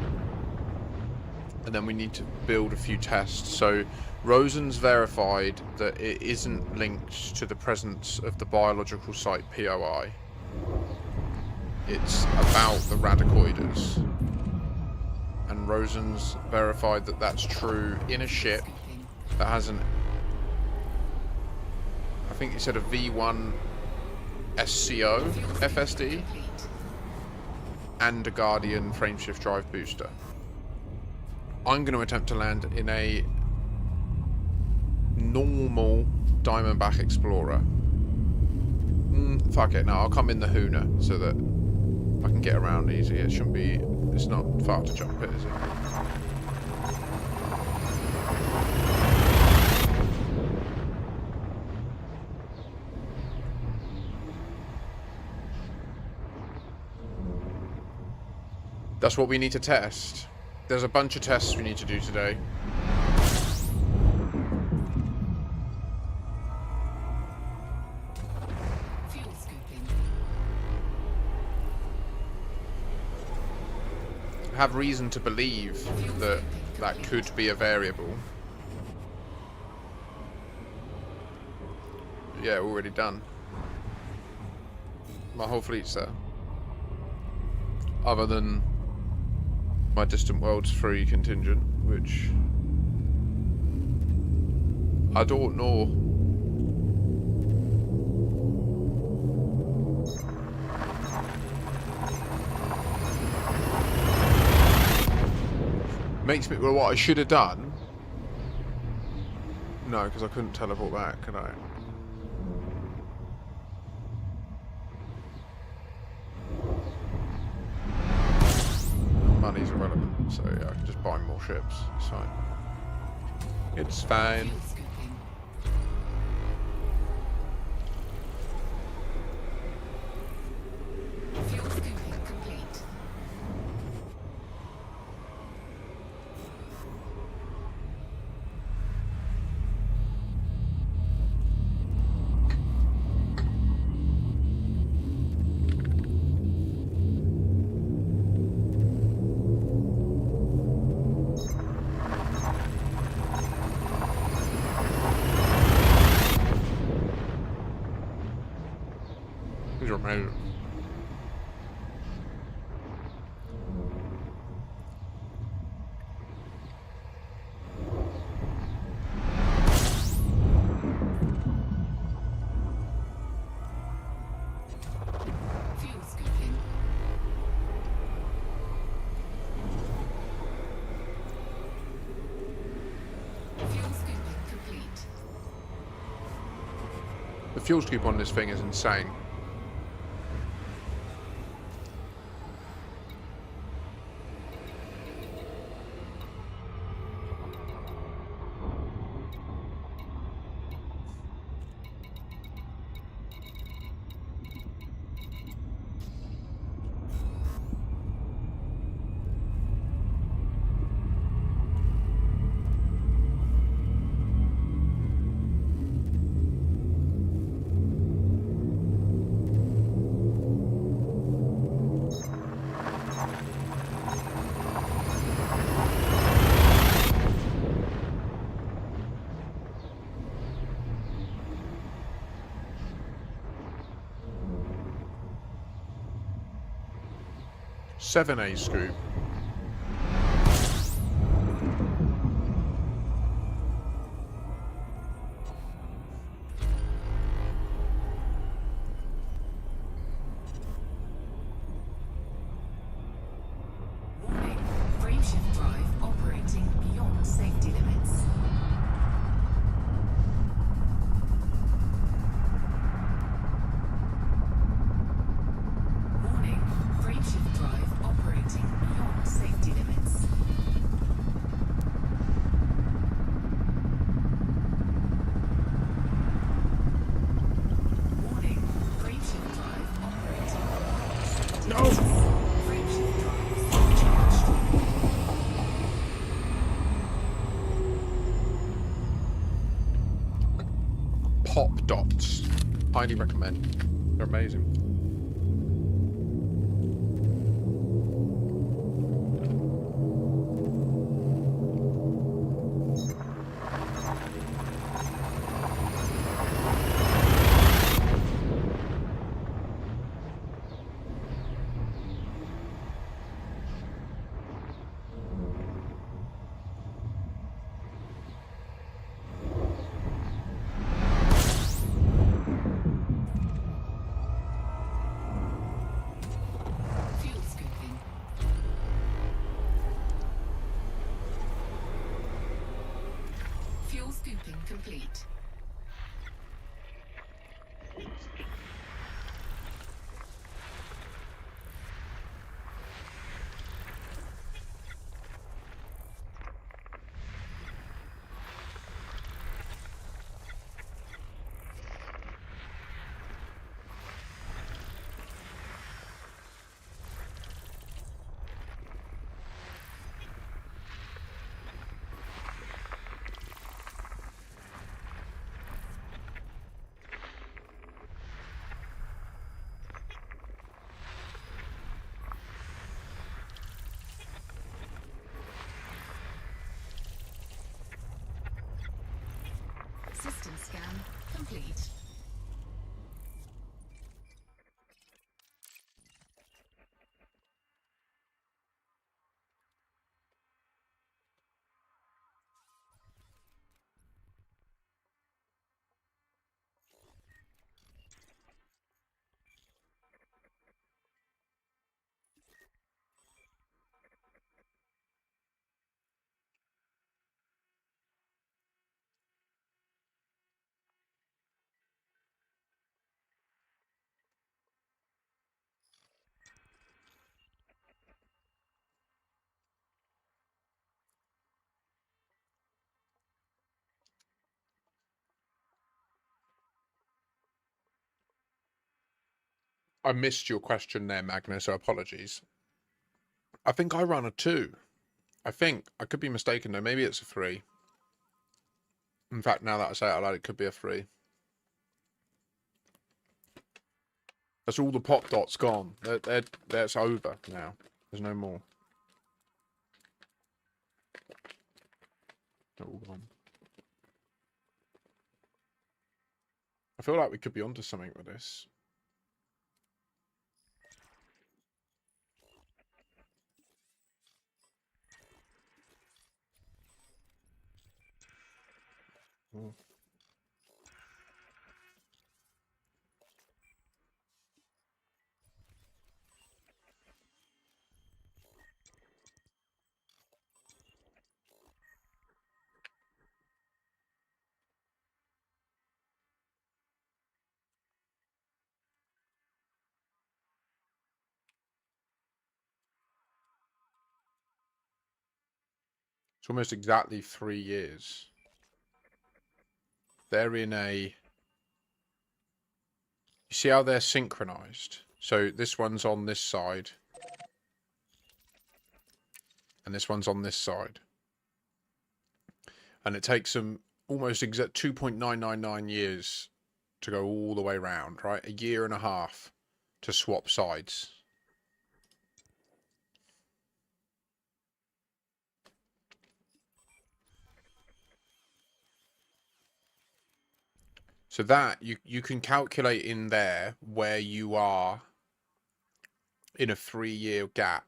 and then we need to build a few tests. So Rosen's verified that it isn't linked to the presence of the biological site POI. It's about the radicoiders. And Rosen's verified that that's true in a ship that has an... I think he said a V1 SCO FSD and a Guardian frameshift drive booster. I'm going to attempt to land in a normal Diamondback Explorer. Fuck it, no, I'll come in the Huna so that I can get around easy. It shouldn't be... It's not far to jump it, is it? That's what we need to test. There's a bunch of tests we need to do today. Fuel scooping. I have reason to believe that that could be a variable. Yeah, already done. My whole fleet's there. Other than my Distant Worlds 3 contingent, which I don't know. Makes me... Well, what I should have done... No, because I couldn't teleport back, could I? Money's irrelevant, so yeah, I can just buy more ships. It's fine. It's fine. Fuel scooping. Fuel scooping complete. These are amazing. Fuel scooping. Fuel scooping complete. The fuel scoop on this thing is insane. 7A scoop. Warning, frameshift drive operating beyond safety limits. Warning, frameshift drive operating beyond safety limits. Warning, frameshift drive operating beyond safety limits. Frameshift drive supercharged. Pop dots. Highly recommend. They're amazing. Fuel scooping. Fuel scooping complete. System scan complete. I missed your question there, Magnus, so apologies. I think I run a 2. I think. I could be mistaken though. Maybe it's a 3. In fact, now that I say it out loud, it could be a 3. That's all the pop dots gone. That's over now. There's no more. They're all gone. I feel like we could be onto something with this. Oh. It's almost exactly 3 years. They're in a... You see how they're synchronized? So this one's on this side. And this one's on this side. And it takes them almost exact 2.999 years to go all the way around, right? A year and a half to swap sides. So that, you can calculate in there where you are in a 3-year gap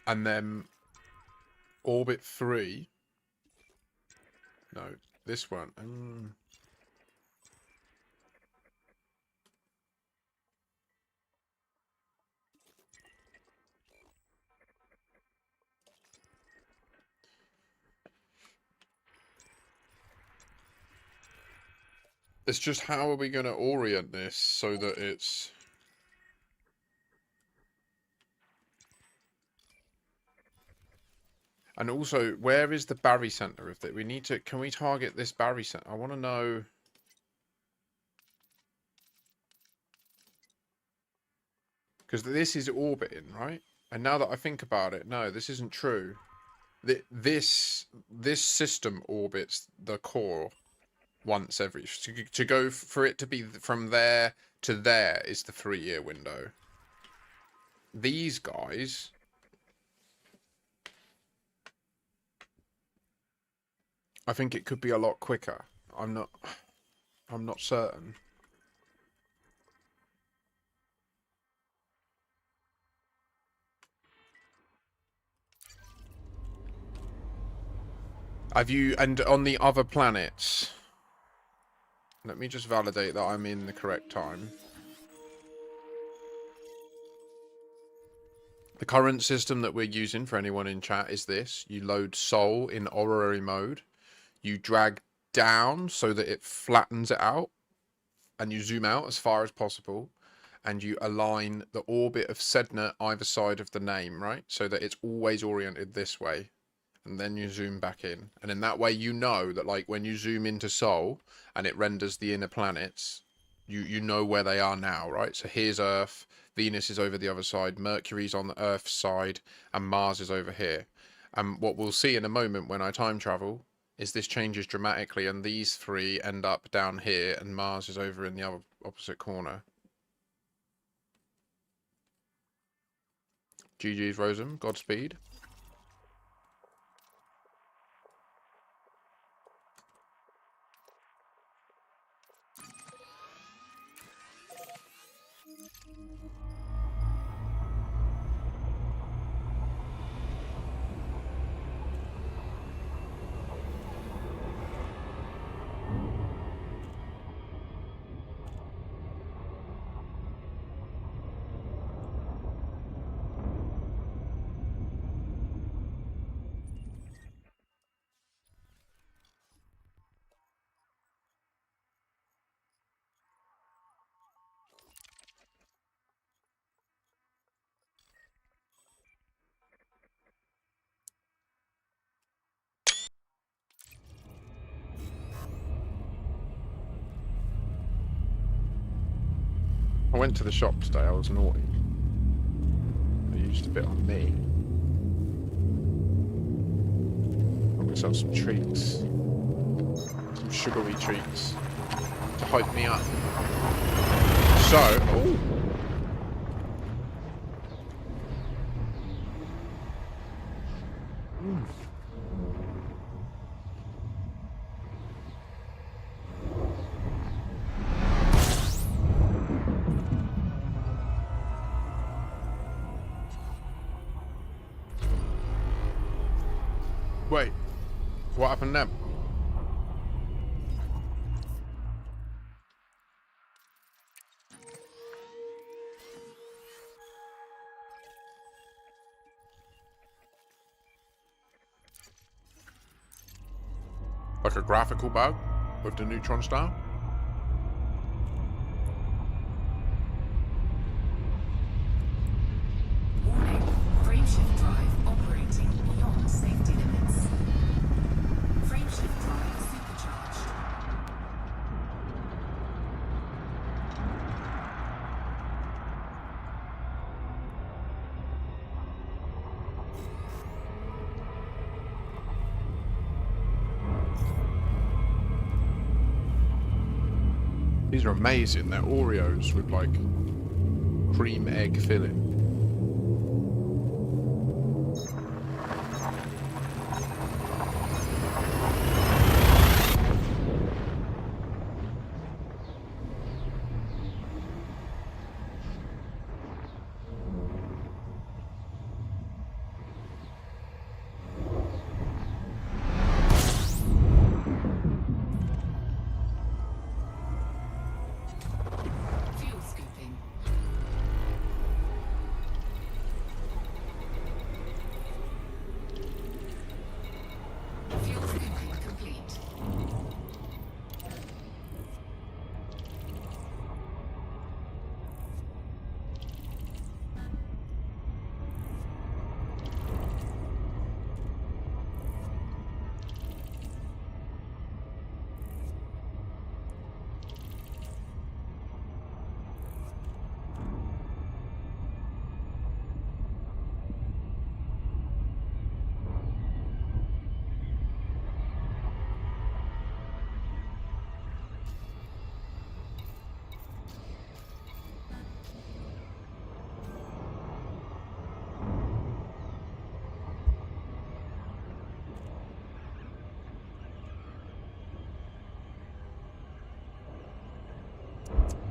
And then orbit 3. No, this one. It's just how are we going to orient this so that it's... And also, where is the Barry Center of that? We need to... Can we target this Barry Center? I want to know... Because this is orbiting, right? And now that I think about it, no, this isn't true. This system orbits the core once every... To go for it to be from there to there is the 3-year window. These guys... I think it could be a lot quicker. I'm not certain. Have you, and on the other planets, let me just validate that I'm in the correct time. The current system that we're using for anyone in chat is this. You load Sol in orrery mode. You drag down so that it flattens it out. And you zoom out as far as possible. And you align the orbit of Sedna either side of the name, right? So that it's always oriented this way. And then you zoom back in. And in that way, you know that, like, when you zoom into Sol and it renders the inner planets, you know where they are now, right? So here's Earth, Venus is over the other side, Mercury's on the Earth's side, and Mars is over here. And what we'll see in a moment when I time travel is this changes dramatically, and these three end up down here, and Mars is over in the other opposite corner. GG's Rosem, Godspeed. I went to the shop today, I was naughty. I used a bit on me. Got myself some treats. Some sugary treats. To hype me up. So, ooh. Wait, what happened then? Like a graphical bug with the neutron star? Warning, frameshift drive operating beyond safety limits. Frameshift drive supercharged. These are amazing. They're Oreos with like cream egg filling.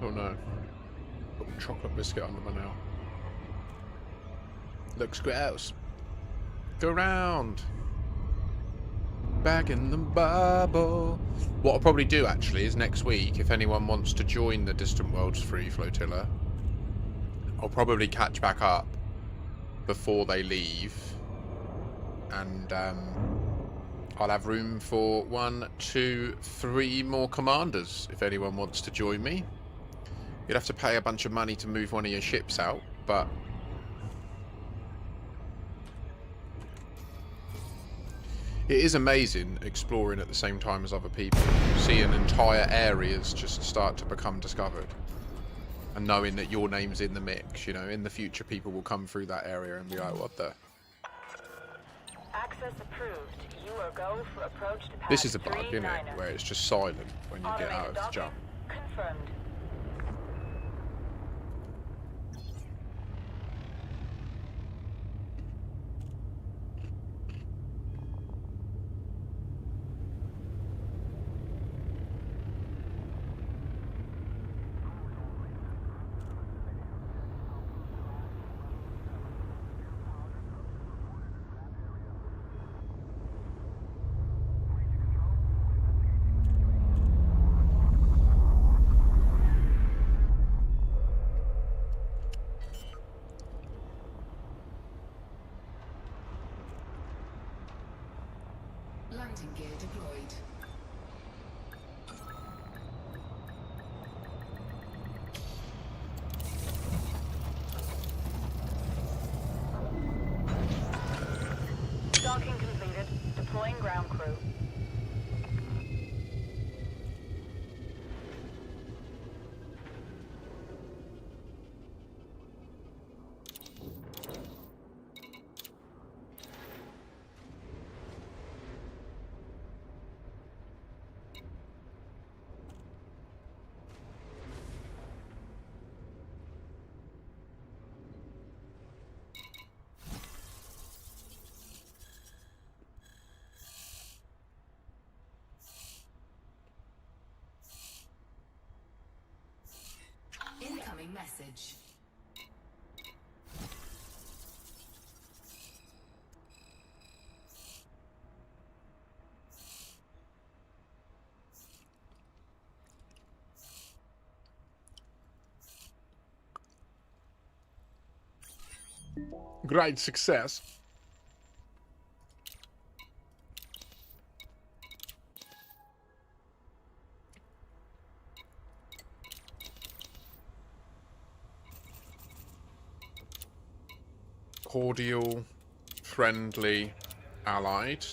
Oh no. Little chocolate biscuit under my nail. Looks gross. Go round. Back in the bubble. What I'll probably do actually is next week, if anyone wants to join the Distant Worlds Free Flotilla, I'll probably catch back up before they leave. And I'll have room for 1, 2, 3 more commanders if anyone wants to join me. You'd have to pay a bunch of money to move one of your ships out, but it is amazing exploring at the same time as other people, seeing entire areas just start to become discovered, and knowing that your name's in the mix. You know, in the future people will come through that area and be like, what the? Access approved. You are go for approach to pass. This is a bug, isn't it? Where it's just silent when you get out of the jump. Confirmed. Landing gear deployed. Docking completed. Deploying ground crew. Incoming message. Great success. Cordial, friendly, allied.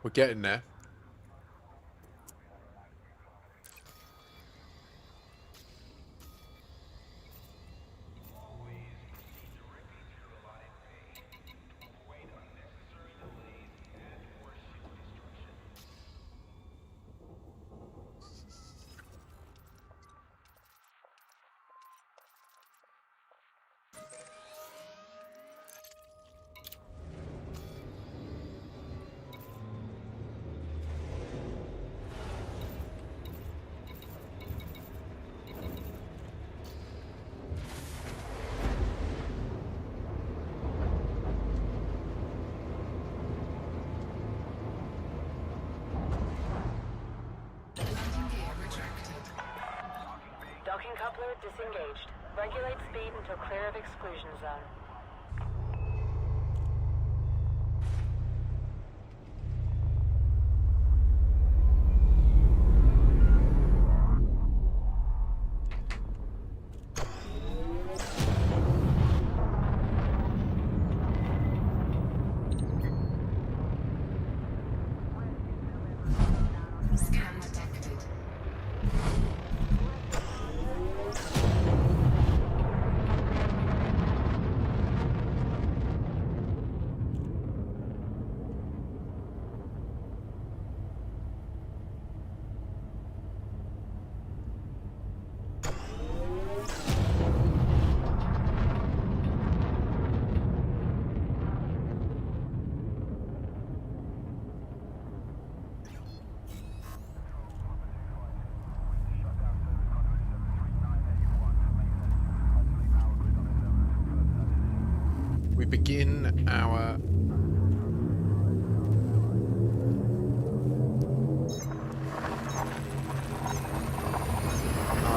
We're getting there. Landing gear retracted. Docking coupler disengaged. Regulate speed until clear of exclusion zone. Scan detected. begin our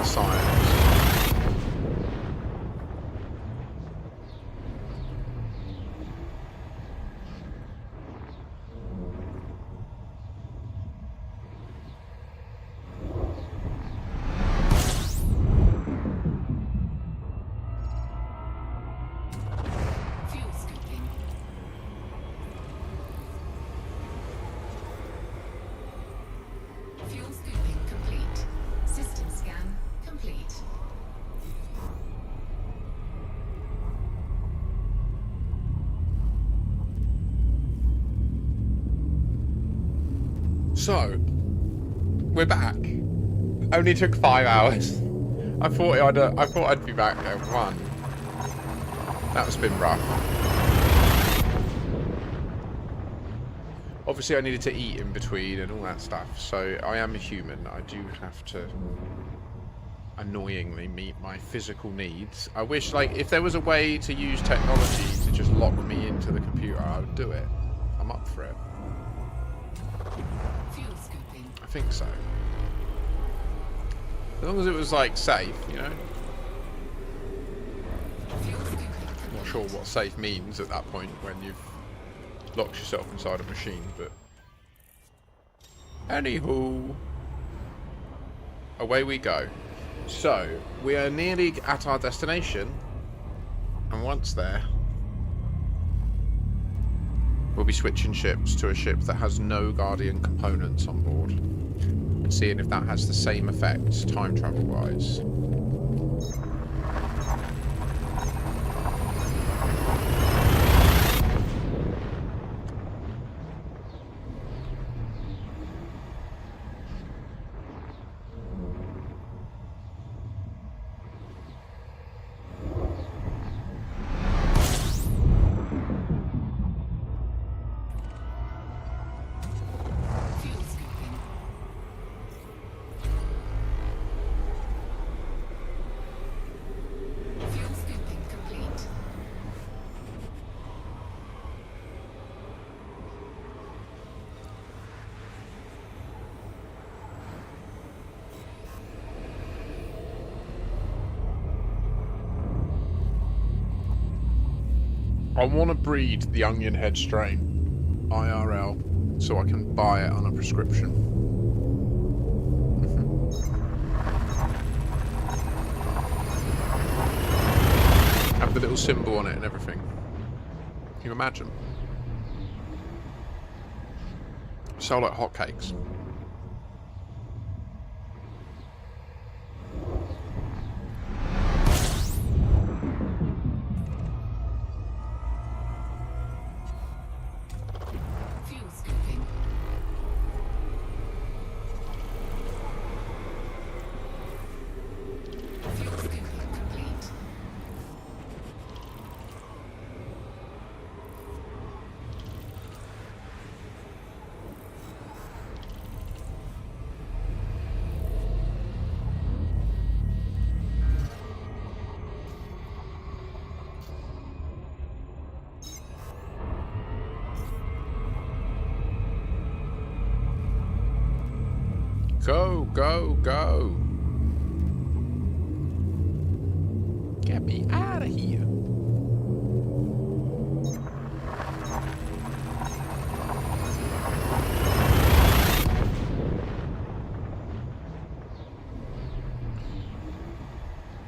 science. Fuel scooping. Fuel scooping complete. System scan complete. So, we're back. Only took 5 hours. I thought I'd be back at 1. That's been rough. Obviously, I needed to eat in between and all that stuff. So I am a human. I do have to annoyingly meet my physical needs. I wish, like, if there was a way to use technology to just lock me into the computer, I would do it. I'm up for it. Fuel scooping. I think so. As long as it was, like, safe, you know? Fuel scooping I'm not sure what safe means at that point when you've locked yourself inside a machine, but... Anywho... Away we go. So, we are nearly at our destination, and once there, we'll be switching ships to a ship that has no Guardian components on board, and seeing if that has the same effects time travel-wise. Fuel scooping. Fuel scooping complete. I want to breed the onion head strain, IRL, so I can buy it on a prescription. Have the little symbol on it and everything. Can you imagine? Sell like hotcakes. Fuel scooping. Fuel scooping complete. Go, go, go. Get me out of here.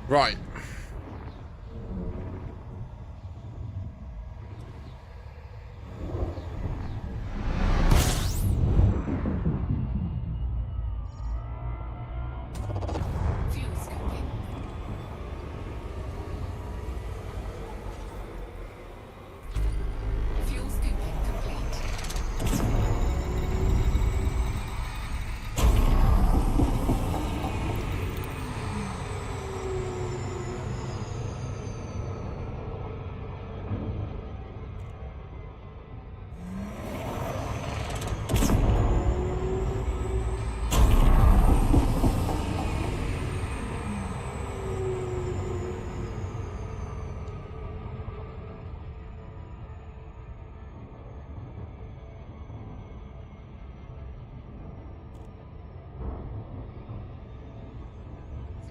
Right. Fuel scooping. Fuel scooping complete.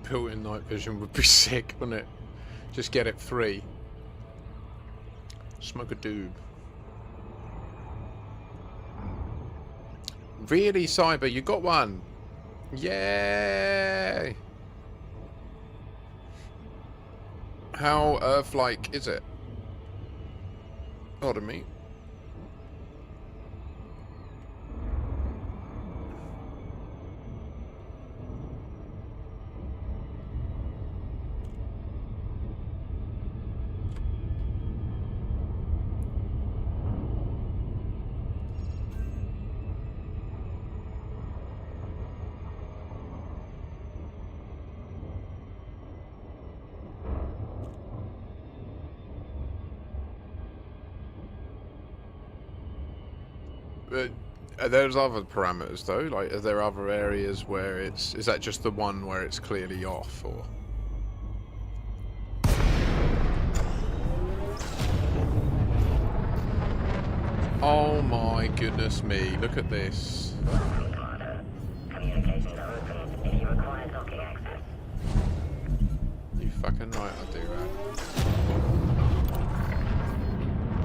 built-in night vision would be sick, wouldn't it? Just get it free. Smoke a doob. Really, Cyber? You got one? Yay! How Earth-like is it? Pardon me. There's other parameters though, like are there other areas where is that just the one where it's clearly off, or? Oh my goodness me, look at this. Commander. Communications are open if you require docking access. You fucking right I do that.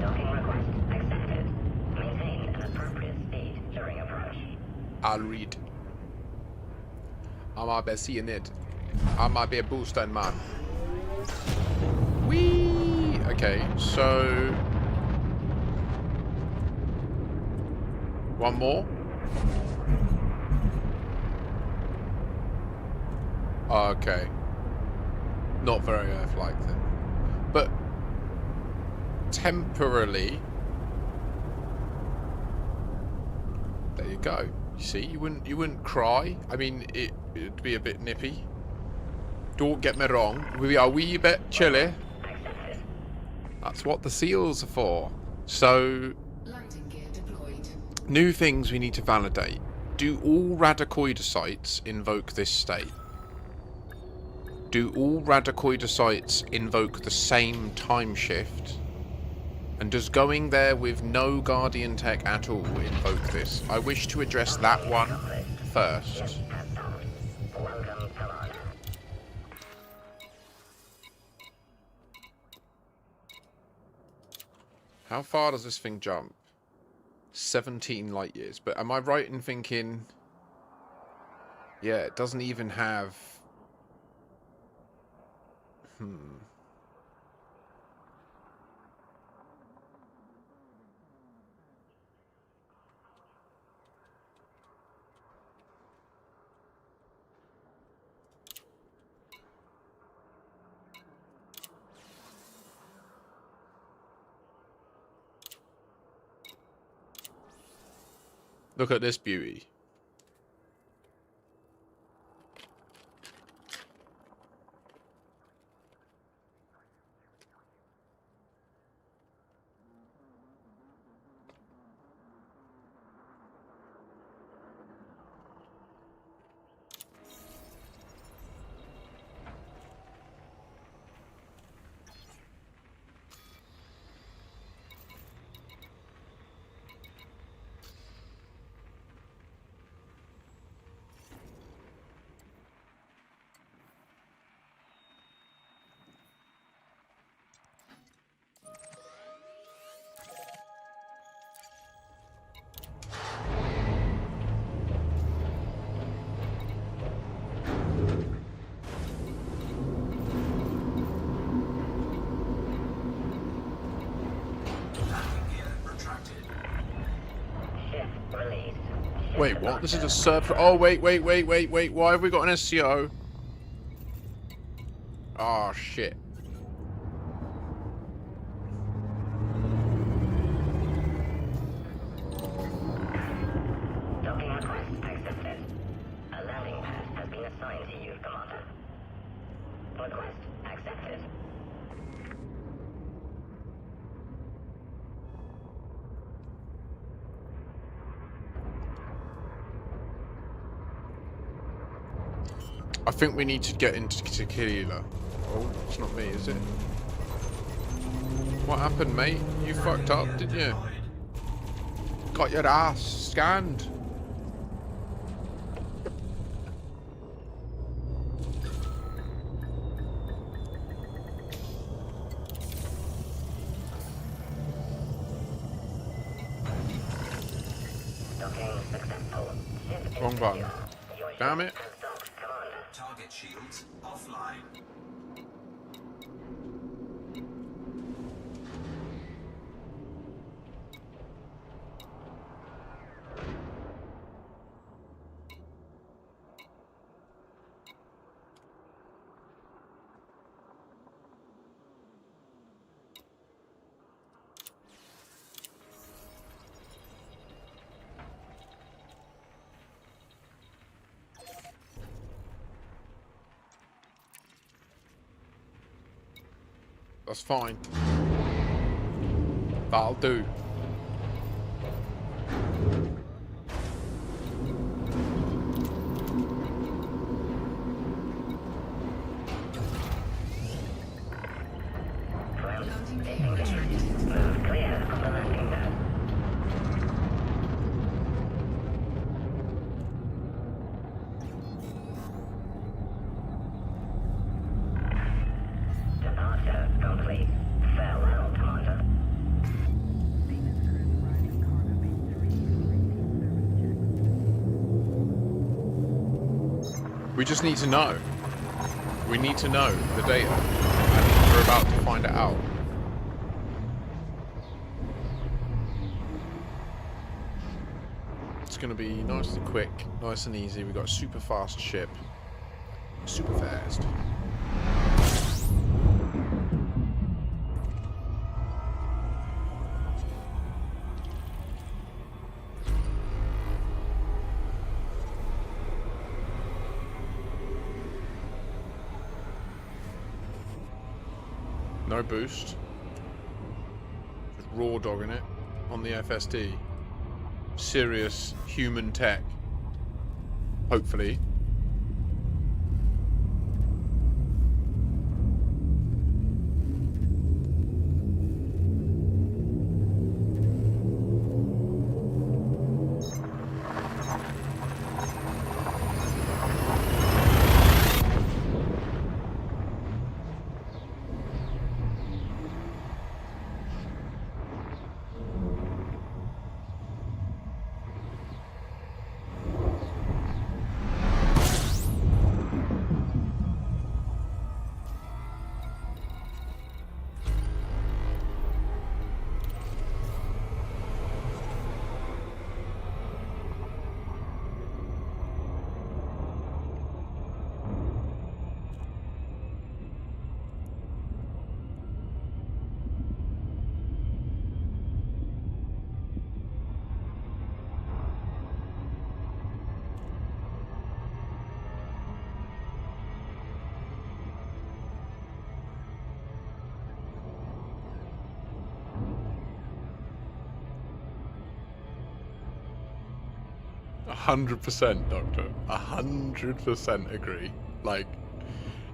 Docking request accepted. Maintain an appropriate speed during approach. I'll read. I might be seeing it. I might be a boosting man. Whee! Okay, so one more. Okay. Not very Earth-like then. But temporarily, there you go. You see, you wouldn't cry. I mean, it'd be a bit nippy. Don't get me wrong. We are a wee bit chilly. That's what the seals are for. So, Landing gear deployed. new things we need to validate. Do all radicoidocytes invoke this state? Do all radicoidocytes invoke the same time shift? And does going there with no Guardian tech at all invoke this? I wish to address that one first. How far does this thing jump? 17 light years. But am I right in thinking... Yeah, it doesn't even have... Look at this beauty. Wait, what? This is a surf... Oh, wait. Why have we got an SCO? Oh, shit. Docking request accepted. A landing pad has been assigned to you, Commander. Request accepted. I think we need to get into Tequila. Oh, it's not me, is it? What happened, mate? You fucked up, didn't you? Got your ass scanned. Docking successful. Ship Wrong is button. secure. Your Damn ship it. has docked, Commander. Target shields offline. That's fine. That'll do. Loading vehicle detected. Move clear of the landing pad. Departure complete. Farewell, Commander. We just need to know. We need to know the data. And we're about to find it out. It's going to be nice and quick, nice and easy. We've got a super fast ship. Super fast. No boost. Just raw dogging it on the FSD. Serious human tech. Hopefully. A 100%, Doctor. 100% agree. Like,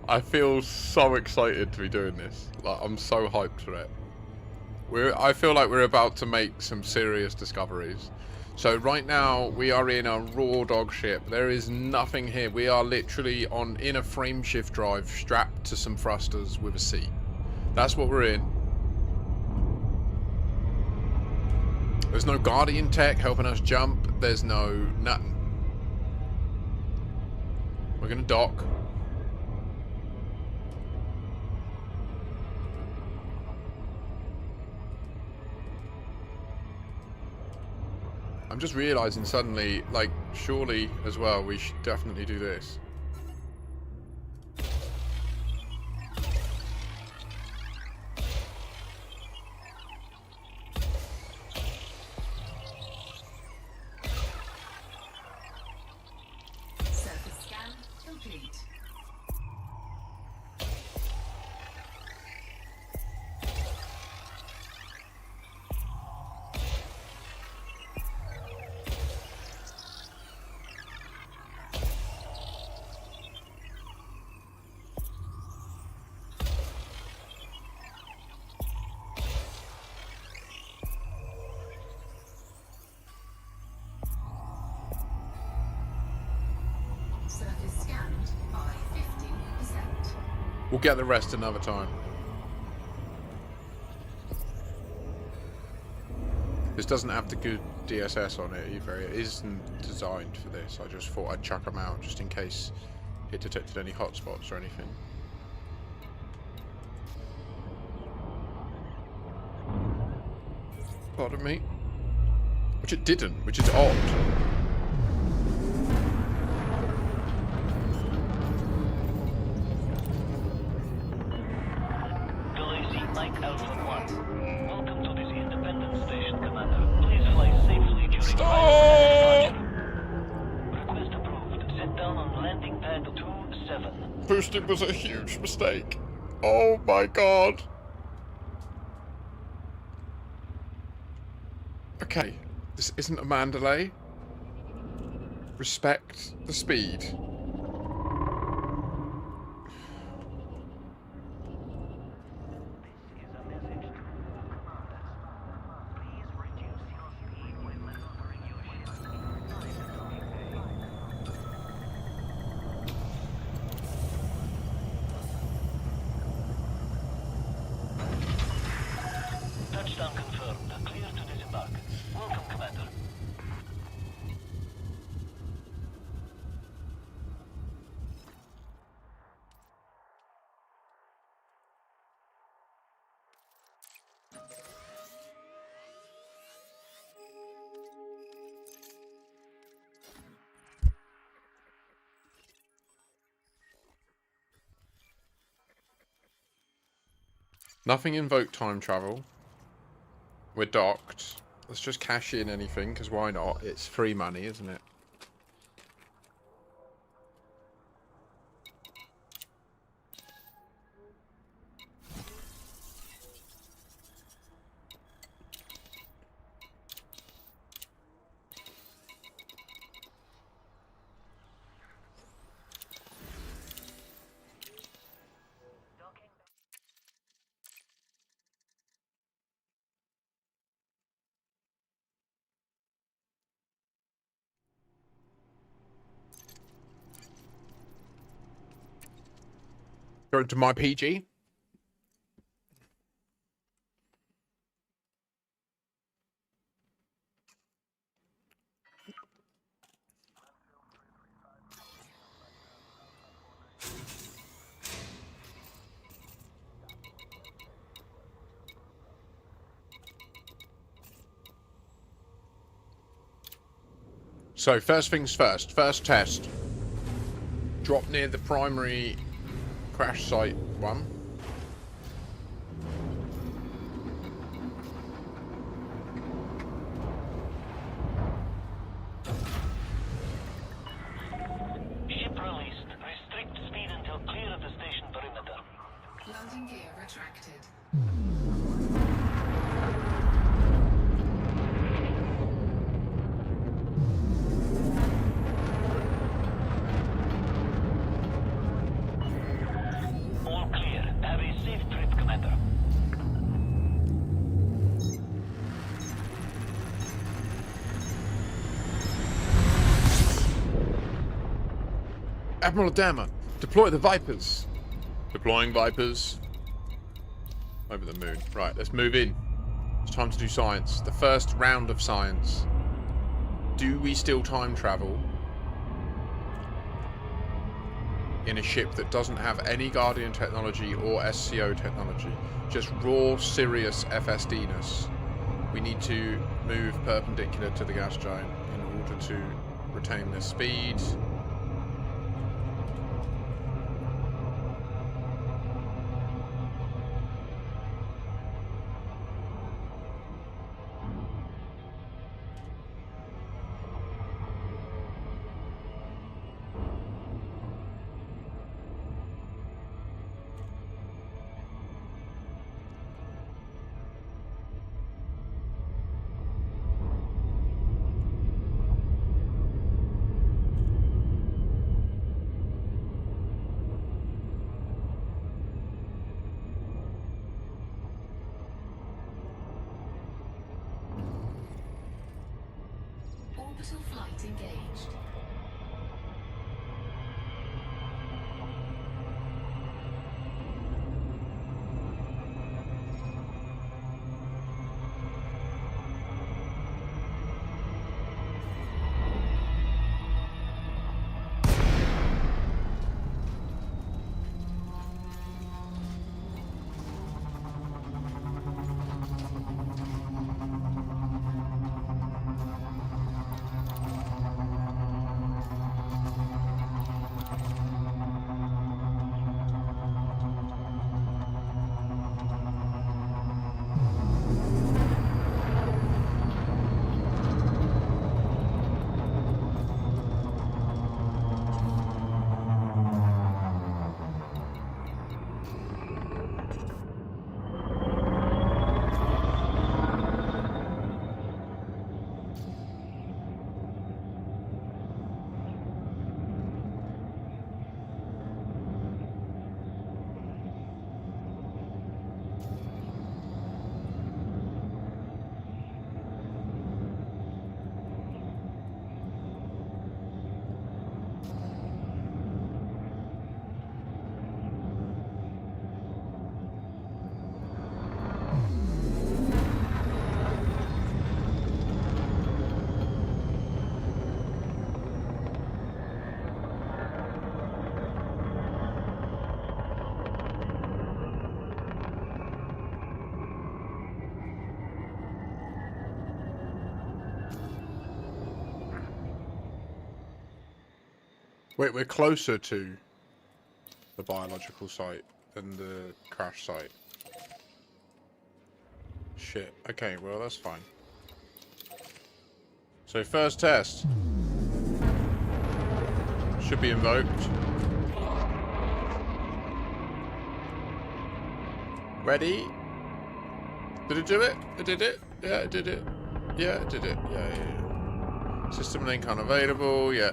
I feel so excited to be doing this. Like, I'm so hyped for it. I feel like we're about to make some serious discoveries. So right now we are in a raw dog ship. There is nothing here. We are literally in a frame shift drive strapped to some thrusters with a seat. That's what we're in. There's no Guardian tech helping us jump. There's nothing. We're gonna dock. I'm just realizing suddenly, like, surely as well, we should definitely do this. Surface scan complete. Surface scanned by 50%. We'll get the rest another time. There's just doesn't have the good DSS on it either. It isn't designed for this. I just thought I'd chuck them out just in case it detected any hotspots or anything. Pardon me. Which it didn't, which is odd. Mike Alpha 1. Welcome to this independent station, Commander. Please fly safely during Stop! Request approved. Sit down on landing pad 27. Boosting was a huge mistake. Oh my god. Okay, this isn't a Mandalay. Respect the speed. Touchdown confirmed. Clear to disembark. Welcome, Commander. Nothing invoked time travel. We're docked. Let's just cash in anything, because why not? It's free money, isn't it? Going to my PG. So, first things first. First test. Drop near the primary crash site one. Ship released. Restrict speed until clear of the station perimeter. Landing gear retracted. All clear. Have a safe trip, Commander. Admiral Adama, deploy the Vipers. Deploying Vipers. Over the moon. Right, let's move in. It's time to do science. The first round of science. Do we still time travel in a ship that doesn't have any Guardian technology or SCO technology? Just raw, serious FSD-ness. We need to move perpendicular to the gas giant in order to retain their speed. Orbital flight engaged. Wait, we're closer to the biological site than the crash site. Shit. Okay, well, that's fine. So, first test. Should be invoked. Ready? Did it do it? It did it? Yeah, it did it. Yeah, it did it. Yeah. System link unavailable. Yeah.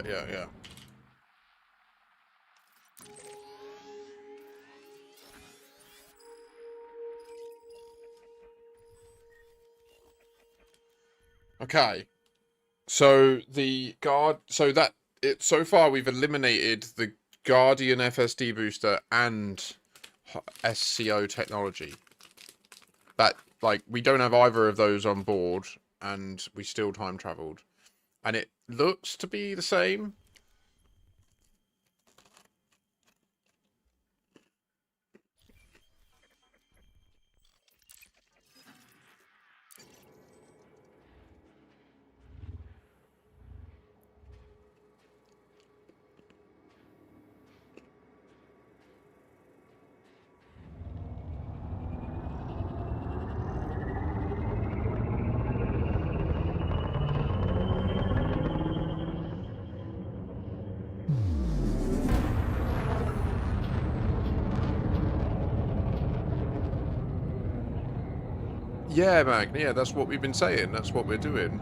Okay. So the guard. So far we've eliminated the Guardian FSD booster and SCO technology. That, like, we don't have either of those on board, and we still time traveled, and it looks to be the same. Yeah, Mag. Yeah, that's what we've been saying. That's what we're doing.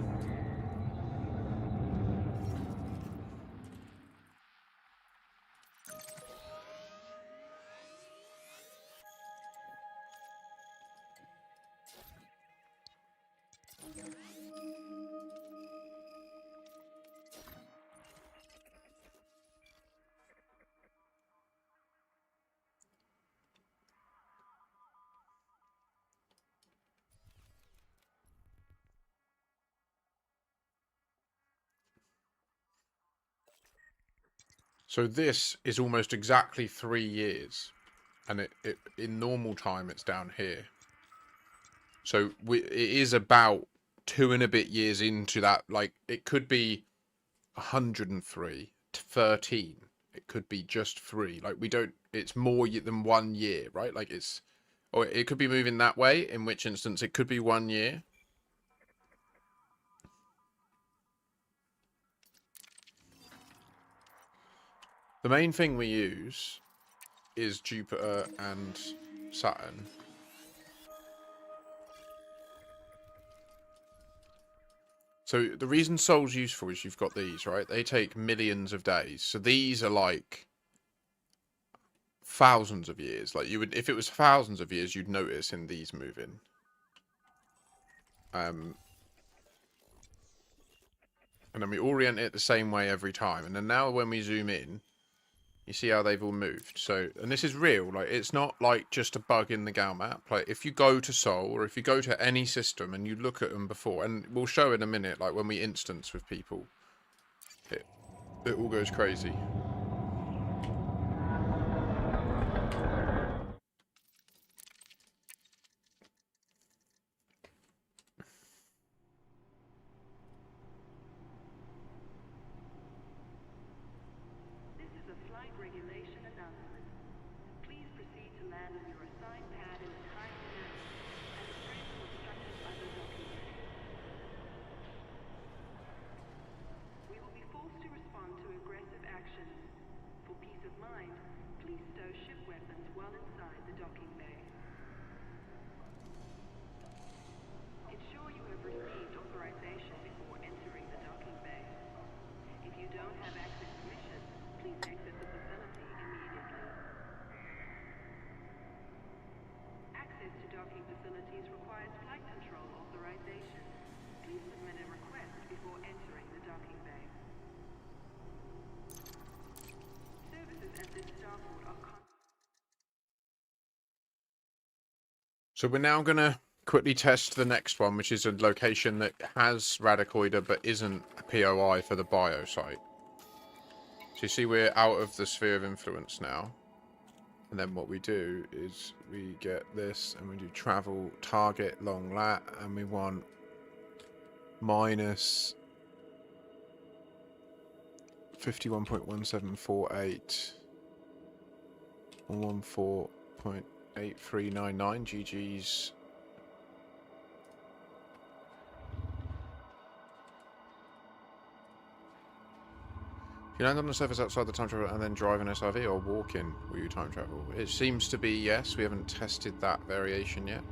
So this is almost exactly 3 years, and it in normal time it's down here. So it is about 2 and a bit years into that. Like, it could be 103 to 13. It could be just 3. Like, we don't. It's more than 1 year, right? Like, it's, or it could be moving that way. In which instance, it could be 1 year. The main thing we use is Jupiter and Saturn. So the reason Sol's useful is you've got these, right? They take millions of days. So these are like thousands of years. Like, you would, if it was thousands of years, you'd notice in these moving. And then we orient it the same way every time. And then now when we zoom in, you see how they've all moved. So, and this is real. Like, it's not like just a bug in the Gal map. Like, if you go to Sol, or if you go to any system and you look at them before, and we'll show in a minute, like when we instance with people, it all goes crazy. This is a flight regulation announcement. Please proceed to land on your assigned pad in a timely manner and refrain from obstructing other docking areas. We will be forced to respond to aggressive actions. For peace of mind, please stow ship weapons while inside the docking bay. Ensure you have received authorization before entering the docking bay. If you don't have active permission, please exit the facility immediately. Access to docking facilities requires flight control authorization. Please submit a request before entering the docking bay. Services at this starport are So we're now going to quickly test the next one, which is a location that has Radicoida but isn't a POI for the bio site. So you see we're out of the sphere of influence now. And then what we do is we get this and we do travel, target, long lat, and we want minus 51.1748. 114.8399. GG's. If you land on the surface outside the time travel and then drive an SRV or walk in, will you time travel? It seems to be yes. We haven't tested that variation yet.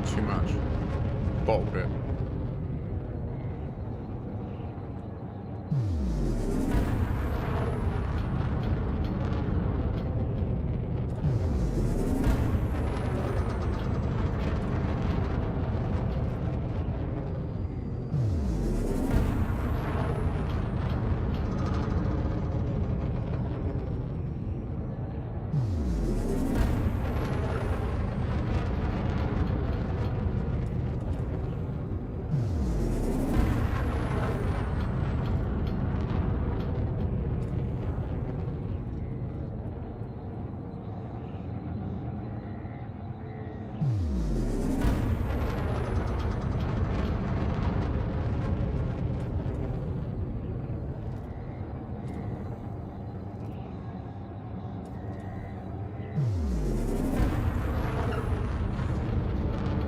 Too much. Bottled it.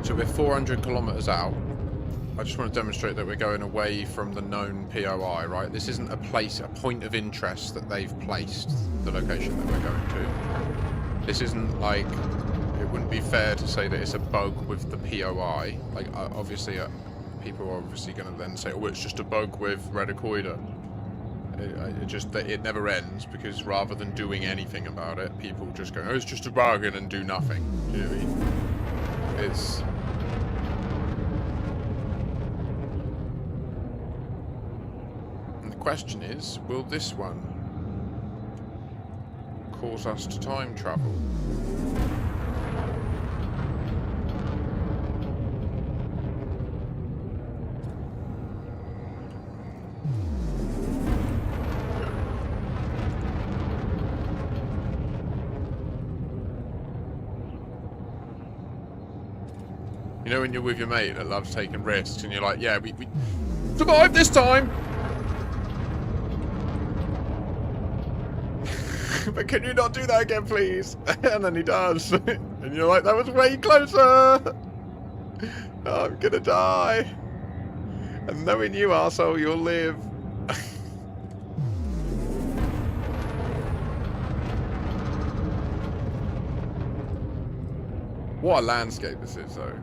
So we're 400 kilometers out. I just want to demonstrate that we're going away from the known POI, right? This isn't a point of interest that they've placed, the location that we're going to. This isn't like, it wouldn't be fair to say that it's a bug with the POI. Like, obviously, people are obviously going to then say, oh, it's just a bug with Radicoida. It never ends, because rather than doing anything about it, people just go, oh, it's just a bug, and then do nothing. Do you know what I mean? It's... And the question is, will this one cause us to time travel? You know when you're with your mate that loves taking risks and you're like, yeah, we survived this time! But can you not do that again, please? And then he does. And you're like, that was way closer! Oh, I'm gonna die! And knowing you, arsehole, you'll live. What a landscape this is, though.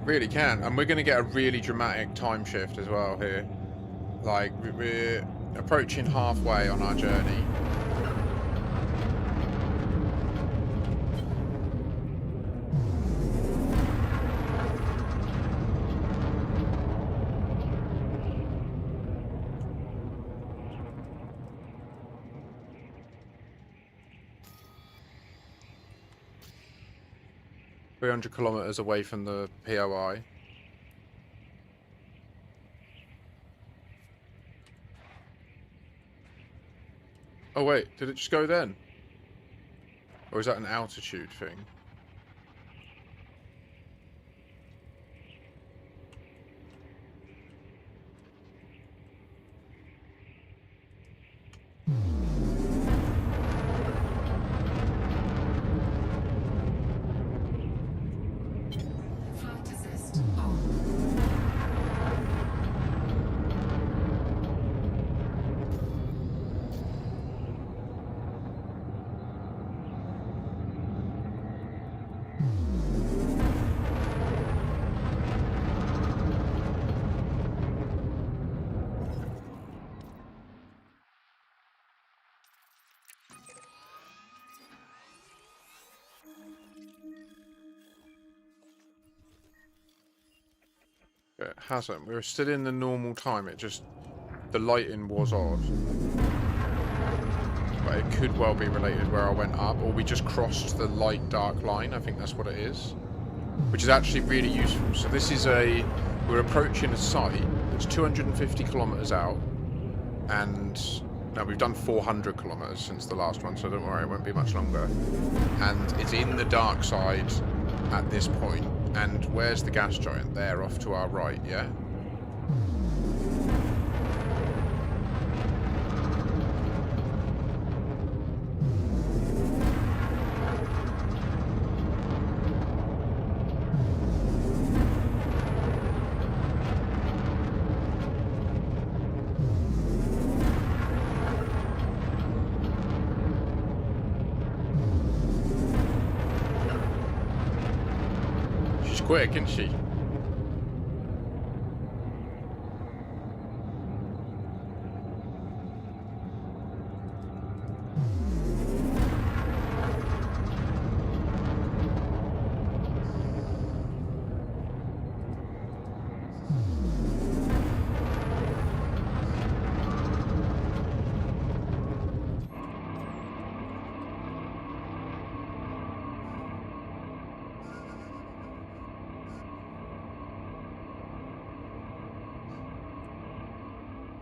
really can. And we're going to get a really dramatic time shift as well here. Like, we're approaching halfway on our journey. $300 away from the POI. Oh wait, did it just go then? Or is that an altitude thing? Flight assist on. It hasn't. We were still in the normal time. It just... the lighting was odd. But it could well be related where I went up. Or we just crossed the light dark line. I think that's what it is. Which is actually really useful. So this is a... we're approaching a site that's 250 kilometers out. And... now we've done 400 kilometers since the last one. So don't worry, it won't be much longer. And it's in the dark side at this point. And where's the gas giant? There, off to our right, yeah? Quick, isn't she?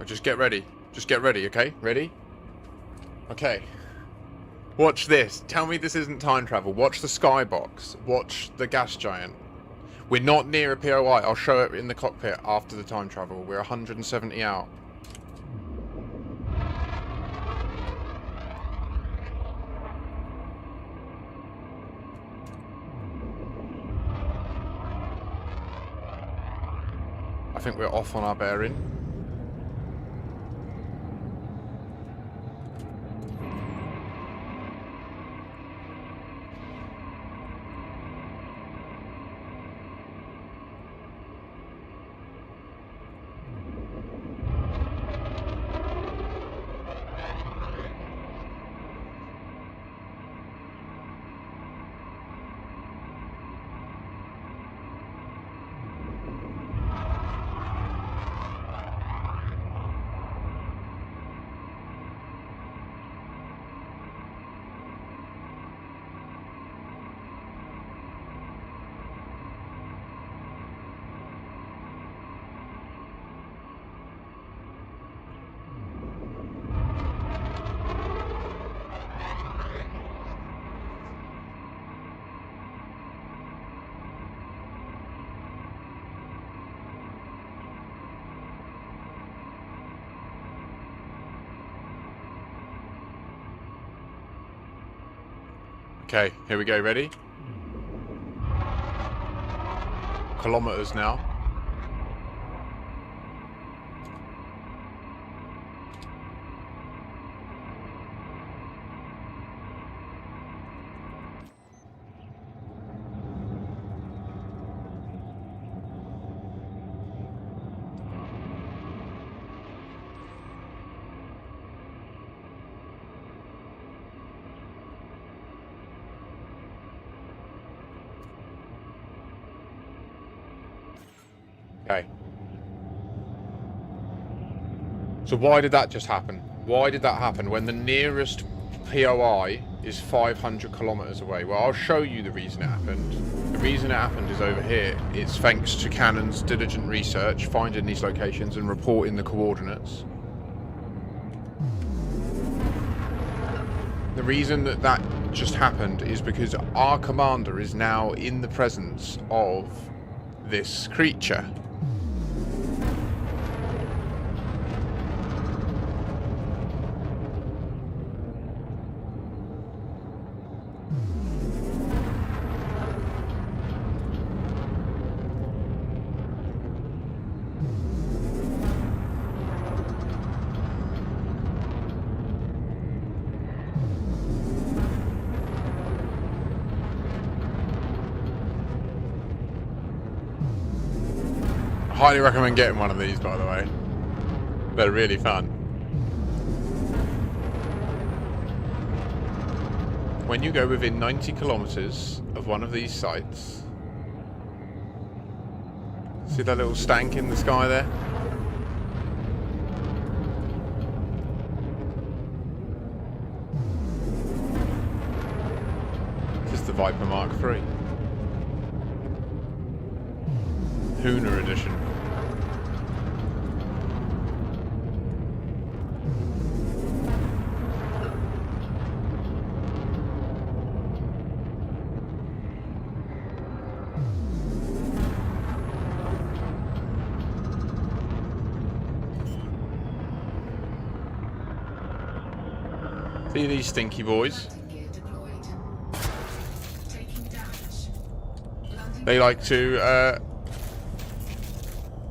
Just get ready. Just get ready, okay? Ready? Okay. Watch this. Tell me this isn't time travel. Watch the skybox. Watch the gas giant. We're not near a POI. I'll show it in the cockpit after the time travel. We're 170 out. I think we're off on our bearing. Okay, here we go. Ready? Kilometers now. Okay. So why did that just happen? Why did that happen when the nearest POI is 500 kilometers away? Well, I'll show you the reason it happened. The reason it happened is over here. It's thanks to Cannon's diligent research, finding these locations and reporting the coordinates. The reason that that just happened is because our commander is now in the presence of this creature. Highly recommend getting one of these, by the way. They're really fun. When you go within 90 kilometers of one of these sites, see that little stank in the sky there? This is the Viper Mark III. Hooner edition. See these stinky boys? They like to,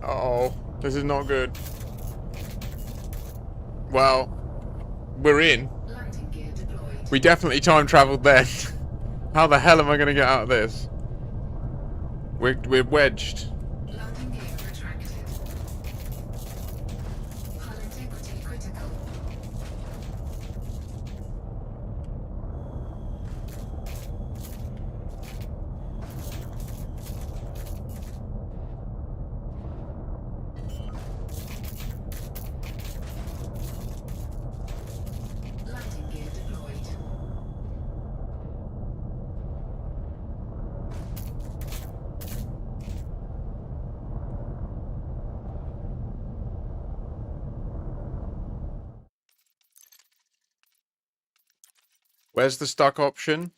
oh, this is not good. Well, we're in. We definitely time traveled then. How the hell am I going to get out of this? We're wedged. Where's the stuck option?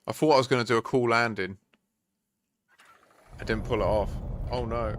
I thought I was going to do a cool landing. I didn't pull it off. Oh no.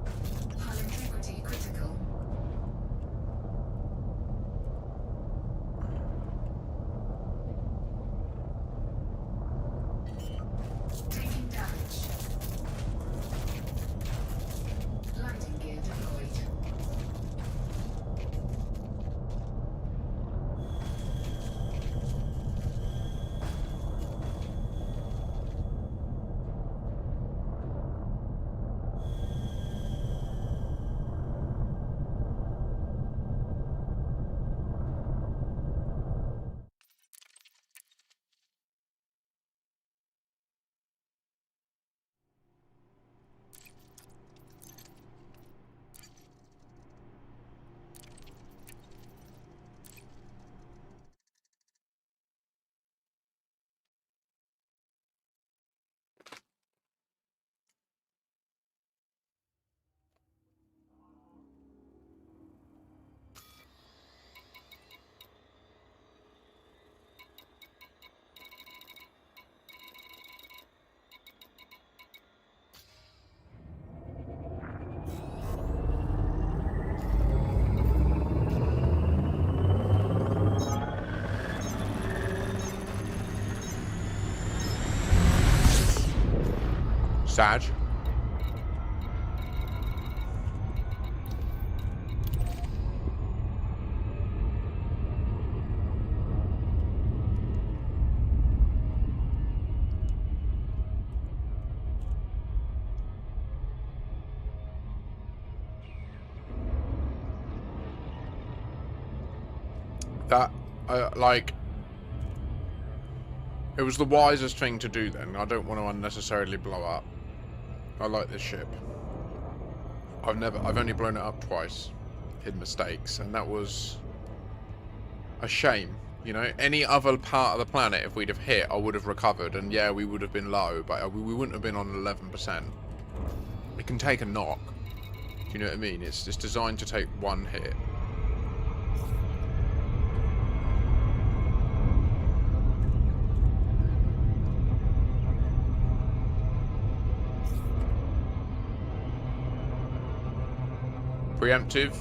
Sag. That, like, it was the wisest thing to do then. I don't want to unnecessarily blow up. I like this ship. I've only blown it up twice in mistakes, and that was a shame. You know, any other part of the planet, if we'd have hit, I would have recovered, and yeah, we would have been low, but we wouldn't have been on 11%. It can take a knock. Do you know what I mean? It's designed to take one hit. Preemptive.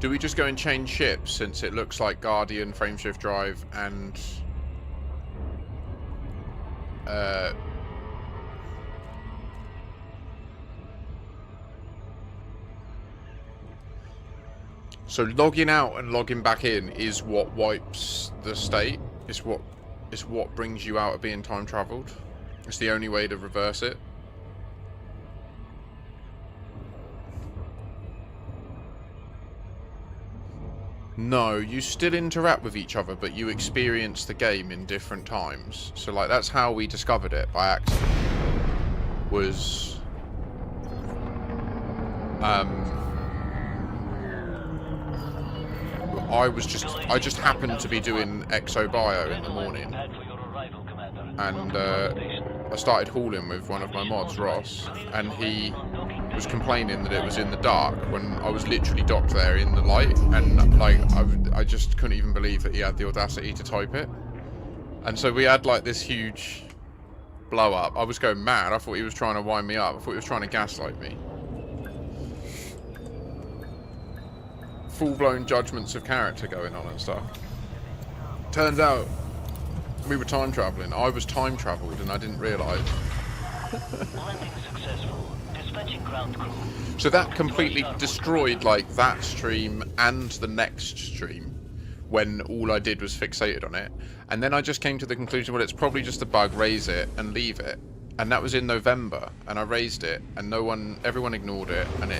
Do we just go and change ships, since it looks like Guardian, Frameshift Drive, and so logging out and logging back in is what wipes the state. It's what brings you out of being time traveled. It's the only way to reverse it. No, you still interact with each other, but you experience the game in different times. So, like, that's how we discovered it by accident. Was I just happened to be doing ExoBio in the morning, and I started hauling with one of my mods, Ross, and he was complaining that it was in the dark when I was literally docked there in the light, and like I just couldn't even believe that he had the audacity to type it. And so we had like this huge blow up. I was going mad. I thought he was trying to wind me up. I thought he was trying to gaslight me. Full-blown judgments of character going on and stuff. Turns out we were time traveling. I was time traveled and I didn't realise. Landing successful. Dispatching ground crew. So that completely destroyed like that stream and the next stream when all I did was fixated on it. And then I just came to the conclusion, well, it's probably just a bug, raise it and leave it. And that was in November, and I raised it, and everyone ignored it, and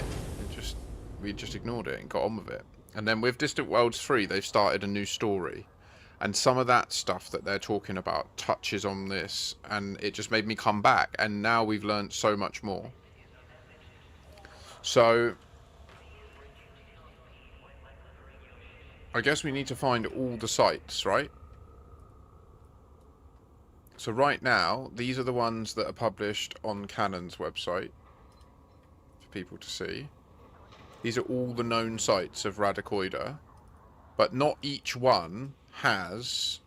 we just ignored it and got on with it. And then with Distant Worlds 3, they've started a new story. And some of that stuff that they're talking about touches on this, and it just made me come back. And now we've learned so much more. So I guess we need to find all the sites, right? So right now, these are the ones that are published on Canon's website for people to see. These are all the known sites of Radacoida, but not each one has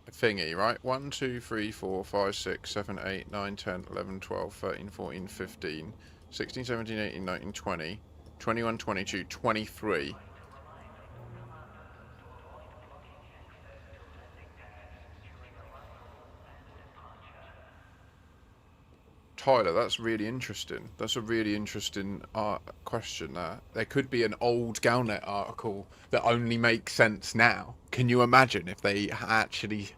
a thingy, right? 1, 2, 3, 4, 5, 6, 7, 8, 9, 10, 11, 12, 13, 14, 15, 16, 17, 18, 19, 20, 21, 22, 23. Tyler, that's really interesting. That's a really interesting question there. There could be an old Galnet article that only makes sense now. Can you imagine if they actually...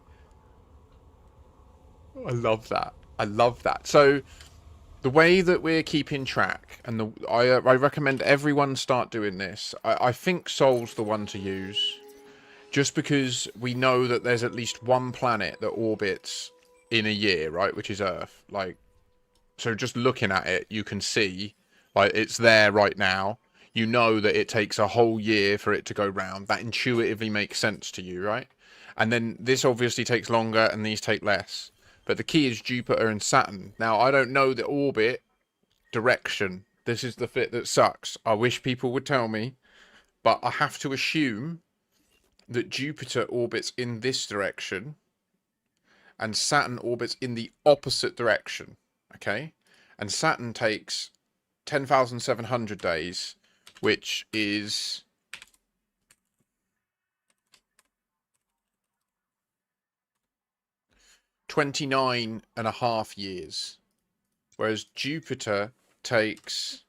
I love that. I love that. So, the way that we're keeping track, and I recommend everyone start doing this. I think Sol's the one to use. Just because we know that there's at least one planet that orbits in a year, right? Which is Earth. Like, so just looking at it, you can see, like, it's there right now. You know that it takes a whole year for it to go round. That intuitively makes sense to you, right? And then this obviously takes longer and these take less. But the key is Jupiter and Saturn. Now, I don't know the orbit direction. This is the bit that sucks. I wish people would tell me. But I have to assume that Jupiter orbits in this direction and Saturn orbits in the opposite direction. Okay, and Saturn takes 10,700 days, which is 29.5 years, whereas Jupiter takes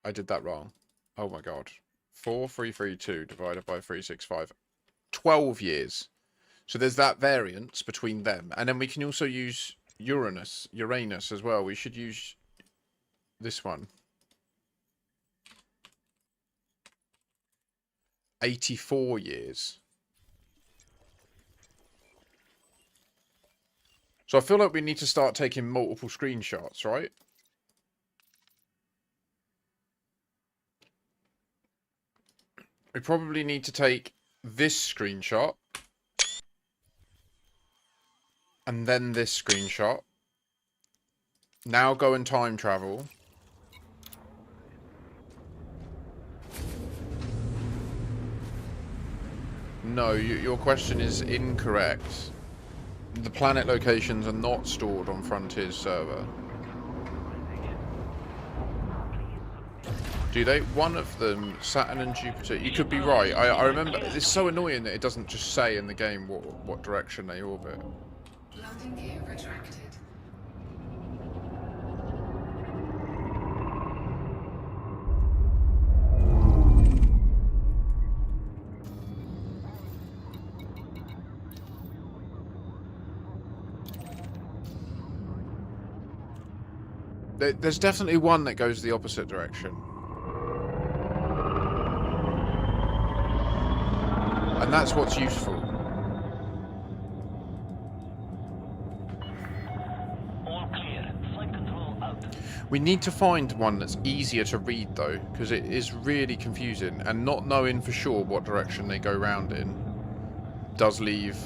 I did that wrong. Oh my god. 4332 divided by 365. 12 years. So there's that variance between them. And then we can also use Uranus as well. We should use this one. 84 years. So I feel like we need to start taking multiple screenshots, right? We probably need to take this screenshot. And then this screenshot. Now go and time travel. No, your question is incorrect. The planet locations are not stored on Frontier's server. Do they? One of them, Saturn and Jupiter. You could be right. I remember. It's so annoying that it doesn't just say in the game what direction they orbit. Landing gear retracted. There's definitely one that goes the opposite direction. And that's what's useful. All clear. Flight control out. We need to find one that's easier to read though, because it is really confusing, and not knowing for sure what direction they go round in does leave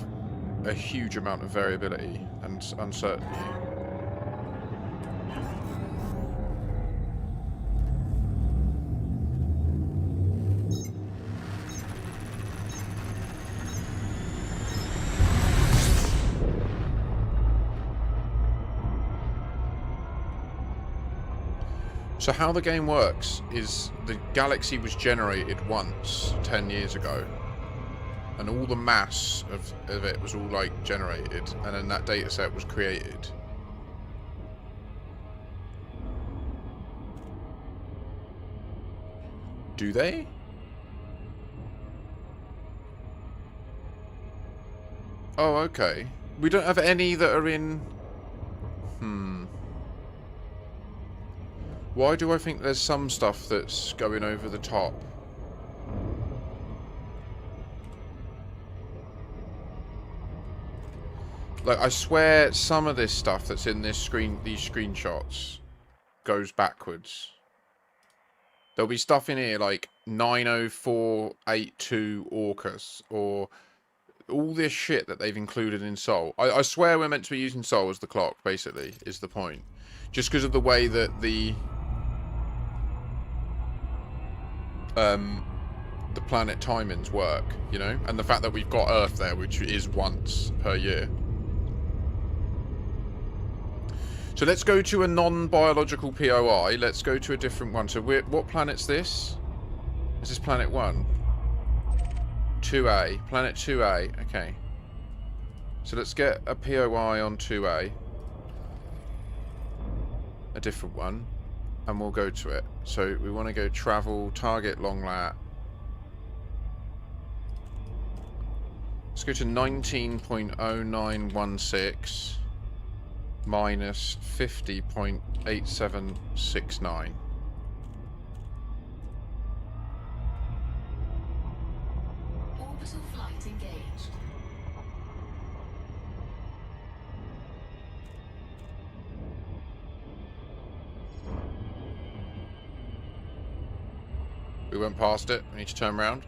a huge amount of variability and uncertainty. So how the game works is the galaxy was generated once 10 years ago, and all the mass of it was all like generated, and then that data set was created. Do they? Oh, okay. We don't have any that are in... Why do I think there's some stuff that's going over the top? Like, I swear some of this stuff that's in these screenshots goes backwards. There'll be stuff in here like 90482 Orcus, or all this shit that they've included in Sol. I swear we're meant to be using Sol as the clock, basically, is the point. Just because of the way that the planet timings work, you know, and the fact that we've got Earth there, which is once per year. So let's go to a non-biological POI. Let's go to a different one. So what planet's this? Is this planet 1? 2A. Planet 2A. Okay. So let's get a POI on 2A. A different one. And we'll go to it. So we want to go travel, target long lat. Let's go to 19.0916 minus 50.8769. Orbital flight engaged. We went past it. We need to turn around.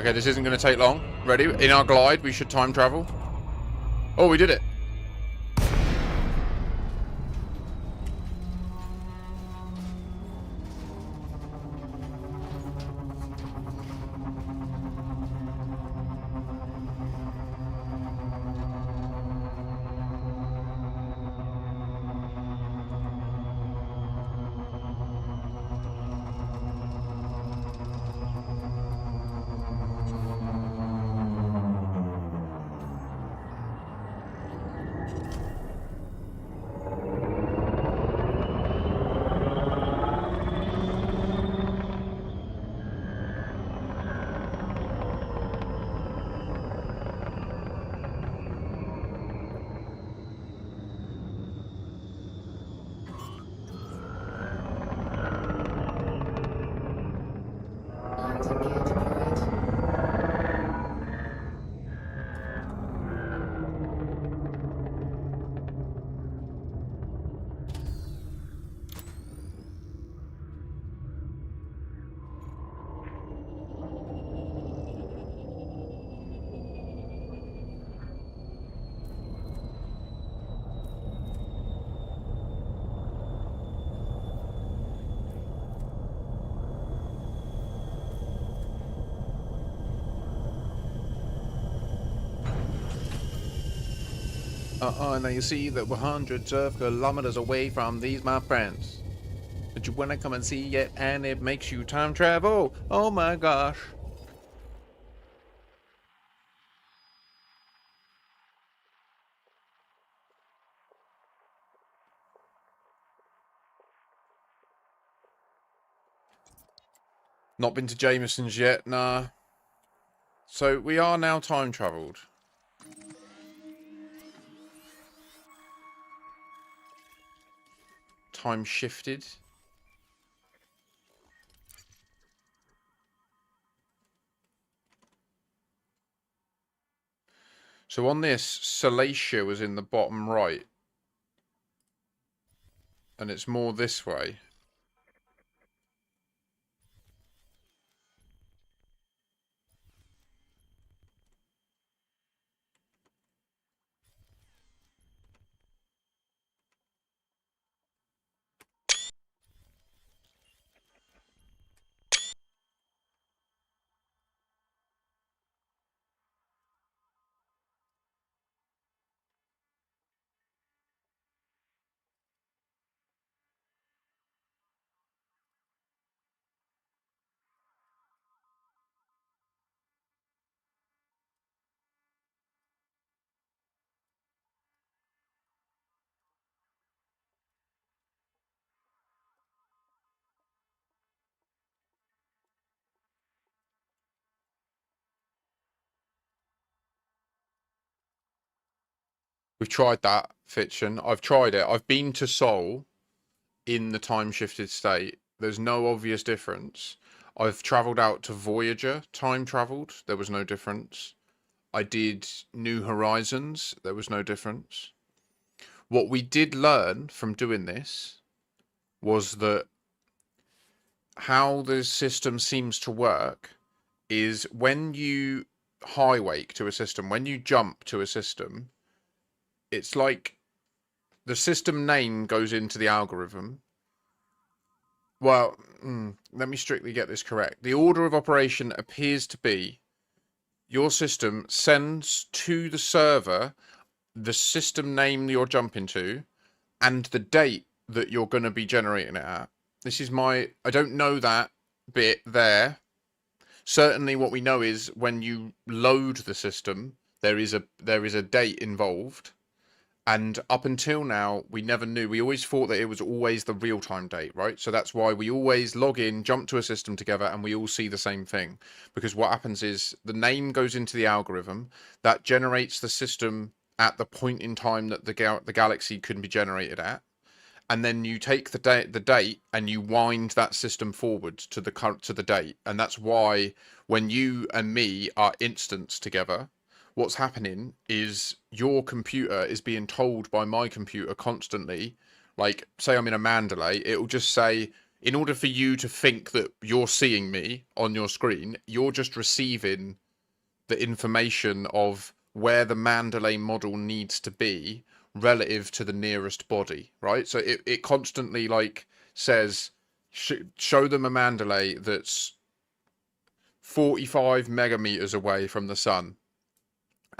Okay, this isn't going to take long. Ready? In our glide, we should time travel. Oh, we did it. Now you see that we're hundreds of kilometers away from these, my friends. But you wanna come and see it, and it makes you time travel. Oh my gosh. Not been to Jameson's yet, nah. So we are now time travelled. Time shifted. So on this, Salacia was in the bottom right. And it's more this way. We've tried that, Fiction. I've tried it. I've been to Seoul in the time shifted state. There's no obvious difference. I've travelled out to Voyager, time travelled. There was no difference. I did New Horizons. There was no difference. What we did learn from doing this was that how the system seems to work is when you high wake to a system, when you jump to a system, it's like the system name goes into the algorithm. Well, let me strictly get this correct. The order of operation appears to be your system sends to the server the system name you're jumping to and the date that you're going to be generating it at. This is I don't know that bit there. Certainly what we know is when you load the system, there is a date involved. And up until now, we never knew. We always thought that it was always the real-time date, right? So that's why we always log in, jump to a system together, and we all see the same thing. Because what happens is the name goes into the algorithm that generates the system at the point in time that the galaxy can be generated at. And then you take the date and you wind that system forward to the date. And that's why when you and me are instanced together, what's happening is your computer is being told by my computer constantly, like say I'm in a Mandalay, it will just say, in order for you to think that you're seeing me on your screen, you're just receiving the information of where the Mandalay model needs to be relative to the nearest body, right? So it constantly like says, show them a Mandalay that's 45 megameters away from the sun.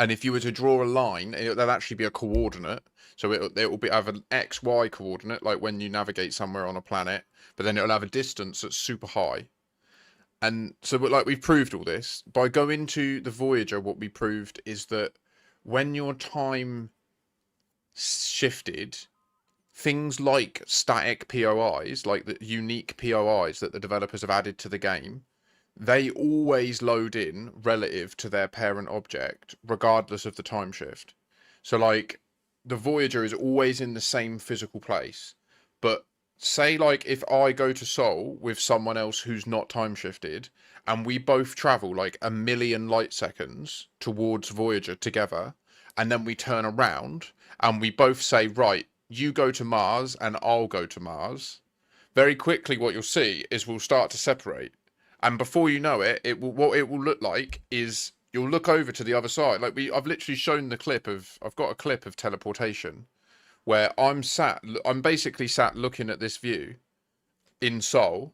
And if you were to draw a line, that'll actually be a coordinate. So it will have an XY coordinate, like when you navigate somewhere on a planet, but then it'll have a distance that's super high. And so like we've proved all this. By going to the Voyager, what we proved is that when your time shifted, things like static POIs, like the unique POIs that the developers have added to the game, they always load in relative to their parent object, regardless of the time shift. So, like, the Voyager is always in the same physical place. But say, like, if I go to Seoul with someone else who's not time shifted, and we both travel like 1,000,000 light seconds towards Voyager together, and then we turn around and we both say, right, you go to Mars and I'll go to Mars. Very quickly, what you'll see is we'll start to separate. And before you know it, what it will look like is you'll look over to the other side. Like I've literally shown the clip of, I've got a clip of teleportation where I'm basically sat looking at this view in Seoul,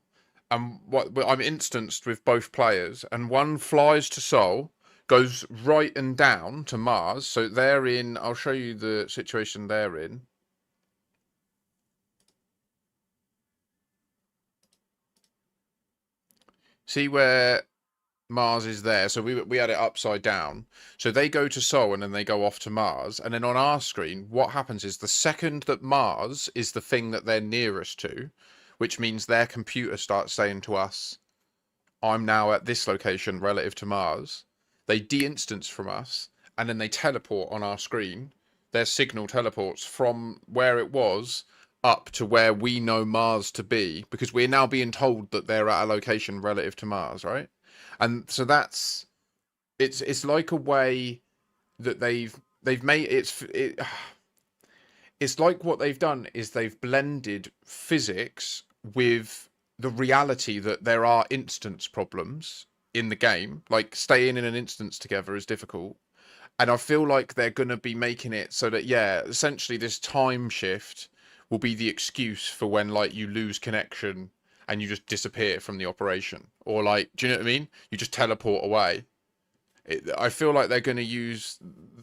and I'm instanced with both players, and one flies to Seoul, goes right and down to Mars. So they're in. I'll show you the situation they're in. See where Mars is there. So we had it upside down. So they go to Sol and then they go off to Mars. And then on our screen, what happens is the second that Mars is the thing that they're nearest to, which means their computer starts saying to us, I'm now at this location relative to Mars. They de-instance from us and then they teleport on our screen. Their signal teleports from where it was up to where we know Mars to be, because we're now being told that they're at a location relative to Mars, right? And so that's it's like a way that they've made it's like what they've done is they've blended physics with the reality that there are instance problems in the game. Like staying in an instance together is difficult. And I feel like they're going to be making it so that, yeah, essentially this time shift will be the excuse for when, like, you lose connection and you just disappear from the operation. Or, like, do you know what I mean? You just teleport away. I feel like they're going to use...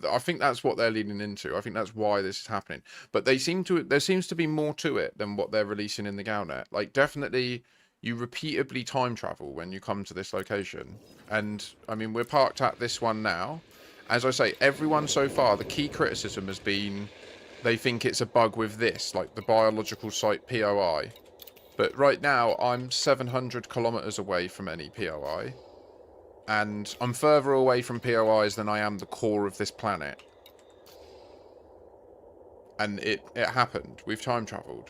I think that's what they're leading into. I think that's why this is happening. But there seems to be more to it than what they're releasing in the Galnet. Like, definitely, you repeatedly time travel when you come to this location. And, I mean, we're parked at this one now. As I say, everyone so far, the key criticism has been they think it's a bug with this, like the biological site POI. But right now, I'm 700 kilometers away from any POI. And I'm further away from POIs than I am the core of this planet. And it happened. We've time traveled.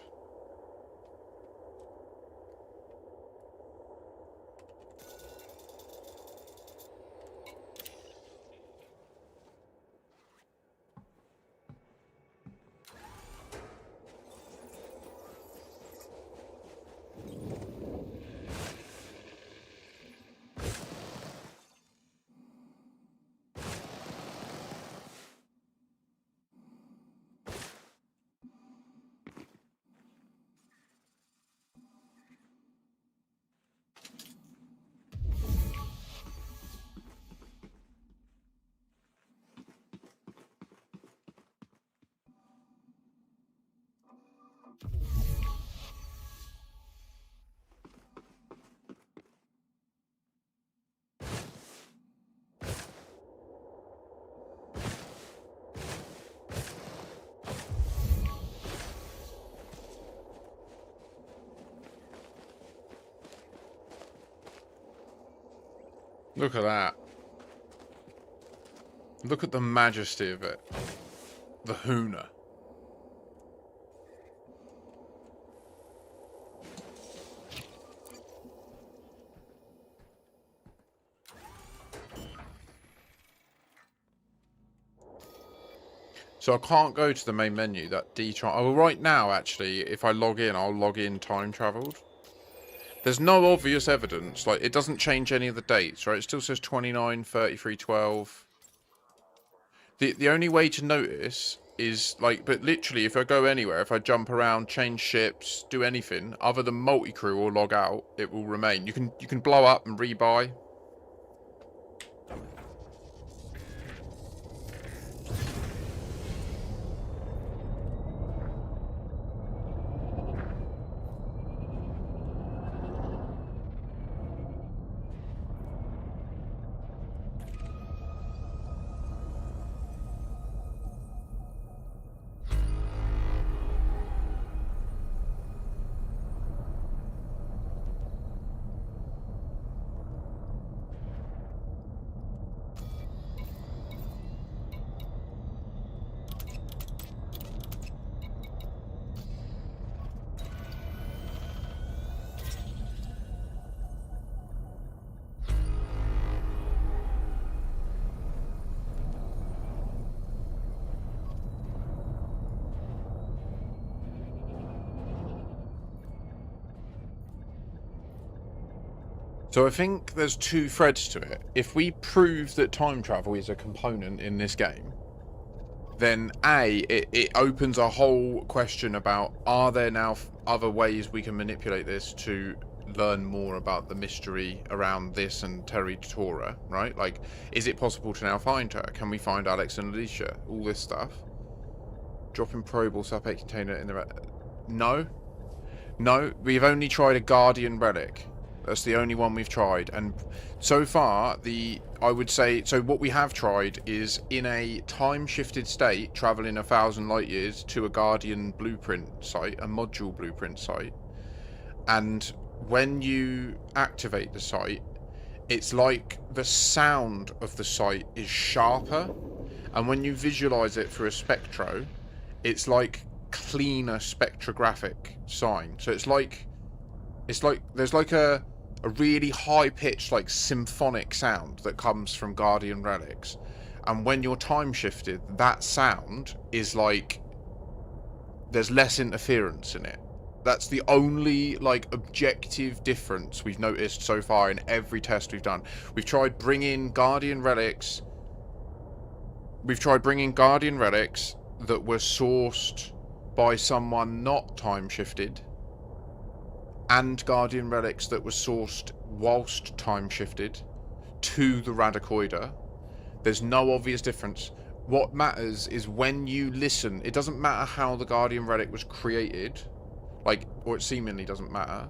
Look at that. Look at the majesty of it. The Huna. So I can't go to the main menu, that D-Tron. Oh, right now, actually, if I log in, I'll log in time traveled. There's no obvious evidence. Like, it doesn't change any of the dates, right? It still says 29, 33, 12. The only way to notice is, like, but literally, if I go anywhere, if I jump around, change ships, do anything, other than multi-crew or log out, it will remain. You can blow up and rebuy. So I think there's two threads to it. If we prove that time travel is a component in this game, then it opens a whole question about, are there now other ways we can manipulate this to learn more about the mystery around this and Terry Tora, right? Like, is it possible to now find her? Can we find Alex and Alicia? All this stuff. Dropping probe or sub container in the... No. No, we've only tried a Guardian relic. That's the only one we've tried. And so far, I would say... So what we have tried is in a time-shifted state, travelling 1,000 light years to a Guardian blueprint site, a module blueprint site. And when you activate the site, it's like the sound of the site is sharper. And when you visualize it through a spectro, it's like cleaner spectrographic sign. So it's like there's like a really high-pitched, like symphonic sound that comes from Guardian relics. And when you're time shifted, that sound is like there's less interference in it. That's the only, like, objective difference we've noticed so far in every test we've done. We've tried bringing Guardian relics. We've tried bringing Guardian relics that were sourced by someone not time-shifted, and Guardian relics that were sourced whilst time-shifted to the Radicoida. There's no obvious difference. What matters is when you listen. It doesn't matter how the Guardian relic was created. Like, or it seemingly doesn't matter.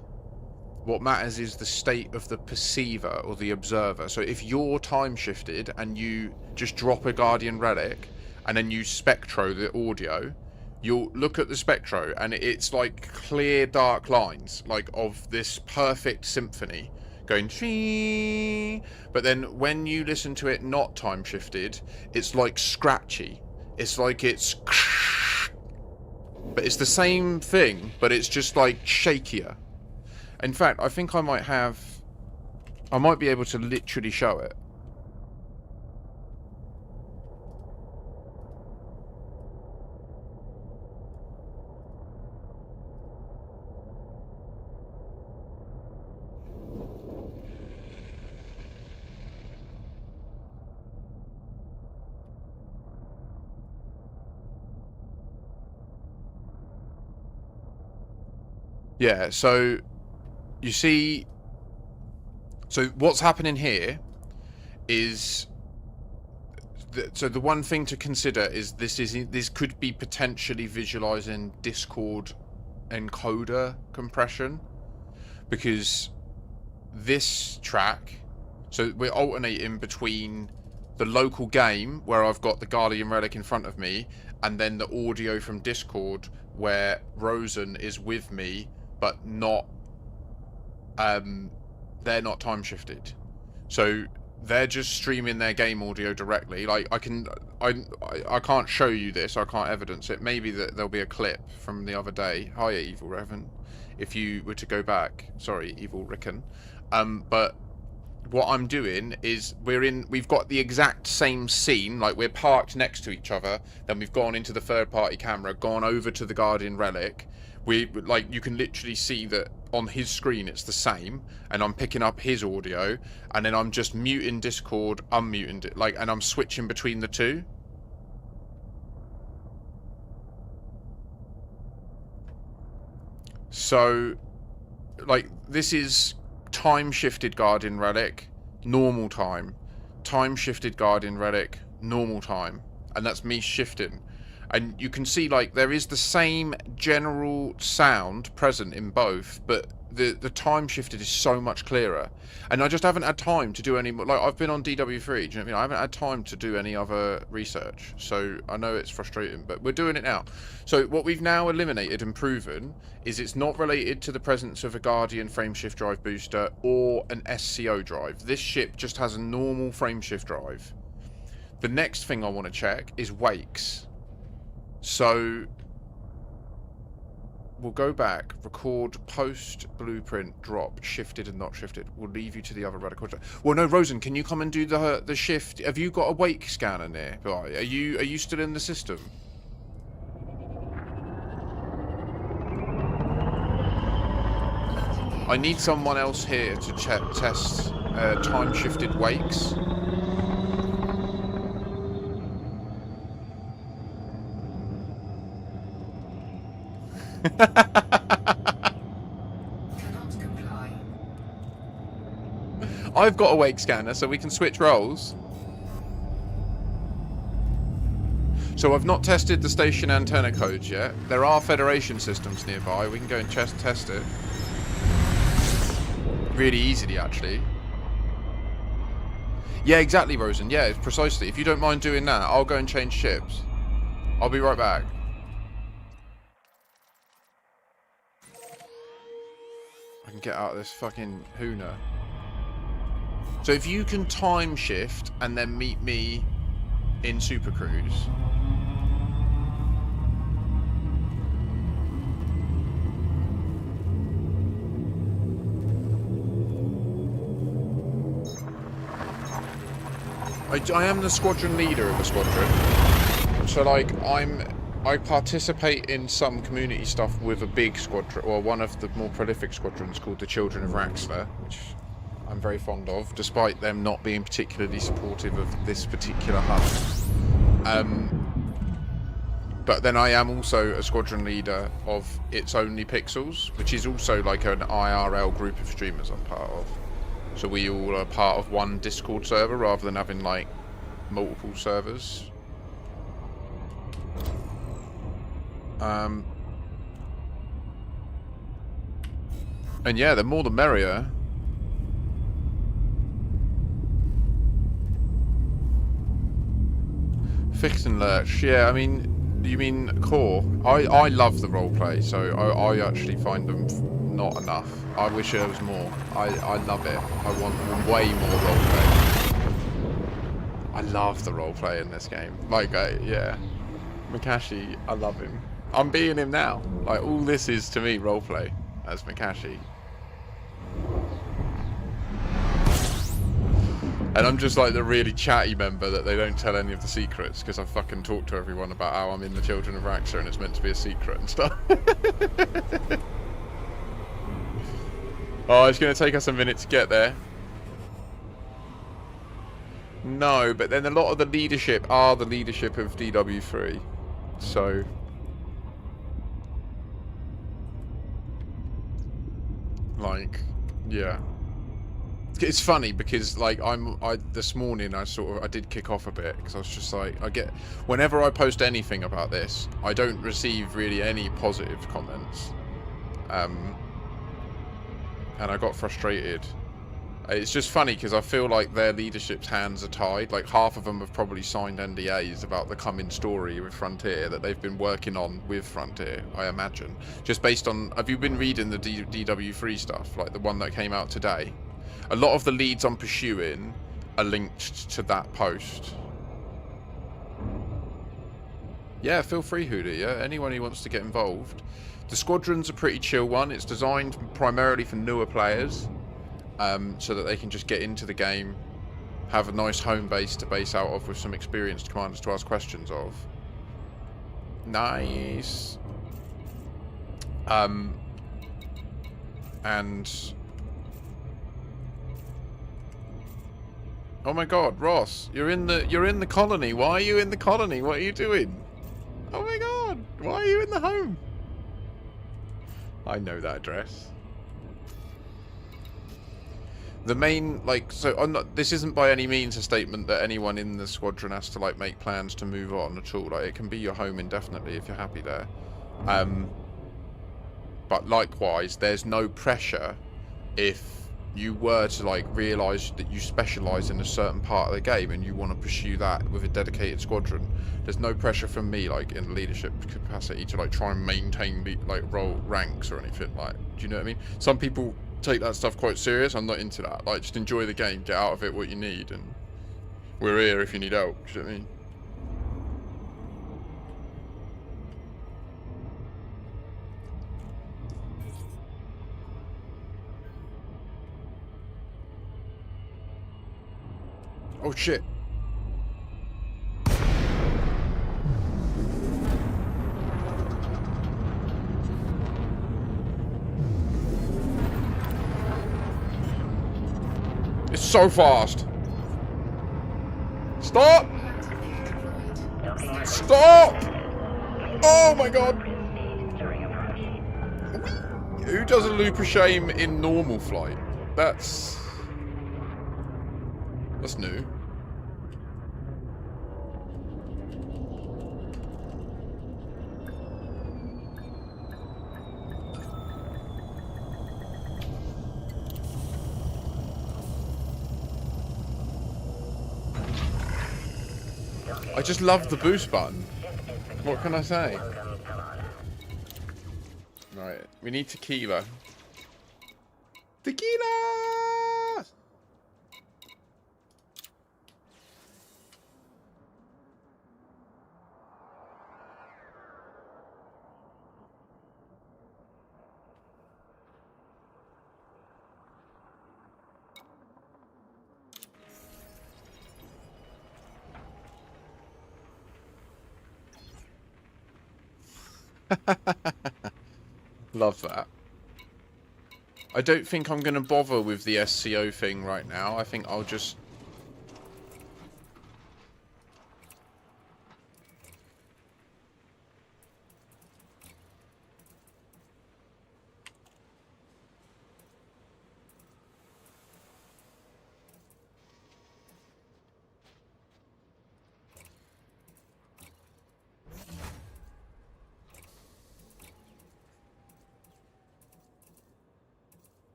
What matters is the state of the perceiver or the observer. So if you're time shifted and you just drop a Guardian relic and then you spectro the audio, you'll look at the spectro and it's like clear dark lines, like of this perfect symphony going chee. But then when you listen to it not time shifted, it's like scratchy. It's like it's... But it's the same thing, but it's just like shakier. In fact, I think I might be able to literally show it. Yeah, so you see, so what's happening here is, so the one thing to consider is this could be potentially visualizing Discord encoder compression, because this track, so we're alternating between the local game where I've got the Guardian relic in front of me, and then the audio from Discord where Rosen is with me, but not, they're not time shifted. So they're just streaming their game audio directly. Like I can't show you this, I can't evidence it. Maybe that there'll be a clip from the other day. Hiya, Evil Revan. If you were to go back, sorry, Evil Rickon. But what I'm doing is we've got the exact same scene, like we're parked next to each other, then we've gone into the third party camera, gone over to the Guardian relic. You can literally see that on his screen it's the same, and I'm picking up his audio, and then I'm just muting Discord, unmuting it, and I'm switching between the two. So, this is time-shifted Guardian relic, normal time. Time-shifted Guardian relic, normal time. And that's me shifting. And you can see, there is the same general sound present in both, but the time shifted is so much clearer. And I just haven't had time to do any more. I've been on DW3, do you know what I mean? I haven't had time to do any other research. So I know it's frustrating, but we're doing it now. So what we've now eliminated and proven is it's not related to the presence of a Guardian frameshift drive booster or an SCO drive. This ship just has a normal frameshift drive. The next thing I want to check is wakes. So we'll go back, record post blueprint drop, shifted and not shifted. We'll leave you to the other radical. Well, no, Rosen, can you come and do the shift? Have you got a wake scanner nearby? Are you still in the system? I need someone else here to test time shifted wakes. Cannot comply. I've got a wake scanner, so we can switch roles. So I've not tested the station antenna codes yet. There are Federation systems nearby. We can go and test it. Really easily, actually. Yeah, exactly, Rosen. Yeah, precisely. If you don't mind doing that, I'll go and change ships. I'll be right back. I can get out of this fucking Huna. So if you can time shift and then meet me in Super Cruise. I am the squadron leader of a squadron. So like I participate in some community stuff with a big squadron, or one of the more prolific squadrons called the Children of Raxler, which I'm very fond of, despite them not being particularly supportive of this particular hub. But then I am also a squadron leader of It's Only Pixels, which is also like an IRL group of streamers I'm part of. So we all are part of one Discord server rather than having like multiple servers. And yeah, the more the merrier. Fix and Lurch, yeah, I mean, you mean core? I love the roleplay, so I actually find them not enough. I wish there was more. I love it. I want way more roleplay. I love the roleplay in this game. Like, yeah. Makashi, I love him. I'm being him now. Like, all this is to me roleplay as Makashi. And I'm just like the really chatty member that they don't tell any of the secrets because I fucking talk to everyone about how I'm in the Children of Raxler and it's meant to be a secret and stuff. Oh, it's going to take us a minute to get there. No, but then a lot of the leadership are the leadership of DW3. So... like, yeah. It's funny because like this morning I did kick off a bit because I was just like whenever I post anything about this I don't receive really any positive comments, and I got frustrated. It's just funny because I feel like their leadership's hands are tied. Like half of them have probably signed NDAs about the coming story with Frontier that they've been working on with Frontier, I imagine. Just based on, have you been reading the DW3 stuff, like the one that came out today? A lot of the leads I'm pursuing are linked to that post. Yeah, feel free, Huda, yeah? Anyone who wants to get involved. The Squadron's a pretty chill one. It's designed primarily for newer players, so that they can just get into the game, have a nice home base to base out of with some experienced commanders to ask questions of. Nice. And... oh my god, Ross, you're in the colony. Why are you in the colony? What are you doing? Oh my god, why are you in the home? I know that address. The main, like, so I'm not, this isn't by any means a statement that anyone in the squadron has to like make plans to move on at all. Like, it can be your home indefinitely if you're happy there. But likewise, there's no pressure if you were to like realise that you specialise in a certain part of the game and you want to pursue that with a dedicated squadron. There's no pressure from me like in leadership capacity to like try and maintain like role ranks or anything like. Do you know what I mean? Some people take that stuff quite serious. I'm not into that. Like, just enjoy the game, get out of it what you need, and we're here if you need help. Do you know what I mean? Oh shit. It's so fast. Stop! Stop! Oh my god! Who does a loop of shame in normal flight? That's... That's new. I just love the boost button. What can I say? Right, we need tequila. Tequila! Love that. I don't think I'm going to bother with the SCO thing right now. I think I'll just...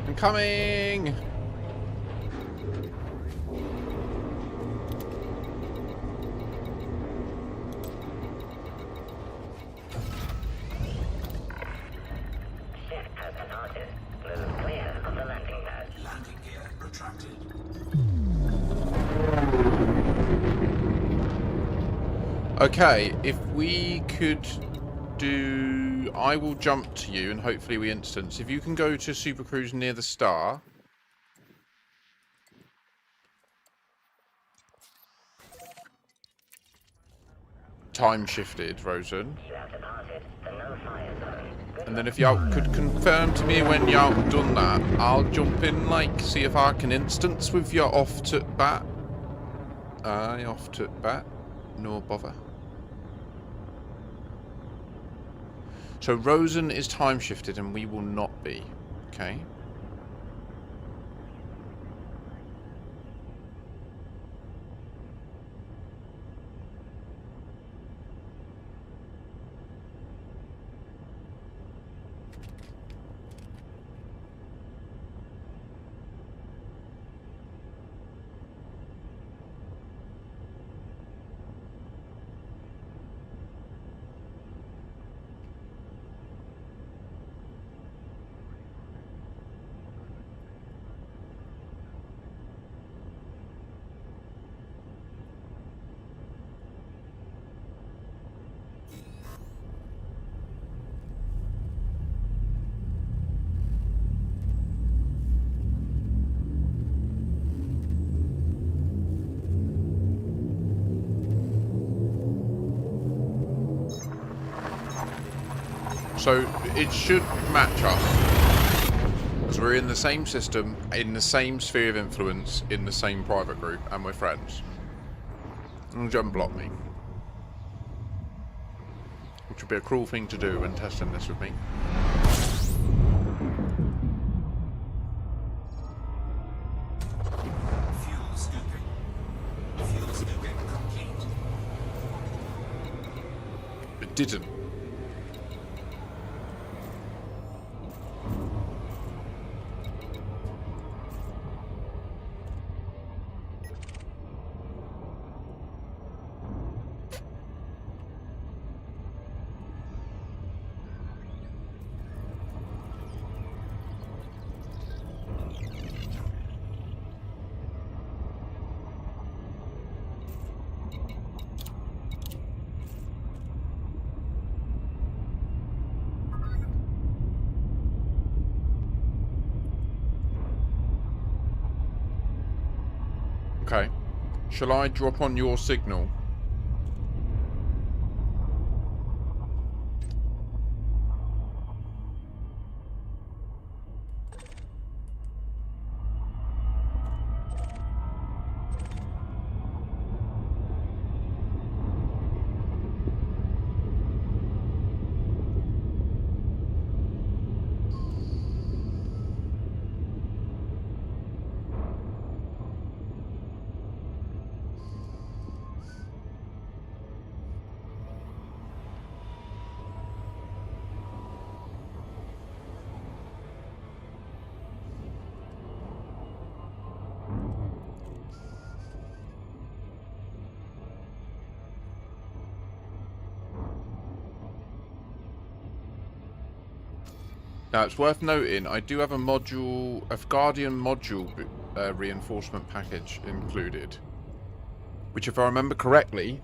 I'm coming! Ship has departed. Move clear of the landing pad. Landing gear retracted. Okay, if we could do... I will jump to you and hopefully we instance. If you can go to Super Cruise near the star. Time shifted, Rosen. You have departed the no-fire zone. And then if you could confirm to me when you've done that, I'll jump in, like, see if I can instance with you off to bat. Aye, off to bat. No bother. So Rosen is time shifted and we will not be. Okay. So it should match us. Because we're in the same system, in the same sphere of influence, in the same private group, and we're friends. And jump block me. Which would be a cruel thing to do when testing this with me. Fuel scooping. Fuel scooping complete. It didn't. Okay. Shall I drop on your signal? Now, it's worth noting, I do have a Guardian module reinforcement package included. Which, if I remember correctly,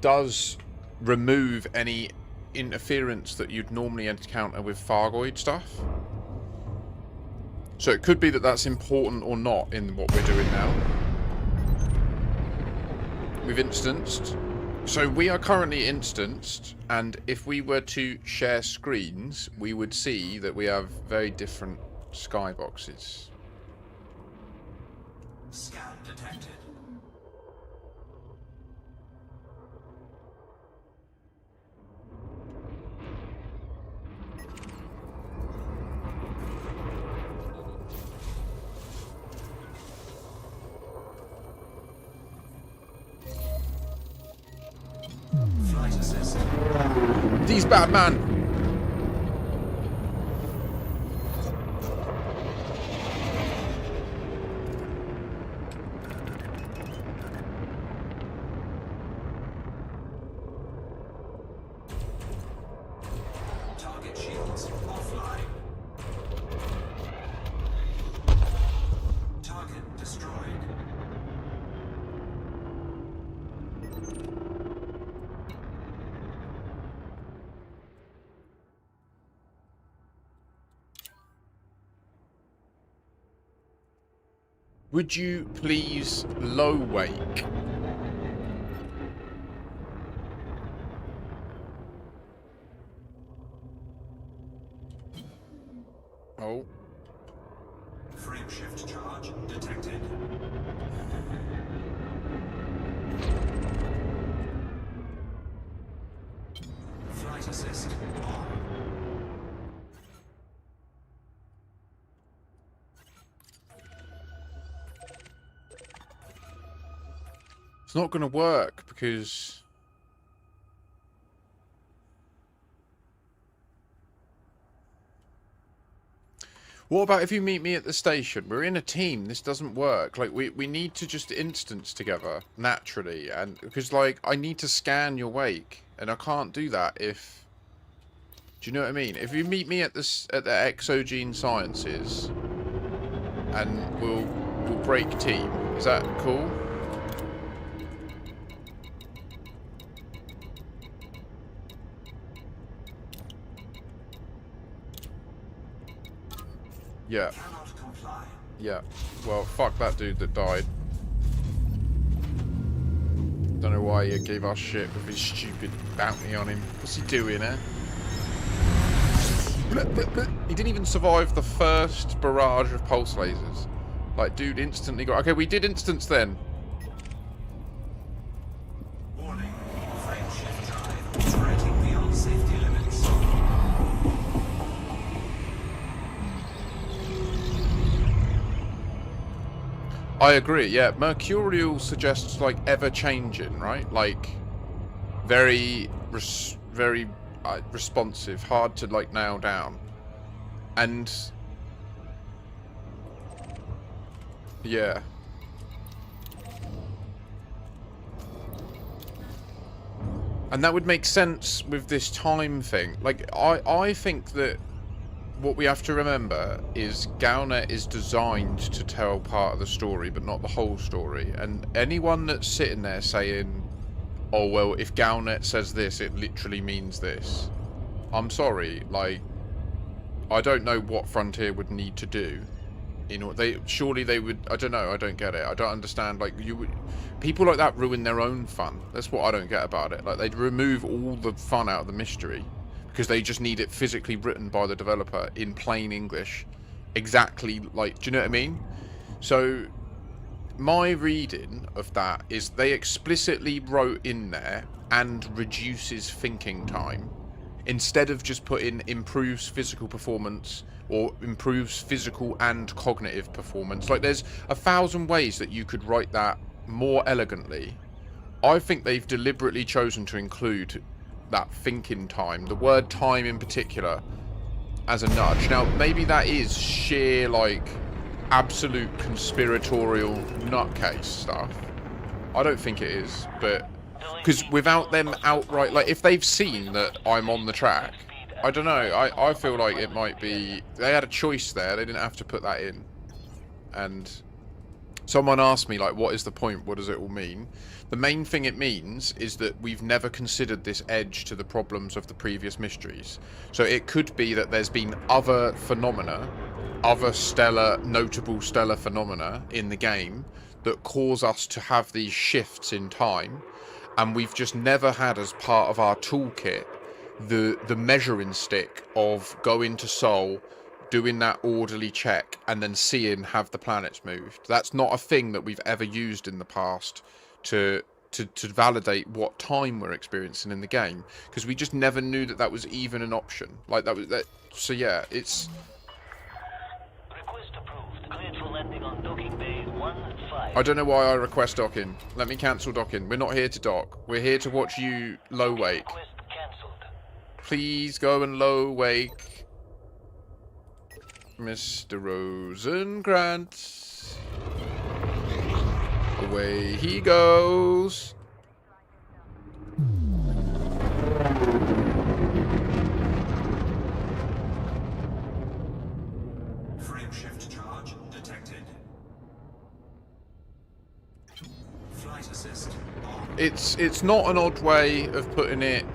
does remove any interference that you'd normally encounter with Fargoid stuff. So it could be that that's important or not in what we're doing now. We've instanced. So we are currently instanced, and if we were to share screens, we would see that we have very different skyboxes. Scan detected. Flight assist. These Batman! Target shields offline. Target destroyed. Would you please low wake? Oh. Frame shift charge detected. Flight assist on. It's not going to work because... What about if you meet me at the station? We're in a team. This doesn't work. Like, we need to just instance together, naturally. And because, like, I need to scan your wake. And I can't do that if... Do you know what I mean? If you meet me at the Exogene Sciences, and we'll break team. Is that cool? Yeah. Cannot comply. Yeah. Well, fuck that dude that died. Don't know why he gave us shit with his stupid bounty on him. What's he doing, eh? He didn't even survive the first barrage of pulse lasers. Like, dude instantly got... Okay, we did instance then. Warning. Frame shift drive operating beyond safety limits. I agree, yeah. Mercurial suggests, like, ever-changing, right? Like, very responsive, hard to, like, nail down. And... yeah. And that would make sense with this time thing. Like, I think that what we have to remember is Galnet is designed to tell part of the story, but not the whole story. And anyone that's sitting there saying, oh, well, if Galnet says this, it literally means this. I'm sorry, like, I don't know what Frontier would need to do Surely they would. I don't know. I don't get it. I don't understand. Like people like that ruin their own fun. That's what I don't get about it. Like they'd remove all the fun out of the mystery because they just need it physically written by the developer in plain English, exactly like. Do you know what I mean? So my reading of that is they explicitly wrote in there and reduces thinking time instead of just putting improves physical performance or improves physical and cognitive performance. Like there's 1,000 ways that you could write that more elegantly. I think they've deliberately chosen to include that thinking time, the word time in particular, as a nudge. Now maybe that is sheer like absolute conspiratorial nutcase stuff. I don't think it is, but because without them outright, like if they've seen that I'm on the track, I don't know, I feel like it might be they had a choice there. They didn't have to put that in. And someone asked me like, what is the point, what does it all mean? The main thing it means is that we've never considered this edge to the problems of the previous mysteries. So it could be that there's been other phenomena, other notable stellar phenomena in the game that cause us to have these shifts in time, and we've just never had as part of our toolkit the measuring stick of going to Sol, doing that orderly check, and then seeing have the planets moved. That's not a thing that we've ever used in the past to validate what time we're experiencing in the game, because we just never knew that that was even an option. Like that was that. So yeah, it's. Request approved. Cleared for landing on docking bay 1-5. I don't know why I request docking. Let me cancel docking. We're not here to dock. We're here to watch you low wake. Request cancelled. Please go and low wake, Mr. Rosenkrantz. Away he goes. Frame shift charge detected. Flight assist on. It's not an odd way of putting it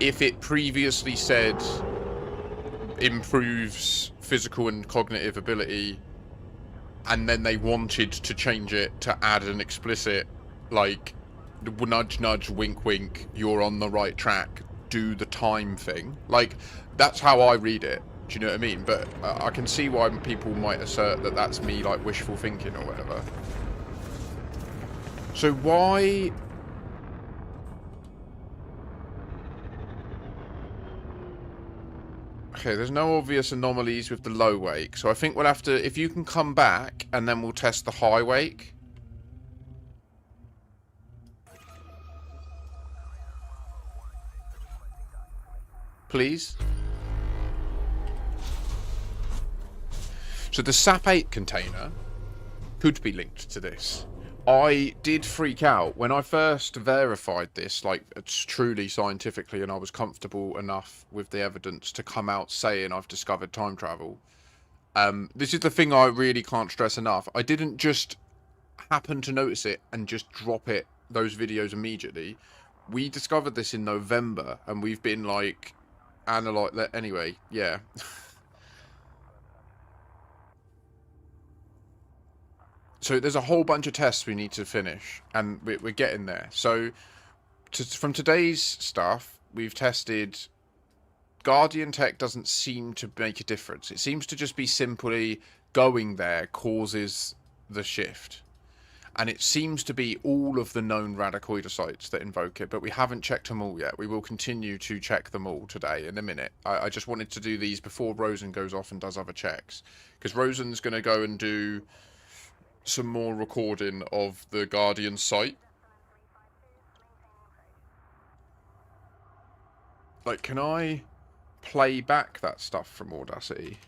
if it previously said improves physical and cognitive ability, and then they wanted to change it to add an explicit, like, nudge nudge wink wink, you're on the right track, do the time thing. Like, that's how I read it. Do you know what I mean? But I can see why people might assert that that's me, like, wishful thinking or whatever. So why... Okay, there's no obvious anomalies with the low wake, so I think we'll have to... If you can come back, and then we'll test the high wake. Please? So the SAP-8 container could be linked to this. I did freak out when I first verified this, like, it's truly scientifically, and I was comfortable enough with the evidence to come out saying I've discovered time travel. This is the thing I really can't stress enough. I didn't just happen to notice it and just drop those videos immediately. We discovered this in November, and we've been, like, analyze that anyway. Yeah. So there's a whole bunch of tests we need to finish, and we're getting there. So from today's stuff, we've tested Guardian Tech doesn't seem to make a difference. It seems to just be simply going there causes the shift. And it seems to be all of the known radicoidocytes that invoke it, but we haven't checked them all yet. We will continue to check them all today in a minute. I just wanted to do these before Rosen goes off and does other checks, because Rosen's going to go and do some more recording of the Guardian site. Like, can I play back that stuff from Audacity?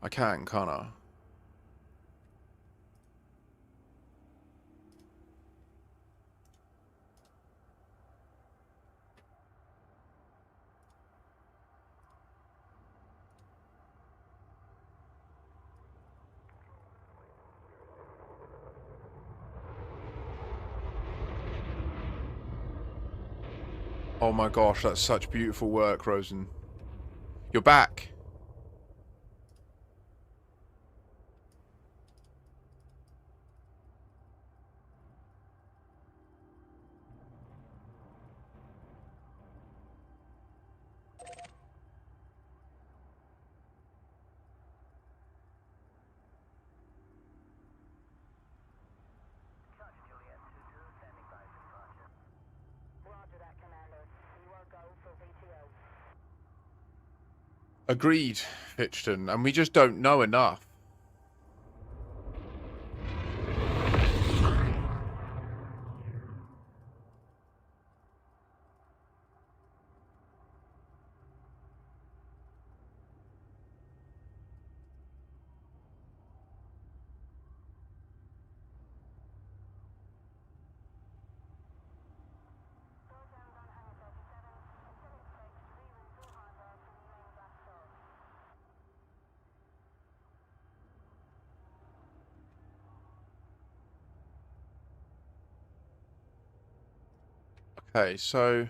I can't I? Oh my gosh, that's such beautiful work, Rosen. You're back. Agreed, Fitchton, and we just don't know enough. Okay, so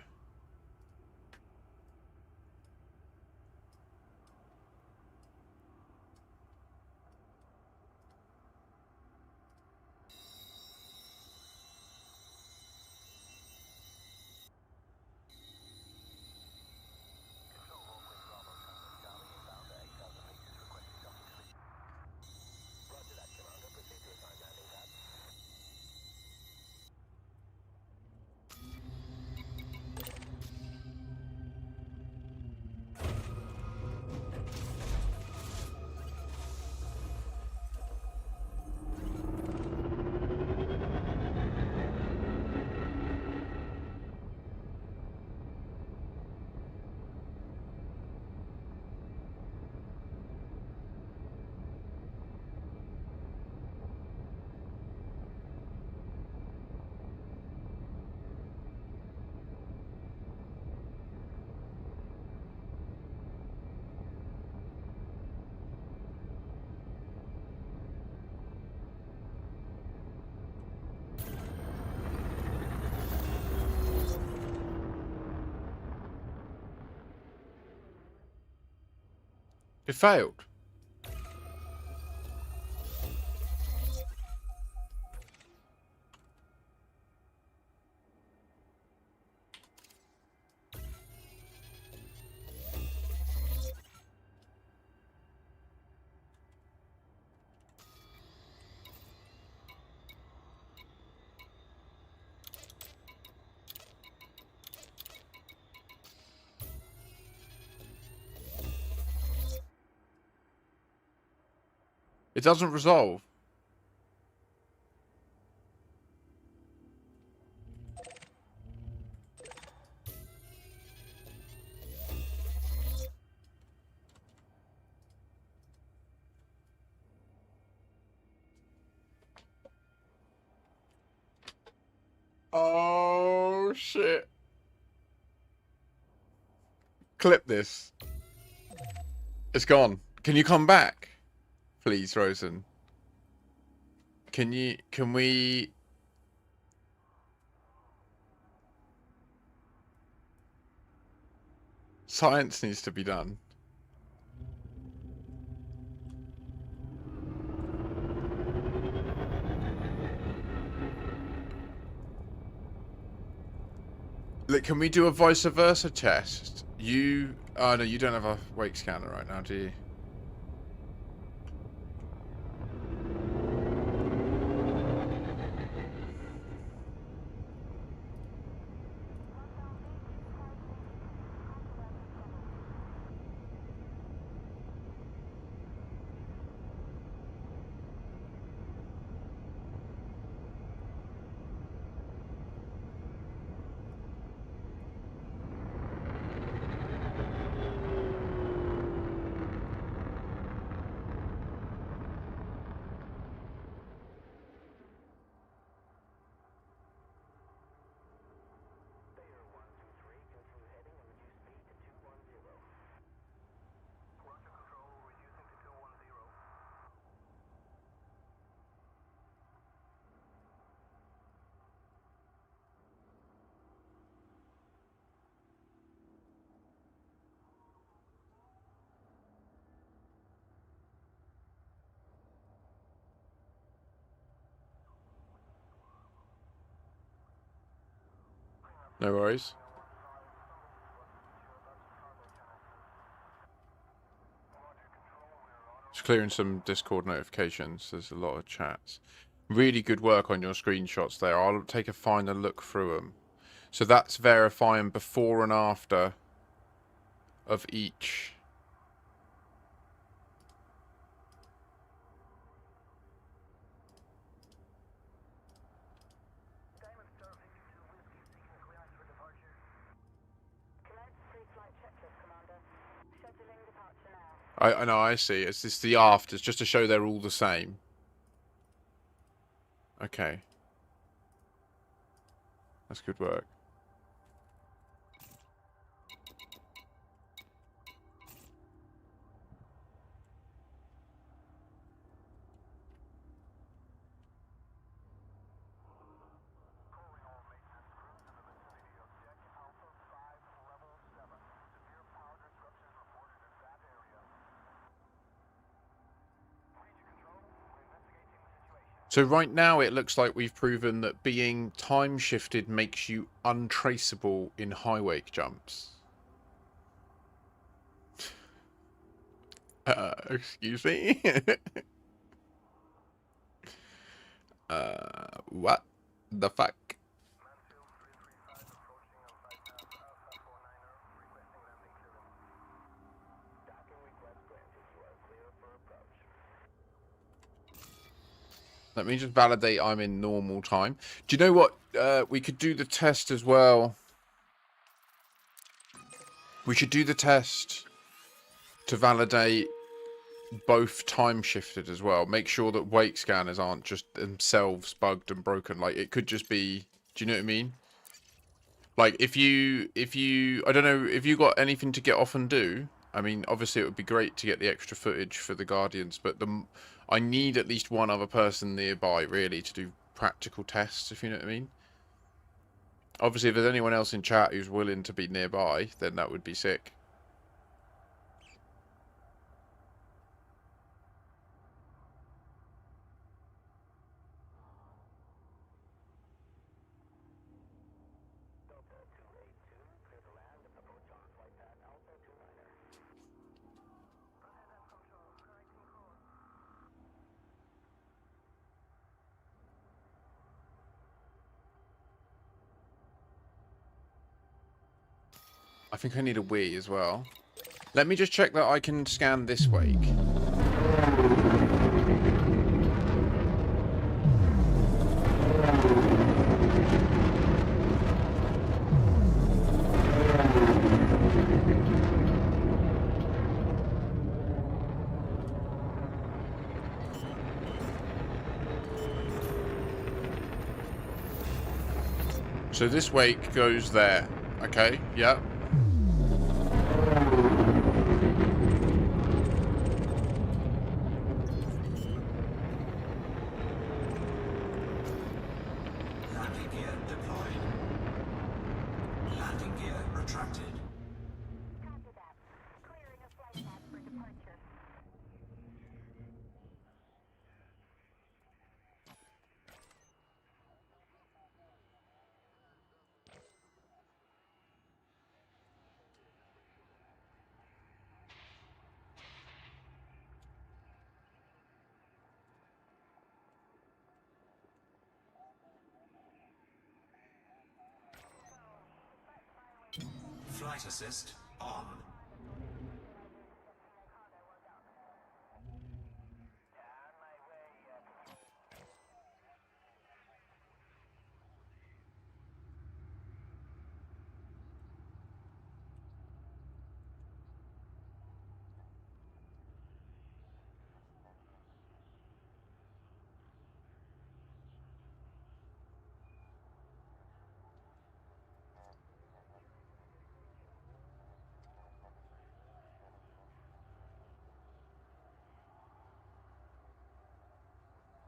it failed. It doesn't resolve. Oh, shit. Clip this. It's gone. Can you come back? Please, Rosen. Can we... Science needs to be done. Look, can we do a vice versa test? You... Oh, no, you don't have a wake scanner right now, do you? No worries. Just clearing some Discord notifications. There's a lot of chats. Really good work on your screenshots there. I'll take a final look through them. So that's verifying before and after of each I know, I see. It's just the afters, just to show they're all the same. Okay. That's good work. So right now it looks like we've proven that being time shifted makes you untraceable in high wake jumps. Excuse me? What the fuck? Let me just validate I'm in normal time. Do you know what? We could do the test as well. We should do the test to validate both time shifted as well. Make sure that wake scanners aren't just themselves bugged and broken. Like, it could just be... Do you know what I mean? Like, if you... I don't know, if you got anything to get off and do... I mean, obviously it would be great to get the extra footage for the Guardians, but I need at least one other person nearby, really, to do practical tests, if you know what I mean. Obviously, if there's anyone else in chat who's willing to be nearby, then that would be sick. I think I need a Wii as well. Let me just check that I can scan this wake. So this wake goes there. Okay, yeah. Landing gear deployed. Landing gear retracted. Copy that. Clearing a flight path for departure. Flight assist on.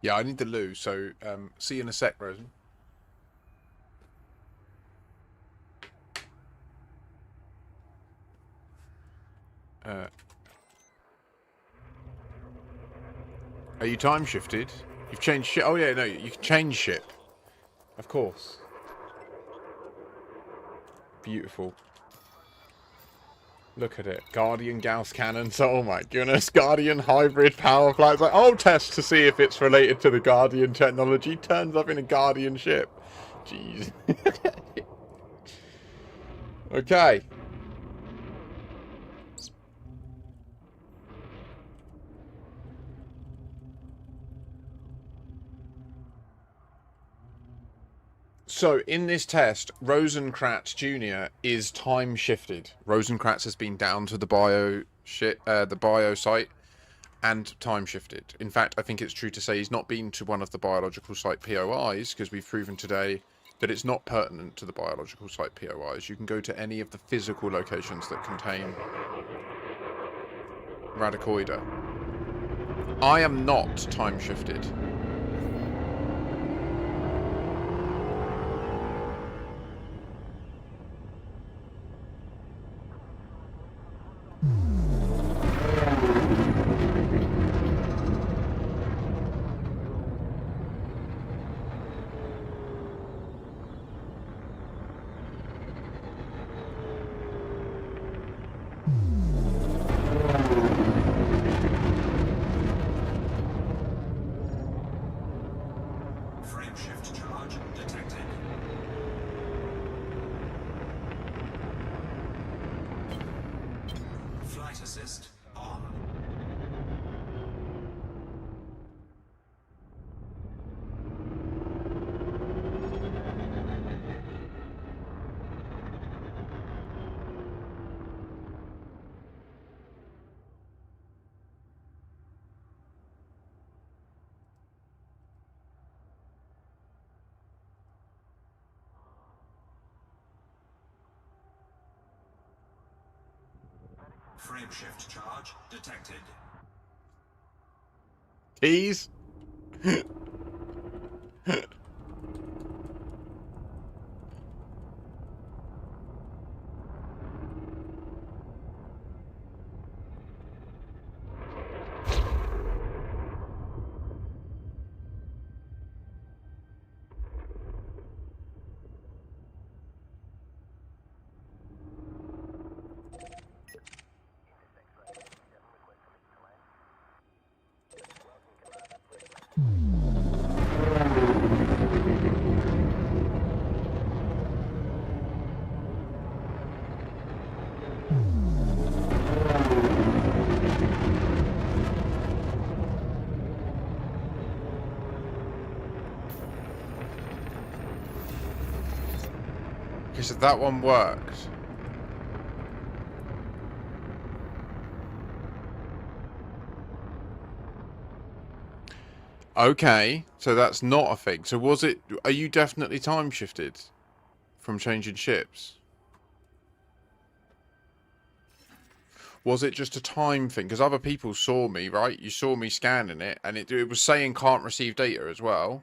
Yeah, I need the loo, so see you in a sec, Rosen. Are you time shifted? You've changed ship. Oh yeah, no, you can change ship. Of course. Beautiful. Look at it. Guardian Gauss cannons. Oh my goodness. Guardian hybrid power plant. Like, I'll test to see if it's related to the Guardian technology. Turns up in a Guardian ship. Jeez. Okay. So, in this test, Rosenkratz Jr. is time shifted. Rosenkratz has been down to the the bio site, and time shifted. In fact, I think it's true to say he's not been to one of the biological site POIs, because we've proven today that it's not pertinent to the biological site POIs. You can go to any of the physical locations that contain Radicoida. I am not time shifted. Frameshift charge detected. Flight assist on. Frameshift charge detected. Keys? Okay, so that one worked. Okay, so that's not a thing. So was it... Are you definitely time shifted from changing ships? Was it just a time thing? Because other people saw me, right? You saw me scanning it, and it was saying can't receive data as well.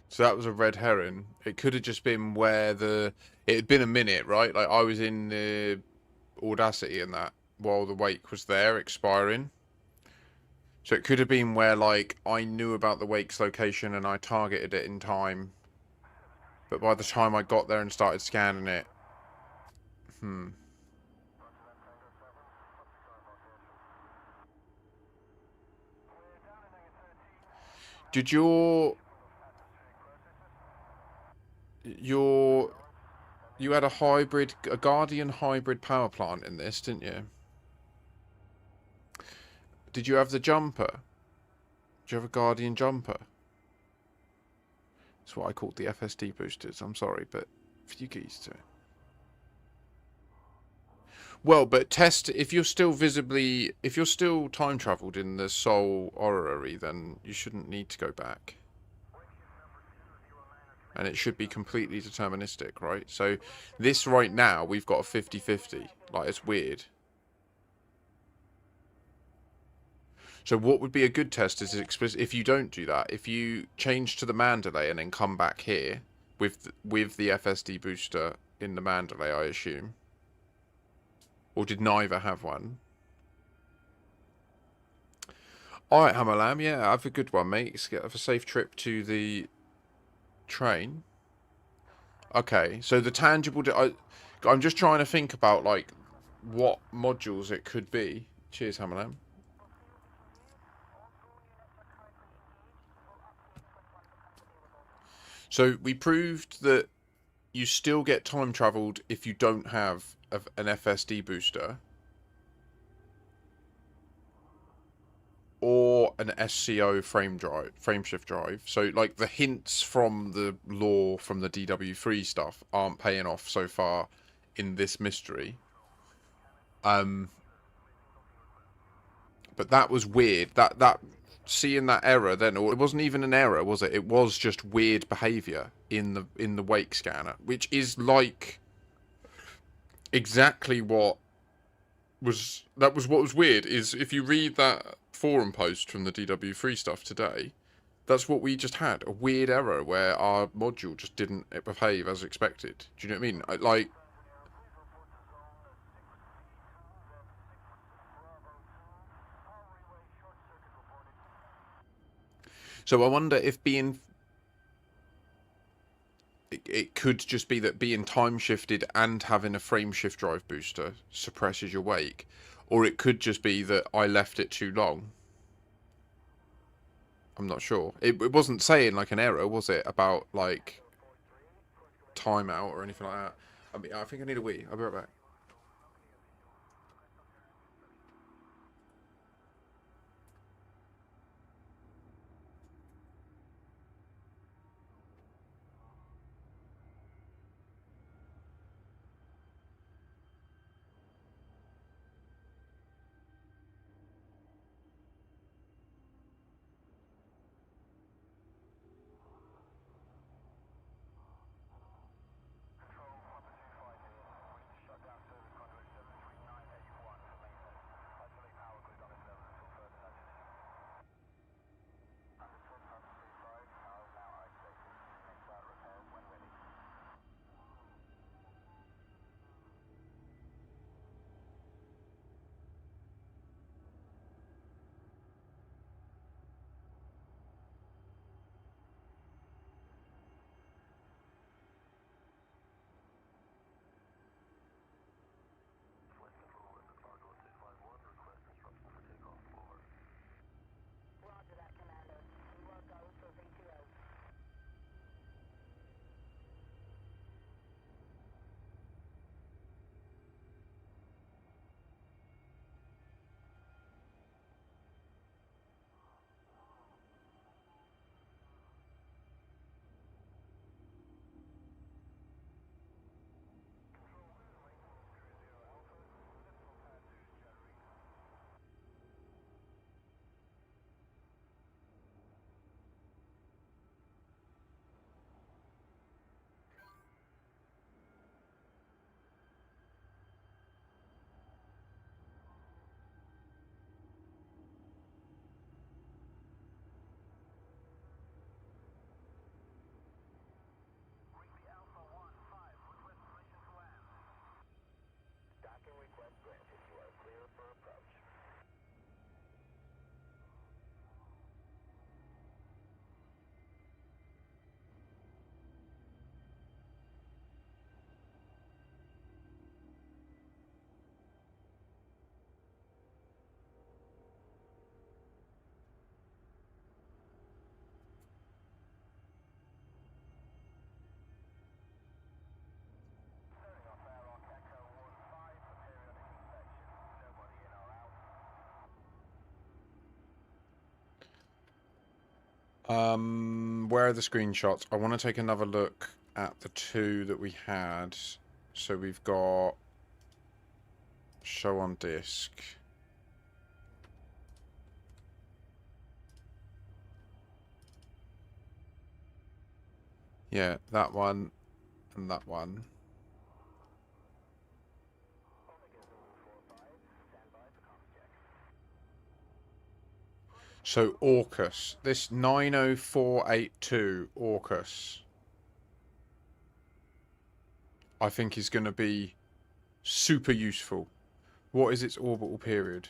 So that was a red herring. It could have just been where the... It had been a minute, right? Like, I was in the Audacity and that while the wake was there, expiring. So it could have been where, like, I knew about the wake's location and I targeted it in time. But by the time I got there and started scanning it... Did your... You had a Guardian hybrid power plant in this, didn't you? Did you have the jumper? Did you have a Guardian jumper? That's what I called the FSD boosters. I'm sorry, but a few keys to it. Well, but test if you're still time traveled in the Soul Orrery, then you shouldn't need to go back. And it should be completely deterministic, right? So this right now, we've got a 50-50. Like, it's weird. So what would be a good test is if you don't do that, if you change to the Mandalay and then come back here with the FSD booster in the Mandalay, I assume. Or did neither have one? Alright, Hammerlam, yeah, have a good one, mate. Have a safe trip to the train. Okay, so the tangible... I'm just trying to think about, like, what modules it could be. Cheers, Hammerlam. So we proved that you still get time traveled if you don't have an FSD booster or an SCO frame shift drive. So like the hints from the lore from the DW3 stuff aren't paying off so far in this mystery. But that was weird. That seeing that error then, or it wasn't even an error, was it? It was just weird behavior in the wake scanner, which is like exactly what was what was weird. Is if you read that forum post from the DW3 stuff today, that's what we just had, a weird error where our module just didn't behave as expected. Do you know what I mean? Like, so I wonder if it could just be that being time shifted and having a frame shift drive booster suppresses your wake, or it could just be that I left it too long. I'm not sure. It wasn't saying like an error, was it, about like timeout or anything like that? I mean, I think I need a wee. I'll be right back. Where are the screenshots? I want to take another look at the two that we had. So we've got show on disk. Yeah, that one and that one. So AUKUS, this 90482 AUKUS, I think is going to be super useful. What is its orbital period?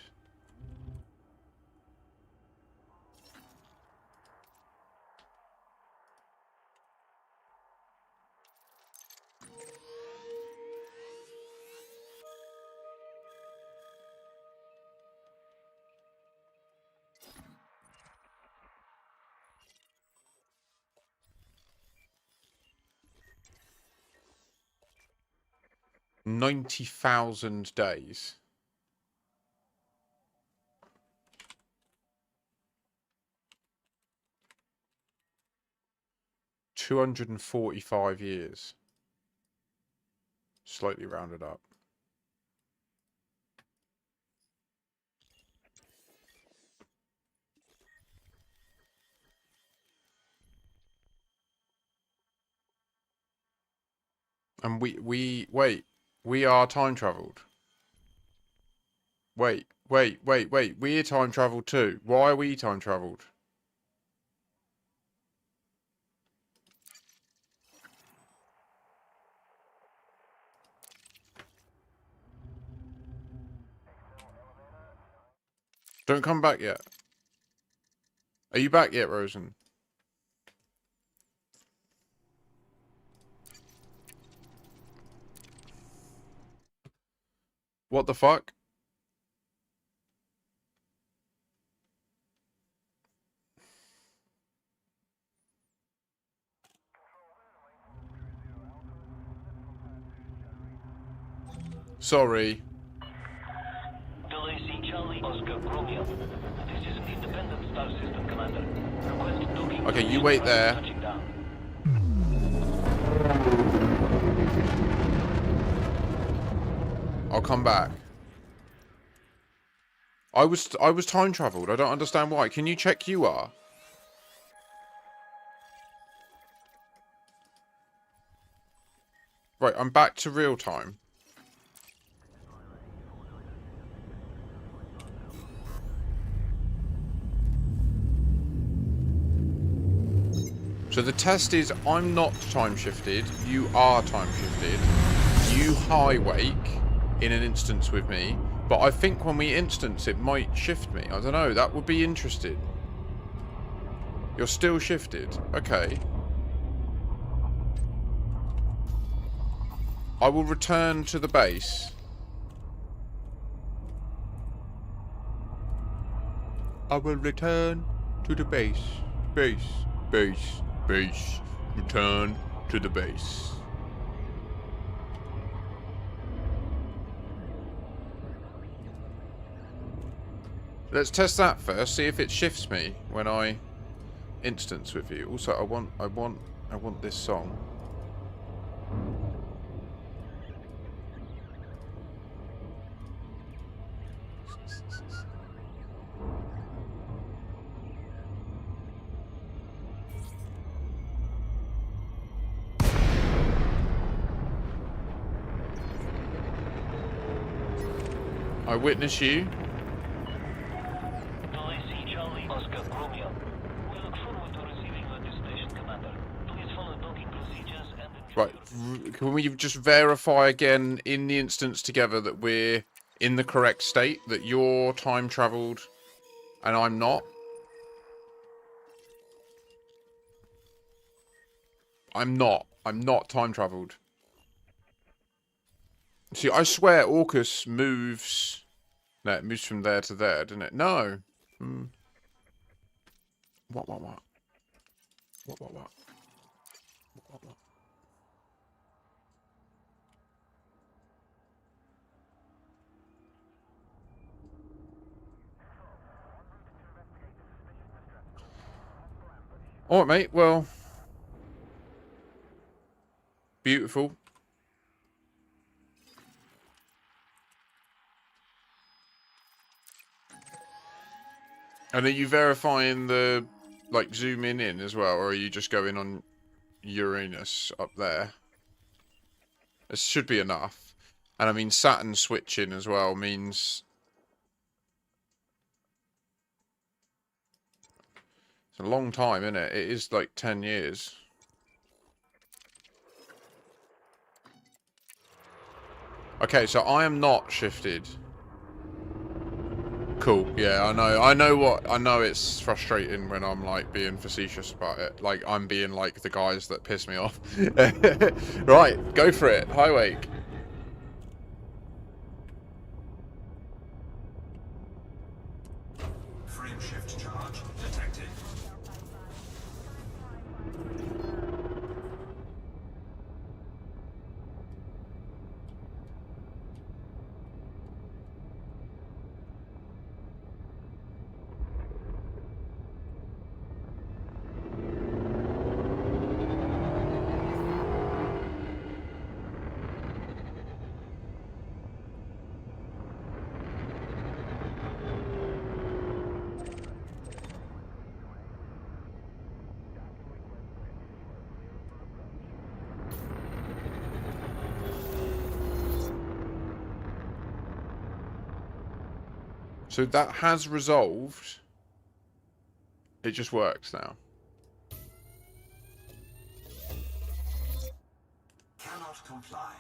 90,000 days. $245 slightly rounded up. And wait, we are time traveled. Wait, we're time traveled too. Why are we time traveled? Don't come back yet. Are you back yet, Rosen? What the fuck? Sorry. DW3 Charlie Oscar Romeo. This is an independent star system commander. Request docking. Okay, you wait there. Touching down. I'll come back. I was time traveled. I don't understand why. Can you check you are? Right, I'm back to real time. So the test is, I'm not time shifted, you are time shifted. You high wake in an instance with me, but I think when we instance it might shift me. I don't know, that would be interesting. You're still shifted, okay. I will return to the base. I will return to the base. Base. Return to the base. Let's test that first, see if it shifts me when I instance with you. Also, I want this song. I witness you. DW3 Charlie Oscar Romeo. We look forward to receiving your destination, Commander. Please follow docking procedures and Right, can we just verify again in the instance together that we're in the correct state, that you're time traveled and I'm not? I'm not time traveled. See, I swear Orcus moves... No, it moves from there to there, doesn't it? No. What? Alright, mate, well... Beautiful. And are you verifying the, like, zoom in as well, or are you just going on Uranus up there? This should be enough. And I mean, Saturn switching as well means... It's a long time, isn't it? It is like 10 years. Okay, so I am not shifted. Cool. Yeah, I know it's frustrating when I'm like being facetious about it. Like I'm being like the guys that piss me off. Right, go for it. High wake. Frame shift charge detected. So that has resolved. It just works now. Cannot comply.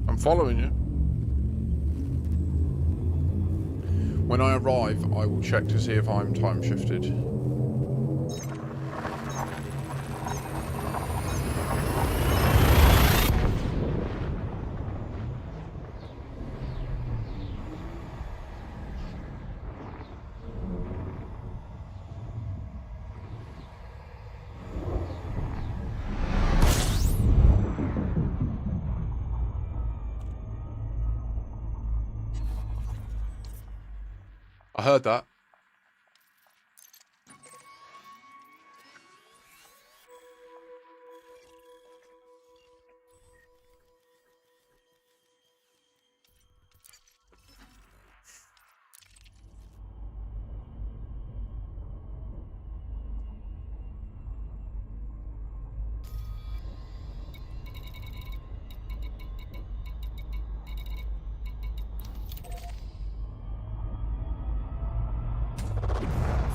I'm following you. When I arrive, I will check to see if I'm time shifted. I heard that.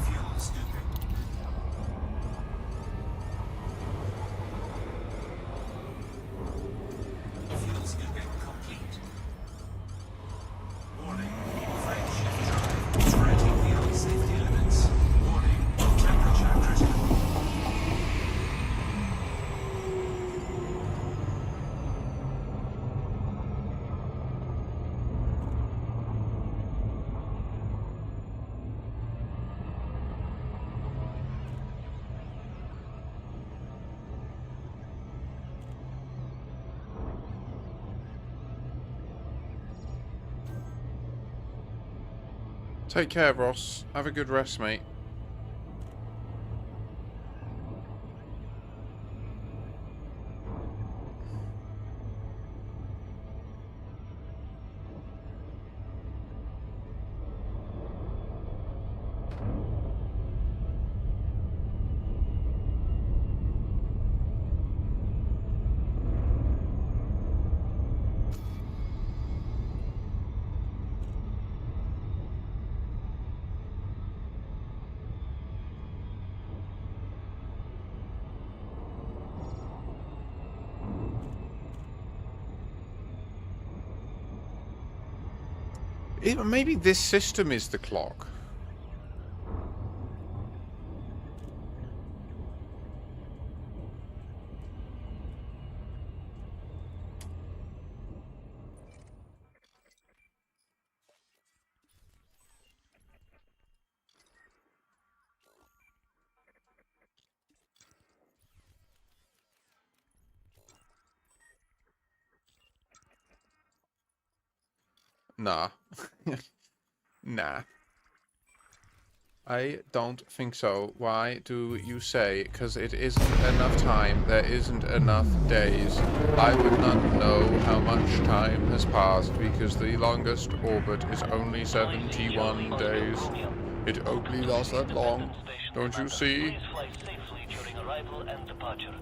Fuel scooping. Fuel scooping complete. Warning. Frame shift drive operating beyond safety limits. Warning. Temperature critical. Take care, Ross. Have a good rest, mate. Maybe this system is the clock. Nah. Nah. I don't think so. Why do you say? Because it isn't enough time. There isn't enough days. I would not know how much time has passed because the longest orbit is only 71 days. It only lasts that long. Don't you see? Please fly safely during arrival and departure.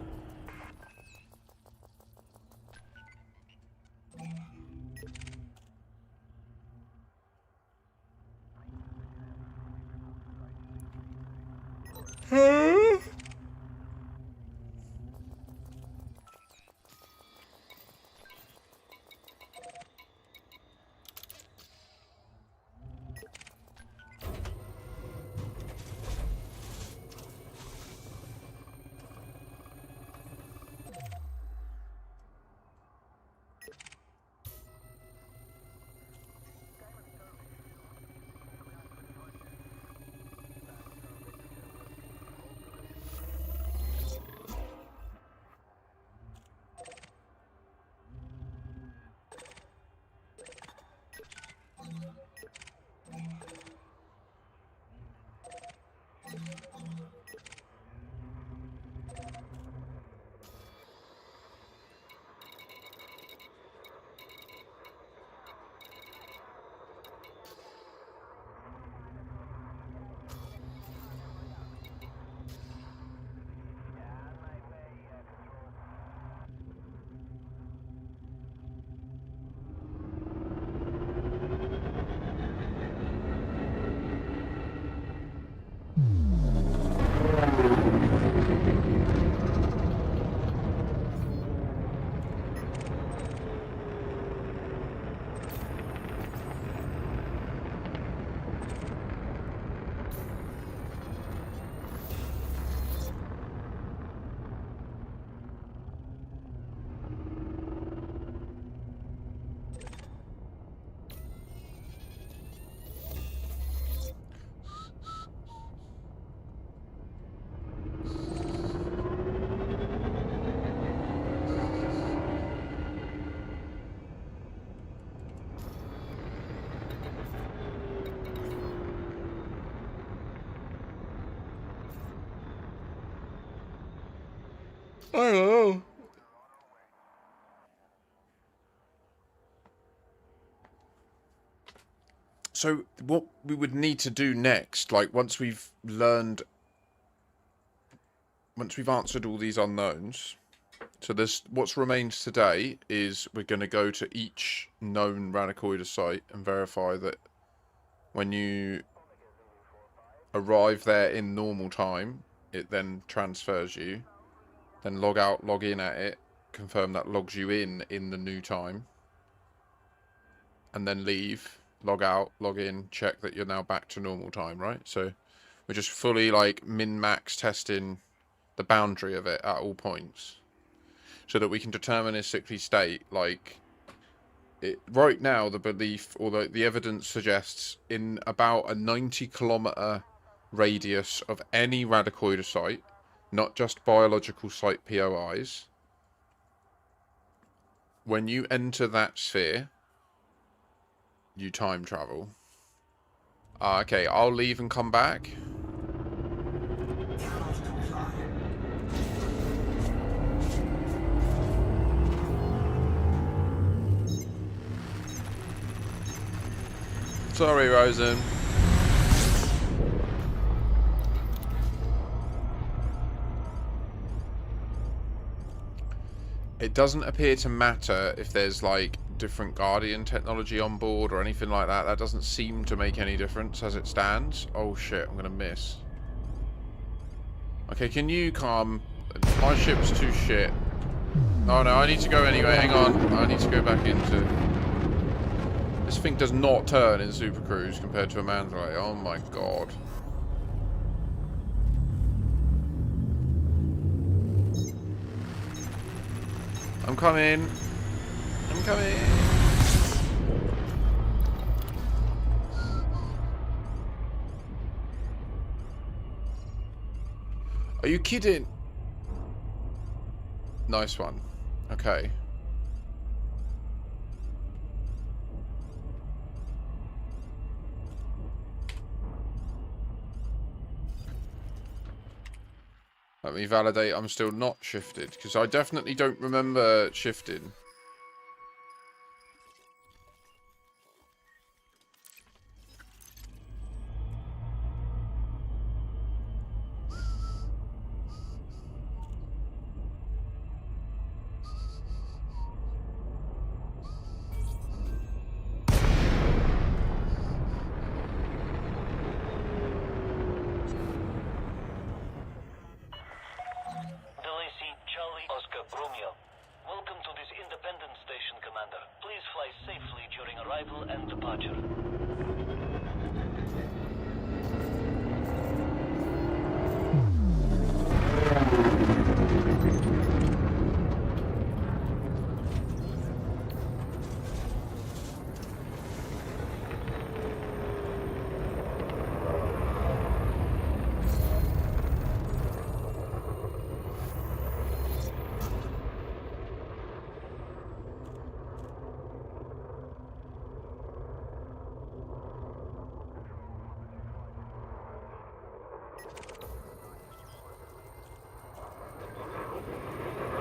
I don't know. So what we would need to do next, like once we've answered all these unknowns, so there's what's remains today is we're going to go to each known radicoider site and verify that when you arrive there in normal time, it then transfers you, then log out, log in at it, confirm that logs you in the new time, and then leave, log out, log in, check that you're now back to normal time, right? So we're just fully like min-max testing the boundary of it at all points so that we can determine its cyclic state. Like right now, the belief or the evidence suggests in about a 90-kilometer radius of any radicoider site, not just biological site POIs, when you enter that sphere, you time travel. Okay, I'll leave and come back. Cannot comply. Sorry, Rosen. It doesn't appear to matter if there's like different Guardian technology on board or anything like that. That doesn't seem to make any difference as it stands. Oh shit, I'm gonna miss. Okay, can you calm? My ship's too shit. Oh no, I need to go anyway. Hang on. I need to go back into... This thing does not turn in Super Cruise compared to a Mandalay. Oh my god. I'm coming. I'm coming. Are you kidding? Nice one. Okay. Let me validate I'm still not shifted, because I definitely don't remember shifting.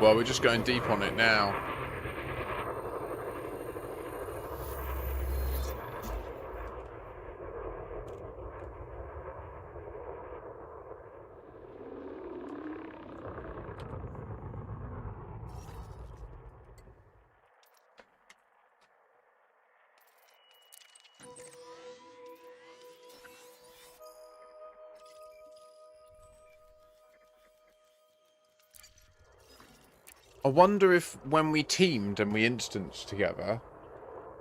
Well, we're just going deep on it now. I wonder if when we teamed and we instanced together,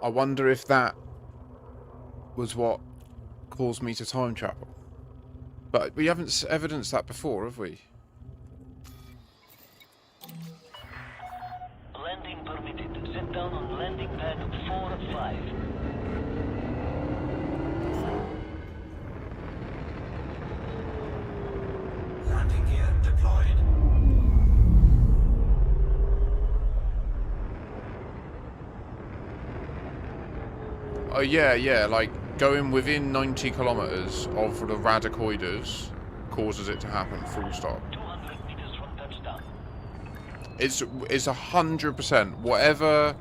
I wonder if that was what caused me to time travel. But we haven't evidenced that before, have we? Landing permitted. Set down on landing pad 4 of 5. Landing gear deployed. Oh yeah, like going within 90 kilometers of the radicoiders causes it to happen, full stop. 200 meters from touchdown. It's 100%. Whatever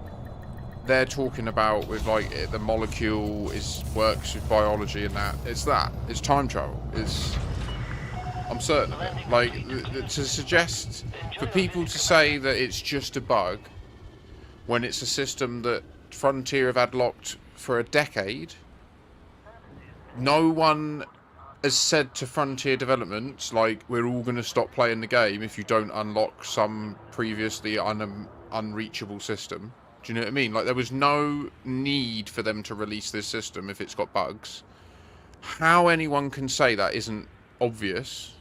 they're talking about with like the molecule works with biology and that, it's time travel. I'm certain of it. Like to suggest for people to say that it's just a bug when it's a system that Frontier have had locked for a decade. No one has said to Frontier Developments, like, we're all going to stop playing the game if you don't unlock some previously unreachable system. Do you know what I mean? Like, there was no need for them to release this system if it's got bugs. How anyone can say that isn't obvious?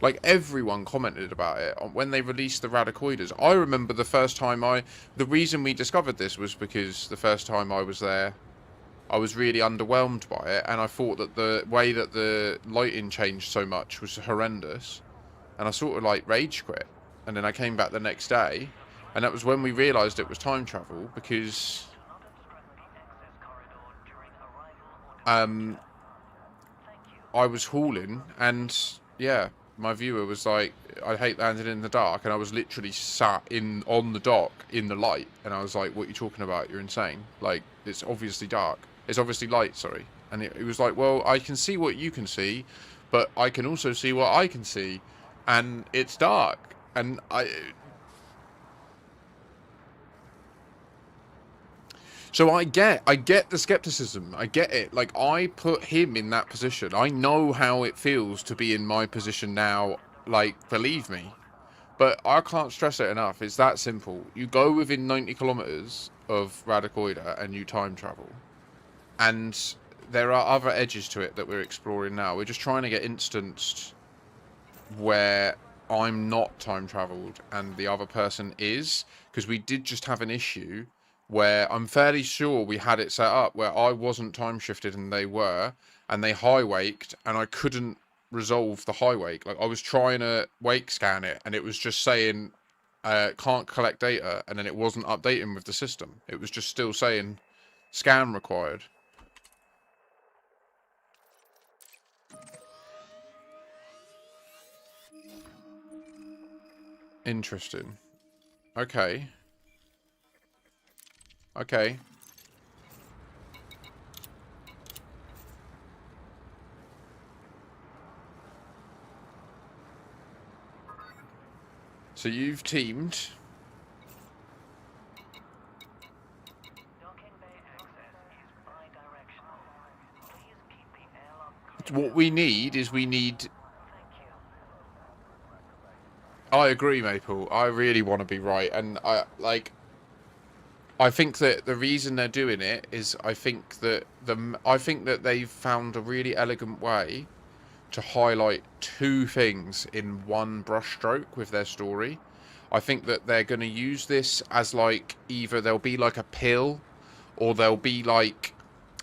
Like, everyone commented about it when they released the radicoiders. I remember the first time the reason we discovered this was because the first time I was there, I was really underwhelmed by it, and I thought that the way that the lighting changed so much was horrendous, and I sort of like rage quit. And then I came back the next day, and that was when we realised it was time travel, because I was hauling, and yeah, my viewer was like, I hate landing in the dark, and I was literally sat on the dock in the light, and I was like, what are you talking about? You're insane. Like, it's obviously dark. It's obviously light, sorry. And it was like, well, I can see what you can see, but I can also see what I can see, and it's dark. And so I get the skepticism. I get it. Like, I put him in that position. I know how it feels to be in my position now. Like, believe me. But I can't stress it enough. It's that simple. You go within 90 kilometers of Radicoida and you time travel. And there are other edges to it that we're exploring now. We're just trying to get instanced where I'm not time traveled and the other person is. Because we did just have an issue where I'm fairly sure we had it set up where I wasn't time shifted and they were, and they high waked, and I couldn't resolve the high wake. Like, I was trying to wake scan it, and it was just saying can't collect data, and then it wasn't updating with the system. It was just still saying scan required. Interesting. Okay. Okay. So you've teamed. What we need is I agree, Maple. I really want to be right, and I think that the reason they're doing it is I think that they've found a really elegant way to highlight two things in one brushstroke with their story. I think that they're going to use this as like either there'll be like a pill, or there'll be like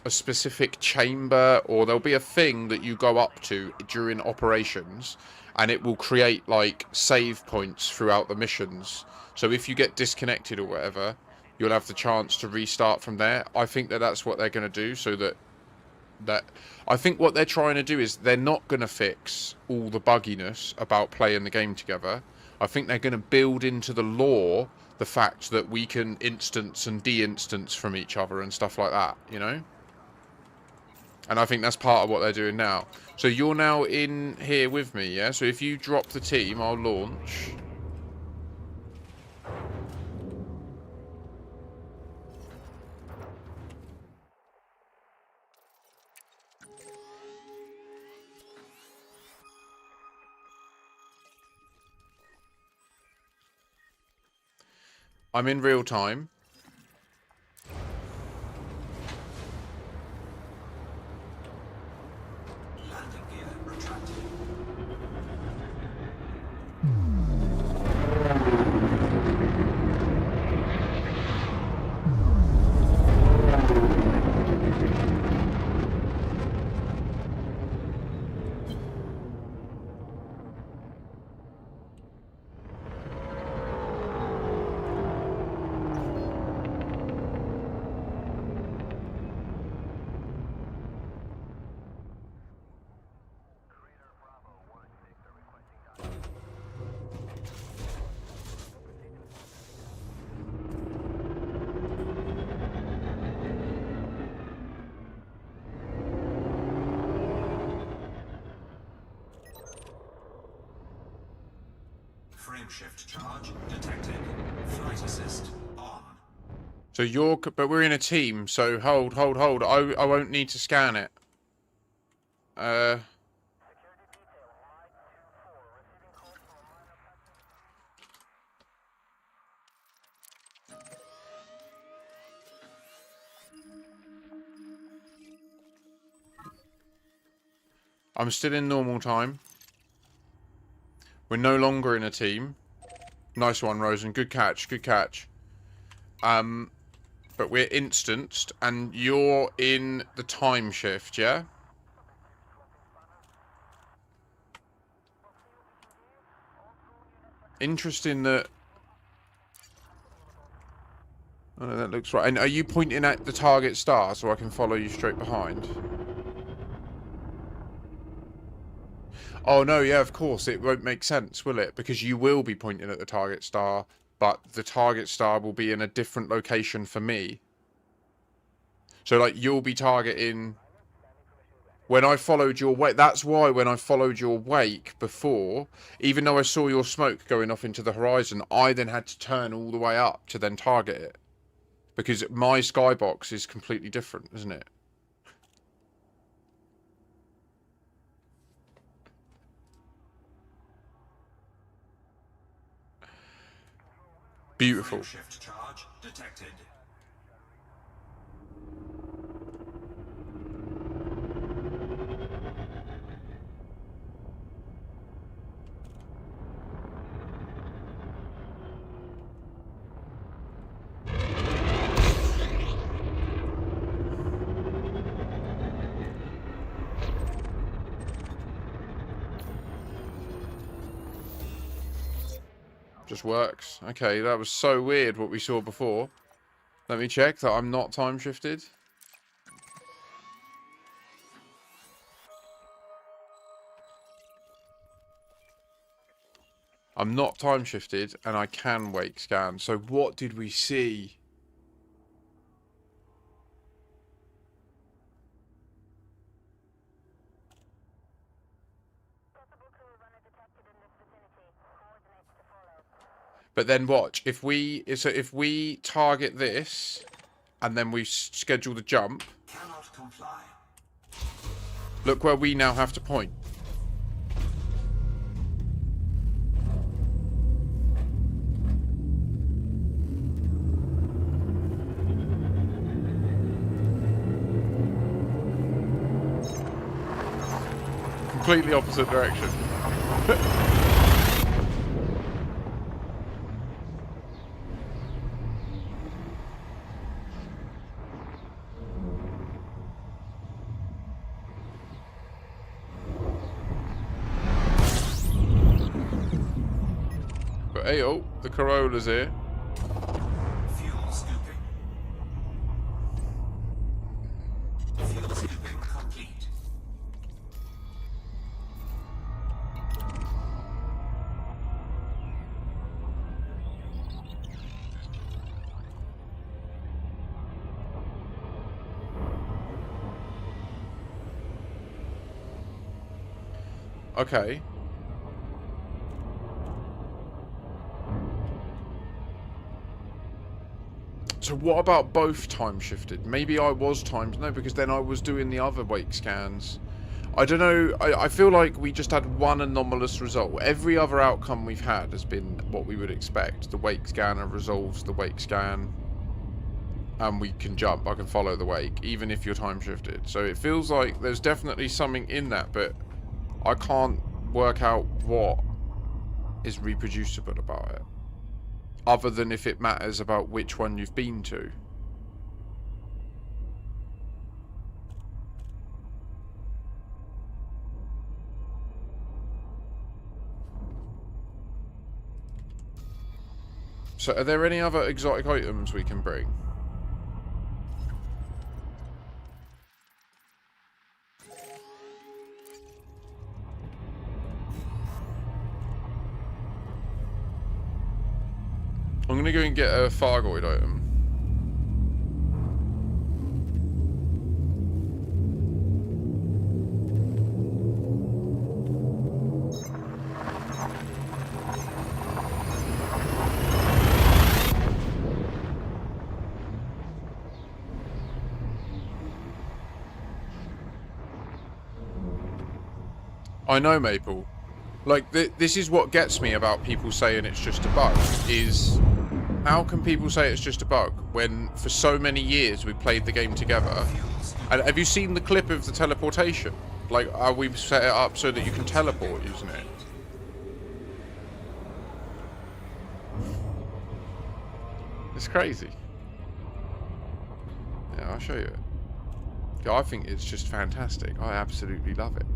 a specific chamber, or there'll be a thing that you go up to during operations, and it will create like save points throughout the missions. So if you get disconnected or whatever, you'll have the chance to restart from there. I think that that's what they're going to do, so that I think what they're trying to do is they're not going to fix all the bugginess about playing the game together. I think they're going to build into the lore the fact that we can instance and de-instance from each other and stuff like that, you know? And I think that's part of what they're doing now. So you're now in here with me, yeah? So if you drop the team, I'll launch. I'm in real time. Landing gear retracted. Frameshift charge detected. Flight assist on. So you're... But we're in a team, so hold. I won't need to scan it. I'm still in normal time. We're no longer in a team. Nice one, Rosen. Good catch, good catch. But we're instanced, and you're in the time shift, yeah? Interesting that... Oh, no, that looks right. And are you pointing at the target star so I can follow you straight behind? Oh, no, yeah, of course. It won't make sense, will it? Because you will be pointing at the target star, but the target star will be in a different location for me. So, like, you'll be targeting... When I followed your wake... That's why when I followed your wake before, even though I saw your smoke going off into the horizon, I then had to turn all the way up to then target it. Because my skybox is completely different, isn't it? Beautiful. Frameshift charge detected. Just works. Okay, that was so weird what we saw before. Let me check that I'm not time shifted. I'm not time shifted and I can wake scan. So what did we see? But then watch, if we target this and then we schedule the jump, Cannot comply. look where we now have to point. Completely opposite direction. But hey, oh, the Corolla's here. Fuel scooping. Fuel scooping complete. Okay. So what about both time shifted? Maybe I was timed. No, because then I was doing the other wake scans. I don't know. I feel like we just had one anomalous result. Every other outcome we've had has been what we would expect. The wake scanner resolves the wake scan. And we can jump. I can follow the wake, even if you're time shifted. So it feels like there's definitely something in that, but I can't work out what is reproducible about it. Other than if it matters about which one you've been to. So are there any other exotic items we can bring? I'm going to go and get a Fargoid item. I know, Maple. Like, this is what gets me about people saying it's just a bug, is how can people say it's just a bug when for so many years we played the game together? And have you seen the clip of the teleportation? Like, we've set it up so that you can teleport using it. It's crazy. Yeah, I'll show you it. Yeah, I think it's just fantastic. I absolutely love it.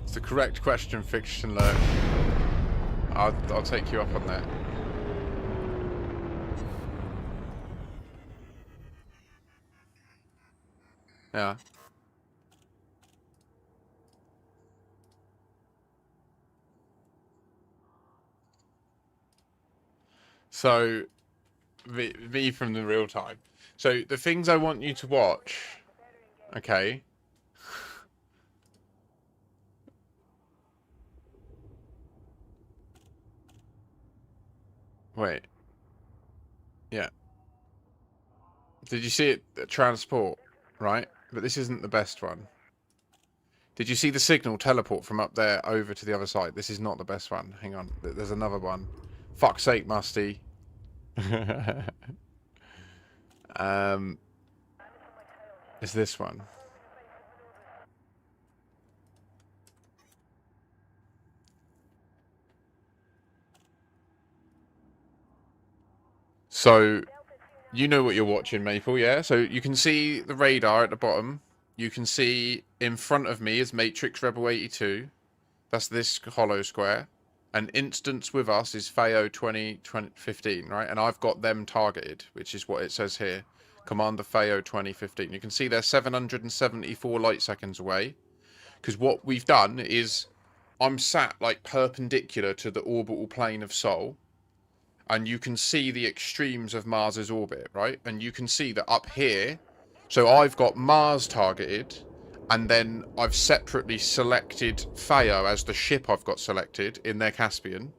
It's the correct question, Fiction Lurk. I'll take you up on that. Yeah. So, me from the real time. So, the things I want you to watch, okay? Wait. Yeah. Did you see it? Transport, right? But this isn't the best one. Did you see the signal teleport from up there over to the other side? This is not the best one. Hang on. There's another one. Fuck's sake, Musty. It's this one. So, you know what you're watching, Maple, yeah? So you can see the radar at the bottom. you can see in front of me is Matrix Rebel 82. That's this hollow square. An instance with us is FAO 2015, right? And I've got them targeted, which is what it says here. Commander FAO 2015. You can see they're 774 light seconds away. Because what we've done is I'm sat like perpendicular to the orbital plane of Sol. And you can see the extremes of Mars's orbit, right? And you can see that up here, so I've got Mars targeted, and then I've separately selected FAO as the ship I've got selected in their Caspian.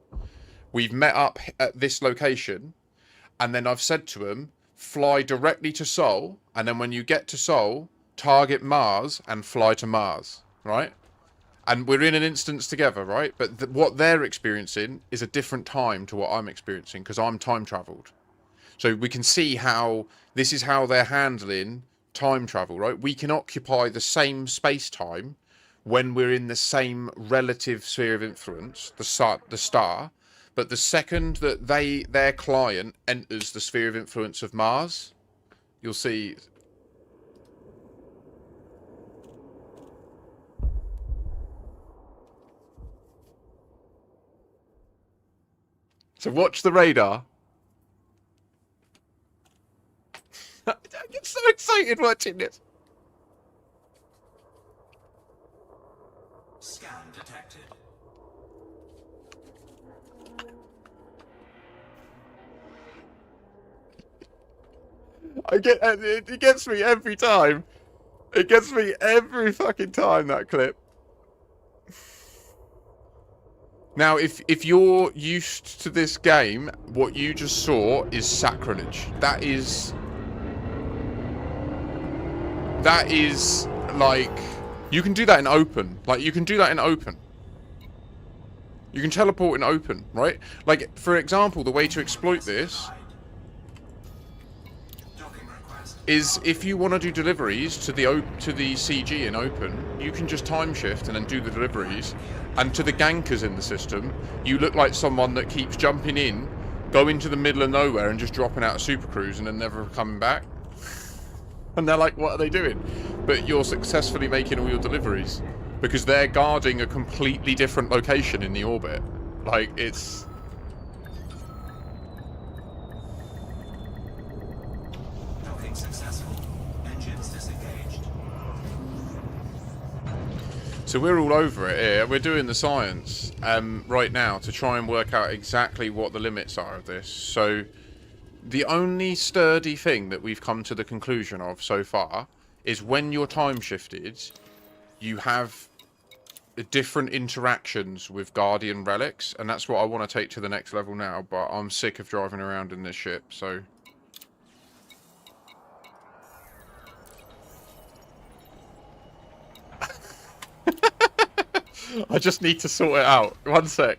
We've met up at this location, and then I've said to them, fly directly to Sol, and then when you get to Sol, target Mars and fly to Mars, right? And we're in an instance together, right? But what they're experiencing is a different time to what I'm experiencing because I'm time traveled. So we can see how this is how they're handling time travel, right? We can occupy the same space time when we're in the same relative sphere of influence, the star. But the second that their client enters the sphere of influence of Mars, you'll see. So watch the radar. I get so excited watching this. Scan detected. It gets me every time. It gets me every fucking time, that clip. Now, if you're used to this game, what you just saw is sacrilege. That is like, you can do that in open. Like, you can do that in open. You can teleport in open, right? Like, for example, the way to exploit this is if you want to do deliveries to the CG in open, you can just time shift and then do the deliveries. And to the gankers in the system, you look like someone that keeps jumping in, go into the middle of nowhere and just dropping out a super cruise and then never coming back. And they're like, what are they doing? But you're successfully making all your deliveries because they're guarding a completely different location in the orbit. Like, it's... Docking successful. Engines disengaged. So we're all over it here. We're doing the science right now to try and work out exactly what the limits are of this. So the only sturdy thing that we've come to the conclusion of so far is when you're time shifted, you have different interactions with Guardian relics, and that's what I want to take to the next level now, but I'm sick of driving around in this ship, so... I just need to sort it out. One sec.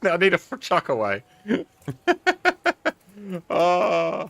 I need a chuck away. Oh.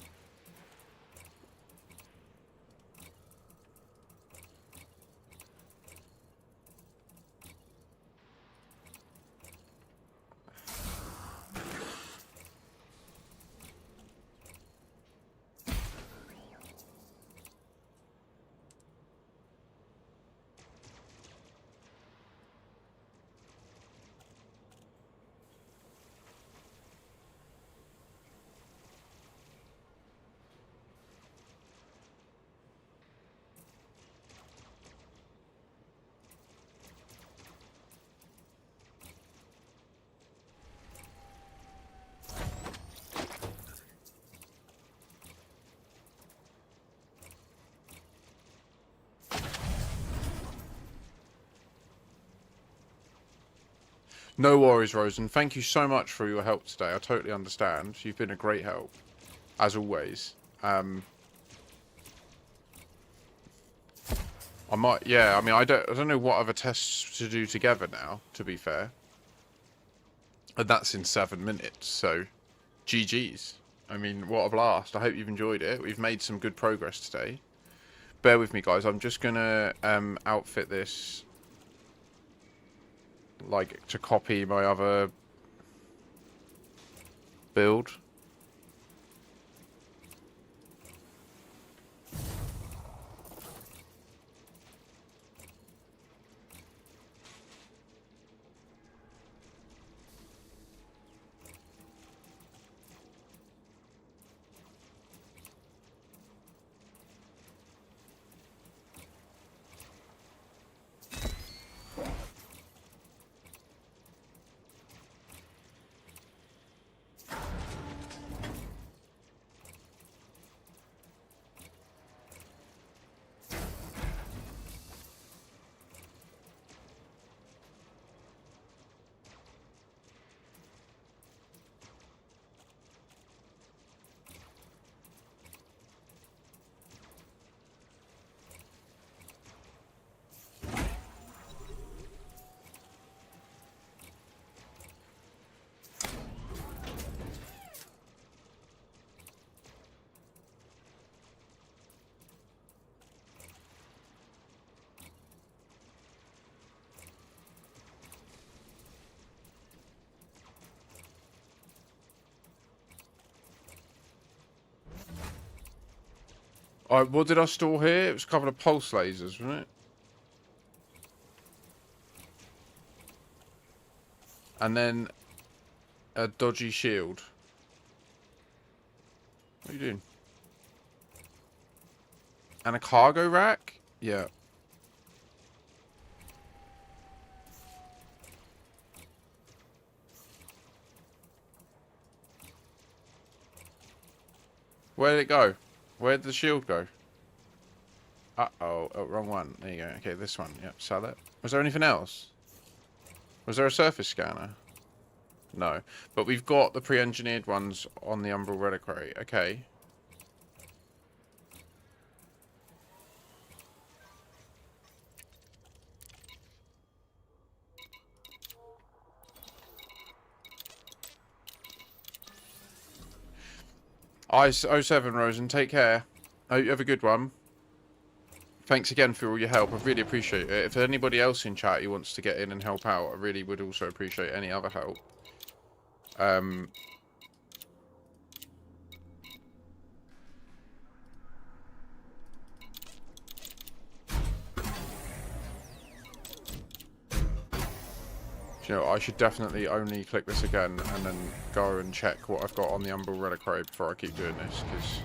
No worries, Rosen. Thank you so much for your help today. I totally understand. You've been a great help, as always. I might, yeah. I mean, I don't know what other tests to do together now. To be fair, and that's in 7 minutes. So, GG's. I mean, what a blast! I hope you've enjoyed it. We've made some good progress today. Bear with me, guys. I'm just gonna outfit this like to copy my other build. Alright, what did I store here? It was a couple of pulse lasers, wasn't it? And then a dodgy shield. What are you doing? And a cargo rack? Yeah. Where did it go? Where did the shield go? Uh-oh. Oh, wrong one. There you go. Okay, this one. Yep, sell it. Was there anything else? Was there a surface scanner? No. But we've got the pre-engineered ones on the Umbral Reliquary. Okay. I-07, Rosen. Take care. Hope you have a good one. Thanks again for all your help. I really appreciate it. If anybody else in chat who wants to get in and help out, I really would also appreciate any other help. You know, I should definitely only click this again and then go and check what I've got on the Umbral Reliquary before I keep doing this, because...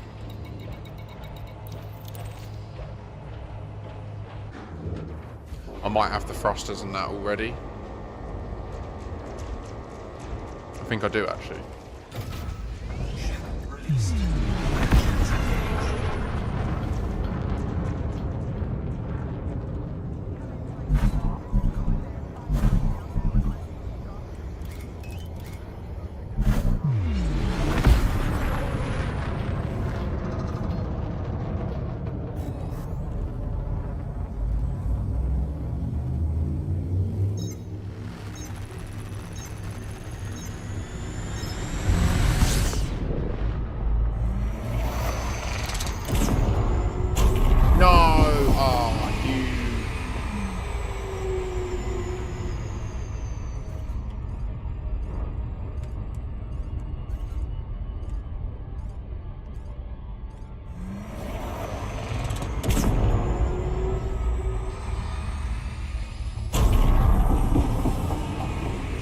I might have the thrusters and that already. I think I do, actually. Ship released.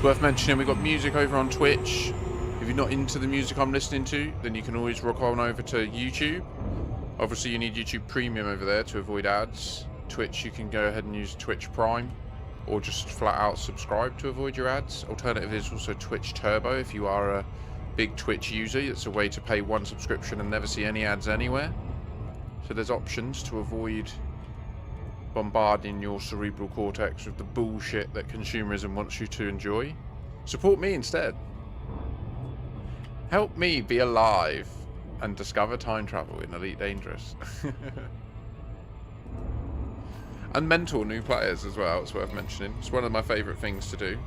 Worth mentioning, we've got music over on Twitch. If you're not into the music I'm listening to, then you can always rock on over to YouTube. Obviously, you need YouTube Premium over there to avoid ads. Twitch, you can go ahead and use Twitch Prime, or just flat out subscribe to avoid your ads. Alternative is also Twitch Turbo. If you are a big Twitch user, it's a way to pay one subscription and never see any ads anywhere. So there's options to avoid bombarding your cerebral cortex with the bullshit that consumerism wants you to enjoy. Support me instead. Help me be alive and discover time travel in Elite Dangerous. And mentor new players as well, it's worth mentioning. It's one of my favourite things to do.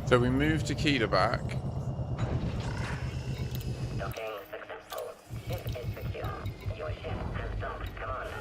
So we move Takeda back. Docking successful. Ship is secure. Your ship has docked, Commander.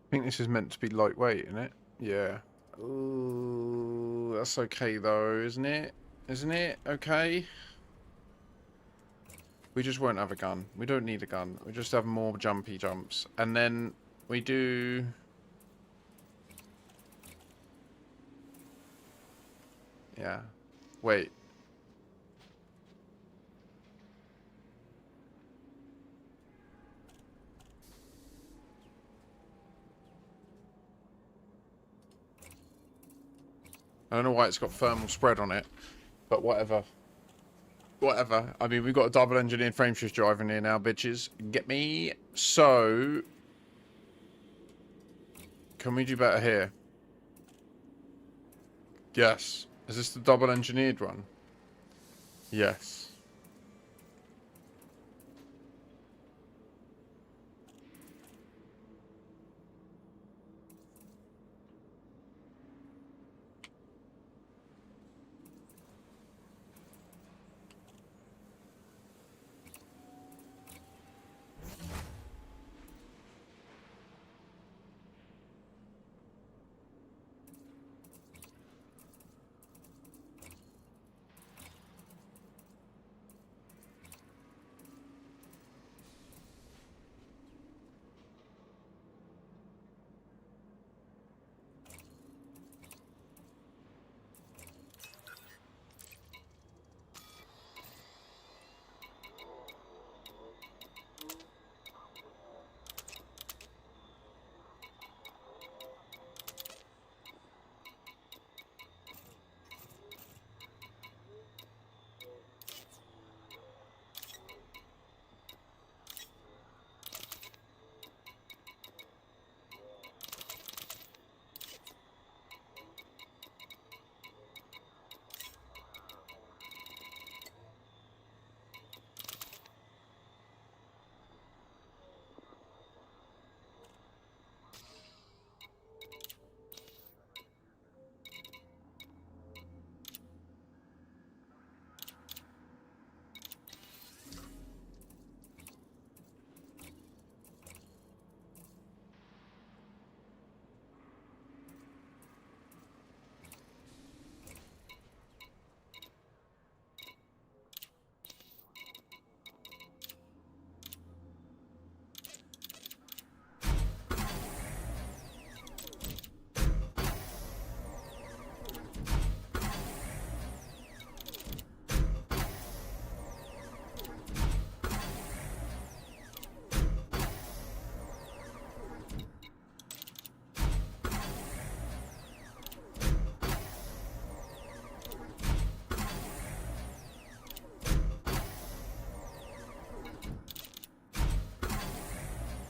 I think this is meant to be lightweight, isn't it? Yeah. Ooh, that's okay though, isn't it? Isn't it? Okay. We just won't have a gun. We don't need a gun. We just have more jumpy jumps. And then we do... Yeah. Wait. I don't know why it's got thermal spread on it, but whatever. Whatever. I mean, we've got a double engineered frameshift drive in here now, bitches. Get me? So... Can we do better here? Yes. Is this the double engineered one? Yes.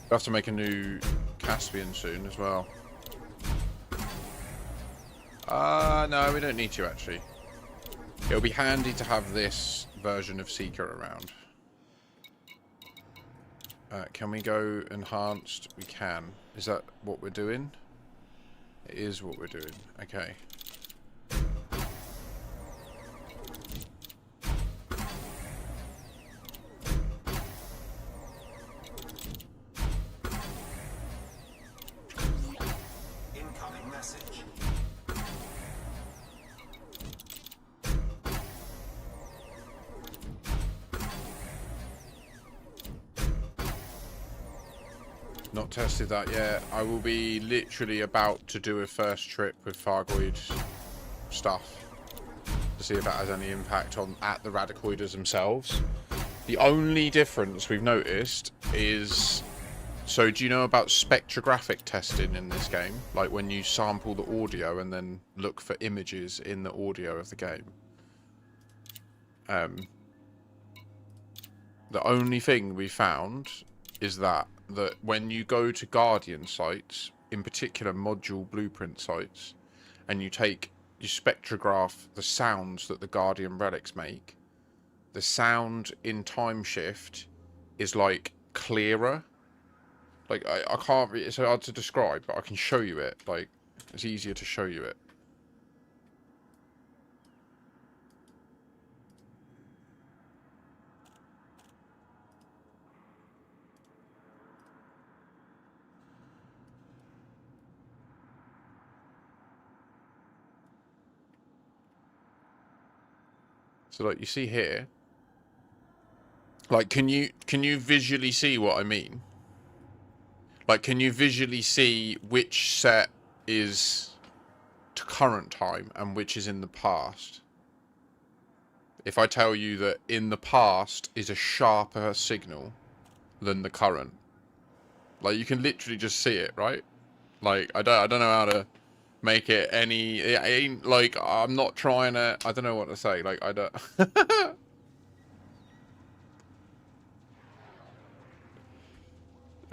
We have to make a new Caspian soon as well. No, we don't need to actually. It'll be handy to have this version of Seeker around. Can we go enhanced? We can. Is that what we're doing? It is what we're doing. Okay. Incoming message. Not tested that yet. I will be literally about to do a first trip with Fargoid stuff to see if that has any impact on at the Radicoiders themselves. The only difference we've noticed is, so do you know about spectrographic testing in this game? Like when you sample the audio and then look for images in the audio of the game. The only thing we found is that when you go to Guardian sites, in particular module blueprint sites, and you spectrograph the sounds that the Guardian relics make, the sound in time shift is like clearer. Like I can't it's hard to describe, but I can show you it. Like it's easier to show you it. So like you see here, like can you visually see what I mean? Like can you visually see which set is to current time and which is in the past? If I tell you that in the past is a sharper signal than the current, like you can literally just see it, right? Like I don't know how to make it any. It ain't like I'm not trying to. I don't know what to say. Like I don't.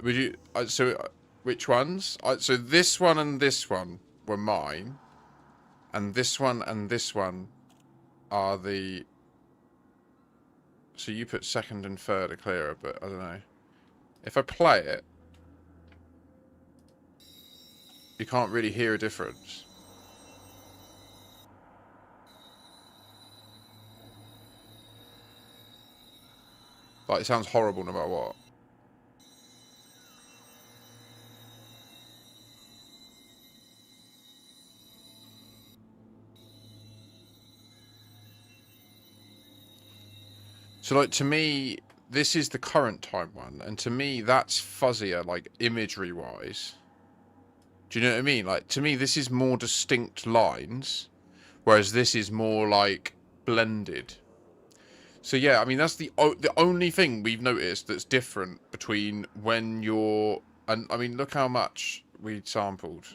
Would you? So which ones? So this one and this one were mine, and this one and this one are the. So you put second and third are clearer, but I don't know. If I play it, you can't really hear a difference. Like, it sounds horrible no matter what. So, like, to me, this is the current time one, and to me, that's fuzzier, like, imagery-wise. Do you know what I mean? Like, to me, this is more distinct lines, whereas this is more, like, blended. So, yeah, I mean, that's the only thing we've noticed that's different between when you're... And, I mean, look how much we sampled.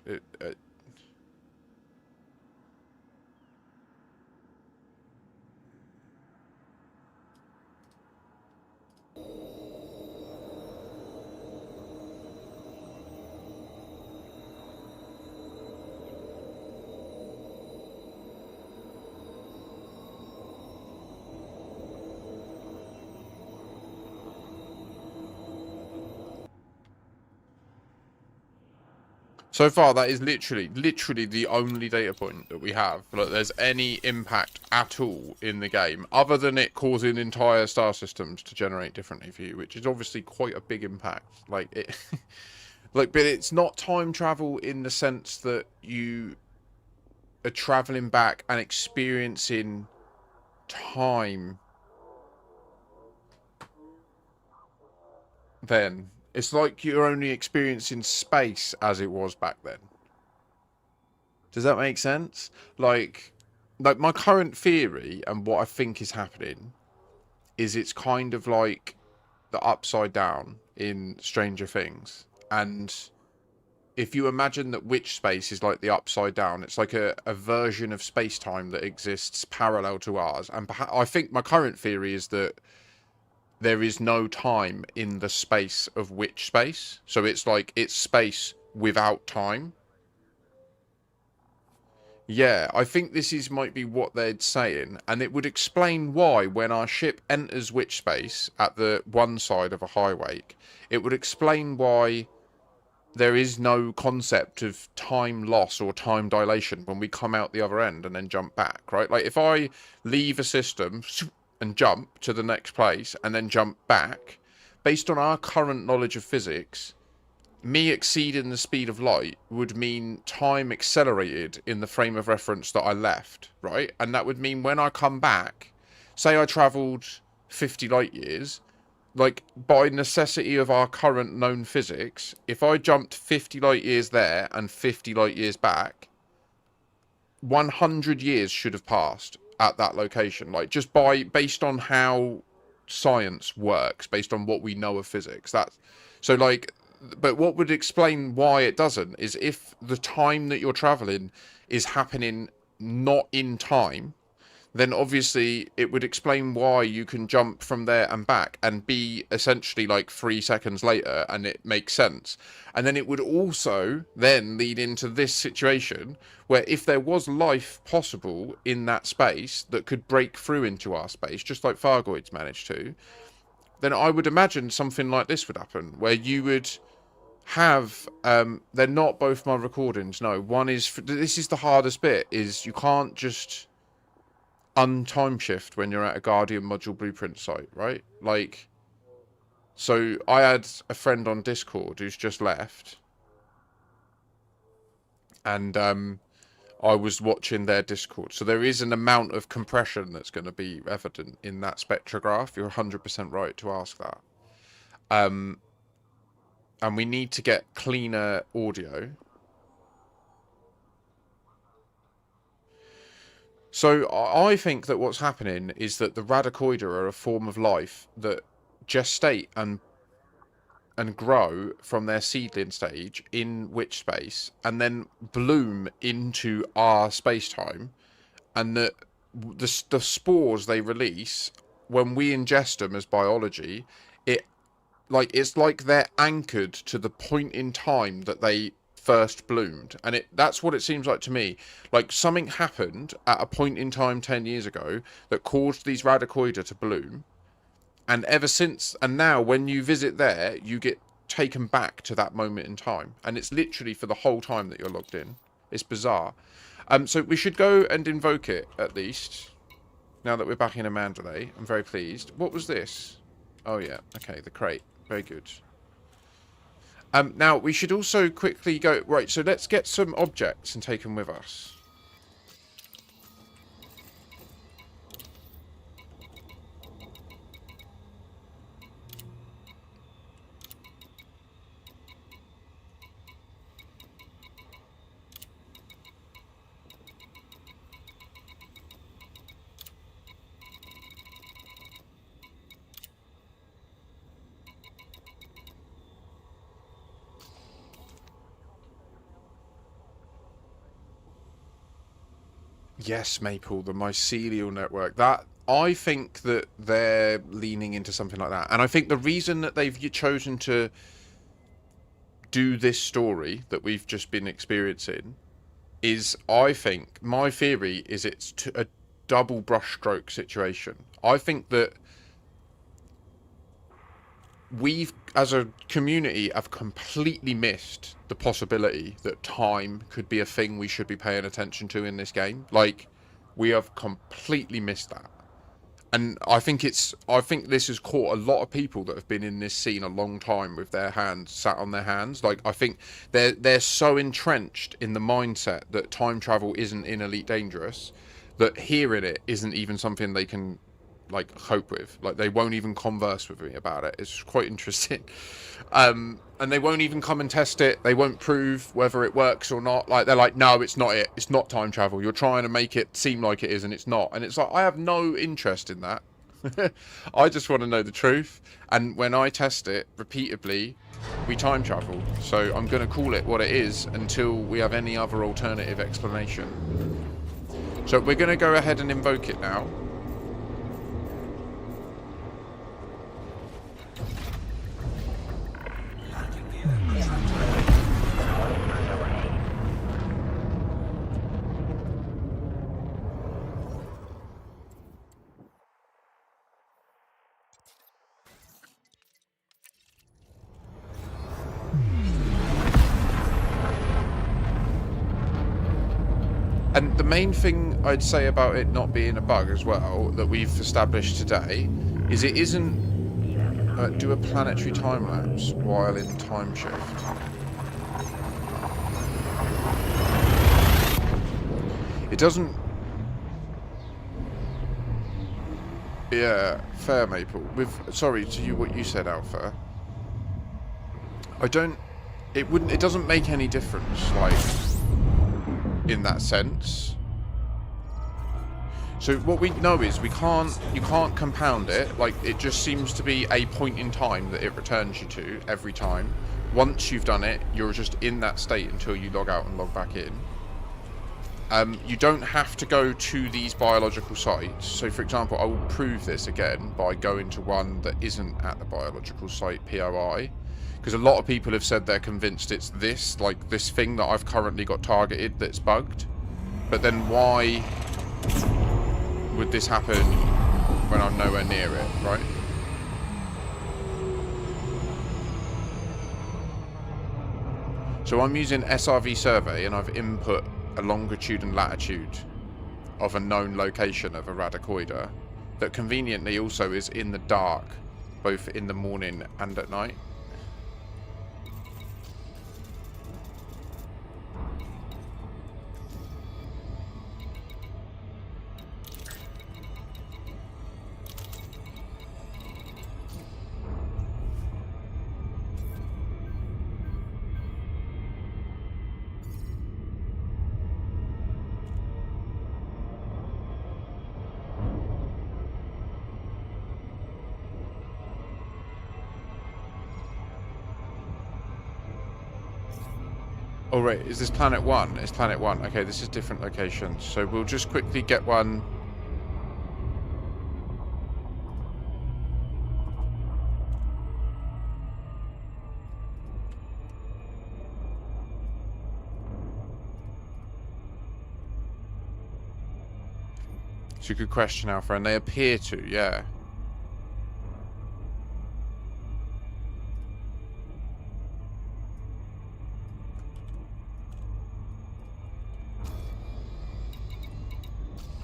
So far, that is literally the only data point that we have. Like, there's any impact at all in the game, other than it causing entire star systems to generate differently for you, which is obviously quite a big impact. Like it, like, but it's not time travel in the sense that you are traveling back and experiencing time. Then. It's like you're only experiencing space as it was back then. Does that make sense? Like my current theory and what I think is happening is it's kind of like the Upside Down in Stranger Things. And if you imagine that witch space is like the Upside Down, it's like a version of space-time that exists parallel to ours. And I think my current theory is that there is no time in the space of which space. So it's like it's space without time. Yeah, I think this is might be what they're saying, and it would explain why when our ship enters which space at the one side of a highway, it would explain why there is no concept of time loss or time dilation when we come out the other end and then jump back, right? Like if I leave a system and jump to the next place and then jump back, based on our current knowledge of physics, me exceeding the speed of light would mean time accelerated in the frame of reference that I left, right? And that would mean when I come back, say I travelled 50 light years, like by necessity of our current known physics, if I jumped 50 light years there and 50 light years back, 100 years should have passed at that location, like just based on how science works, based on what we know of physics. That's so like, but what would explain why it doesn't is if the time that you're traveling is happening not in time, then obviously it would explain why you can jump from there and back and be essentially like 3 seconds later, and it makes sense. And then it would also then lead into this situation where if there was life possible in that space that could break through into our space, just like Fargoids managed to, then I would imagine something like this would happen, where you would have they're not both my recordings, no, one is, this is the hardest bit, is you can't just untime shift when you're at a Guardian module blueprint site, right? Like, so I had a friend on Discord who's just left, and I was watching their Discord, so there is an amount of compression that's going to be evident in that spectrograph. You're 100% right to ask that. And we need to get cleaner audio. So I think that what's happening is that the Radicoida are a form of life that gestate and grow from their seedling stage in witch space and then bloom into our space-time, and that the spores they release, when we ingest them as biology, it's like they're anchored to the point in time that they first bloomed, and that's what it seems like to me. Like something happened at a point in time 10 years ago that caused these Radicoida to bloom, and ever since, and now when you visit there, you get taken back to that moment in time, and it's literally for the whole time that you're logged in. It's bizarre. So we should go and invoke it at least now that we're back in a Mandalay. I'm very pleased. What was this? Oh yeah, okay, the crate. Very good. Now, we should also quickly go... Right, so let's get some objects and take them with us. Yes, Maple, the mycelial network. That, I think that they're leaning into something like that. And I think the reason that they've chosen to do this story that we've just been experiencing is, I think, my theory is it's a double brushstroke situation. I think that we've, as a community, have completely missed the possibility that time could be a thing we should be paying attention to in this game. Like, we have completely missed that. And I think this has caught a lot of people that have been in this scene a long time with their hands sat on their hands. Like, I think they're so entrenched in the mindset that time travel isn't in Elite Dangerous that hearing it isn't even something they can like cope with. Like, they won't even converse with me about it. It's quite interesting. And they won't even come and test it. They won't prove whether it works or not. Like, they're like, no, it's not it. It's not time travel. You're trying to make it seem like it is, and it's not. And it's like, I have no interest in that. I just want to know the truth. And when I test it repeatedly, we time travel. So I'm going to call it what it is until we have any other alternative explanation. So we're going to go ahead and invoke it now. And the main thing I'd say about it not being a bug as well, that we've established today, is it isn't... do a planetary time lapse while in time shift. It doesn't... Yeah, fair, Maple. With... Sorry to you what you said, Alpha. I don't... It wouldn't... It doesn't make any difference, like... in that sense. So what we know is you can't compound it. Like, it just seems to be a point in time that it returns you to every time. Once you've done it, you're just in that state until you log out and log back in. You don't have to go to these biological sites. So, for example, I will prove this again by going to one that isn't at the biological site, POI. Because a lot of people have said they're convinced it's this, like this thing that I've currently got targeted that's bugged. But then why would this happen when I'm nowhere near it, right? So I'm using SRV survey and I've input a longitude and latitude of a known location of a radicoider that conveniently also is in the dark, both in the morning and at night. Oh, right, is this planet 1? It's planet 1. Okay, this is different locations. So we'll just quickly get one. It's a good question, Alpha, and they appear to, yeah.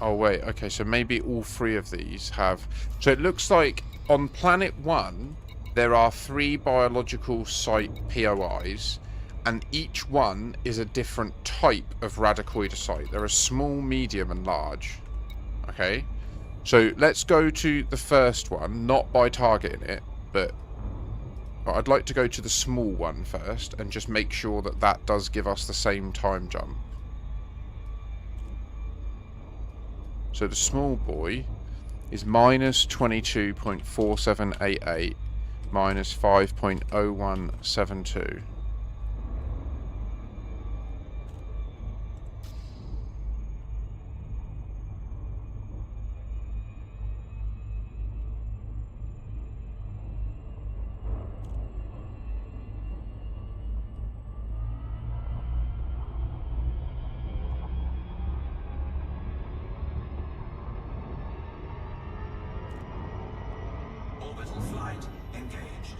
Oh wait, okay, so maybe all three of these have... So it looks like on planet 1, there are 3 biological site POIs, and each one is a different type of radicoidocyte. There are small, medium, and large. Okay? So let's go to the first one, not by targeting it, but I'd like to go to the small one first, and just make sure that that does give us the same time jump. So the small boy is minus 22.4788 minus 5.0172. Orbital flight engaged.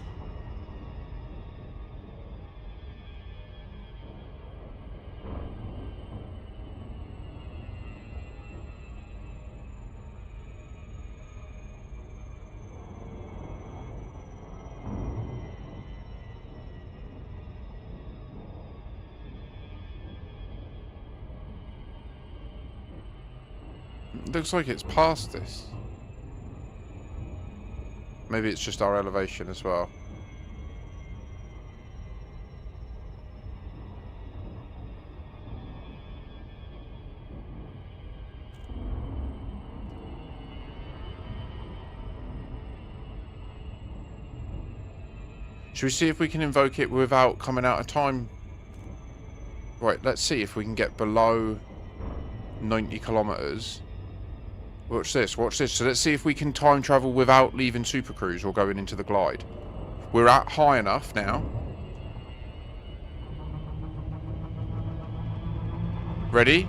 Looks like it's past this. Maybe it's just our elevation as well. Should we see if we can invoke it without coming out of time? Right, let's see if we can get below 90 kilometers. Watch this, watch this. So let's see if we can time travel without leaving Supercruise or going into the glide. We're at high enough now. Ready?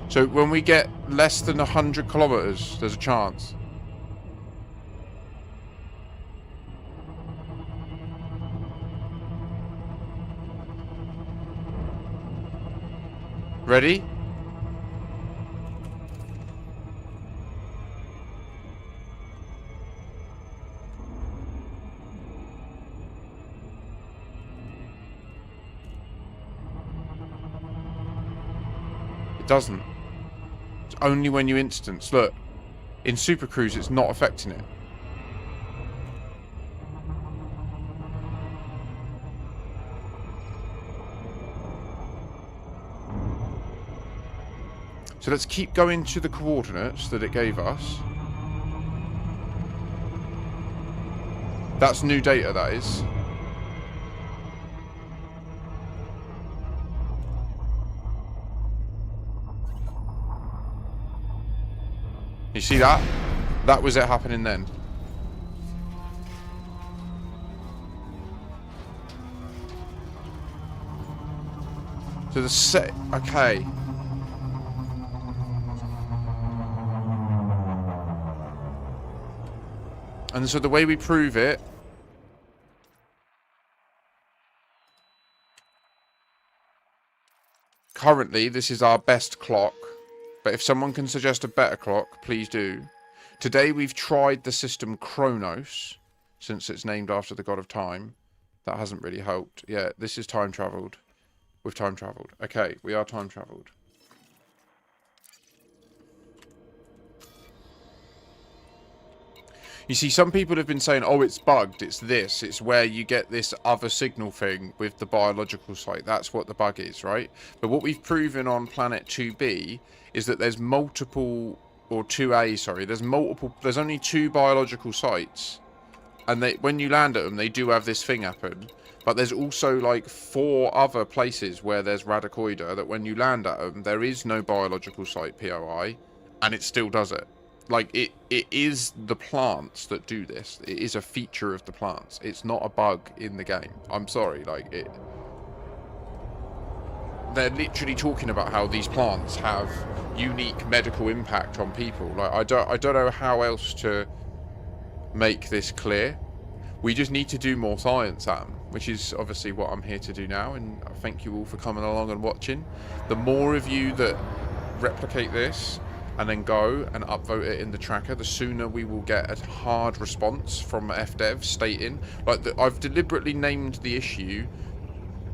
So when we get less than 100 kilometers, there's a chance. Ready? It doesn't. It's only when you instance. Look, in Super Cruise, it's not affecting it. So let's keep going to the coordinates that it gave us. That's new data, that is. You see that? That was it happening then. So the set... Okay. And so the way we prove it... Currently, this is our best clock. But if someone can suggest a better clock, please do. Today we've tried the system Chronos, since it's named after the god of time. That hasn't really helped. Yeah, this is time travelled. We've time travelled. Okay, we are time travelled. You see, some people have been saying, oh, it's bugged, it's this, it's where you get this other signal thing with the biological site. That's what the bug is, right? But what we've proven on planet 2B is that there's multiple, or 2A, sorry, there's only 2 biological sites. And when you land at them, they do have this thing happen. But there's also like 4 other places where there's radicoida that when you land at them, there is no biological site POI, and it still does it. Like, it is the plants that do this. It is a feature of the plants. It's not a bug in the game. I'm sorry, like, they're literally talking about how these plants have unique medical impact on people. Like, I don't know how else to make this clear. We just need to do more science at them, which is obviously what I'm here to do now, and I thank you all for coming along and watching. The more of you that replicate this and then go and upvote it in the tracker, the sooner we will get a hard response from FDev stating, like, I've deliberately named the issue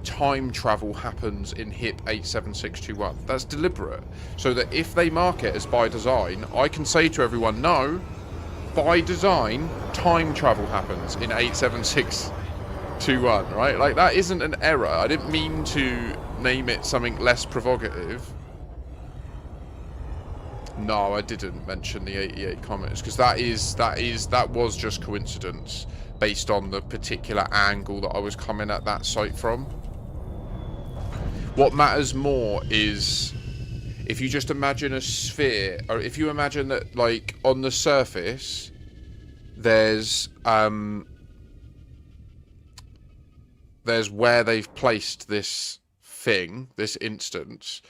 time travel happens in HIP 87621. That's deliberate, so that if they mark it as by design, I can say to everyone, no, by design, time travel happens in 87621, right? Like, that isn't an error. I didn't mean to name it something less provocative. No, I didn't mention the 88 comets, because that was just coincidence based on the particular angle that I was coming at that site from. What matters more is if you just imagine a sphere, or if you imagine that, like, on the surface there's where they've placed this thing, this instance.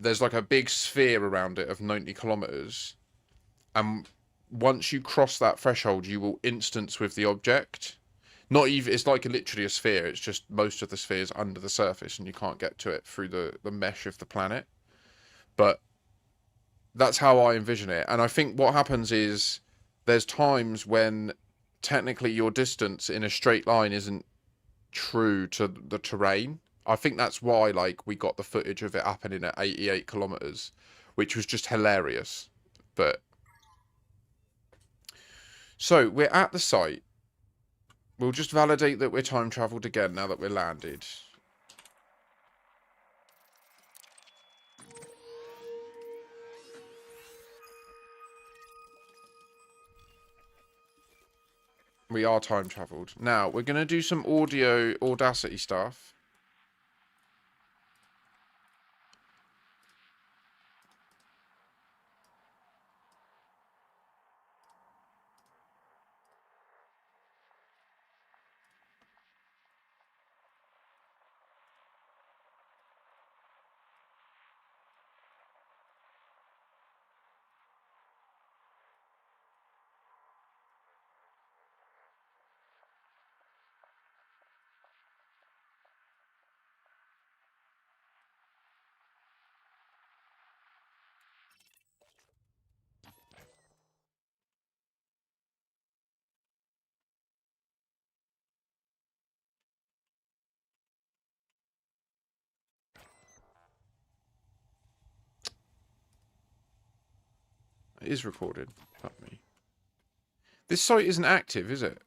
There's like a big sphere around it of 90 kilometers, and once you cross that threshold, you will instance with the object. Not even, it's like literally a sphere. It's just most of the sphere's under the surface, and you can't get to it through the mesh of the planet. But that's how I envision it. And I think what happens is there's times when technically your distance in a straight line isn't true to the terrain. I think that's why, like, we got the footage of it happening at 88 kilometers, which was just hilarious. But so we're at the site. We'll just validate that we're time traveled again now that we're landed. We are time traveled. Now we're going to do some audio Audacity stuff. It is recorded. Fuck me. This site isn't active, is it?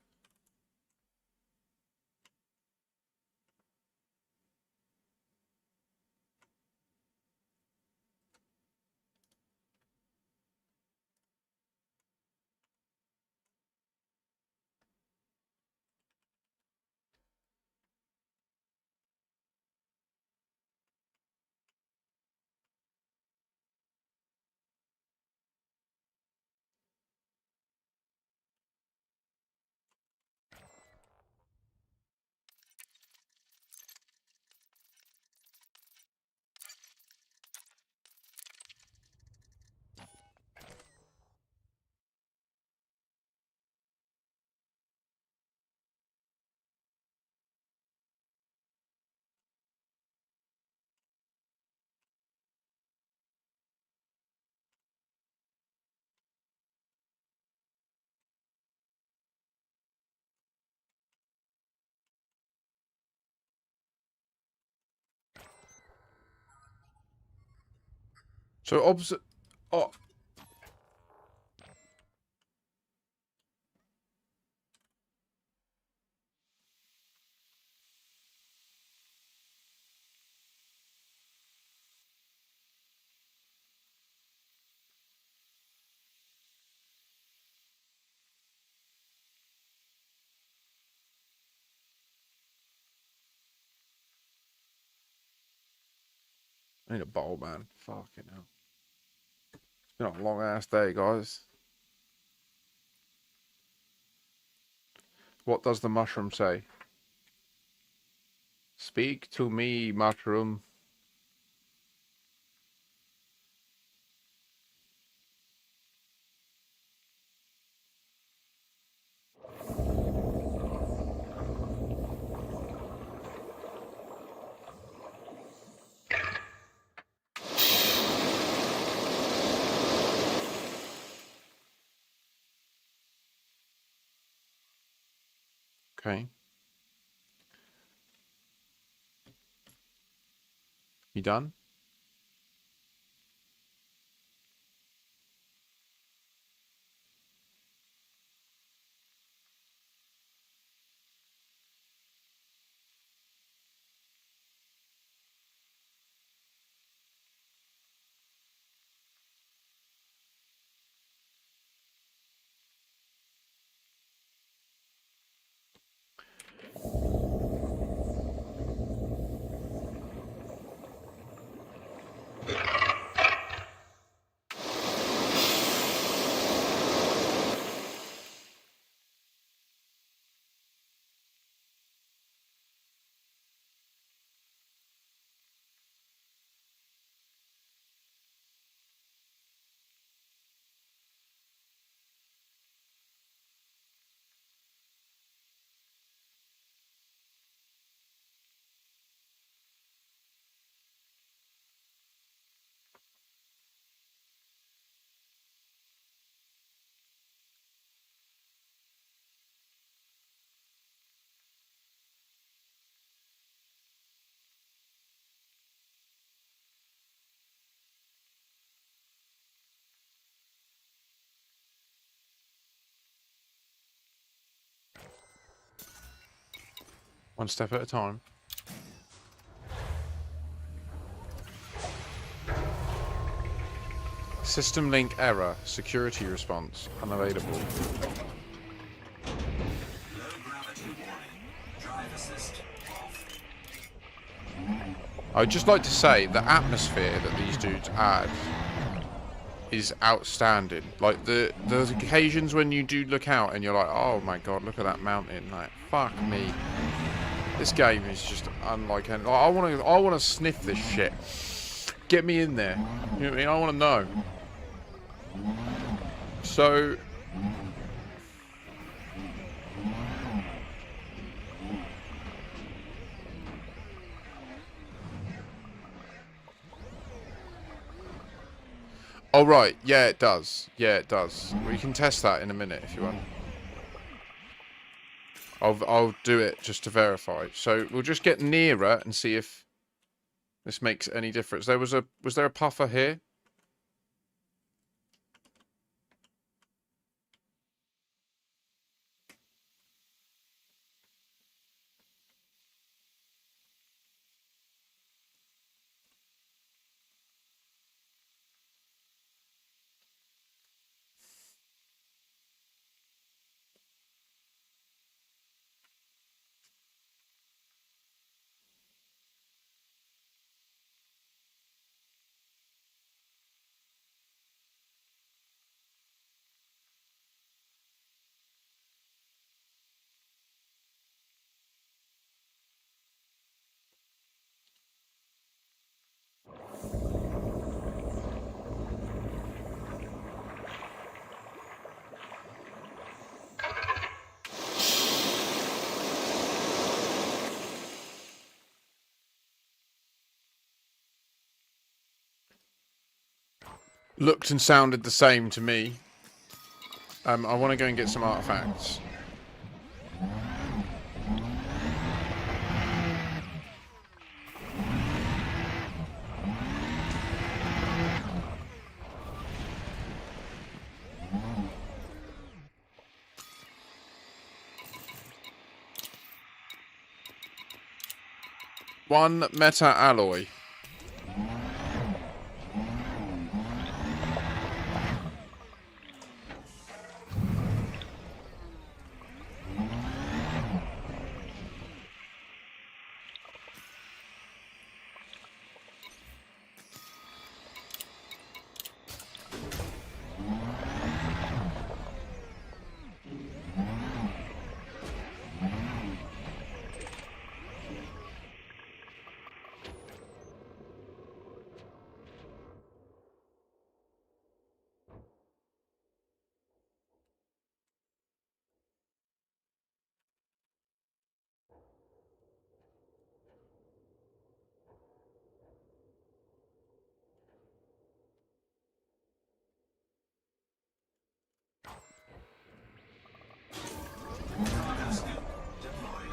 So oh, I need a bowl, man. Fucking hell. It's been a long ass day, guys. What does the mushroom say? Speak to me, mushroom. Okay. You done? One step at a time. System link error. Security response unavailable. Low gravity warning. Drive assist off. I'd just like to say the atmosphere that these dudes add is outstanding. Like there's occasions when you do look out and you're like, oh my god, look at that mountain. Like, fuck me. This game is just unlike any. I want to sniff this shit. Get me in there. You know what I mean? I want to know. So. Oh right, yeah it does. Yeah it does. We can test that in a minute if you want. I'll do it just to verify. So we'll just get nearer and see if this makes any difference. Was there a puffer here? Looked and sounded the same to me. I want to go and get some artifacts. One meta alloy. Cargo scoop deployed.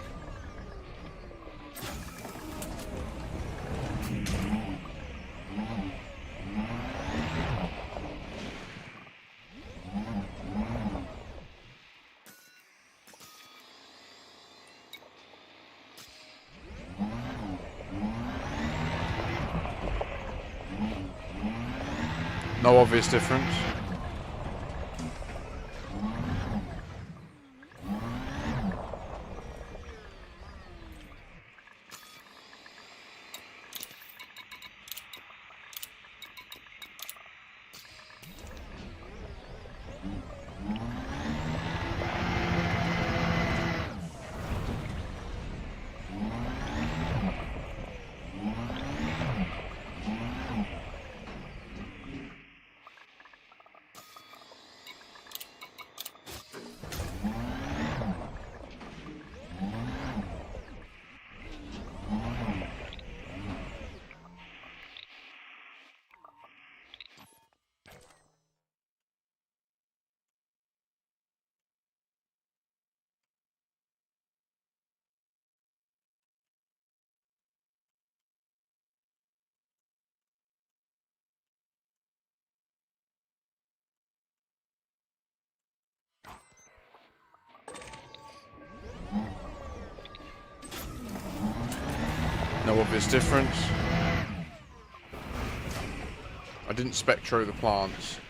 No obvious difference. No obvious difference. I didn't spectro the plants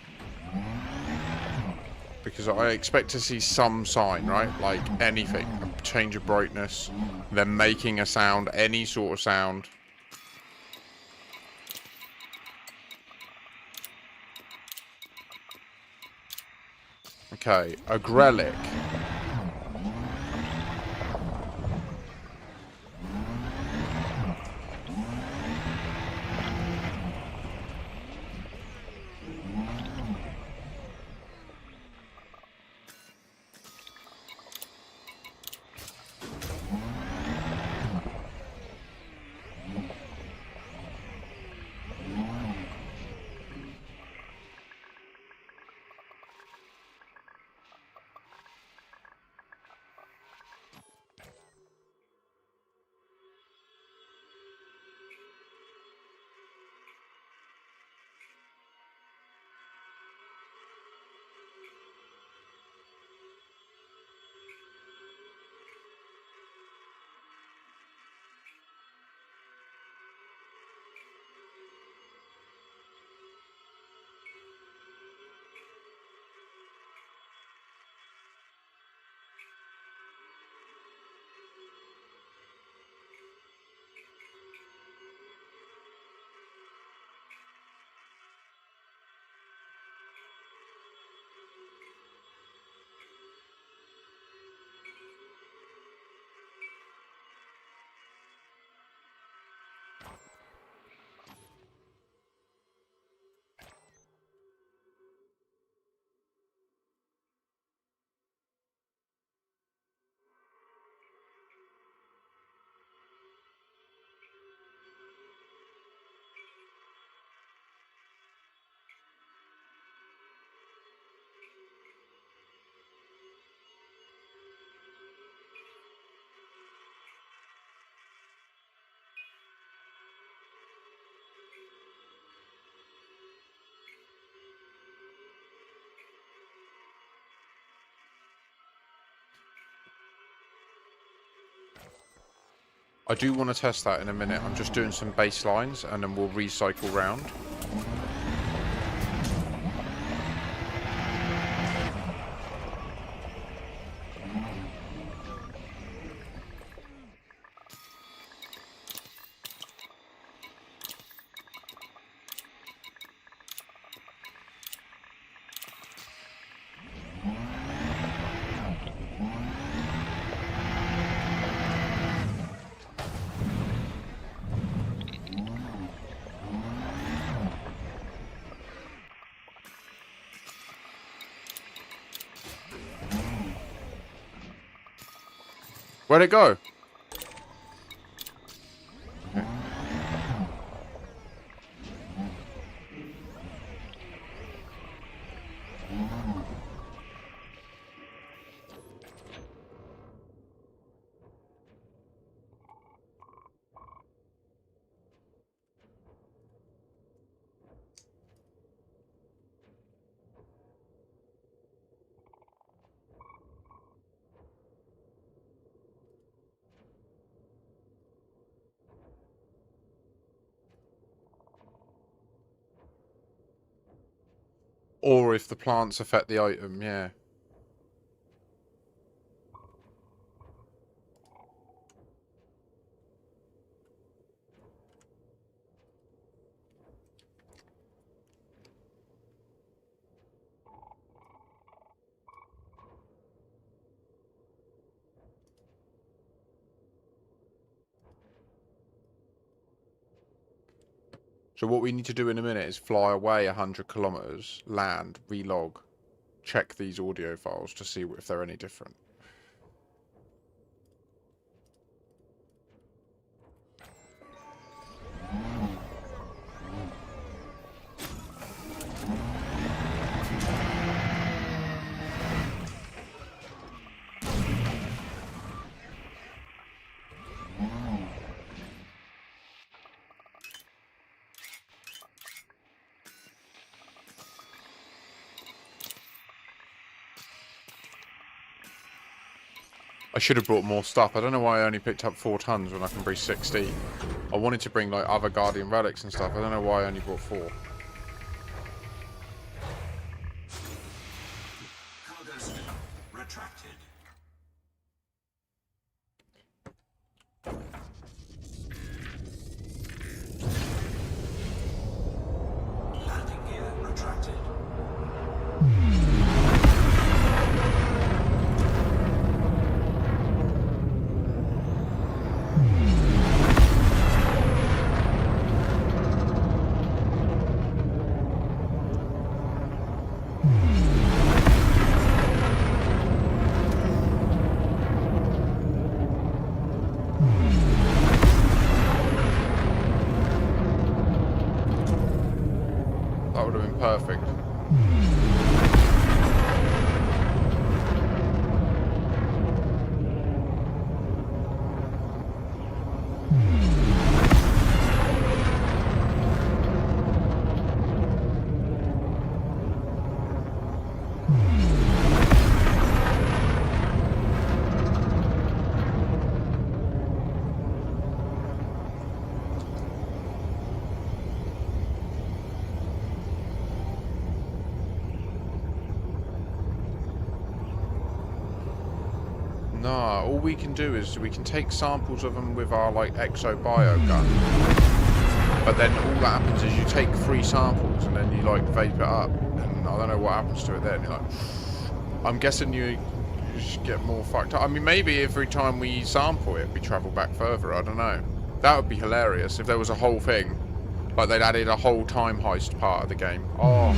because I expect to see some sign, right? Like anything, a change of brightness, them making a sound, any sort of sound. Okay, a Grelic. I do want to test that in a minute. I'm just doing some baselines and then we'll recycle round. Where'd it go? Or if the plants affect the item, yeah. So what we need to do in a minute is fly away 100 kilometers, land, relog, check these audio files to see if they're any different. I should have brought more stuff. I don't know why I only picked up 4 tons when I can bring 16. I wanted to bring like other Guardian relics and stuff. I don't know why I only brought 4. Cargo system retracted. Landing gear retracted. That would have been perfect. Nah, all we can do is we can take samples of them with our like exo bio gun. But then all that happens is you take 3 samples and then you like vape it up, and I don't know what happens to it then. You're like, I'm guessing you just get more fucked up. I mean, maybe every time we sample it, we travel back further. I don't know. That would be hilarious if there was a whole thing, like they'd added a whole time heist part of the game. Oh.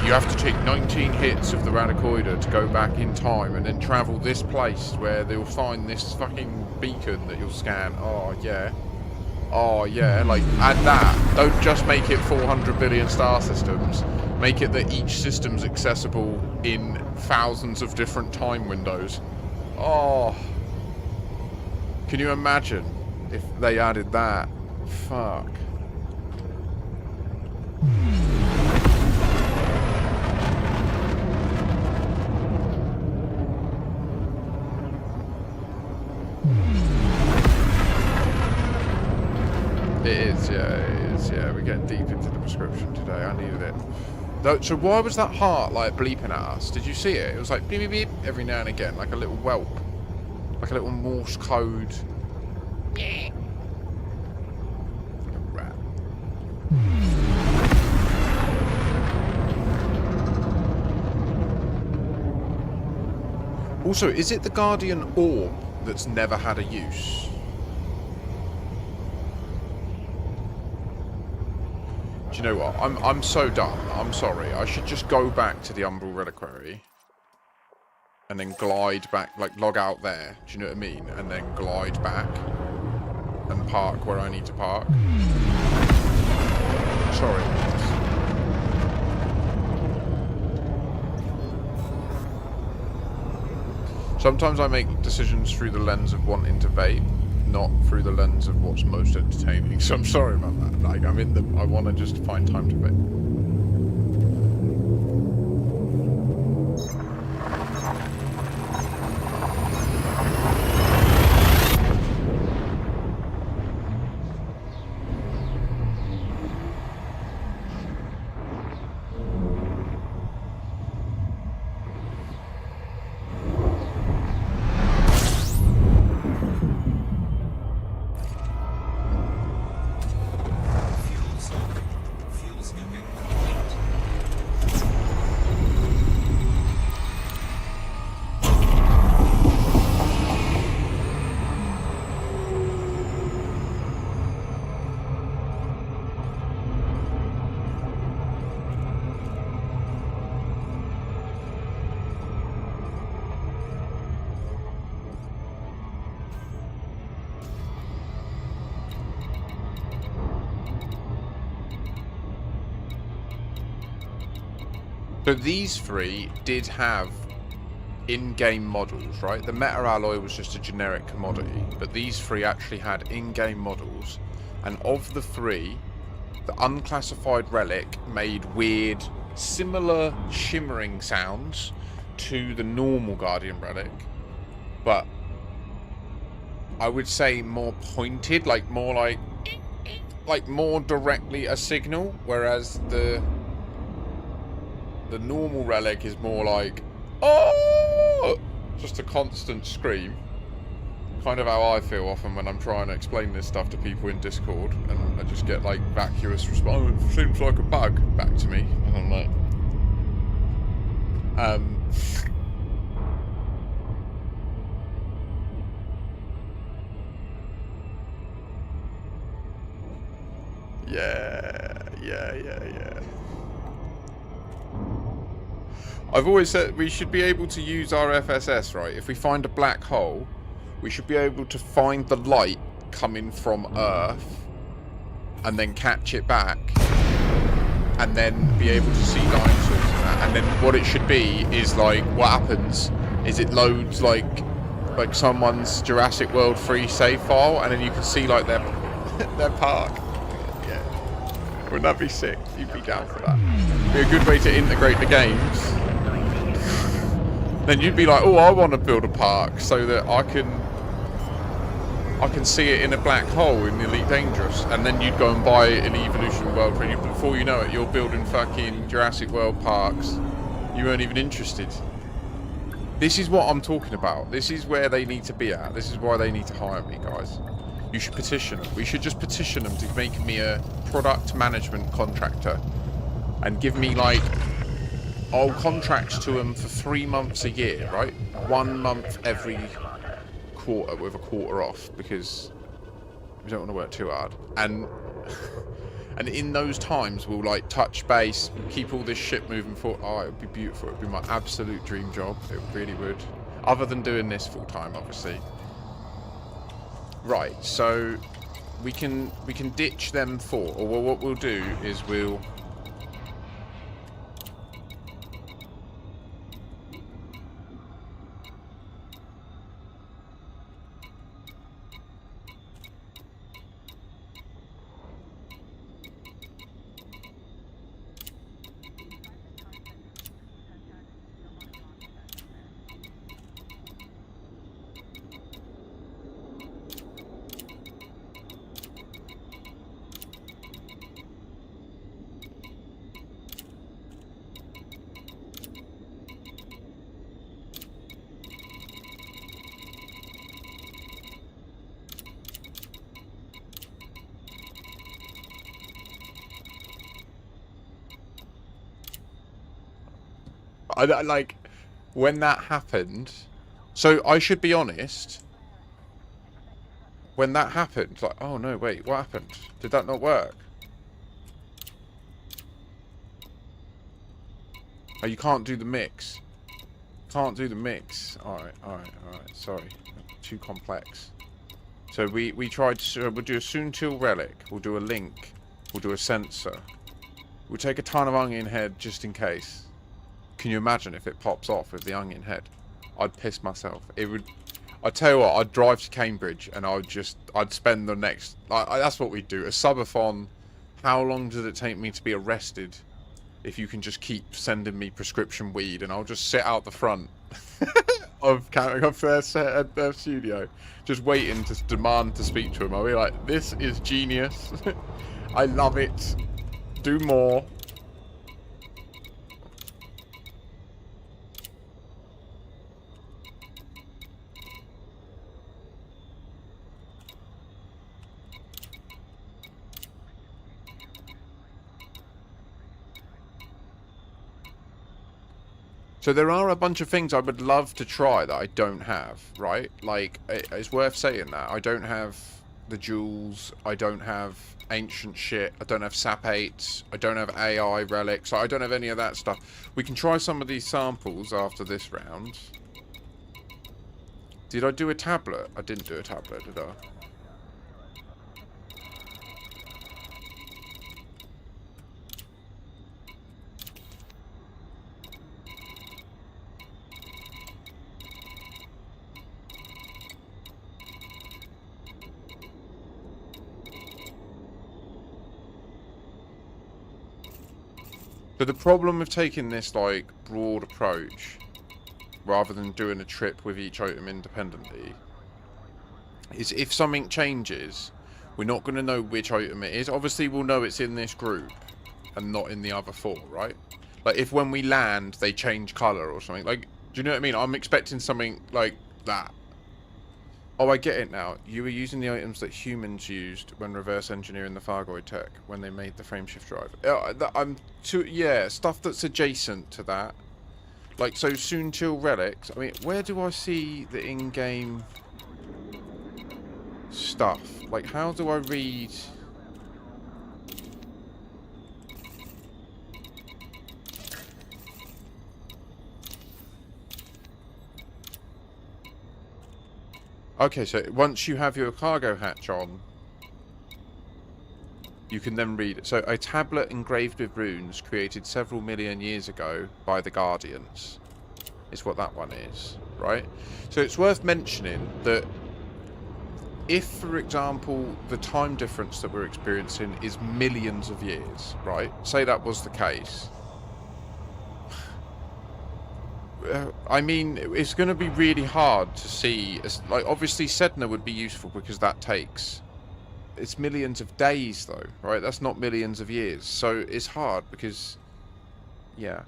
You have to take 19 hits of the Radicoider to go back in time and then travel this place where they'll find this fucking beacon that you'll scan. Oh, yeah. Oh, yeah. Like, add that. Don't just make it 400 billion star systems. Make it that each system's accessible in thousands of different time windows. Oh. Can you imagine if they added that? Fuck. is, yeah, it is, yeah. We're getting deep into the prescription today. I needed it. So why was that heart, like, bleeping at us? Did you see it? It was like beep, beep, beep, every now and again, like a little whelp. Like a little Morse code. Like a rat. Also, is it the Guardian orb that's never had a use? Do you know what? I'm so dumb. I'm sorry. I should just go back to the Umbral Reliquary and then glide back, like log out there. Do you know what I mean? And then glide back and park where I need to park. Sorry. Sometimes I make decisions through the lens of wanting to vape, not through the lens of what's most entertaining. So I'm sorry about that. Like, I want to just find time to vape. Fuel skipping complete. So these three did have in-game models, right? The metal alloy was just a generic commodity, but these three actually had in-game models. And of the three, the unclassified relic made weird, similar shimmering sounds to the normal Guardian relic, but I would say more pointed, like more more directly a signal, whereas the normal relic is more like, oh, just a constant scream. Kind of how I feel often when I'm trying to explain this stuff to people in Discord, and I just get like vacuous response. Oh, it seems like a bug back to me, and I'm like, yeah. I've always said we should be able to use our FSS, right? If we find a black hole, we should be able to find the light coming from Earth and then catch it back and then be able to see dinosaurs and that. And then what it should be is like, what happens is it loads like someone's Jurassic World 3 save file, and then you can see like their park. Yeah. Wouldn't that be sick? You'd be down for that. Be a good way to integrate the games. Then you'd be like, oh, I want to build a park so that I can see it in a black hole in Elite Dangerous, and then you'd go and buy an Evolution World 3. Before you know it, you're building fucking Jurassic World parks. You weren't even interested. This is what I'm talking about. This is where they need to be at. This is why they need to hire me, guys. You should petition them. We should just petition them to make me a product management contractor and give me like, I'll contract to them for 3 months a year, right? 1 month every quarter with a quarter off, because we don't want to work too hard. And in those times, we'll like touch base, keep all this shit moving forward. Oh, it would be beautiful. It would be my absolute dream job. It really would. Other than doing this full time, obviously. Right, so we can ditch them for, or what we'll do is we'll Like, when that happened... So, I should be honest. When that happened, like, oh no, wait, what happened? Did that not work? Oh, you can't do the mix. Can't do the mix. Alright, sorry. Too complex. So we tried to... we'll do a Soontil relic. We'll do a link. We'll do a sensor. We'll take a ton of onion head just in case. Can you imagine if it pops off with the onion head? I'd piss myself. It would... I'd tell you what, I'd drive to Cambridge and I'd spend the next... that's what we'd do. A subathon. How long does it take me to be arrested if you can just keep sending me prescription weed, and I'll just sit out the front of their studio, just waiting to demand to speak to him. I'll be like, this is genius. I love it. Do more. So there are a bunch of things I would love to try that I don't have, right? Like, it's worth saying that. I don't have the jewels, I don't have ancient shit, I don't have sap 8s, I don't have AI relics, I don't have any of that stuff. We can try some of these samples after this round. Did I do a tablet? I didn't do a tablet, did I? So the problem with taking this, like, broad approach, rather than doing a trip with each item independently, is if something changes, we're not going to know which item it is. Obviously, we'll know it's in this group, and not in the other 4, right? Like, if when we land, they change colour or something. Like, do you know what I mean? I'm expecting something like that. Oh, I get it now. You were using the items that humans used when reverse engineering the Fargoid tech when they made the frameshift drive. Yeah, stuff that's adjacent to that. Like, so Soontil relics. I mean, where do I see the in-game stuff? Like, how do I read... Okay, so once you have your cargo hatch on, you can then read it. So, a tablet engraved with runes created several million years ago by the Guardians is what that one is, right? So it's worth mentioning that if, for example, the time difference that we're experiencing is millions of years, right? Say that was the case. I mean, it's going to be really hard to see. Like, obviously, Sedna would be useful because that takes... It's millions of days, though, right? That's not millions of years. So it's hard because... Yeah.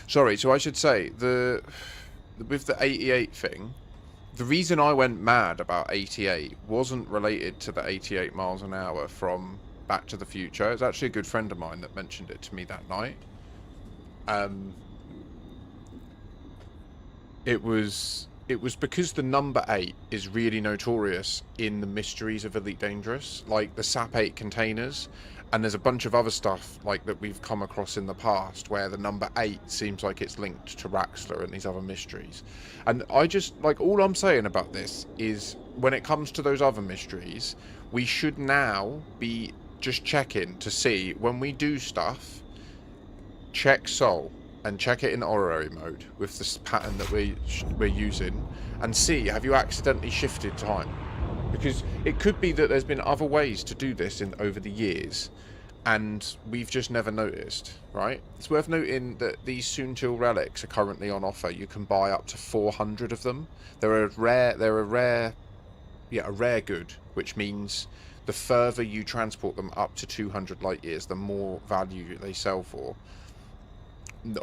Sorry, so I should say, with the 88 thing, the reason I went mad about 88 wasn't related to the 88 miles an hour from... Back to the Future. It's actually a good friend of mine that mentioned it to me that night. It was because the number 8 is really notorious in the mysteries of Elite Dangerous, like the SAP 8 containers, and there's a bunch of other stuff like that we've come across in the past where the number 8 seems like it's linked to Raxler and these other mysteries. And I just, like, all I'm saying about this is when it comes to those other mysteries, we should now be just checking to see when we do stuff, check Soul and check it in honorary mode with this pattern that we're using, and see, have you accidentally shifted time? Because it could be that there's been other ways to do this over the years and we've just never noticed, right? It's worth noting that these Soontil relics are currently on offer. You can buy up to 400 of them. They're a rare good, which means the further you transport them up to 200 light years, the more value they sell for.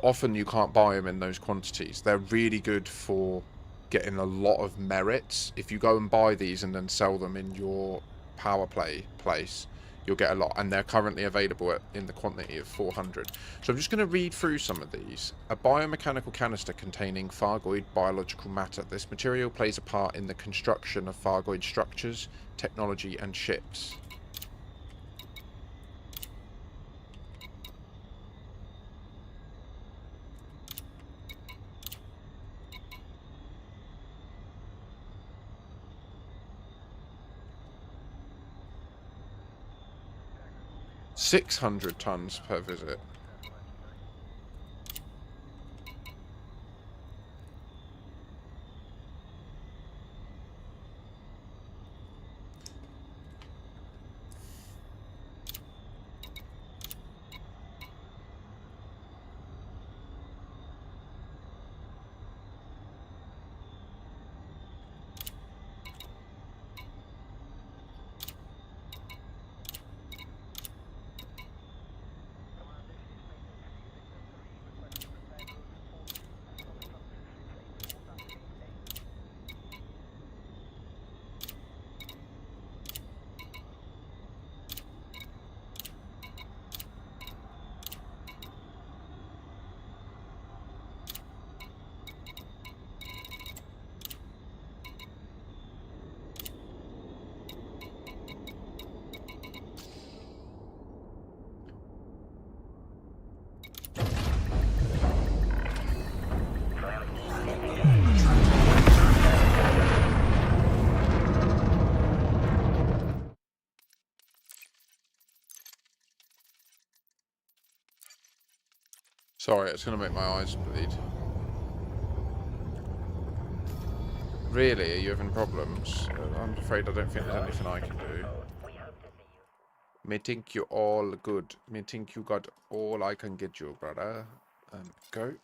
Often you can't buy them in those quantities. They're really good for getting a lot of merits. If you go and buy these and then sell them in your power play place, you'll get a lot, and they're currently available in the quantity of 400. So I'm just going to read through some of these. A biomechanical canister containing Fargoid biological matter. This material plays a part in the construction of Fargoid structures, technology, and ships. $600 tons per visit. Sorry, it's going to make my eyes bleed. Really? Are you having problems? I'm afraid I don't think there's anything I can do. Me think you all good. Me think you got all I can get you, brother. Go.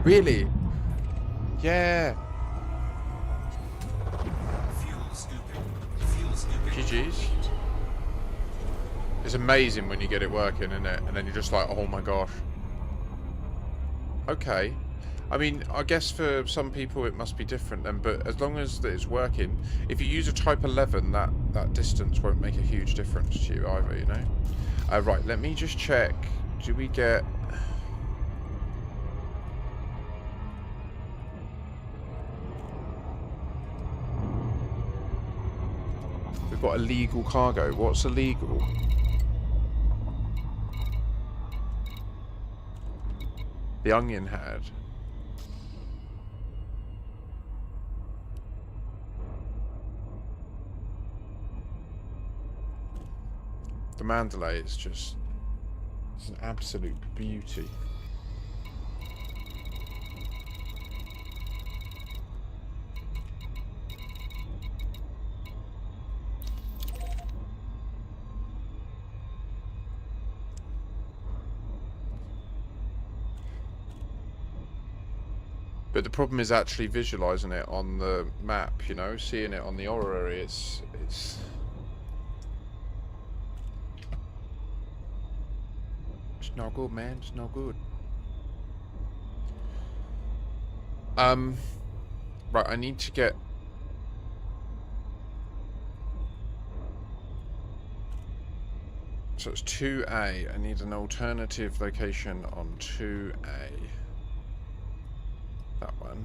Really? Yeah. GG's. It's amazing when you get it working, isn't it? And then you're just like, oh my gosh. Okay. I mean, I guess for some people it must be different then, but as long as it's working, if you use a Type 11, that distance won't make a huge difference to you either, you know? Right, let me just check. Do we get... We've got illegal cargo. What's illegal? The Onion had. The Mandalay is just... It's an absolute beauty. But the problem is actually visualizing it on the map, you know, seeing it on the orrery. It's not good, man. It's not good. Right, I need to get... So it's 2A. I need an alternative location on 2A. That one.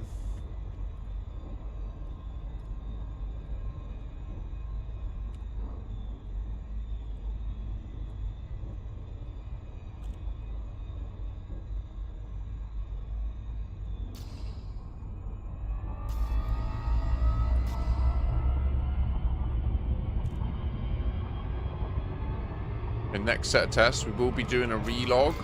In next set of tests, we will be doing a relog.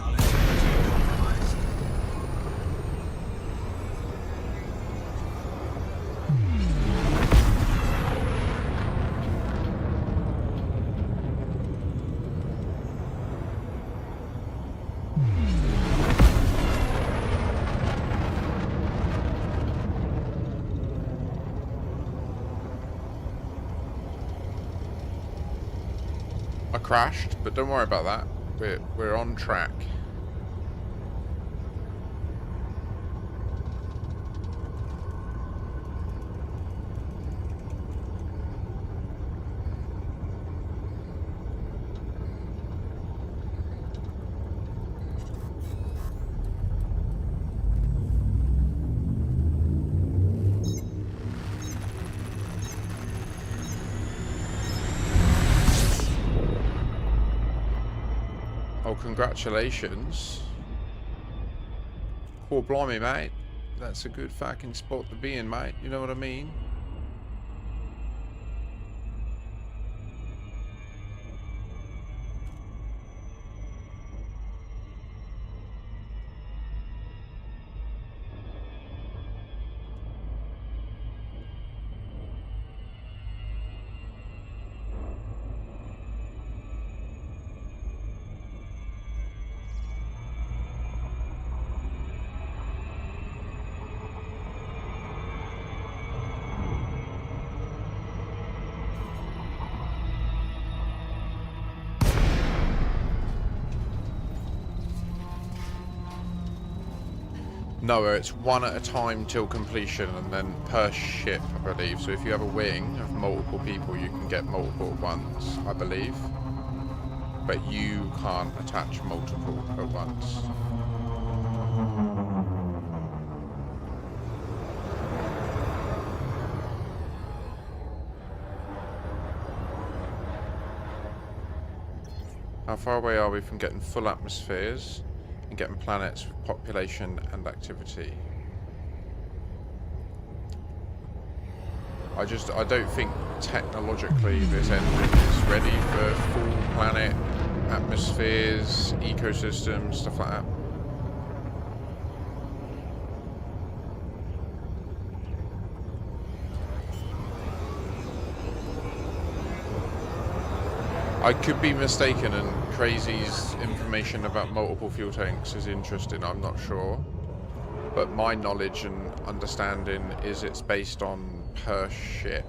Hull integrity compromised. I crashed, but don't worry about that. We're on track. Oh, congratulations. Poor blimey, mate. That's a good fucking spot to be in, mate. You know what I mean? No, it's one at a time till completion and then per ship, I believe. So if you have a wing of multiple people, you can get multiple at once, I believe. But you can't attach multiple at once. How far away are we from getting full atmospheres and getting planets with population and activity? I don't think technologically this engine is ready for full planet atmospheres, ecosystems, stuff like that. I could be mistaken, and Crazy's information about multiple fuel tanks is interesting, I'm not sure. But my knowledge and understanding is it's based on per ship.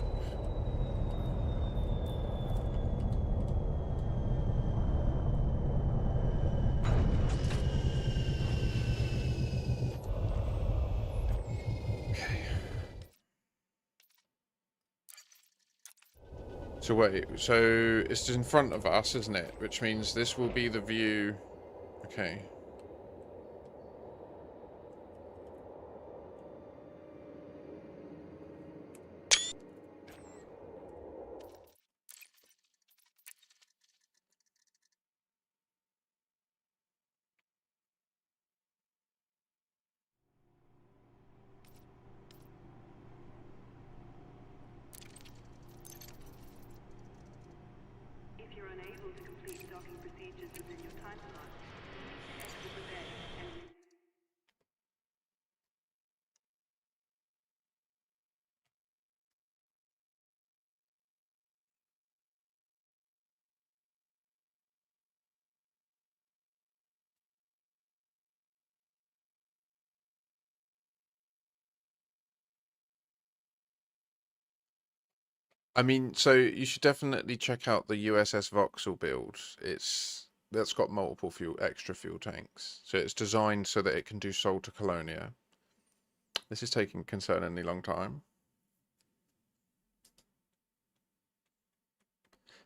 Okay. So wait, so it's in front of us, isn't it? Which means this will be the view. Okay. If you're unable to complete docking procedures within your time slot, exit the bay and I mean, so you should definitely check out the USS Vauxhall build. That's got multiple extra fuel tanks. So it's designed so that it can do Sol to Colonia. This is taking a concerningly long time.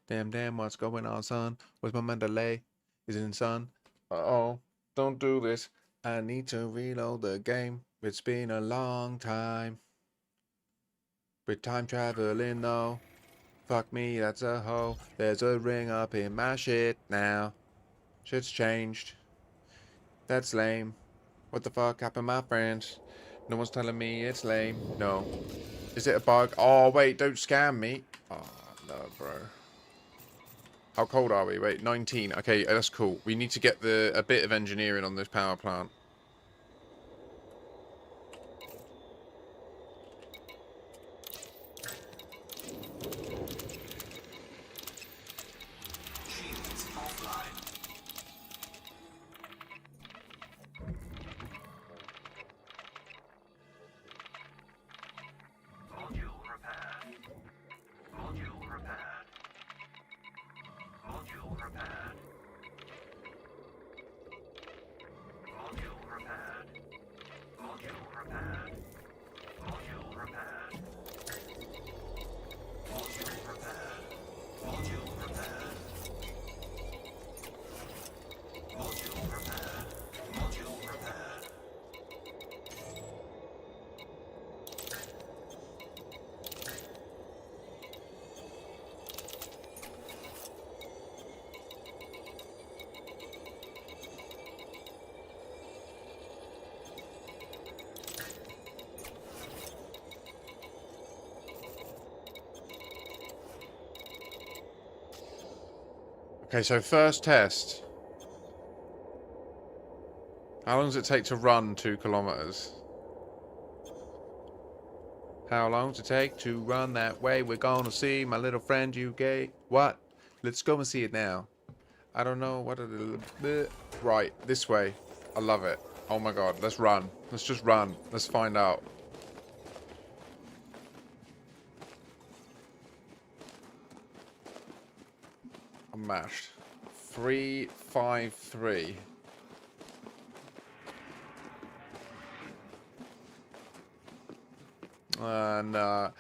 Damn, what's going on, son? Where's my Mandalay? Isn't sun? Uh-oh, don't do this. I need to reload the game. It's been a long time. With time traveling though. Fuck me, that's a hoe. There's a ring up in my shit now. Shit's changed. That's lame. What the fuck happened, my friends? No one's telling me it's lame. No. Is it a bug? Oh, wait, don't scam me. Oh, no, bro. How cold are we? Wait, 19. Okay, that's cool. We need to get a bit of engineering on this power plant. Shields offline. Module repaired. Module repaired. Module repaired. Module repaired. Module repaired. Module repaired. Module repaired. Module repaired. Module repaired. Module repaired. Okay, so first test. How long does it take to run 2 kilometers? How long does it take to run that way? We're gonna see my little friend you gay. What? Let's go and see it now. I don't know what it. Right, this way. I love it. Oh my god, let's run. Let's just run. Let's find out. I'm mashed. 353. And I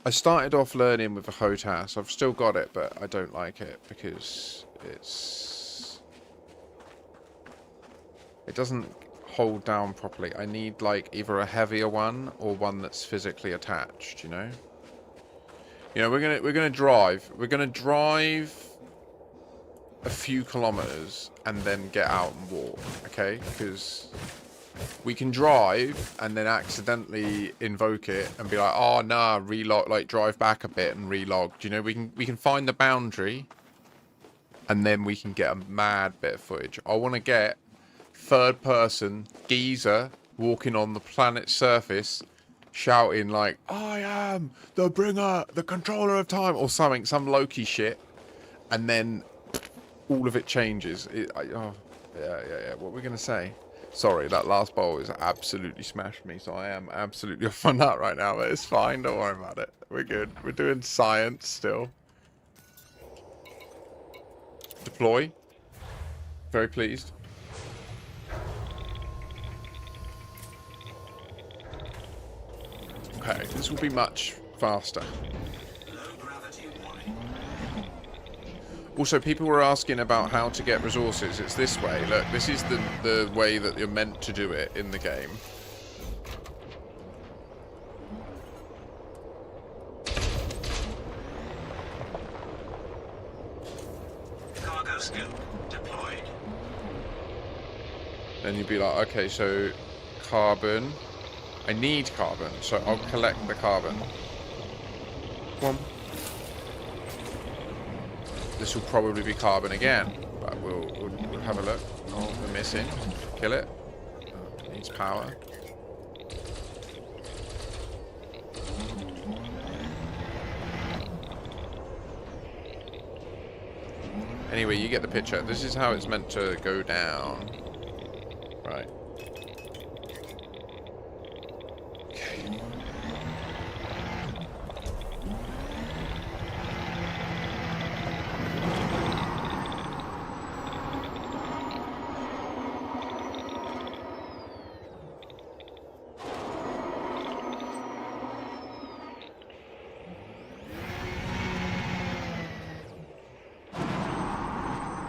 started off learning with the HOTAS. I've still got it, but I don't like it because it doesn't hold down properly. I need like either a heavier one or one that's physically attached, you know? You know, we're gonna drive. We're gonna drive a few kilometers and then get out and walk, okay? Because we can drive and then accidentally invoke it and be like, oh nah, relog, like drive back a bit and relog. Do you know, we can find the boundary and then we can get a mad bit of footage. I want to get third person geezer walking on the planet's surface shouting like, I am the bringer, the controller of time, or something, some Loki shit, and then all of it changes. Oh, yeah. What were we going to say? Sorry, that last bowl has absolutely smashed me, so I am absolutely off on that right now, but it's fine, don't worry about it. We're good. We're doing science still. Deploy. Very pleased. Okay, this will be much faster. Low gravity warning. Also, people were asking about how to get resources. It's this way. Look, this is the way that you're meant to do it in the game. Cargo scoop deployed. Then you'd be like, okay, so carbon. I need carbon, so I'll collect the carbon. Come on. This will probably be carbon again, but we'll have a look. Oh, we're missing. Kill it. Oh, it needs power. Anyway, you get the picture. This is how it's meant to go down. Right. Okay.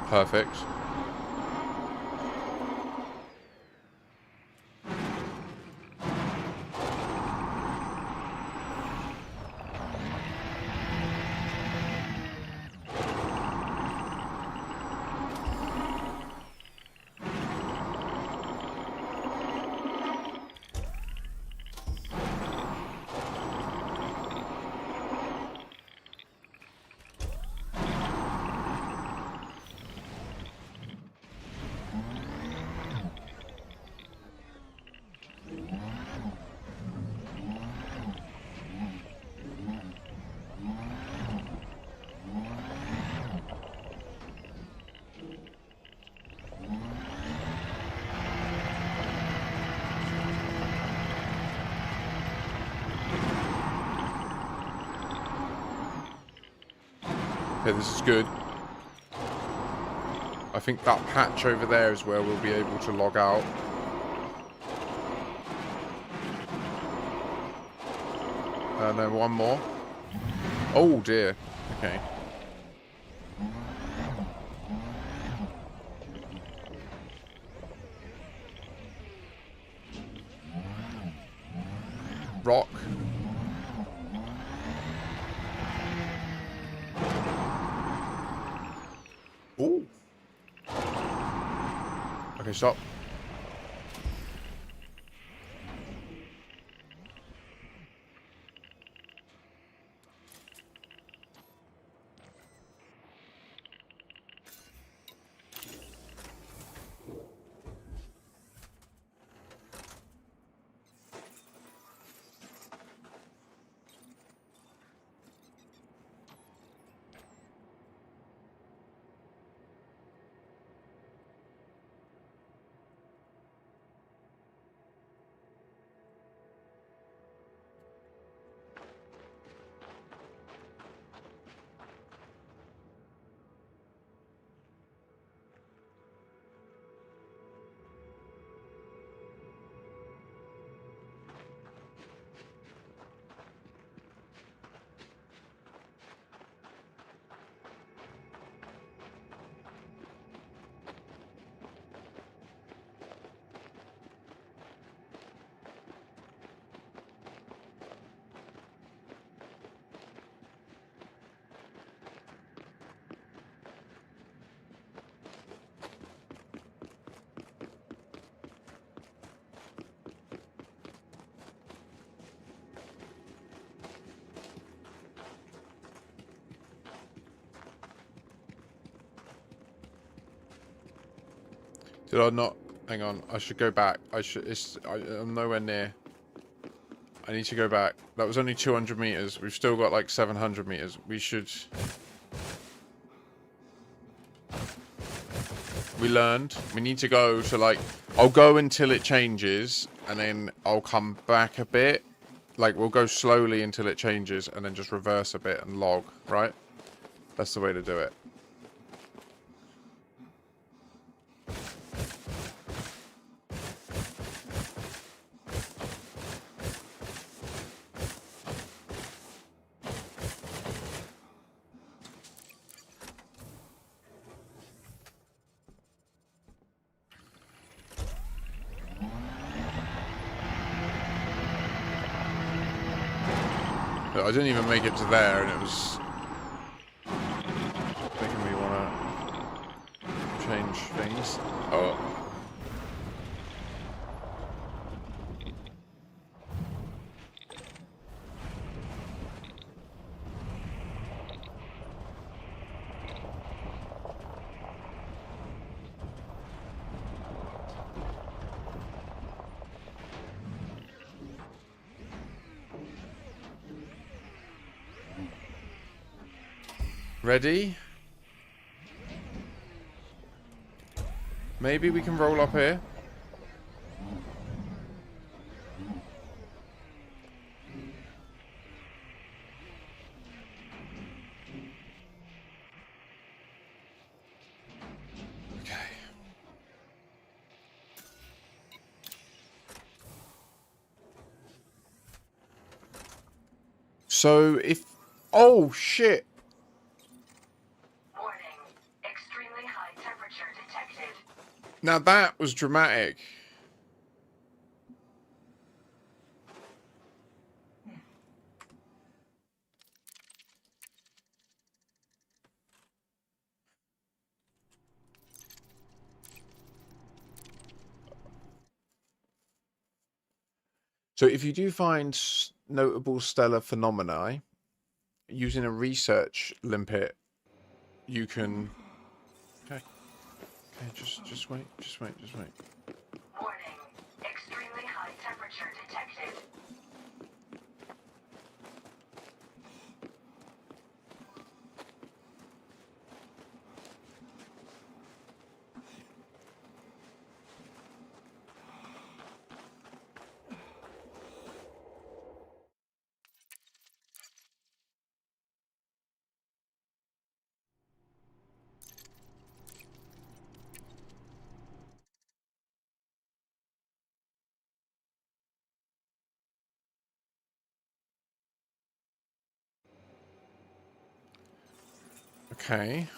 Perfect. Okay, this is good. I think that patch over there is where we'll be able to log out. And then one more. Oh dear. Okay. Rock. Ooh. Okay, stop. Did I not? Hang on. I should go back. I'm nowhere near. I need to go back. That was only 200 meters. We've still got like 700 meters. We should... We learned. We need to go to like... I'll go until it changes. And then I'll come back a bit. Like, we'll go slowly until it changes. And then just reverse a bit and log. Right? That's the way to do it. I didn't even make it to there, and it was making me want to change things. Oh. Ready? Maybe we can roll up here. Okay. So if... Oh, shit! Now that was dramatic. So if you do find notable stellar phenomena, using a research limpet, you can... Okay. Okay, just wait, just wait. Warning. Extremely high temperature detected. Okay.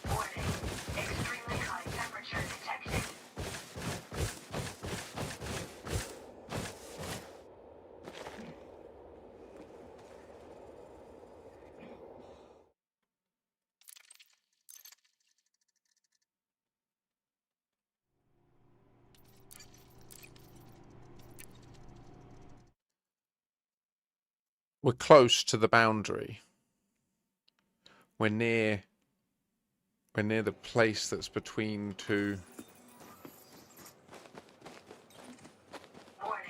Warning. Extremely high temperature detected. We're close to the boundary. We're near the place that's between two. Warning.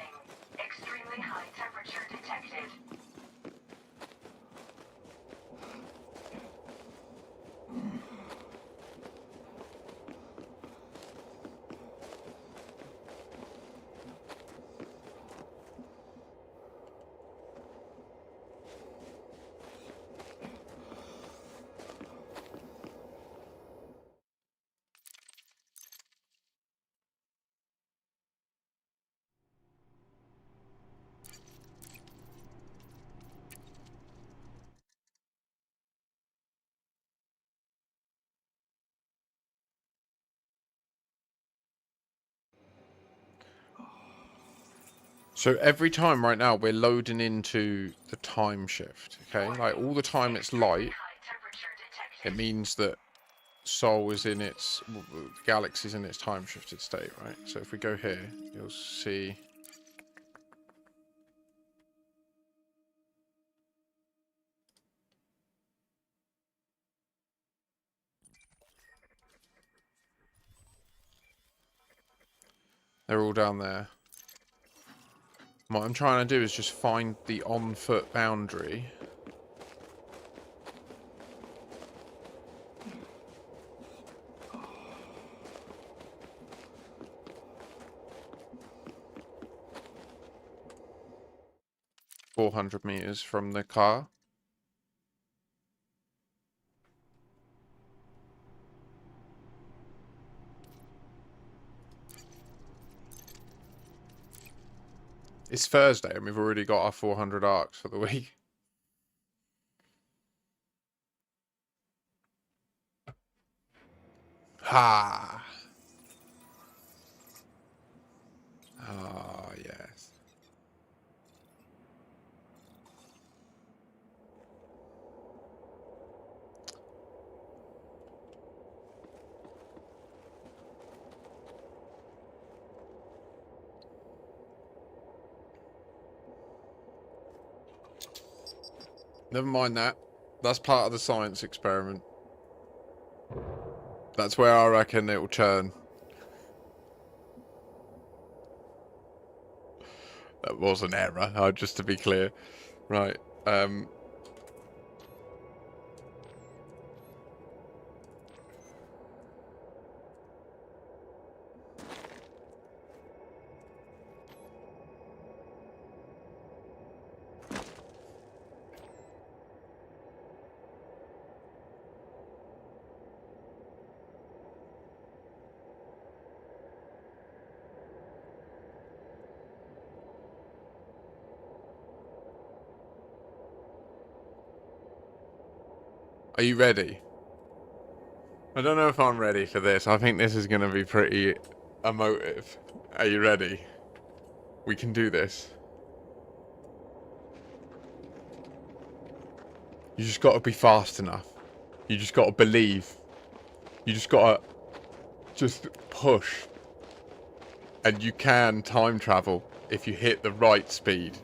Extremely high temperature detected. So every time right now we're loading into the time shift, okay? Like all the time it's light, High temperature detected. it means that Sol is in its, the galaxy's in its time shifted state, right? So if we go here, you'll see. They're all down there. What I'm trying to do is just find the on-foot boundary. $400 from the car. It's Thursday and we've already got our 400 arcs for the week. Ha! Ah, yes. Never mind that. That's part of the science experiment. That's where I reckon it will turn. That was an error, just to be clear. Right. Are you ready? I don't know if I'm ready for this. I think this is going to be pretty emotive. Are you ready? We can do this. You just got to be fast enough. You just got to believe. You just got to just push. And you can time travel if you hit the right speed.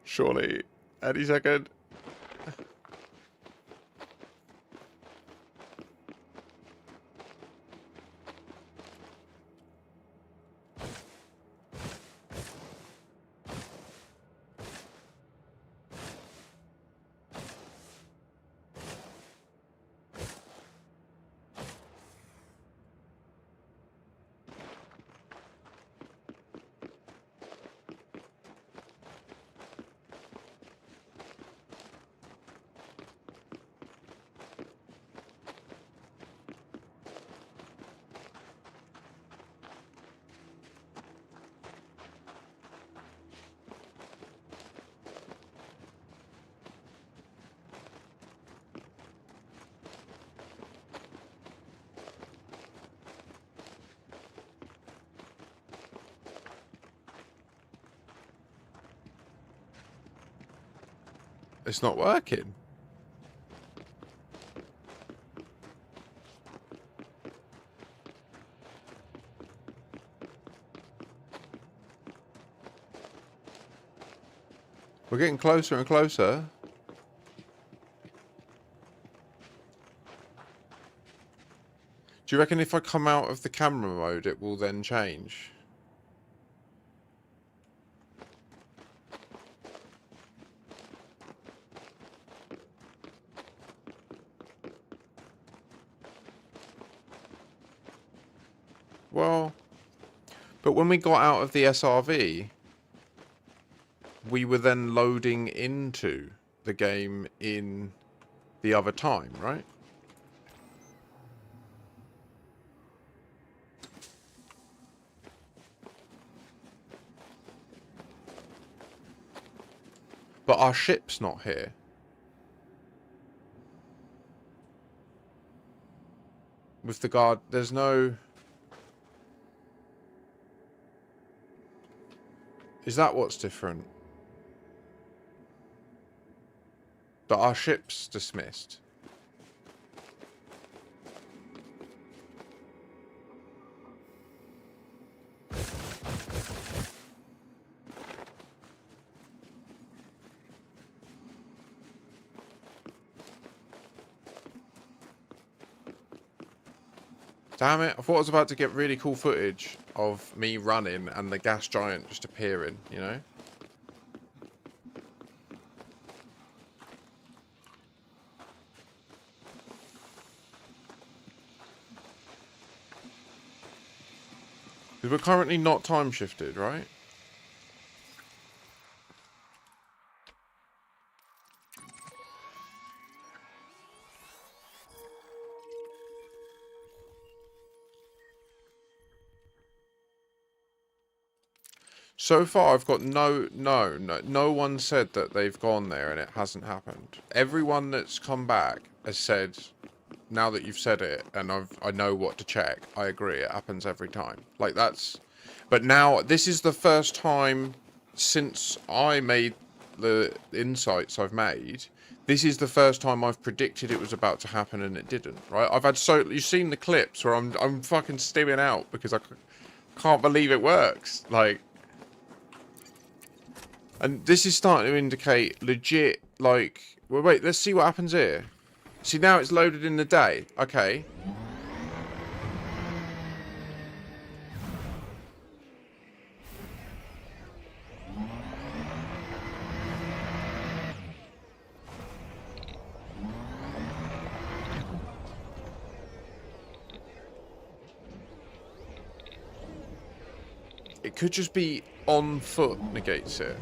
Surely, any second. It's not working. We're getting closer and closer. Do you reckon if I come out of the camera mode, it will then change? Well, but when we got out of the SRV, we were then loading into the game in the other time, right? But our ship's not here. With the guard, there's no... Is that what's different? But our ship's dismissed. Damn it, I thought I was about to get really cool footage of me running and the gas giant just appearing, you know? Because we're currently not time shifted, right? So far, I've got no one said that they've gone there and it hasn't happened. Everyone that's come back has said, now that you've said it and I know what to check, I agree, it happens every time. Like that's, but now this is the first time since I made the insights I've made, this is the first time I've predicted it was about to happen and it didn't, right? I've had you've seen the clips where I'm fucking stimming out because I can't believe it works. Like, and this is starting to indicate legit, like... Well, wait, let's see what happens here. See, now it's loaded in the day. Okay. It could just be on foot negates it.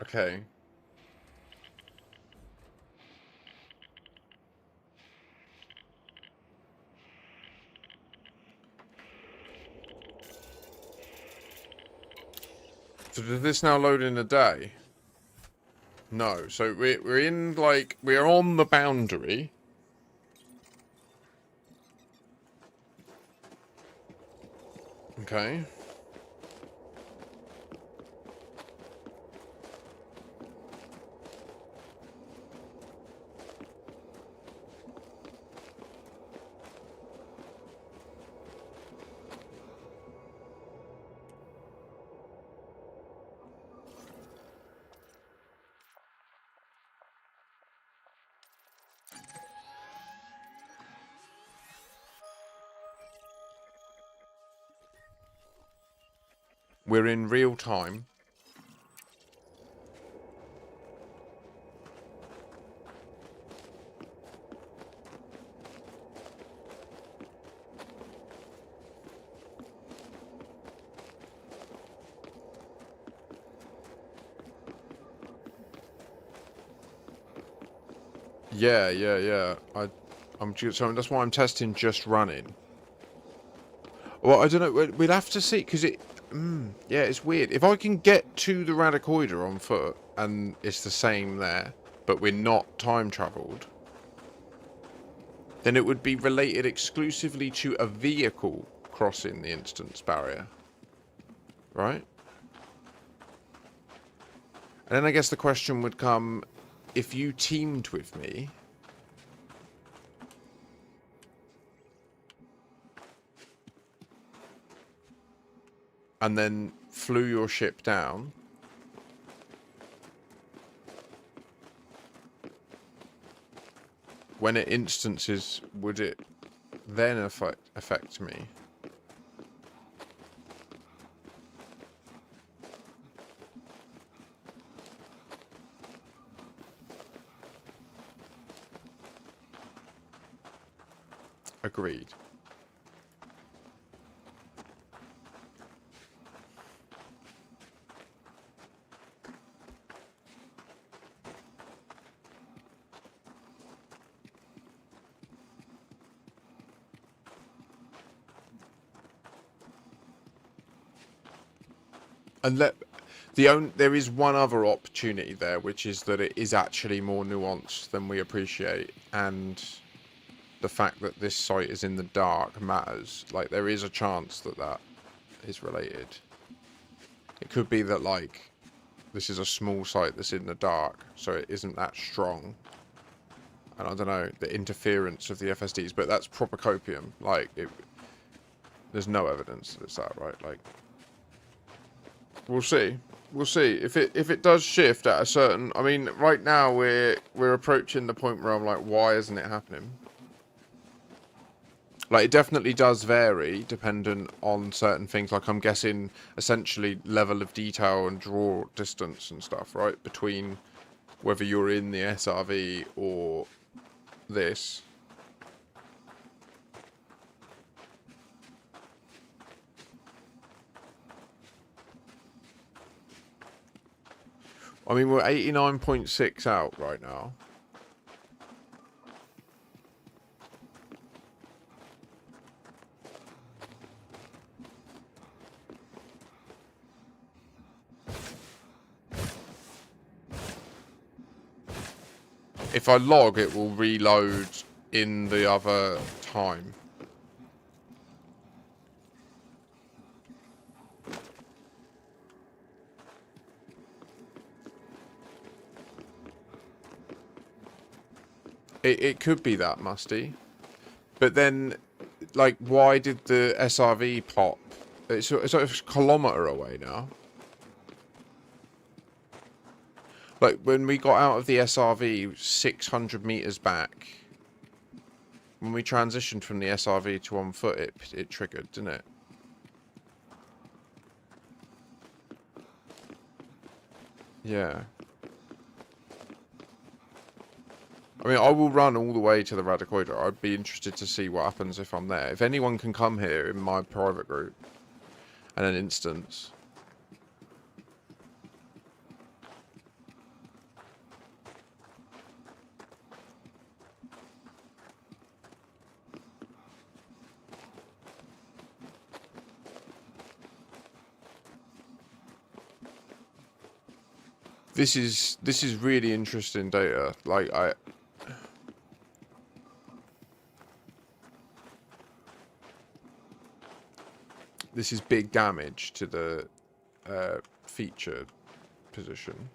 Okay. So does this now load in a day? No. So we're in, like, we're on the boundary. Okay. We're in real time. Yeah. I'm just, so that's why I'm testing just running. Well, I don't know. We'd have to see because it. Yeah, it's weird. If I can get to the Radicoider on foot and it's the same there, but we're not time travelled, then it would be related exclusively to a vehicle crossing the instance barrier, right? And then I guess the question would come: if you teamed with me. And then flew your ship down. When it instances, would it then affect me? Agreed. And there is one other opportunity there, which is that it is actually more nuanced than we appreciate, and the fact that this site is in the dark matters. Like, there is a chance that that is related. It could be that, like, this is a small site that's in the dark, so it isn't that strong. And I don't know, the interference of the FSDs, but that's proper copium. Like, there's no evidence that it's that, right? Like, we'll see. We'll see if it does shift at a certain. I mean, right now we're approaching the point where I'm like, why isn't it happening? Like, it definitely does vary dependent on certain things. Like, I'm guessing essentially level of detail and draw distance and stuff, right? Between whether you're in the SRV or this. I mean, we're 89.6 out right now. If I log, it will reload in the other time. It could be that, Musty. But then, like, why did the SRV pop? It's a kilometre away now. Like, when we got out of the SRV 600 metres back, when we transitioned from the SRV to on foot, it triggered, didn't it? Yeah. I mean, I will run all the way to the Radicoider. I'd be interested to see what happens if I'm there. If anyone can come here in my private group and an instance. This is really interesting data. Like, this is big damage to the feature position.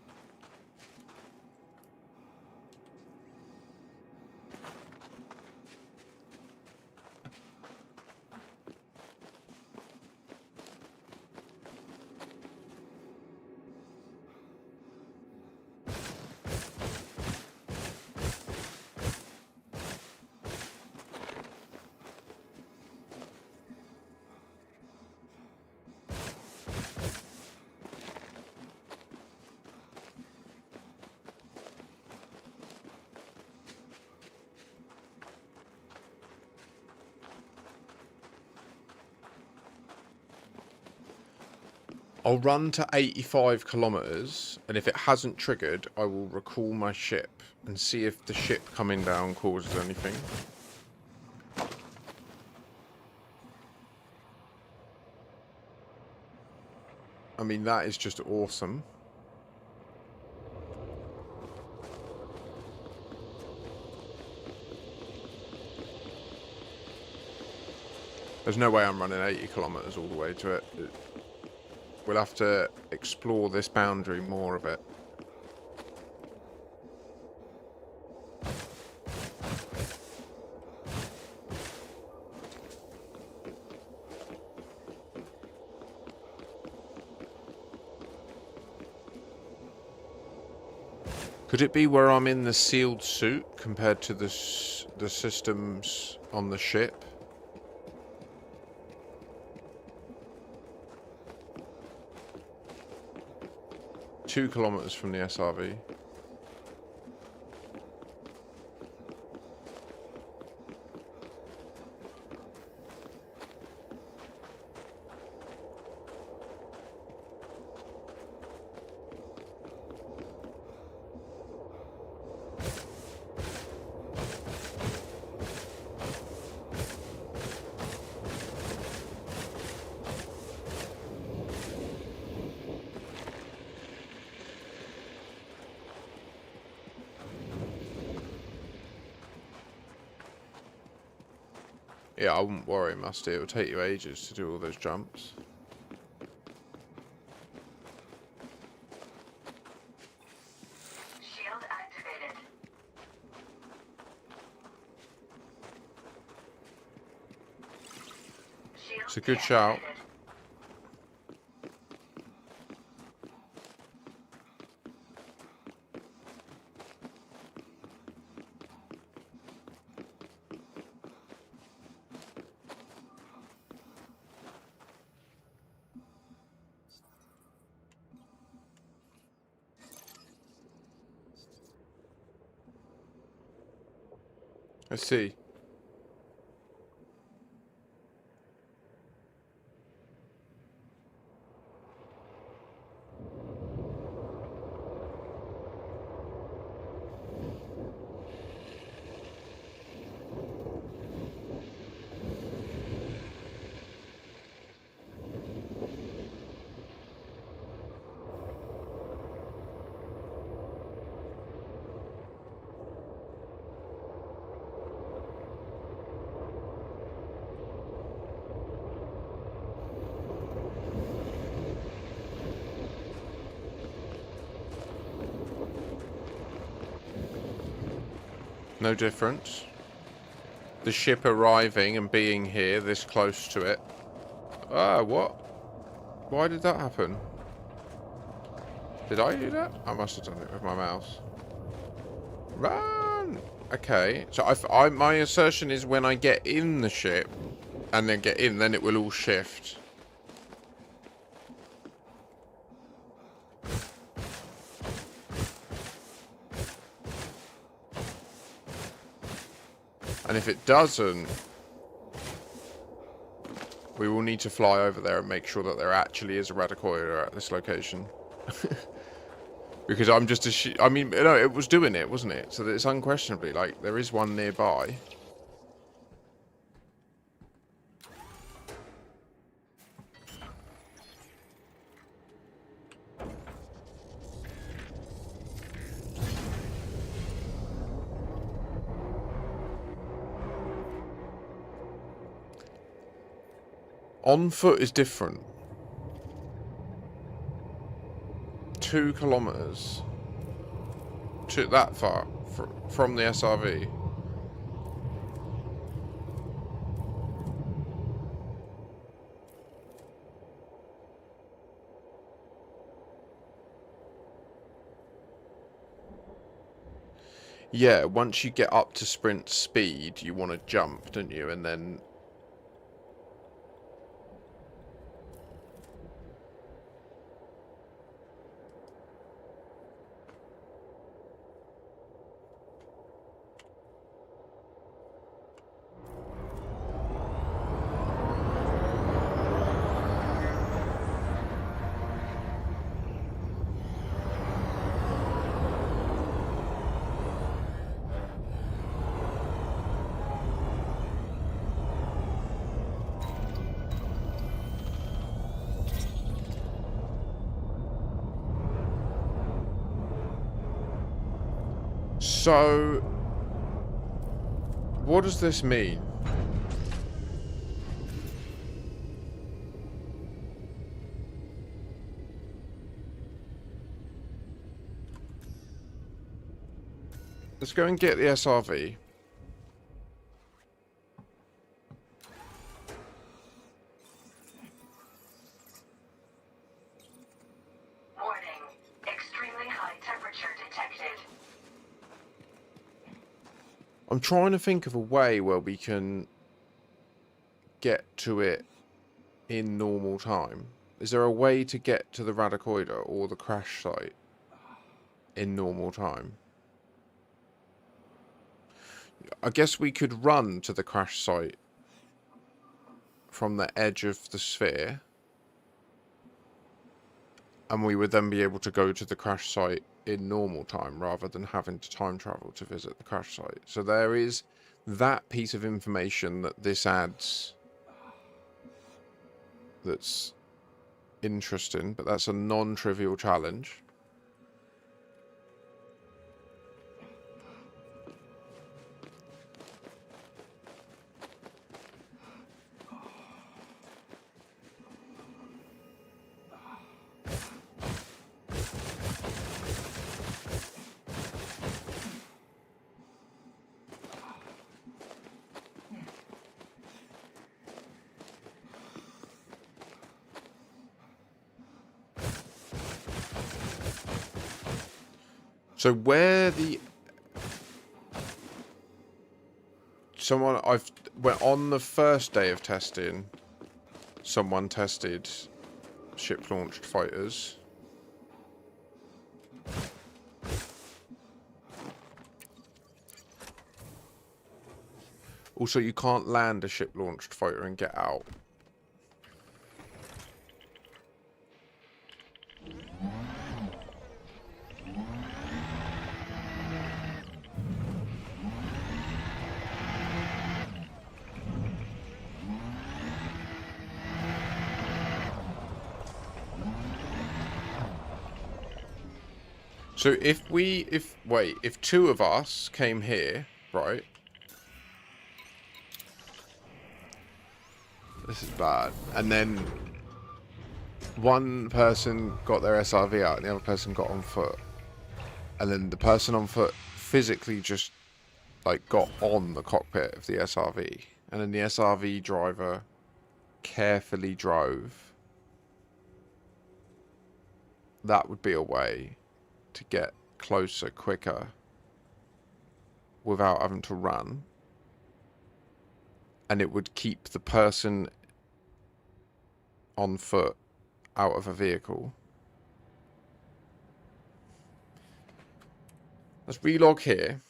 I'll run to 85 kilometers, and if it hasn't triggered, I will recall my ship and see if the ship coming down causes anything. I mean, that is just awesome. There's no way I'm running 80 kilometers all the way to it. We'll have to explore this boundary more of it. Could it be where I'm in the sealed suit compared to the systems on the ship? Two kilometers from the SRV. Yeah, I wouldn't worry, Musty. It will take you ages to do all those jumps. Shield activated. Shield It's a good shout. deactivated. I see. No difference. The ship arriving and being here this close to it. Ah, what? Why did that happen? Did I do that? I must have done it with my mouse. Run! Okay, so my assertion is when I get in the ship and then get in, then it will all shift. And if it doesn't, we will need to fly over there and make sure that there actually is a Radacoida at this location. Because I'm just I mean, no, it was doing it, wasn't it? So that it's unquestionably, like, there is one nearby. On foot is different. 2 kilometers. To that far from the SRV. Yeah, once you get up to sprint speed, you want to jump, don't you? And then... So, what does this mean? Let's go and get the SRV. Warning. Extremely high temperature detected. I'm trying to think of a way where we can get to it in normal time. Is there a way to get to the Radacoida or the crash site in normal time? I guess we could run to the crash site from the edge of the sphere, and we would then be able to go to the crash site in normal time rather than having to time travel to visit the crash site. So there is that piece of information that this adds that's interesting, but that's a non-trivial challenge. So where the on the first day of testing, someone tested ship launched fighters. Also, you can't land a ship launched fighter and get out. So if two of us came here, right? This is bad. And then one person got their SRV out and the other person got on foot. And then the person on foot physically just like got on the cockpit of the SRV. And then the SRV driver carefully drove. That would be a way to get closer quicker without having to run, and it would keep the person on foot out of a vehicle. Let's relog here.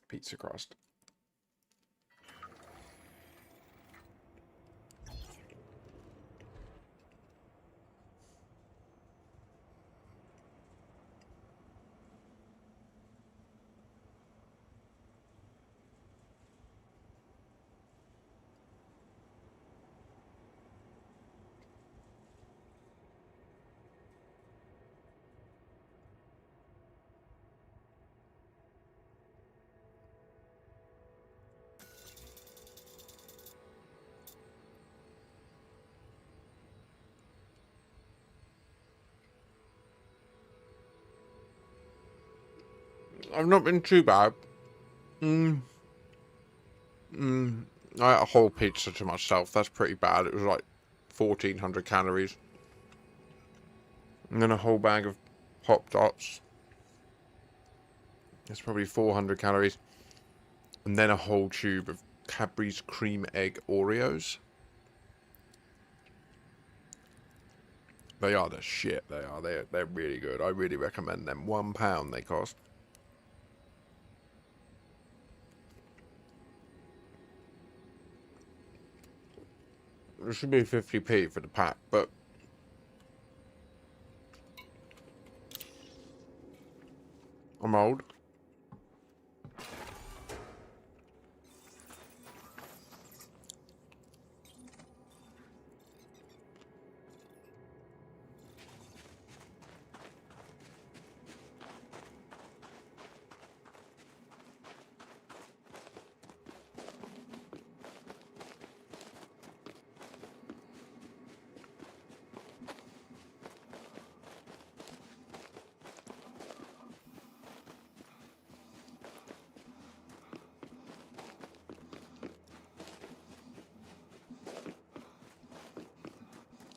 Pizza crust. I've not been too bad. I ate a whole pizza to myself. That's pretty bad. It was like 1,400 calories. And then a whole bag of Pop Dots. That's probably 400 calories. And then a whole tube of Cadbury's Cream Egg Oreos. They are the shit. They are. They're really good. I really recommend them. £1 they cost. It should be 50p for the pack, but I'm old.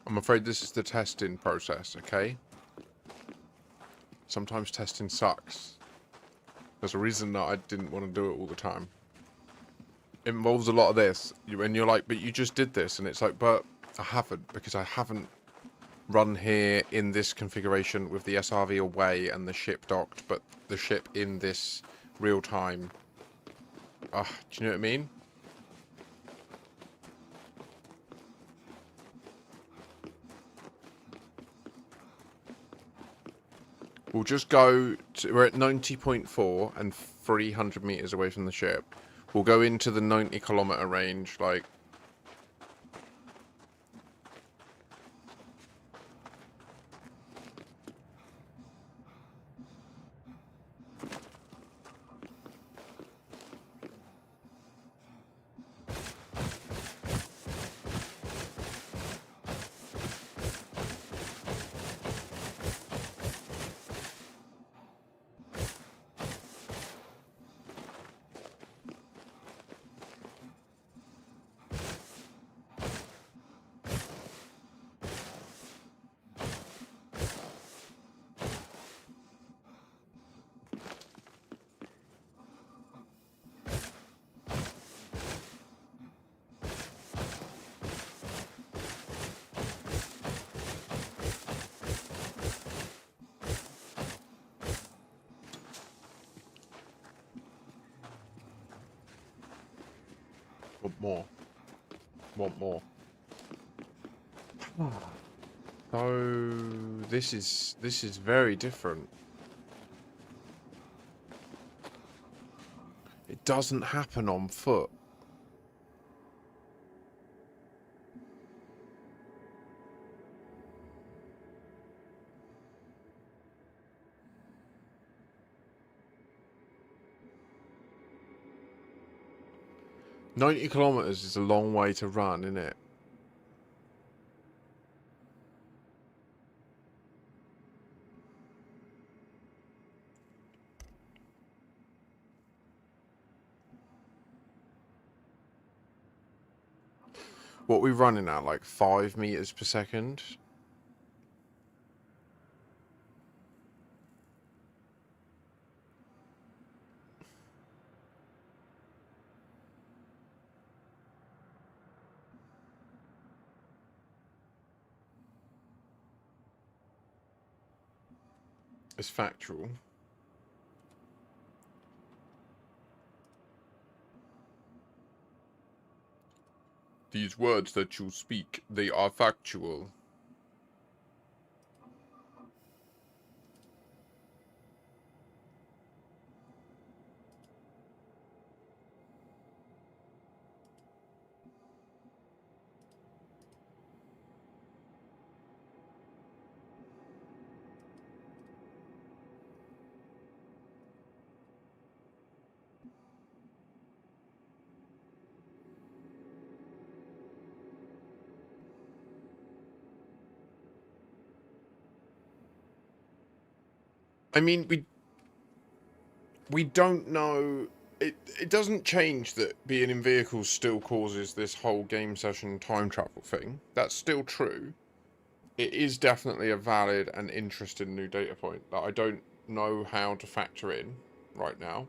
I'm afraid this is the testing process, okay? Sometimes testing sucks. There's a reason that I didn't want to do it all the time. It involves a lot of this, and you're like, but you just did this, and it's like, but I haven't, because I haven't run here in this configuration with the SRV away and the ship docked, but the ship in this real time. Do you know what I mean? We'll just go to, we're at 90.4 and 300 meters away from the ship. We'll go into the 90-kilometer range, like. Want more. Want more. So this is very different. It doesn't happen on foot. "90 kilometers is a long way to run, isn't it?" What are we running at, like 5 meters per second? It's factual. These words that you speak, they are factual. I mean, we don't know. It doesn't change that being in vehicles still causes this whole game session time travel thing. That's still true. It is definitely a valid and interesting new data point that I don't know how to factor in right now.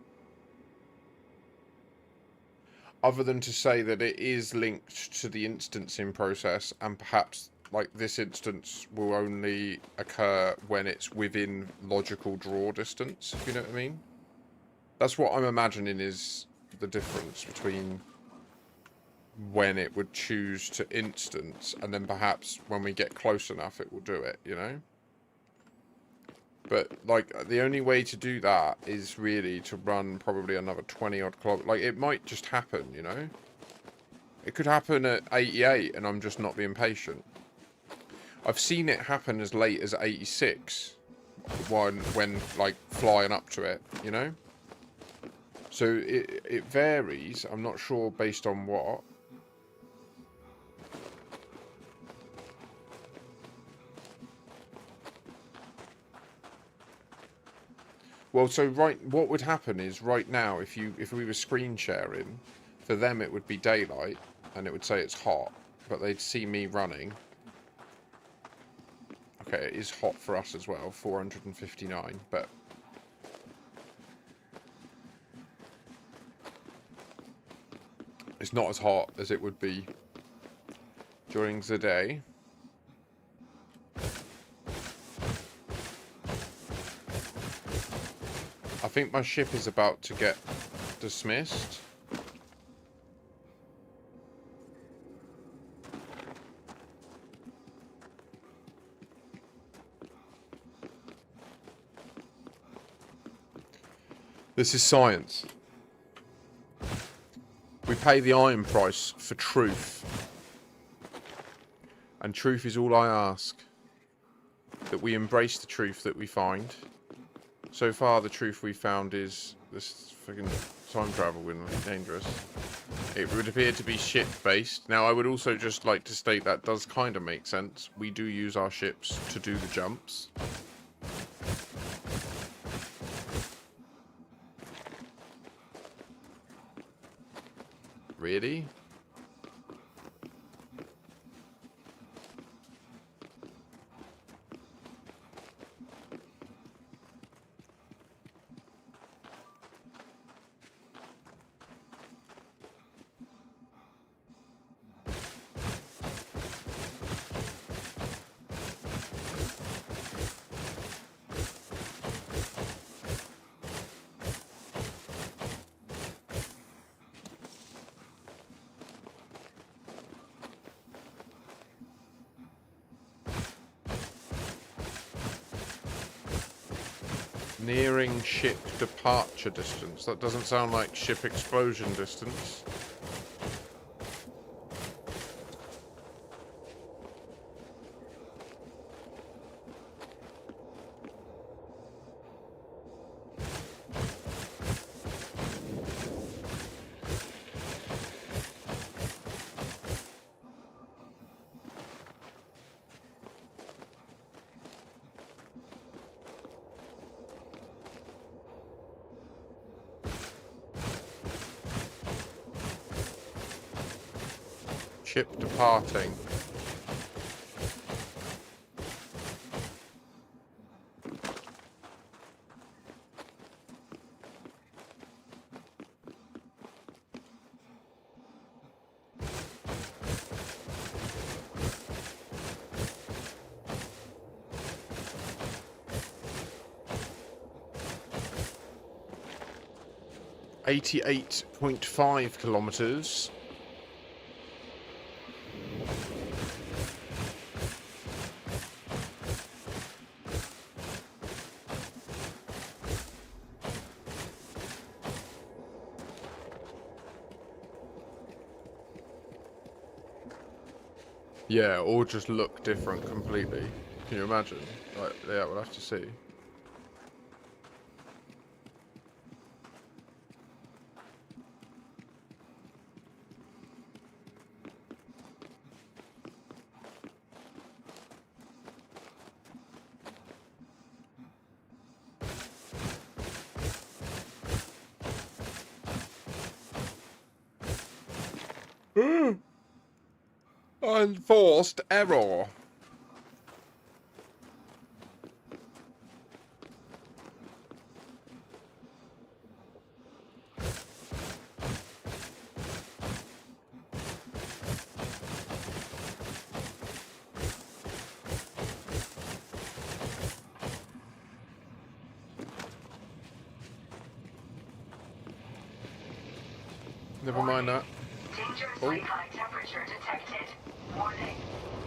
Other than to say that it is linked to the instancing process, and perhaps like this instance will only occur when it's within logical draw distance, if you know what I mean. That's what I'm imagining is the difference between when it would choose to instance and then perhaps when we get close enough it will do it, you know? But, like, the only way to do that is really to run probably another 20-odd kilometers. Like, it might just happen, you know? It could happen at 88 and I'm just not being patient. I've seen it happen as late as 86 when like, flying up to it, you know? So, it varies. I'm not sure based on what. Well, so what would happen is right now, if we were screen sharing, for them it would be daylight, and it would say it's hot, but they'd see me running. Okay, it is hot for us as well, 459, but it's not as hot as it would be during the day. I think my ship is about to get dismissed. This is science. We pay the iron price for truth. And truth is all I ask. That we embrace the truth that we find. So far, the truth we found is this fucking time travel would be dangerous. It would appear to be ship-based. Now, I would also just like to state that does kind of make sense. We do use our ships to do the jumps. Really? Nearing ship departure distance. That doesn't sound like ship explosion distance. Ship departing. .5 kilometers. Yeah, or just look different completely. Can you imagine? Like, yeah, we'll have to see. Enforced error. Never mind that. Dangerously high temperature detected. Warning.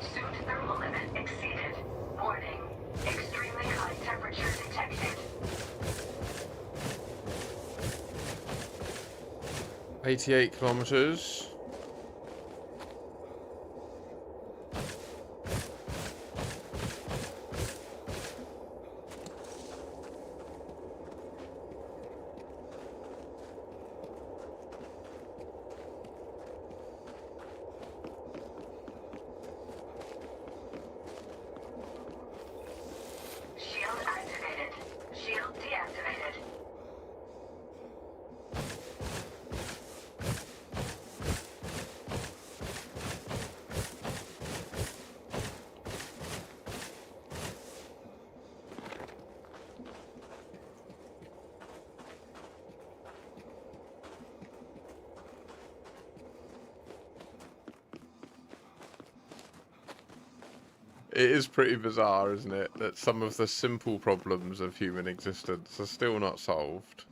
Suit thermal limit exceeded. Warning. Extremely high temperature detected. 88 kilometers. Shield activated. Shield deactivated. It is pretty bizarre, isn't it, that some of the simple problems of human existence are still not solved.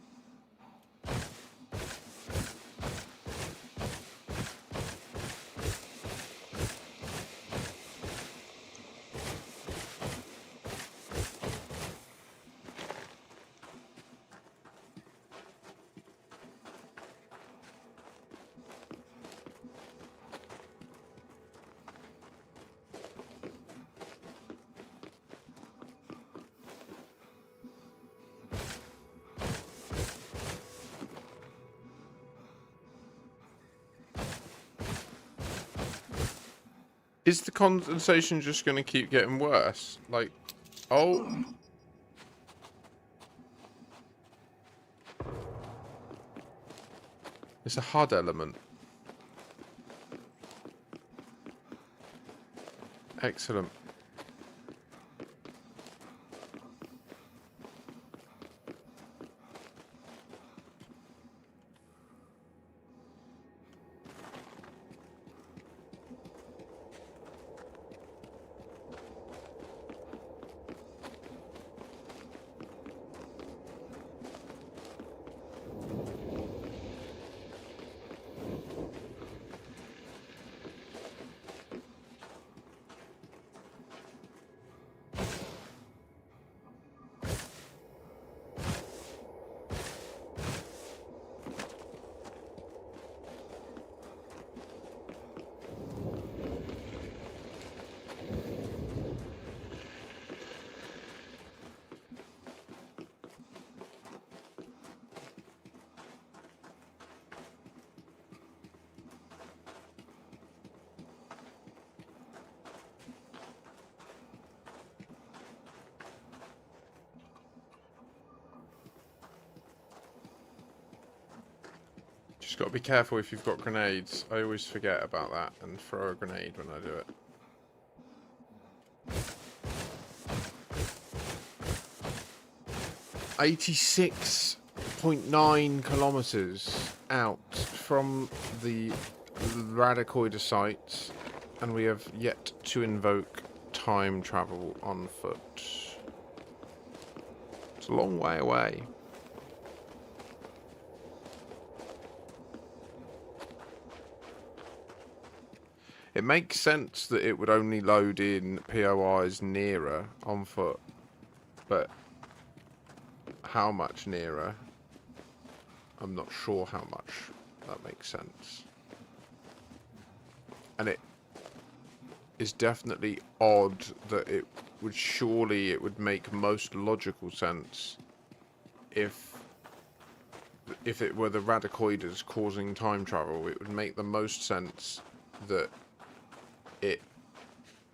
Is the condensation just going to keep getting worse? Like, oh. It's a hard element. Excellent. Just got to be careful if you've got grenades. I always forget about that and throw a grenade when I do it. .9 kilometers out from the Radacoida site, and we have yet to invoke time travel on foot. It's a long way away. It makes sense that it would only load in POIs nearer on foot, but how much nearer? I'm not sure how much that makes sense. And it is definitely odd that it would make most logical sense if it were the Radacoidas causing time travel. It would make the most sense that it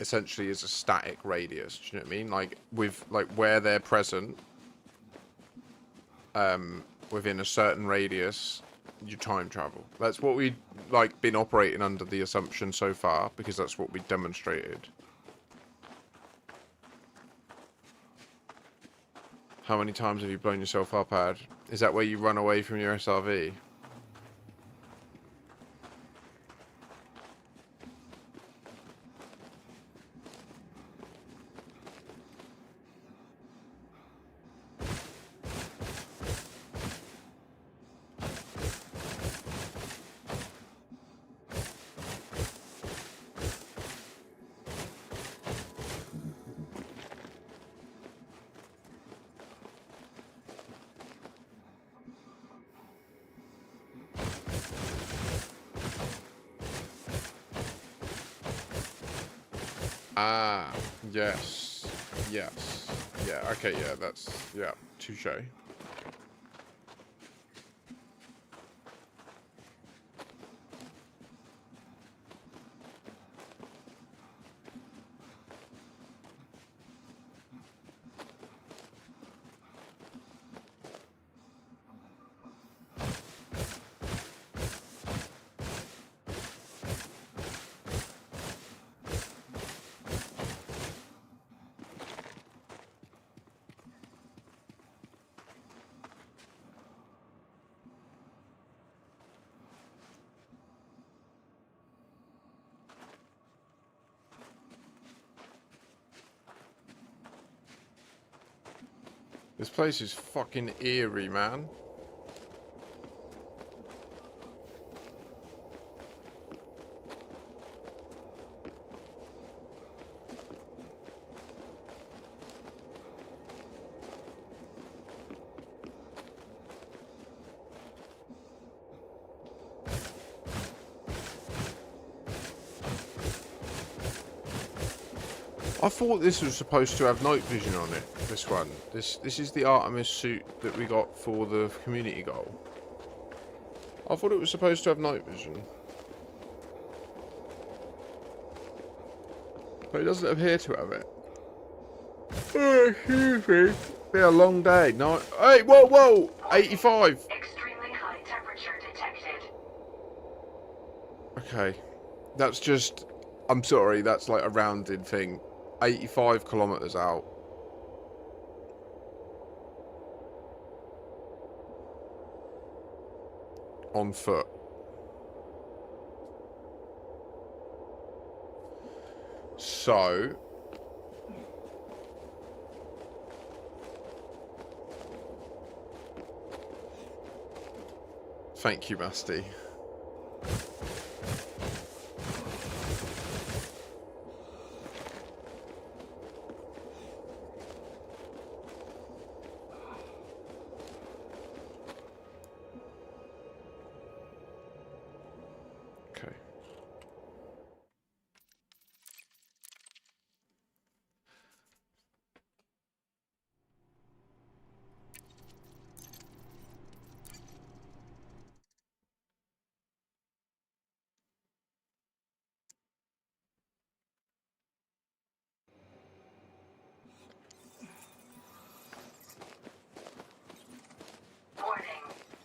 essentially is a static radius. Do you know what I mean? Like with where they're present, within a certain radius, you time travel. That's what we've been operating under the assumption so far, because that's what we demonstrated. How many times have you blown yourself up, Ad? Is that where you run away from your SRV? Ah, yes. Yes. Yeah, okay, yeah, that's... Yeah, touche. This place is fucking eerie, man. I thought this was supposed to have night vision on it, this one. This is the Artemis suit that we got for the community goal. I thought it was supposed to have night vision. But it doesn't appear to have it. Oh, excuse me. It's been a long day. No, hey, whoa, whoa! 85! Extremely high temperature detected. Okay. That's just... I'm sorry, that's like a rounded thing. 85 kilometers out. On foot. So... Thank you, Musty. Okay. Warning.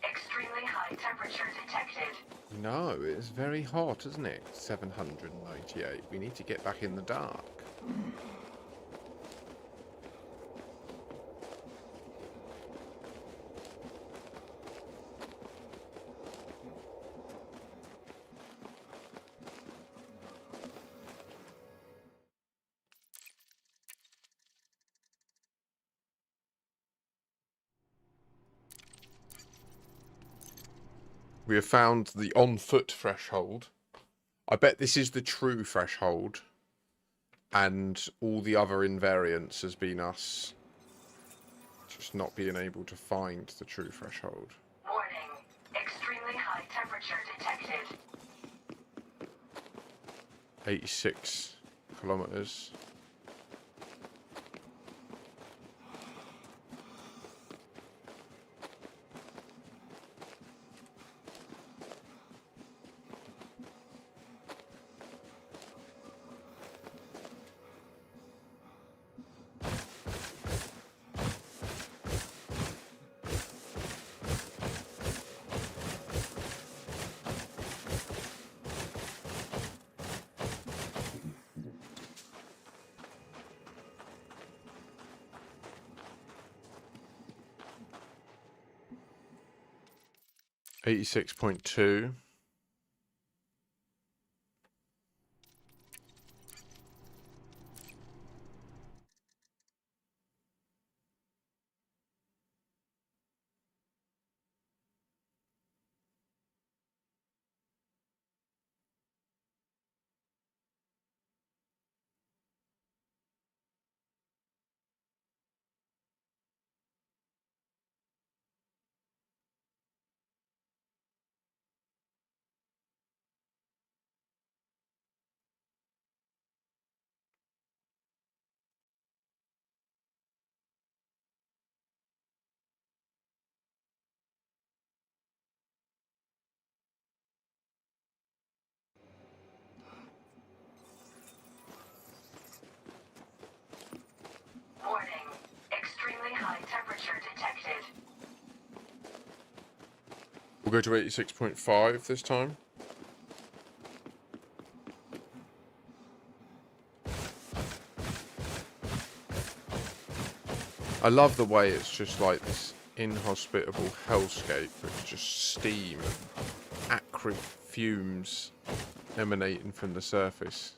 Extremely high temperature detected. No, it's very hot, isn't it? 798. We need to get back in the dark. We have found the on-foot threshold. I bet this is the true threshold. And all the other invariance has been us just not being able to find the true threshold. Warning. Extremely high temperature detected. 86 kilometers. $86.2. We'll go to 86.5 this time. I love the way it's just like this inhospitable hellscape. It's just steam and acrid fumes emanating from the surface.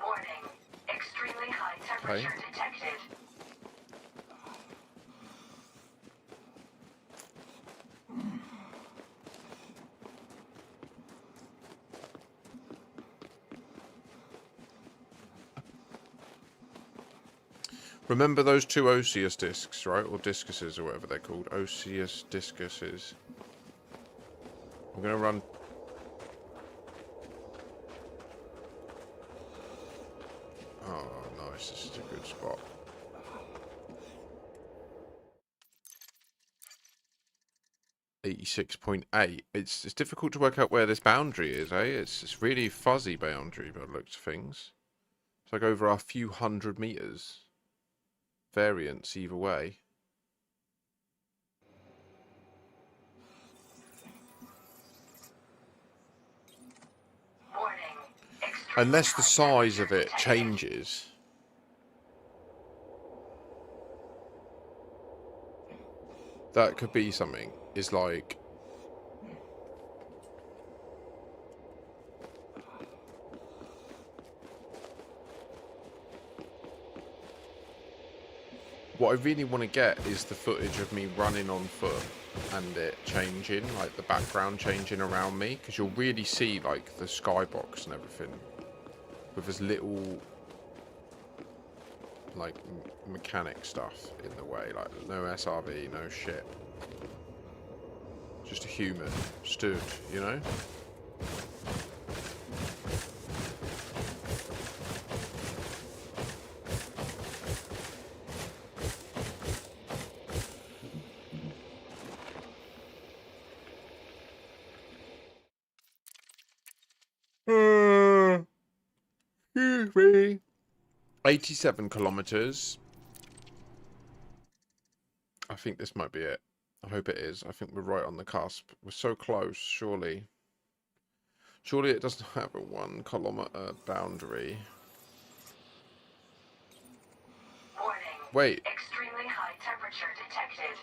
Warning. Extremely high temperature detected. Remember those two osseous discs, right? Or discuses, or whatever they're called. Osseous discuses. I'm going to run... Oh, nice. This is a good spot. .8. It's difficult to work out where this boundary is, eh? It's really fuzzy boundary by the looks of things. It's like over a few hundred meters. Variance either way. Warning. Unless the size of it changes. That could be something. Is like... What I really want to get is the footage of me running on foot and it changing, like the background changing around me, because you'll really see like the skybox and everything with as little like mechanic stuff in the way, like no SRV, no shit. Just a human stood, you know? Excuse me. 87 kilometers. I think this might be it. I hope it is. I think we're right on the cusp. We're so close, surely. Surely it doesn't have a 1 kilometer boundary. Warning. Wait. Extremely high temperature detected.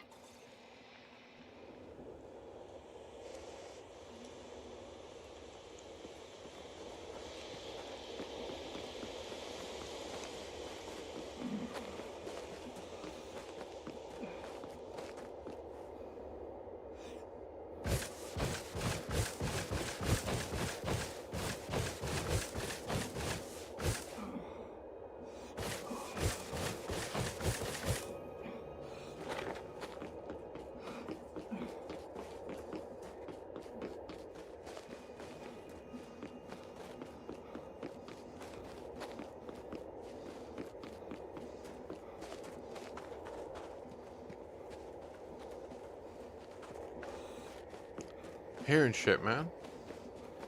Hearing shit, man.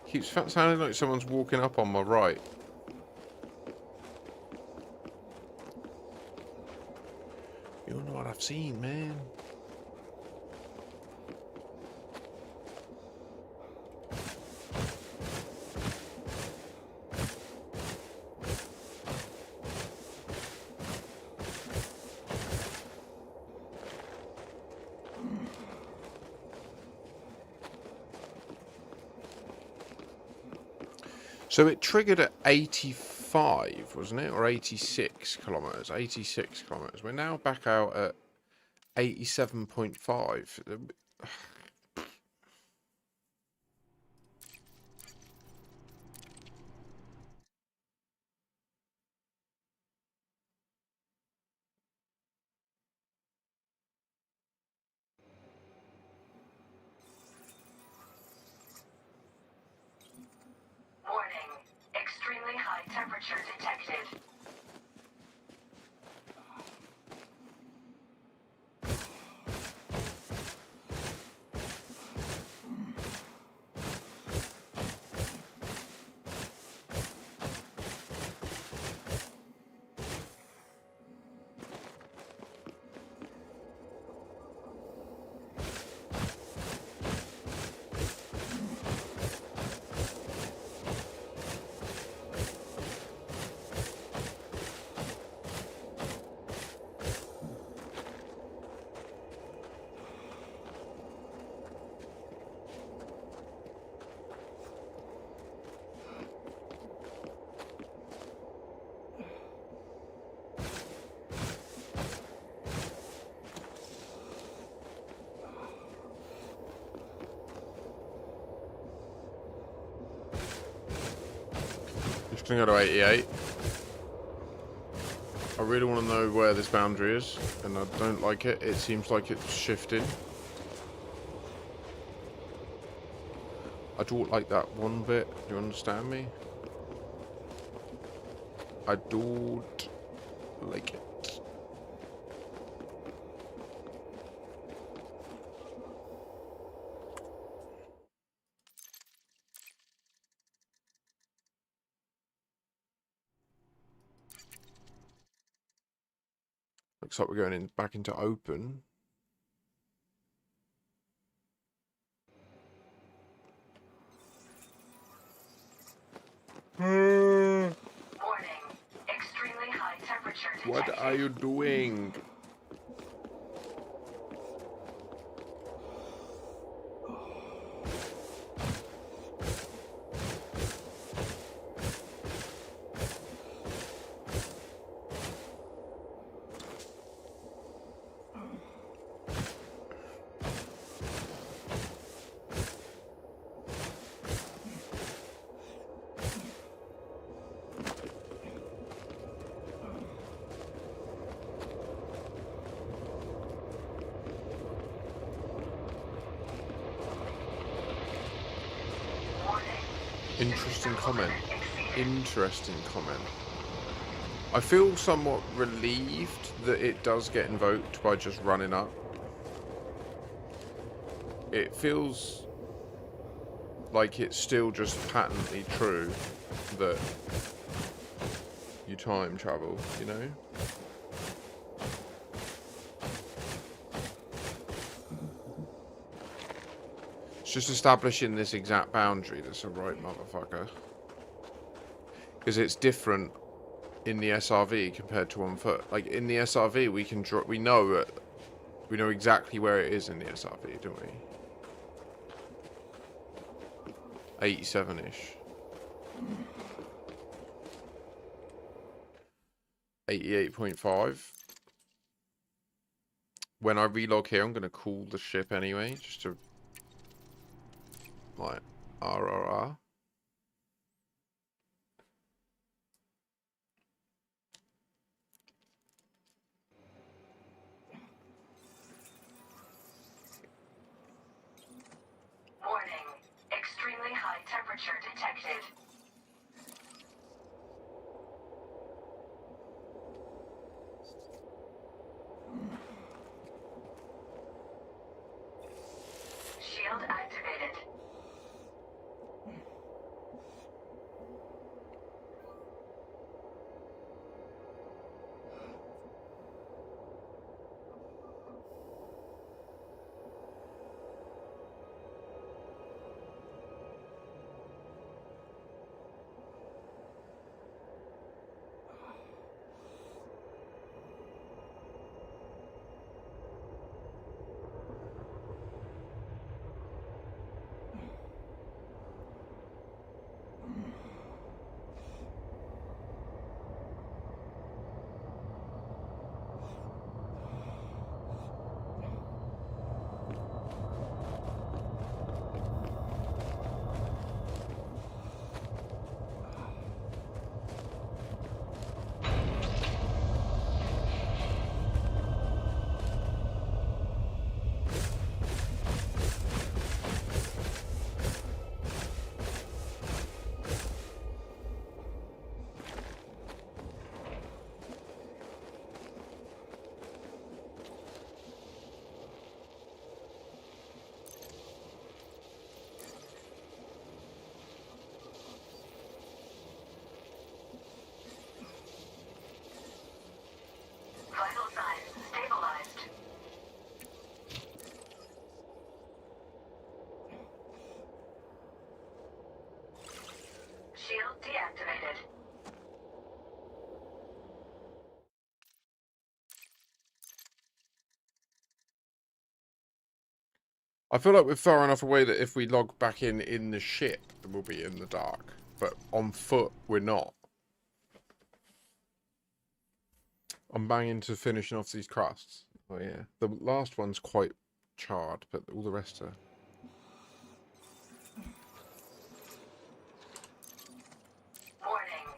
Keeps sounding like someone's walking up on my right. You don't know what I've seen, man. So it triggered at 85, wasn't it? Or 86 kilometers. 86 kilometers. We're now back out at 87.5. temperature detected. Just gonna go to 88. I really want to know where this boundary is, and I don't like it. It seems like it's shifting. I don't like that one bit. Do you understand me? I don't like it. Looks like we're going back into open. Warning. Extremely high temperature detected. What are you doing? Interesting comment. Interesting comment. I feel somewhat relieved that it does get invoked by just running up. It feels like it's still just patently true that you time travel, you know? It's just establishing this exact boundary that's a right motherfucker. Because it's different in the SRV compared to on foot. Like in the SRV, we can draw. We know exactly where it is in the SRV, don't we? 87-ish. 88.5. When I relog here, I'm going to call the ship anyway, just to like RRR. Warning. Extremely high temperature detected. Shield activated. I feel like we're far enough away that if we log back in the ship, we'll be in the dark. But on foot, we're not. I'm banging to finishing off these crusts. Oh yeah, the last one's quite charred, but all the rest are. Warning.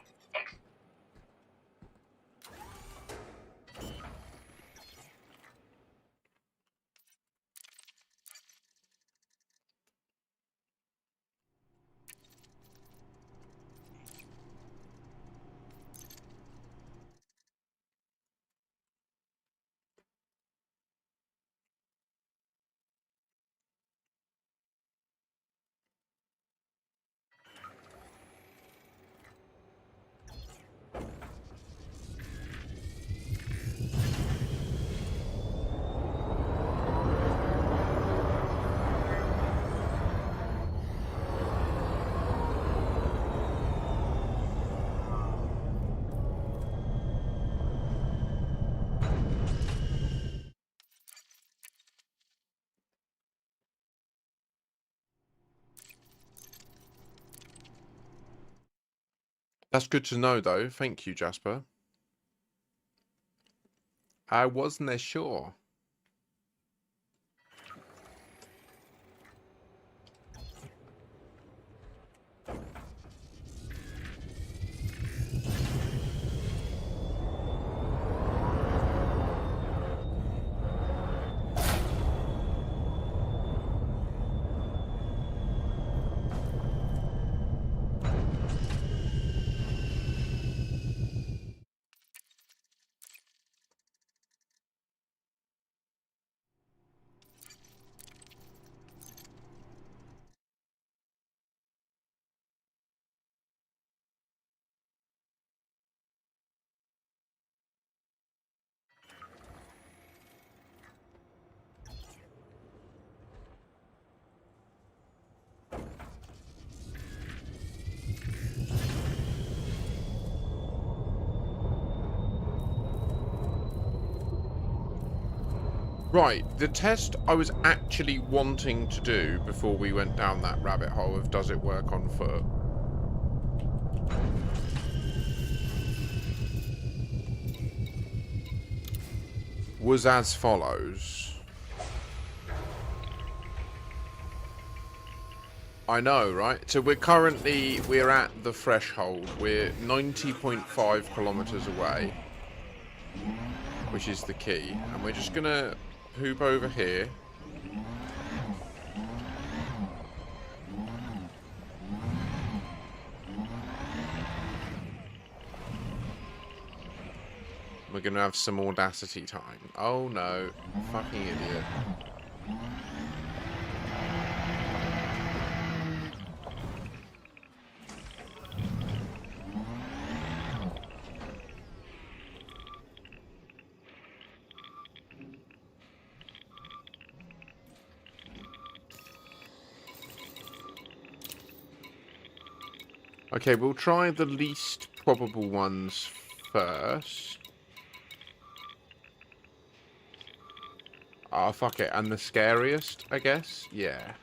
That's good to know, though. Thank you, Jasper. I wasn't sure. Right, the test I was actually wanting to do before we went down that rabbit hole of does it work on foot was as follows. I know, right? So we're at the threshold. We're 90.5 kilometers away, which is the key. And we're just gonna hoop over here. We're gonna have some audacity time. Oh no, fucking idiot. Okay, we'll try the least probable ones first. Oh, fuck it. And the scariest, I guess? Yeah.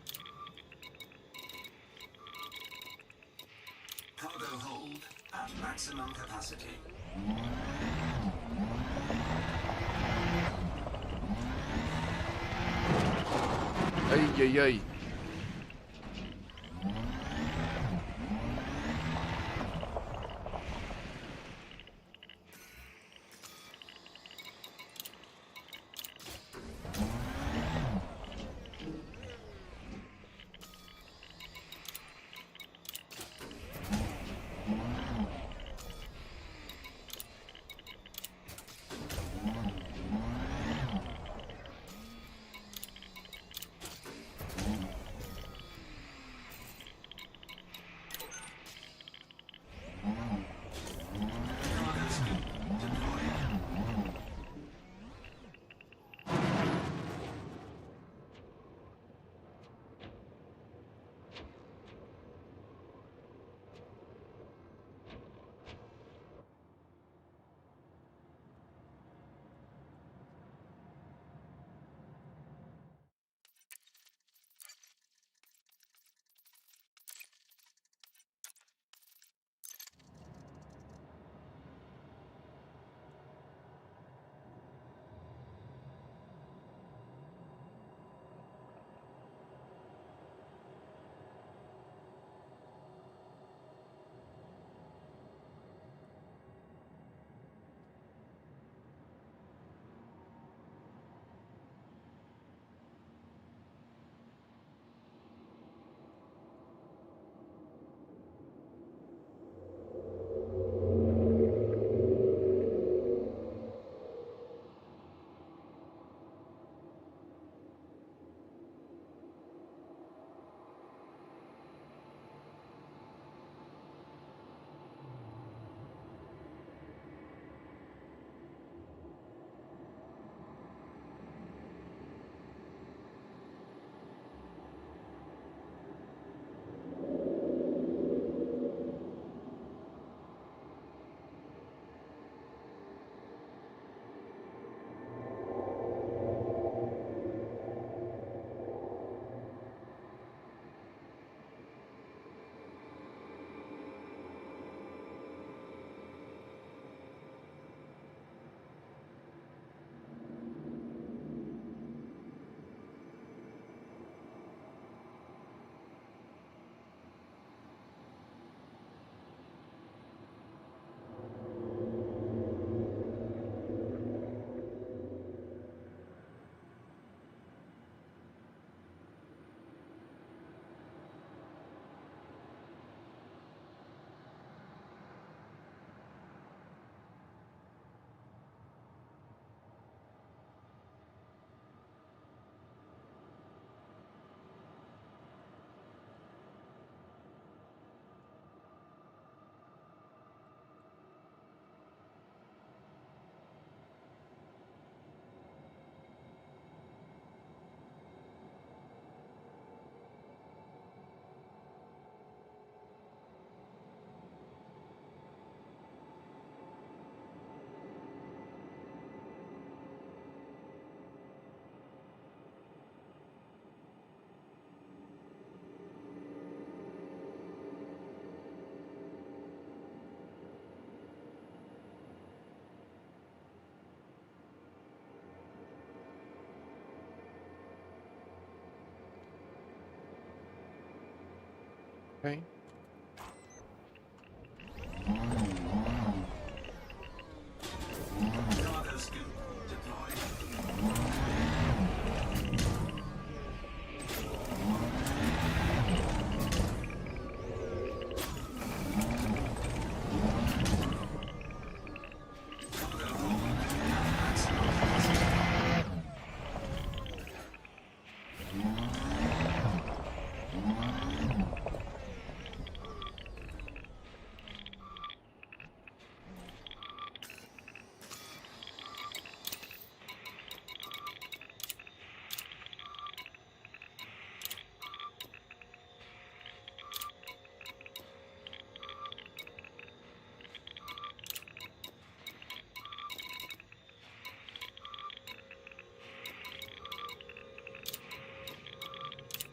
Cargo hold at maximum capacity. Ay, ay, ay. Okay. Cargo scoop deployed.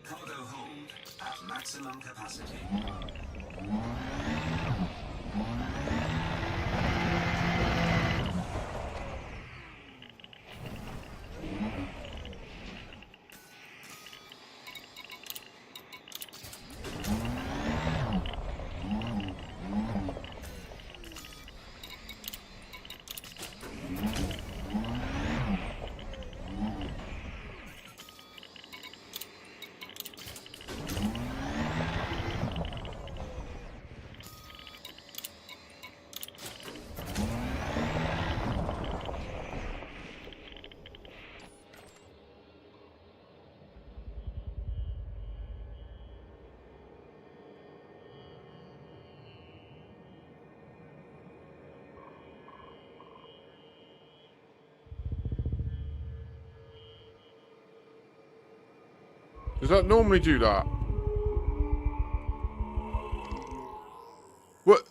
Cargo hold at maximum capacity. Cargo hold at maximum capacity. Does that normally do that? What?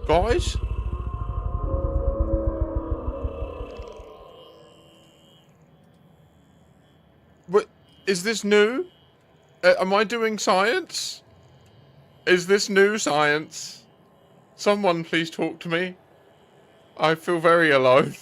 Guys? What? Is this new? Am I doing science? Is this new science? Someone please talk to me. I feel very alone.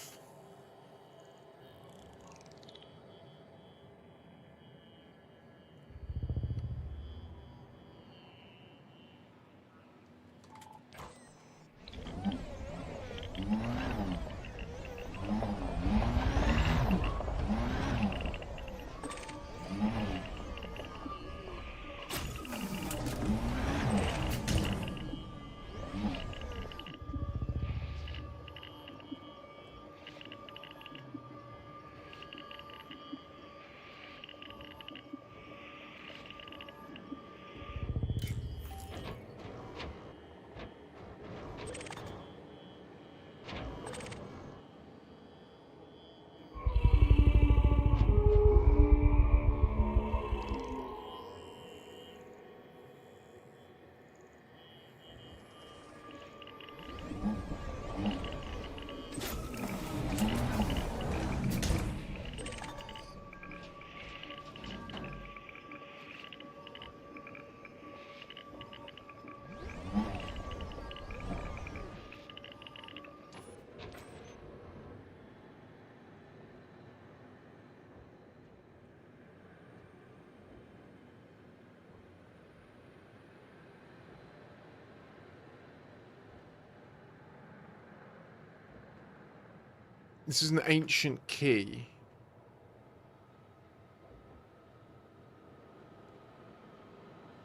This is an ancient key.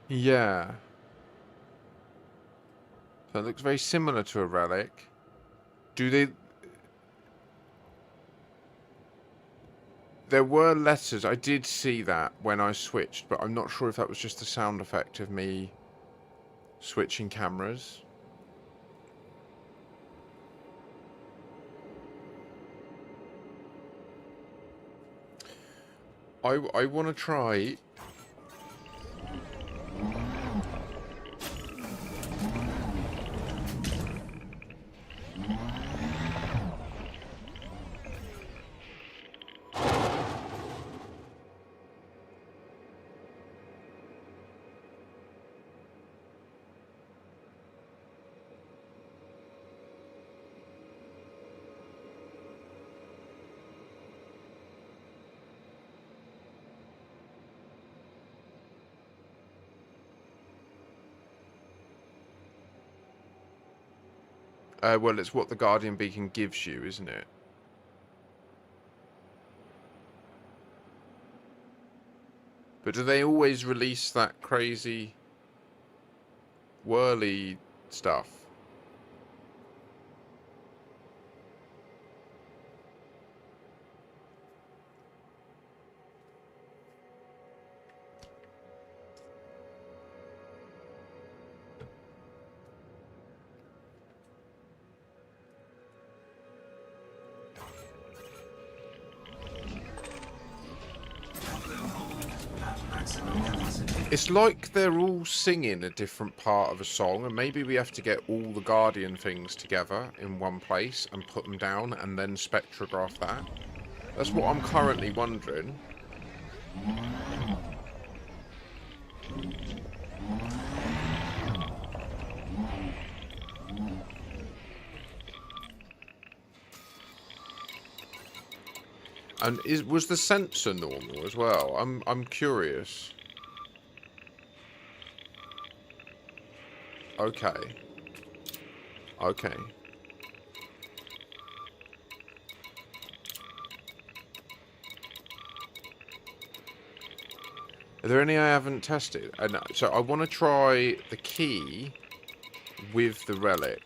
Yeah. So it looks very similar to a relic. Do they... There were letters. I did see that when I switched, but I'm not sure if that was just the sound effect of me switching cameras. I want to try. Well, it's what the Guardian Beacon gives you, isn't it? But do they always release that crazy whirly stuff? It's like they're all singing a different part of a song, and maybe we have to get all the Guardian things together in one place and put them down and then spectrograph that. That's what I'm currently wondering. And was the sensor normal as well? I'm curious. Okay. Okay. Are there any I haven't tested? And so I want to try the key with the relic.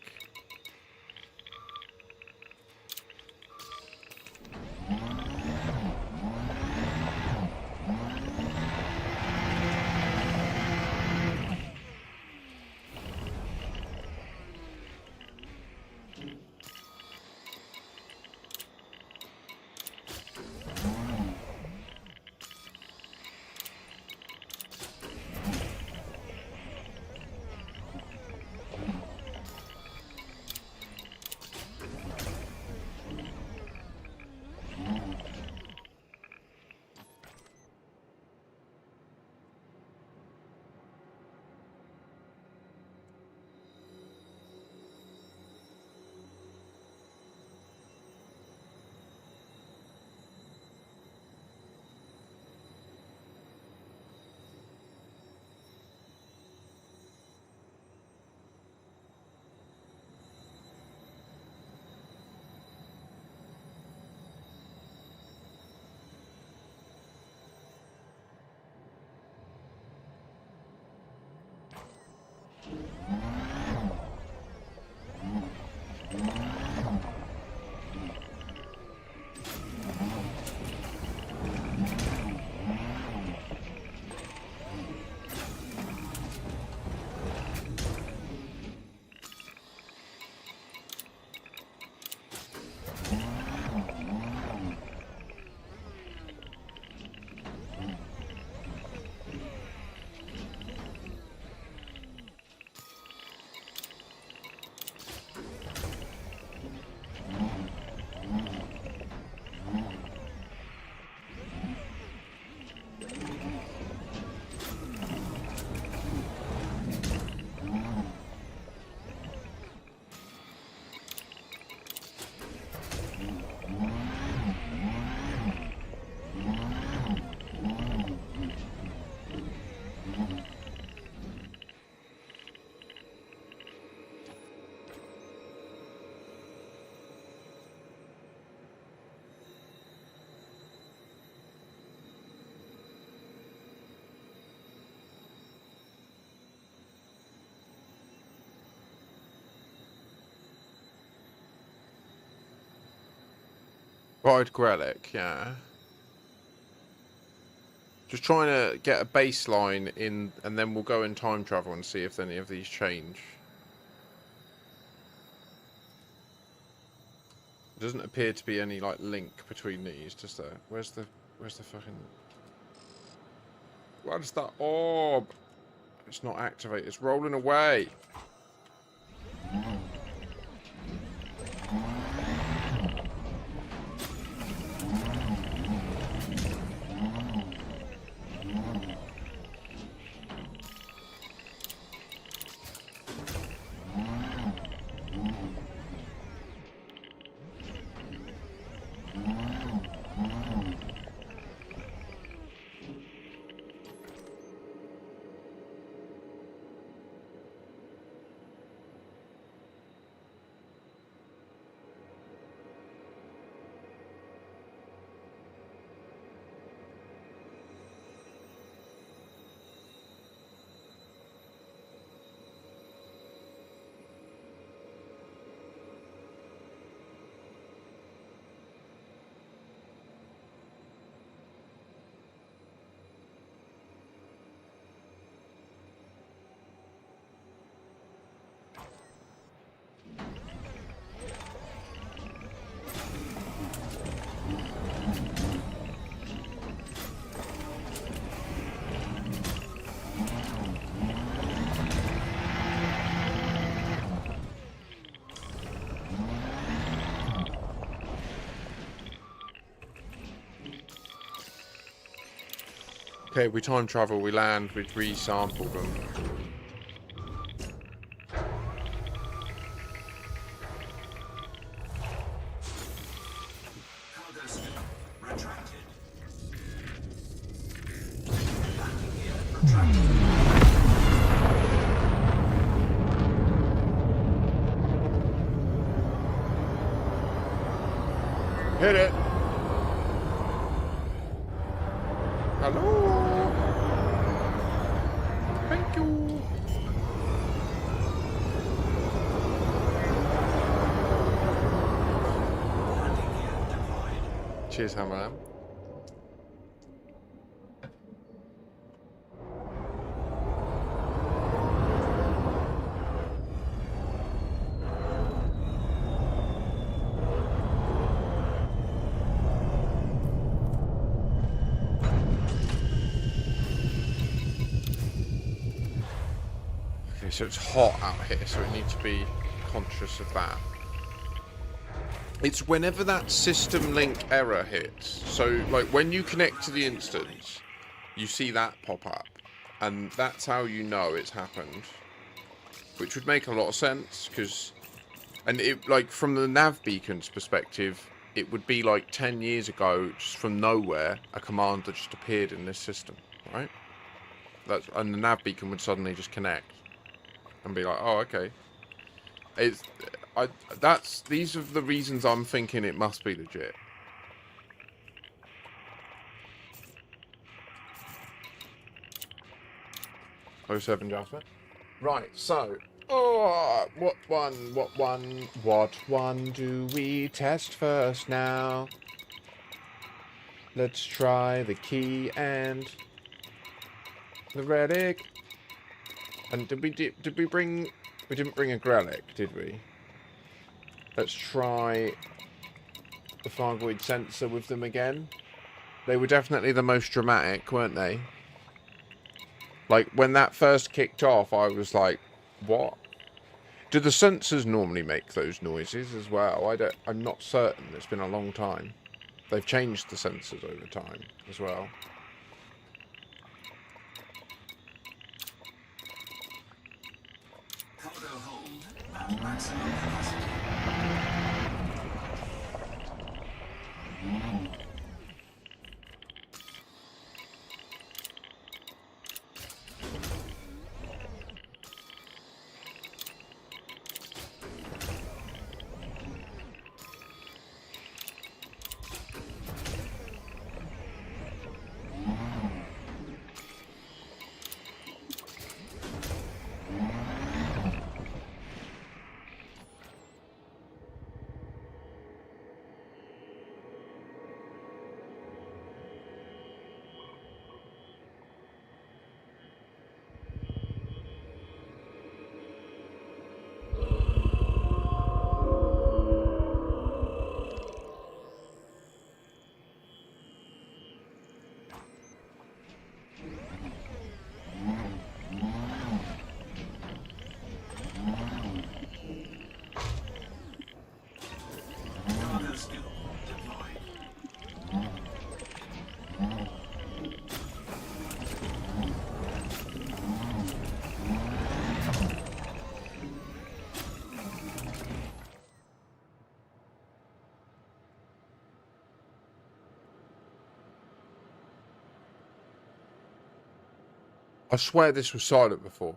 Fried relic, yeah. Just trying to get a baseline in, and then we'll go in time travel and see if any of these change. There doesn't appear to be any like link between these, does there? Where's the fucking? Where's that orb? It's not activated. It's rolling away. Okay, we time travel, we land, we resample them. Cargo skip retracted. Landing gear retracted. Hit it! Hello? Thank you! Landing gear deployed. Cheers, Hammerlam. Okay, so it's hot out here, so we need to be conscious of that. It's whenever that system link error hits. So, like, when you connect to the instance, you see that pop up. And that's how you know it's happened. Which would make a lot of sense, because... And, it like, from the nav beacon's perspective, it would be like 10 years ago, just from nowhere, a command that just appeared in this system, right? And the nav beacon would suddenly just connect. And be like, oh, okay. These are the reasons I'm thinking it must be legit. Oh, 07 Jasper. Right, so what one do we test first now? Let's try the key and the relic. And did we bring? We didn't bring a Grelic, did we? Let's try the Fargoid sensor with them again. They were definitely the most dramatic, weren't they? Like, when that first kicked off, I was like, what? Do the sensors normally make those noises as well? I'm not certain. It's been a long time. They've changed the sensors over time as well. Cargo hold at maximum capacity. I swear this was silent before.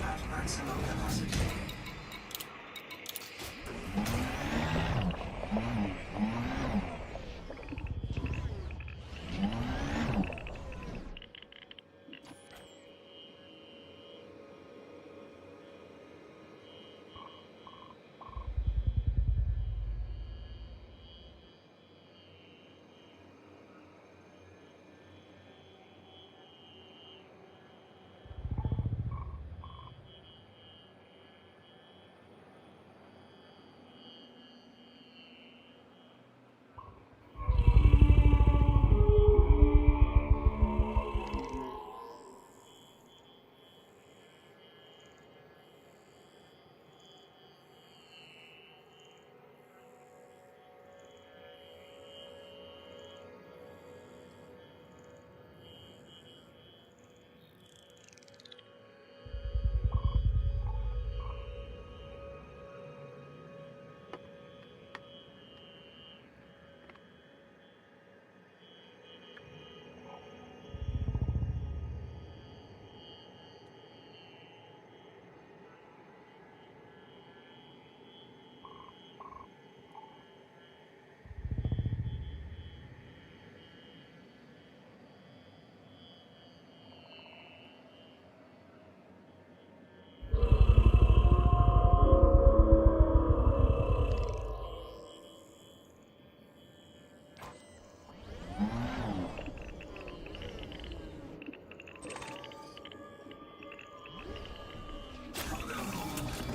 At maximum capacity.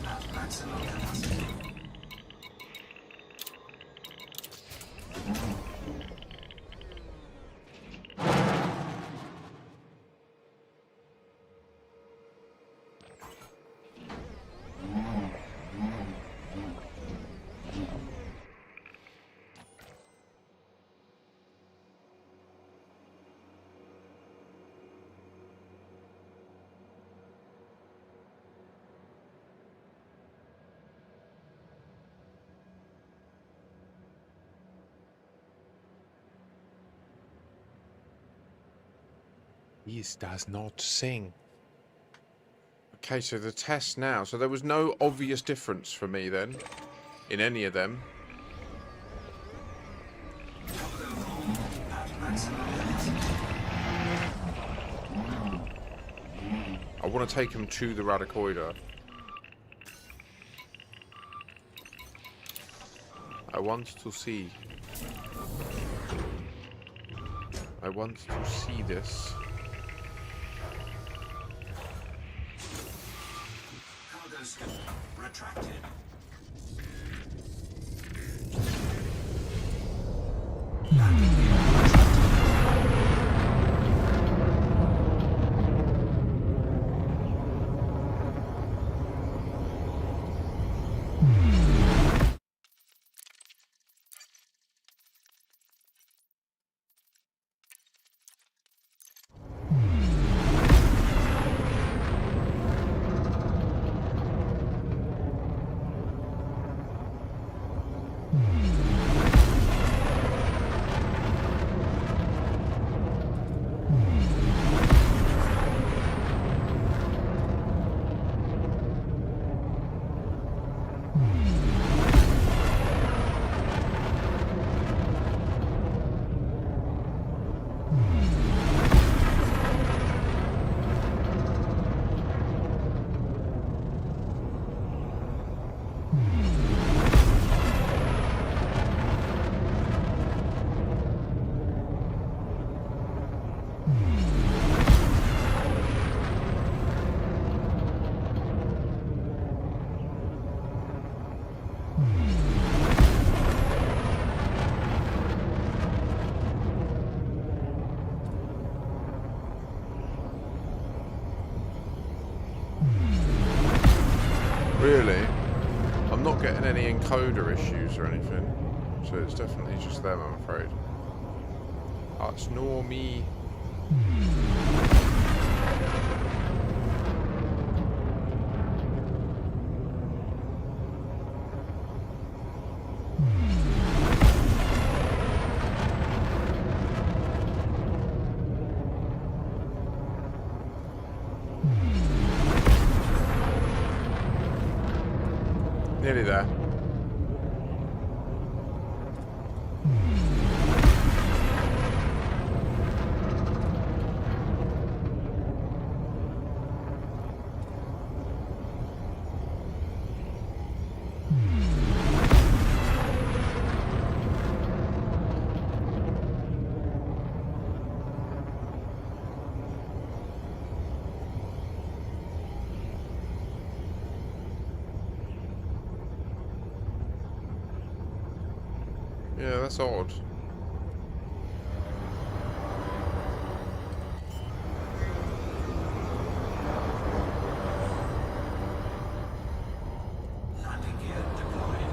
At maximum capacity. This does not sing. Okay, so the test now. So there was no obvious difference for me then in any of them. At maximum capacity. I want to take him to the Radicoida. I want to see. I want to see this. Cargo scope retracted. Really? I'm not getting any encoder issues or anything. So it's definitely just them, I'm afraid. That's Normie. Nearly there. Yeah, that's odd. Landing gear deployed.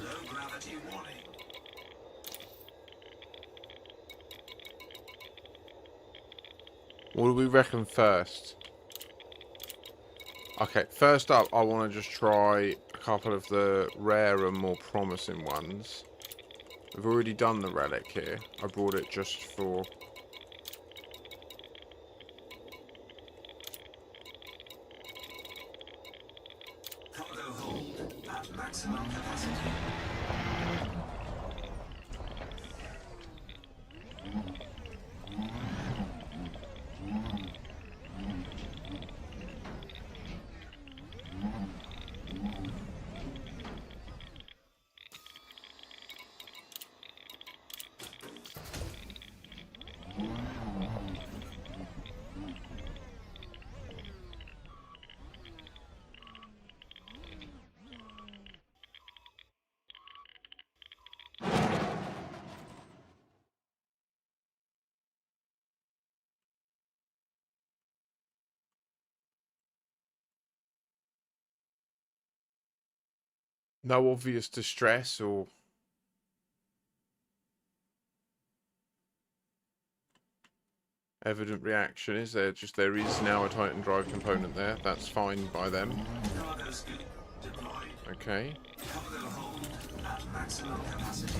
Low gravity warning. What do we reckon first? Okay, first up, I want to just try a couple of the rarer, more promising ones. We've already done the relic here. I brought it just for... Cargo hold at maximum capacity. No obvious distress or... evident reaction, is there? Just there is now a Titan drive component there. That's fine by them. Cargo scoop deployed. Okay. Cargo hold at maximum capacity.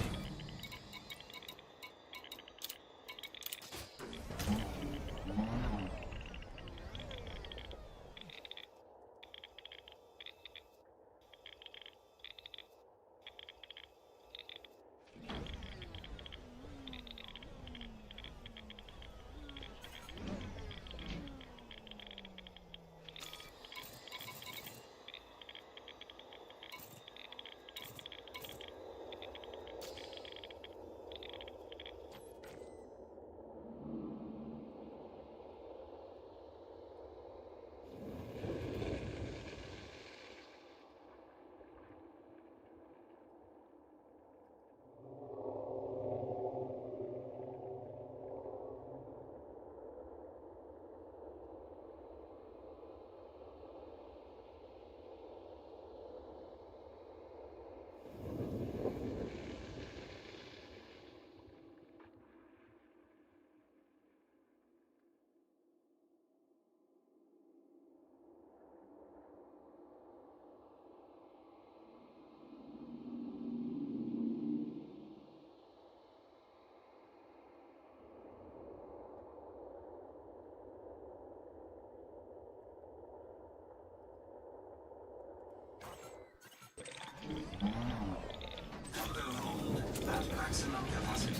Cargo hold at maximum capacity.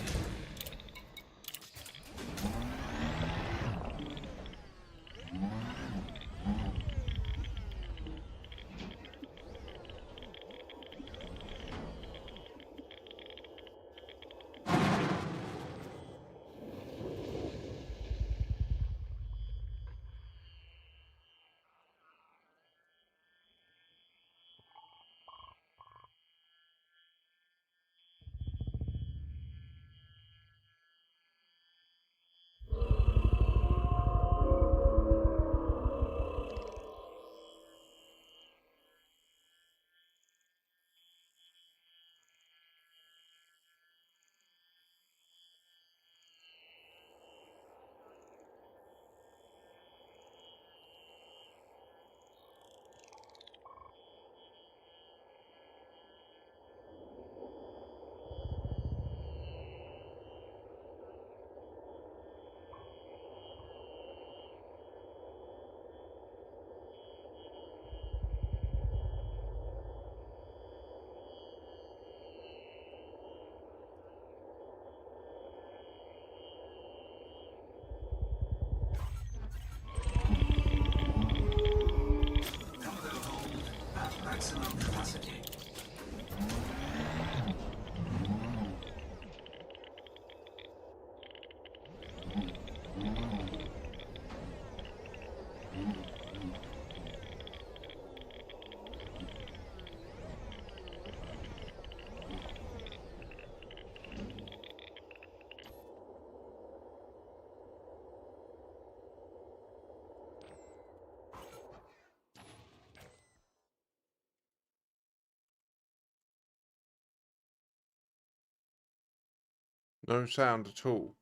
No sound at all.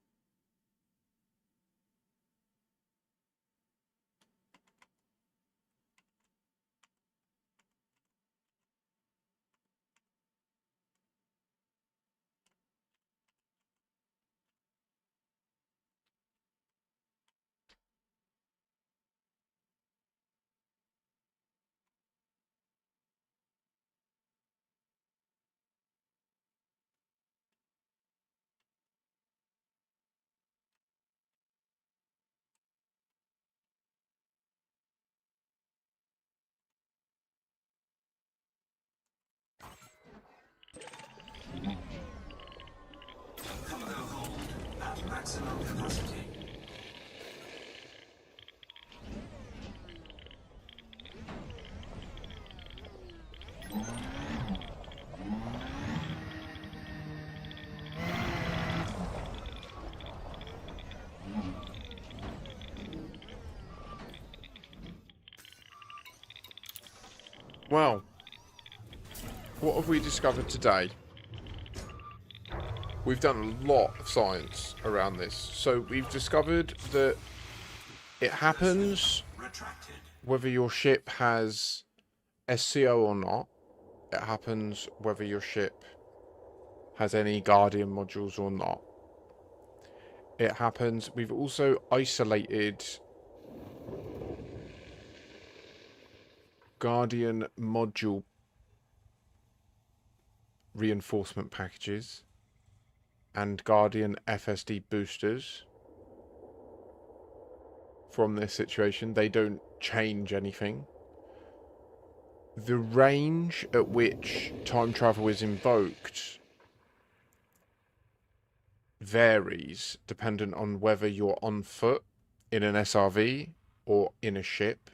Cargo hold at maximum capacity. Well, what have we discovered today? We've done a lot of science around this. So we've discovered that it happens Retracted. whether your ship has SCO or not. It happens whether your ship has any Guardian modules or not. It happens. We've also isolated Guardian module reinforcement packages and Guardian FSD boosters from this situation. They don't change anything. The range at which time travel is invoked varies dependent on whether you're on foot in an SRV or in a ship.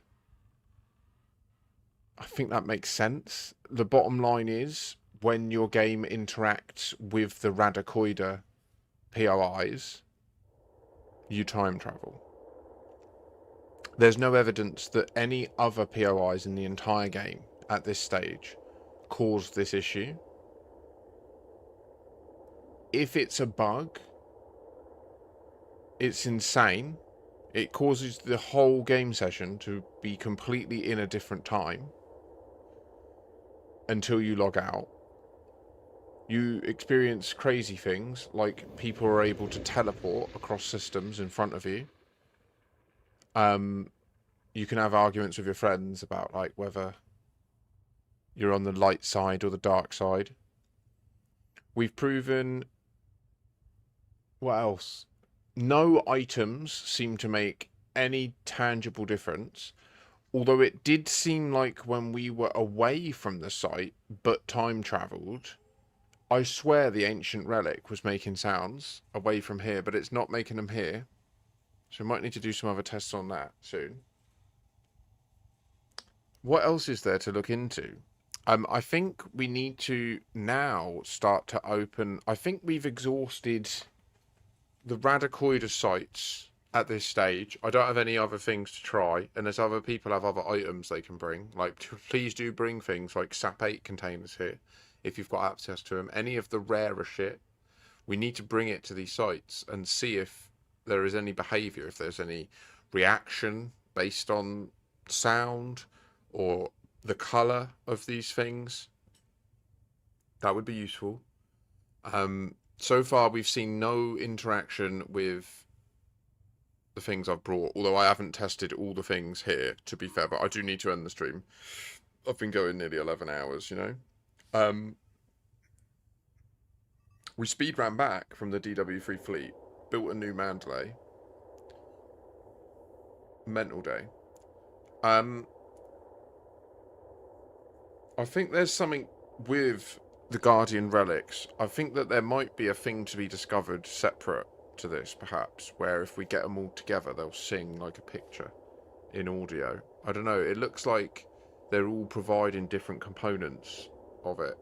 I think that makes sense. The bottom line is, when your game interacts with the Radacoida POIs, you time travel. There's no evidence that any other POIs in the entire game at this stage caused this issue. If it's a bug, it's insane. It causes the whole game session to be completely in a different time until you log out. You experience crazy things, like people are able to teleport across systems in front of you. You can have arguments with your friends about like whether you're on the light side or the dark side. We've proven... What else? No items seem to make any tangible difference. Although it did seem like when we were away from the site, but time travelled, I swear the ancient relic was making sounds away from here, but it's not making them here. So we might need to do some other tests on that soon. What else is there to look into? I think we need to now start to open... I think we've exhausted the Radacoida sites at this stage. I don't have any other things to try, and as other people have other items they can bring, like please do bring things like SAP-8 containers here if you've got access to them. Any of the rarer shit, we need to bring it to these sites and see if there is any behavior, if there's any reaction based on sound or the color of these things. That would be useful. So far we've seen no interaction with the things I've brought, although I haven't tested all the things here, to be fair, but I do need to end the stream. I've been going nearly 11 hours, you know. We speed ran back from the DW3 fleet, built a new Mandalay. Mental day. I think there's something with the Guardian relics. I think that there might be a thing to be discovered separate to this, perhaps, where if we get them all together, they'll sing like a picture in audio. I don't know. It looks like they're all providing different components of it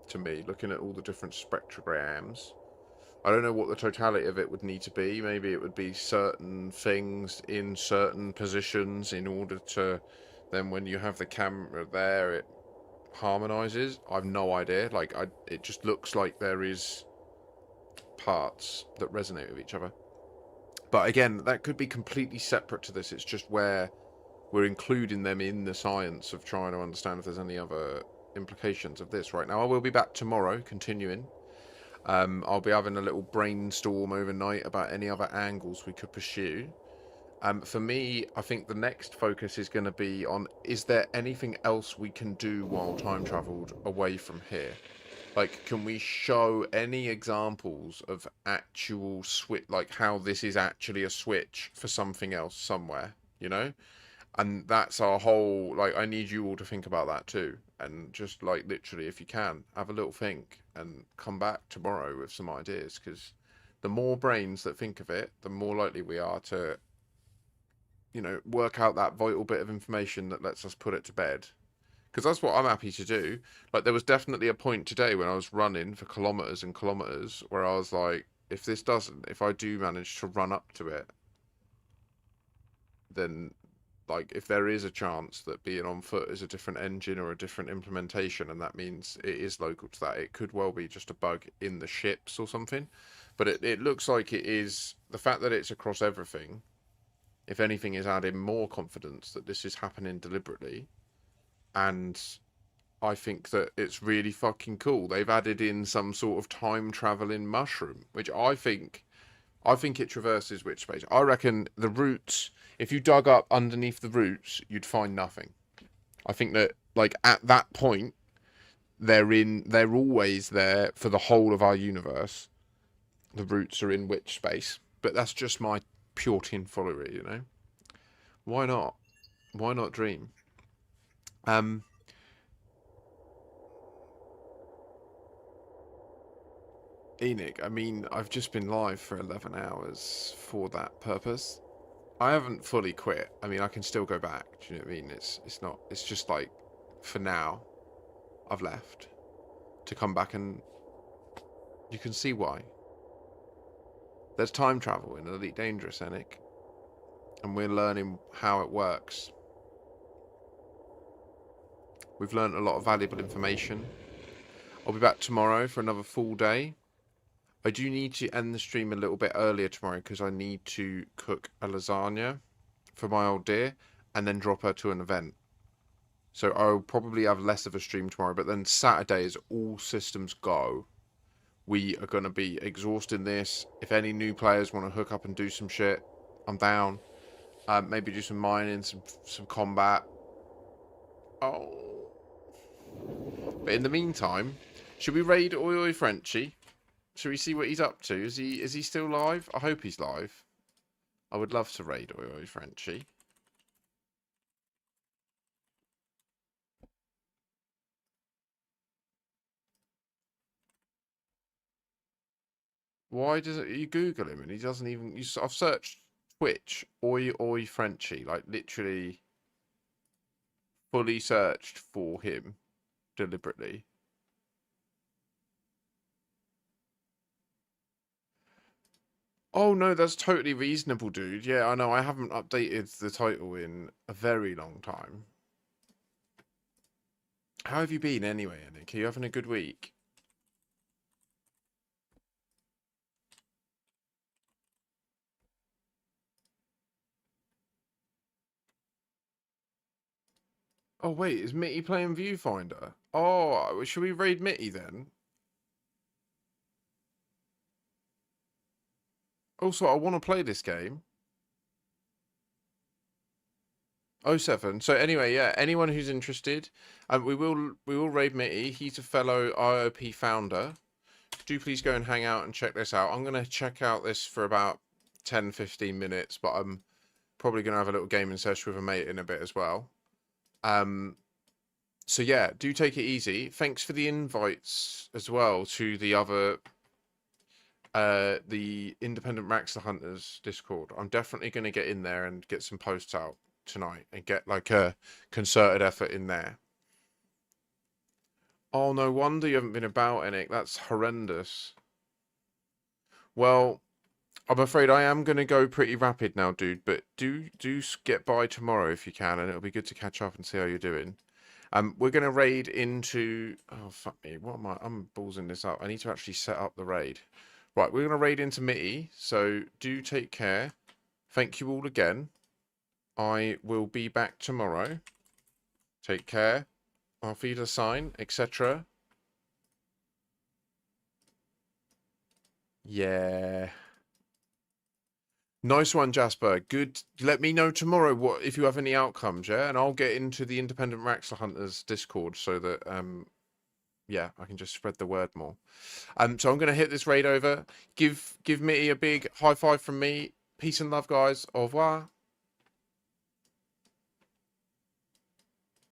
to me, looking at all the different spectrograms. I don't know what the totality of it would need to be. Maybe it would be certain things in certain positions in order to then when you have the camera there, it harmonizes. I've no idea. Like, it just looks like there is parts that resonate with each other. But again, that could be completely separate to this. It's just where we're including them in the science of trying to understand if there's any other implications of this. Right now, I will be back tomorrow, continuing. I'll be having a little brainstorm overnight about any other angles we could pursue. For me, I think the next focus is going to be on, is there anything else we can do while time traveled away from here? Like, can we show any examples of actual switch, like how this is actually a switch for something else somewhere, you know? And that's our whole, like, I need you all to think about that too. And just, like, literally, if you can, have a little think and come back tomorrow with some ideas. Because the more brains that think of it, the more likely we are to, you know, work out that vital bit of information that lets us put it to bed. Because that's what I'm happy to do. Like, there was definitely a point today when I was running for kilometers and kilometers where I was like, if I do manage to run up to it, then, like, if there is a chance that being on foot is a different engine or a different implementation, and that means it is local to that, it could well be just a bug in the ships or something. But it looks like it is, the fact that it's across everything, if anything, is adding more confidence that this is happening deliberately. And I think that it's really fucking cool. They've added in some sort of time traveling mushroom, which I think it traverses which space. I reckon the roots, if you dug up underneath the roots, you'd find nothing. I think that, like, at that point, they're always there for the whole of our universe. The roots are in which space. But that's just my pure tomfoolery, you know? Why not? Why not dream? Enoch, I mean, I've just been live for 11 hours for that purpose. I haven't fully quit. I mean, I can still go back. Do you know what I mean? It's just like, for now, I've left to come back, and you can see why. There's time travel in Elite Dangerous, Enoch, and we're learning how it works. We've learned a lot of valuable information. I'll be back tomorrow for another full day. I do need to end the stream a little bit earlier tomorrow because I need to cook a lasagna for my old dear and then drop her to an event. So I'll probably have less of a stream tomorrow, but then Saturday is all systems go. We are going to be exhausting this. If any new players want to hook up and do some shit, I'm down. Maybe do some mining, some combat. Oh. But in the meantime, should we raid Oi Oi Frenchie? Should we see what he's up to? Is he still live? I hope he's live. I would love to raid Oi Oi Frenchie. Why does it? You Google him and he doesn't even. I've searched Twitch Oi Oi Frenchie, like literally fully searched for him deliberately. Oh no, that's totally reasonable, dude. Yeah, I know. I haven't updated the title in a very long time. How have you been anyway, Nick? Are you having a good week? Oh wait, is Mitty playing Viewfinder? Oh, should we raid Mitty then? Also, I want to play this game. 07. So anyway, yeah, anyone who's interested, we will raid Mitty. He's a fellow IOP founder. Do please go and hang out and check this out. I'm going to check out this for about 10-15 minutes, but I'm probably going to have a little gaming session with a mate in a bit as well. So yeah, do take it easy. Thanks for the invites as well to the other the Independent Raxler Hunters Discord. I'm definitely going to get in there and get some posts out tonight and get like a concerted effort in there. Oh, no wonder you haven't been about, Enic. That's horrendous. Well, I'm afraid I am going to go pretty rapid now, dude. But do get by tomorrow if you can, and it'll be good to catch up and see how you're doing. We're going to raid into... Oh, fuck me. What am I? I'm ballsing this up. I need to actually set up the raid. Right, we're going to raid into Mitty. So do take care. Thank you all again. I will be back tomorrow. Take care. Auf Wiedersehen, etc. Yeah. Nice one, Jasper. Good. Let me know tomorrow what if you have any outcomes, yeah? And I'll get into the Independent Raxler Hunters Discord so that yeah, I can just spread the word more. So I'm gonna hit this raid over. Give Mitty a big high five from me. Peace and love, guys. Au revoir.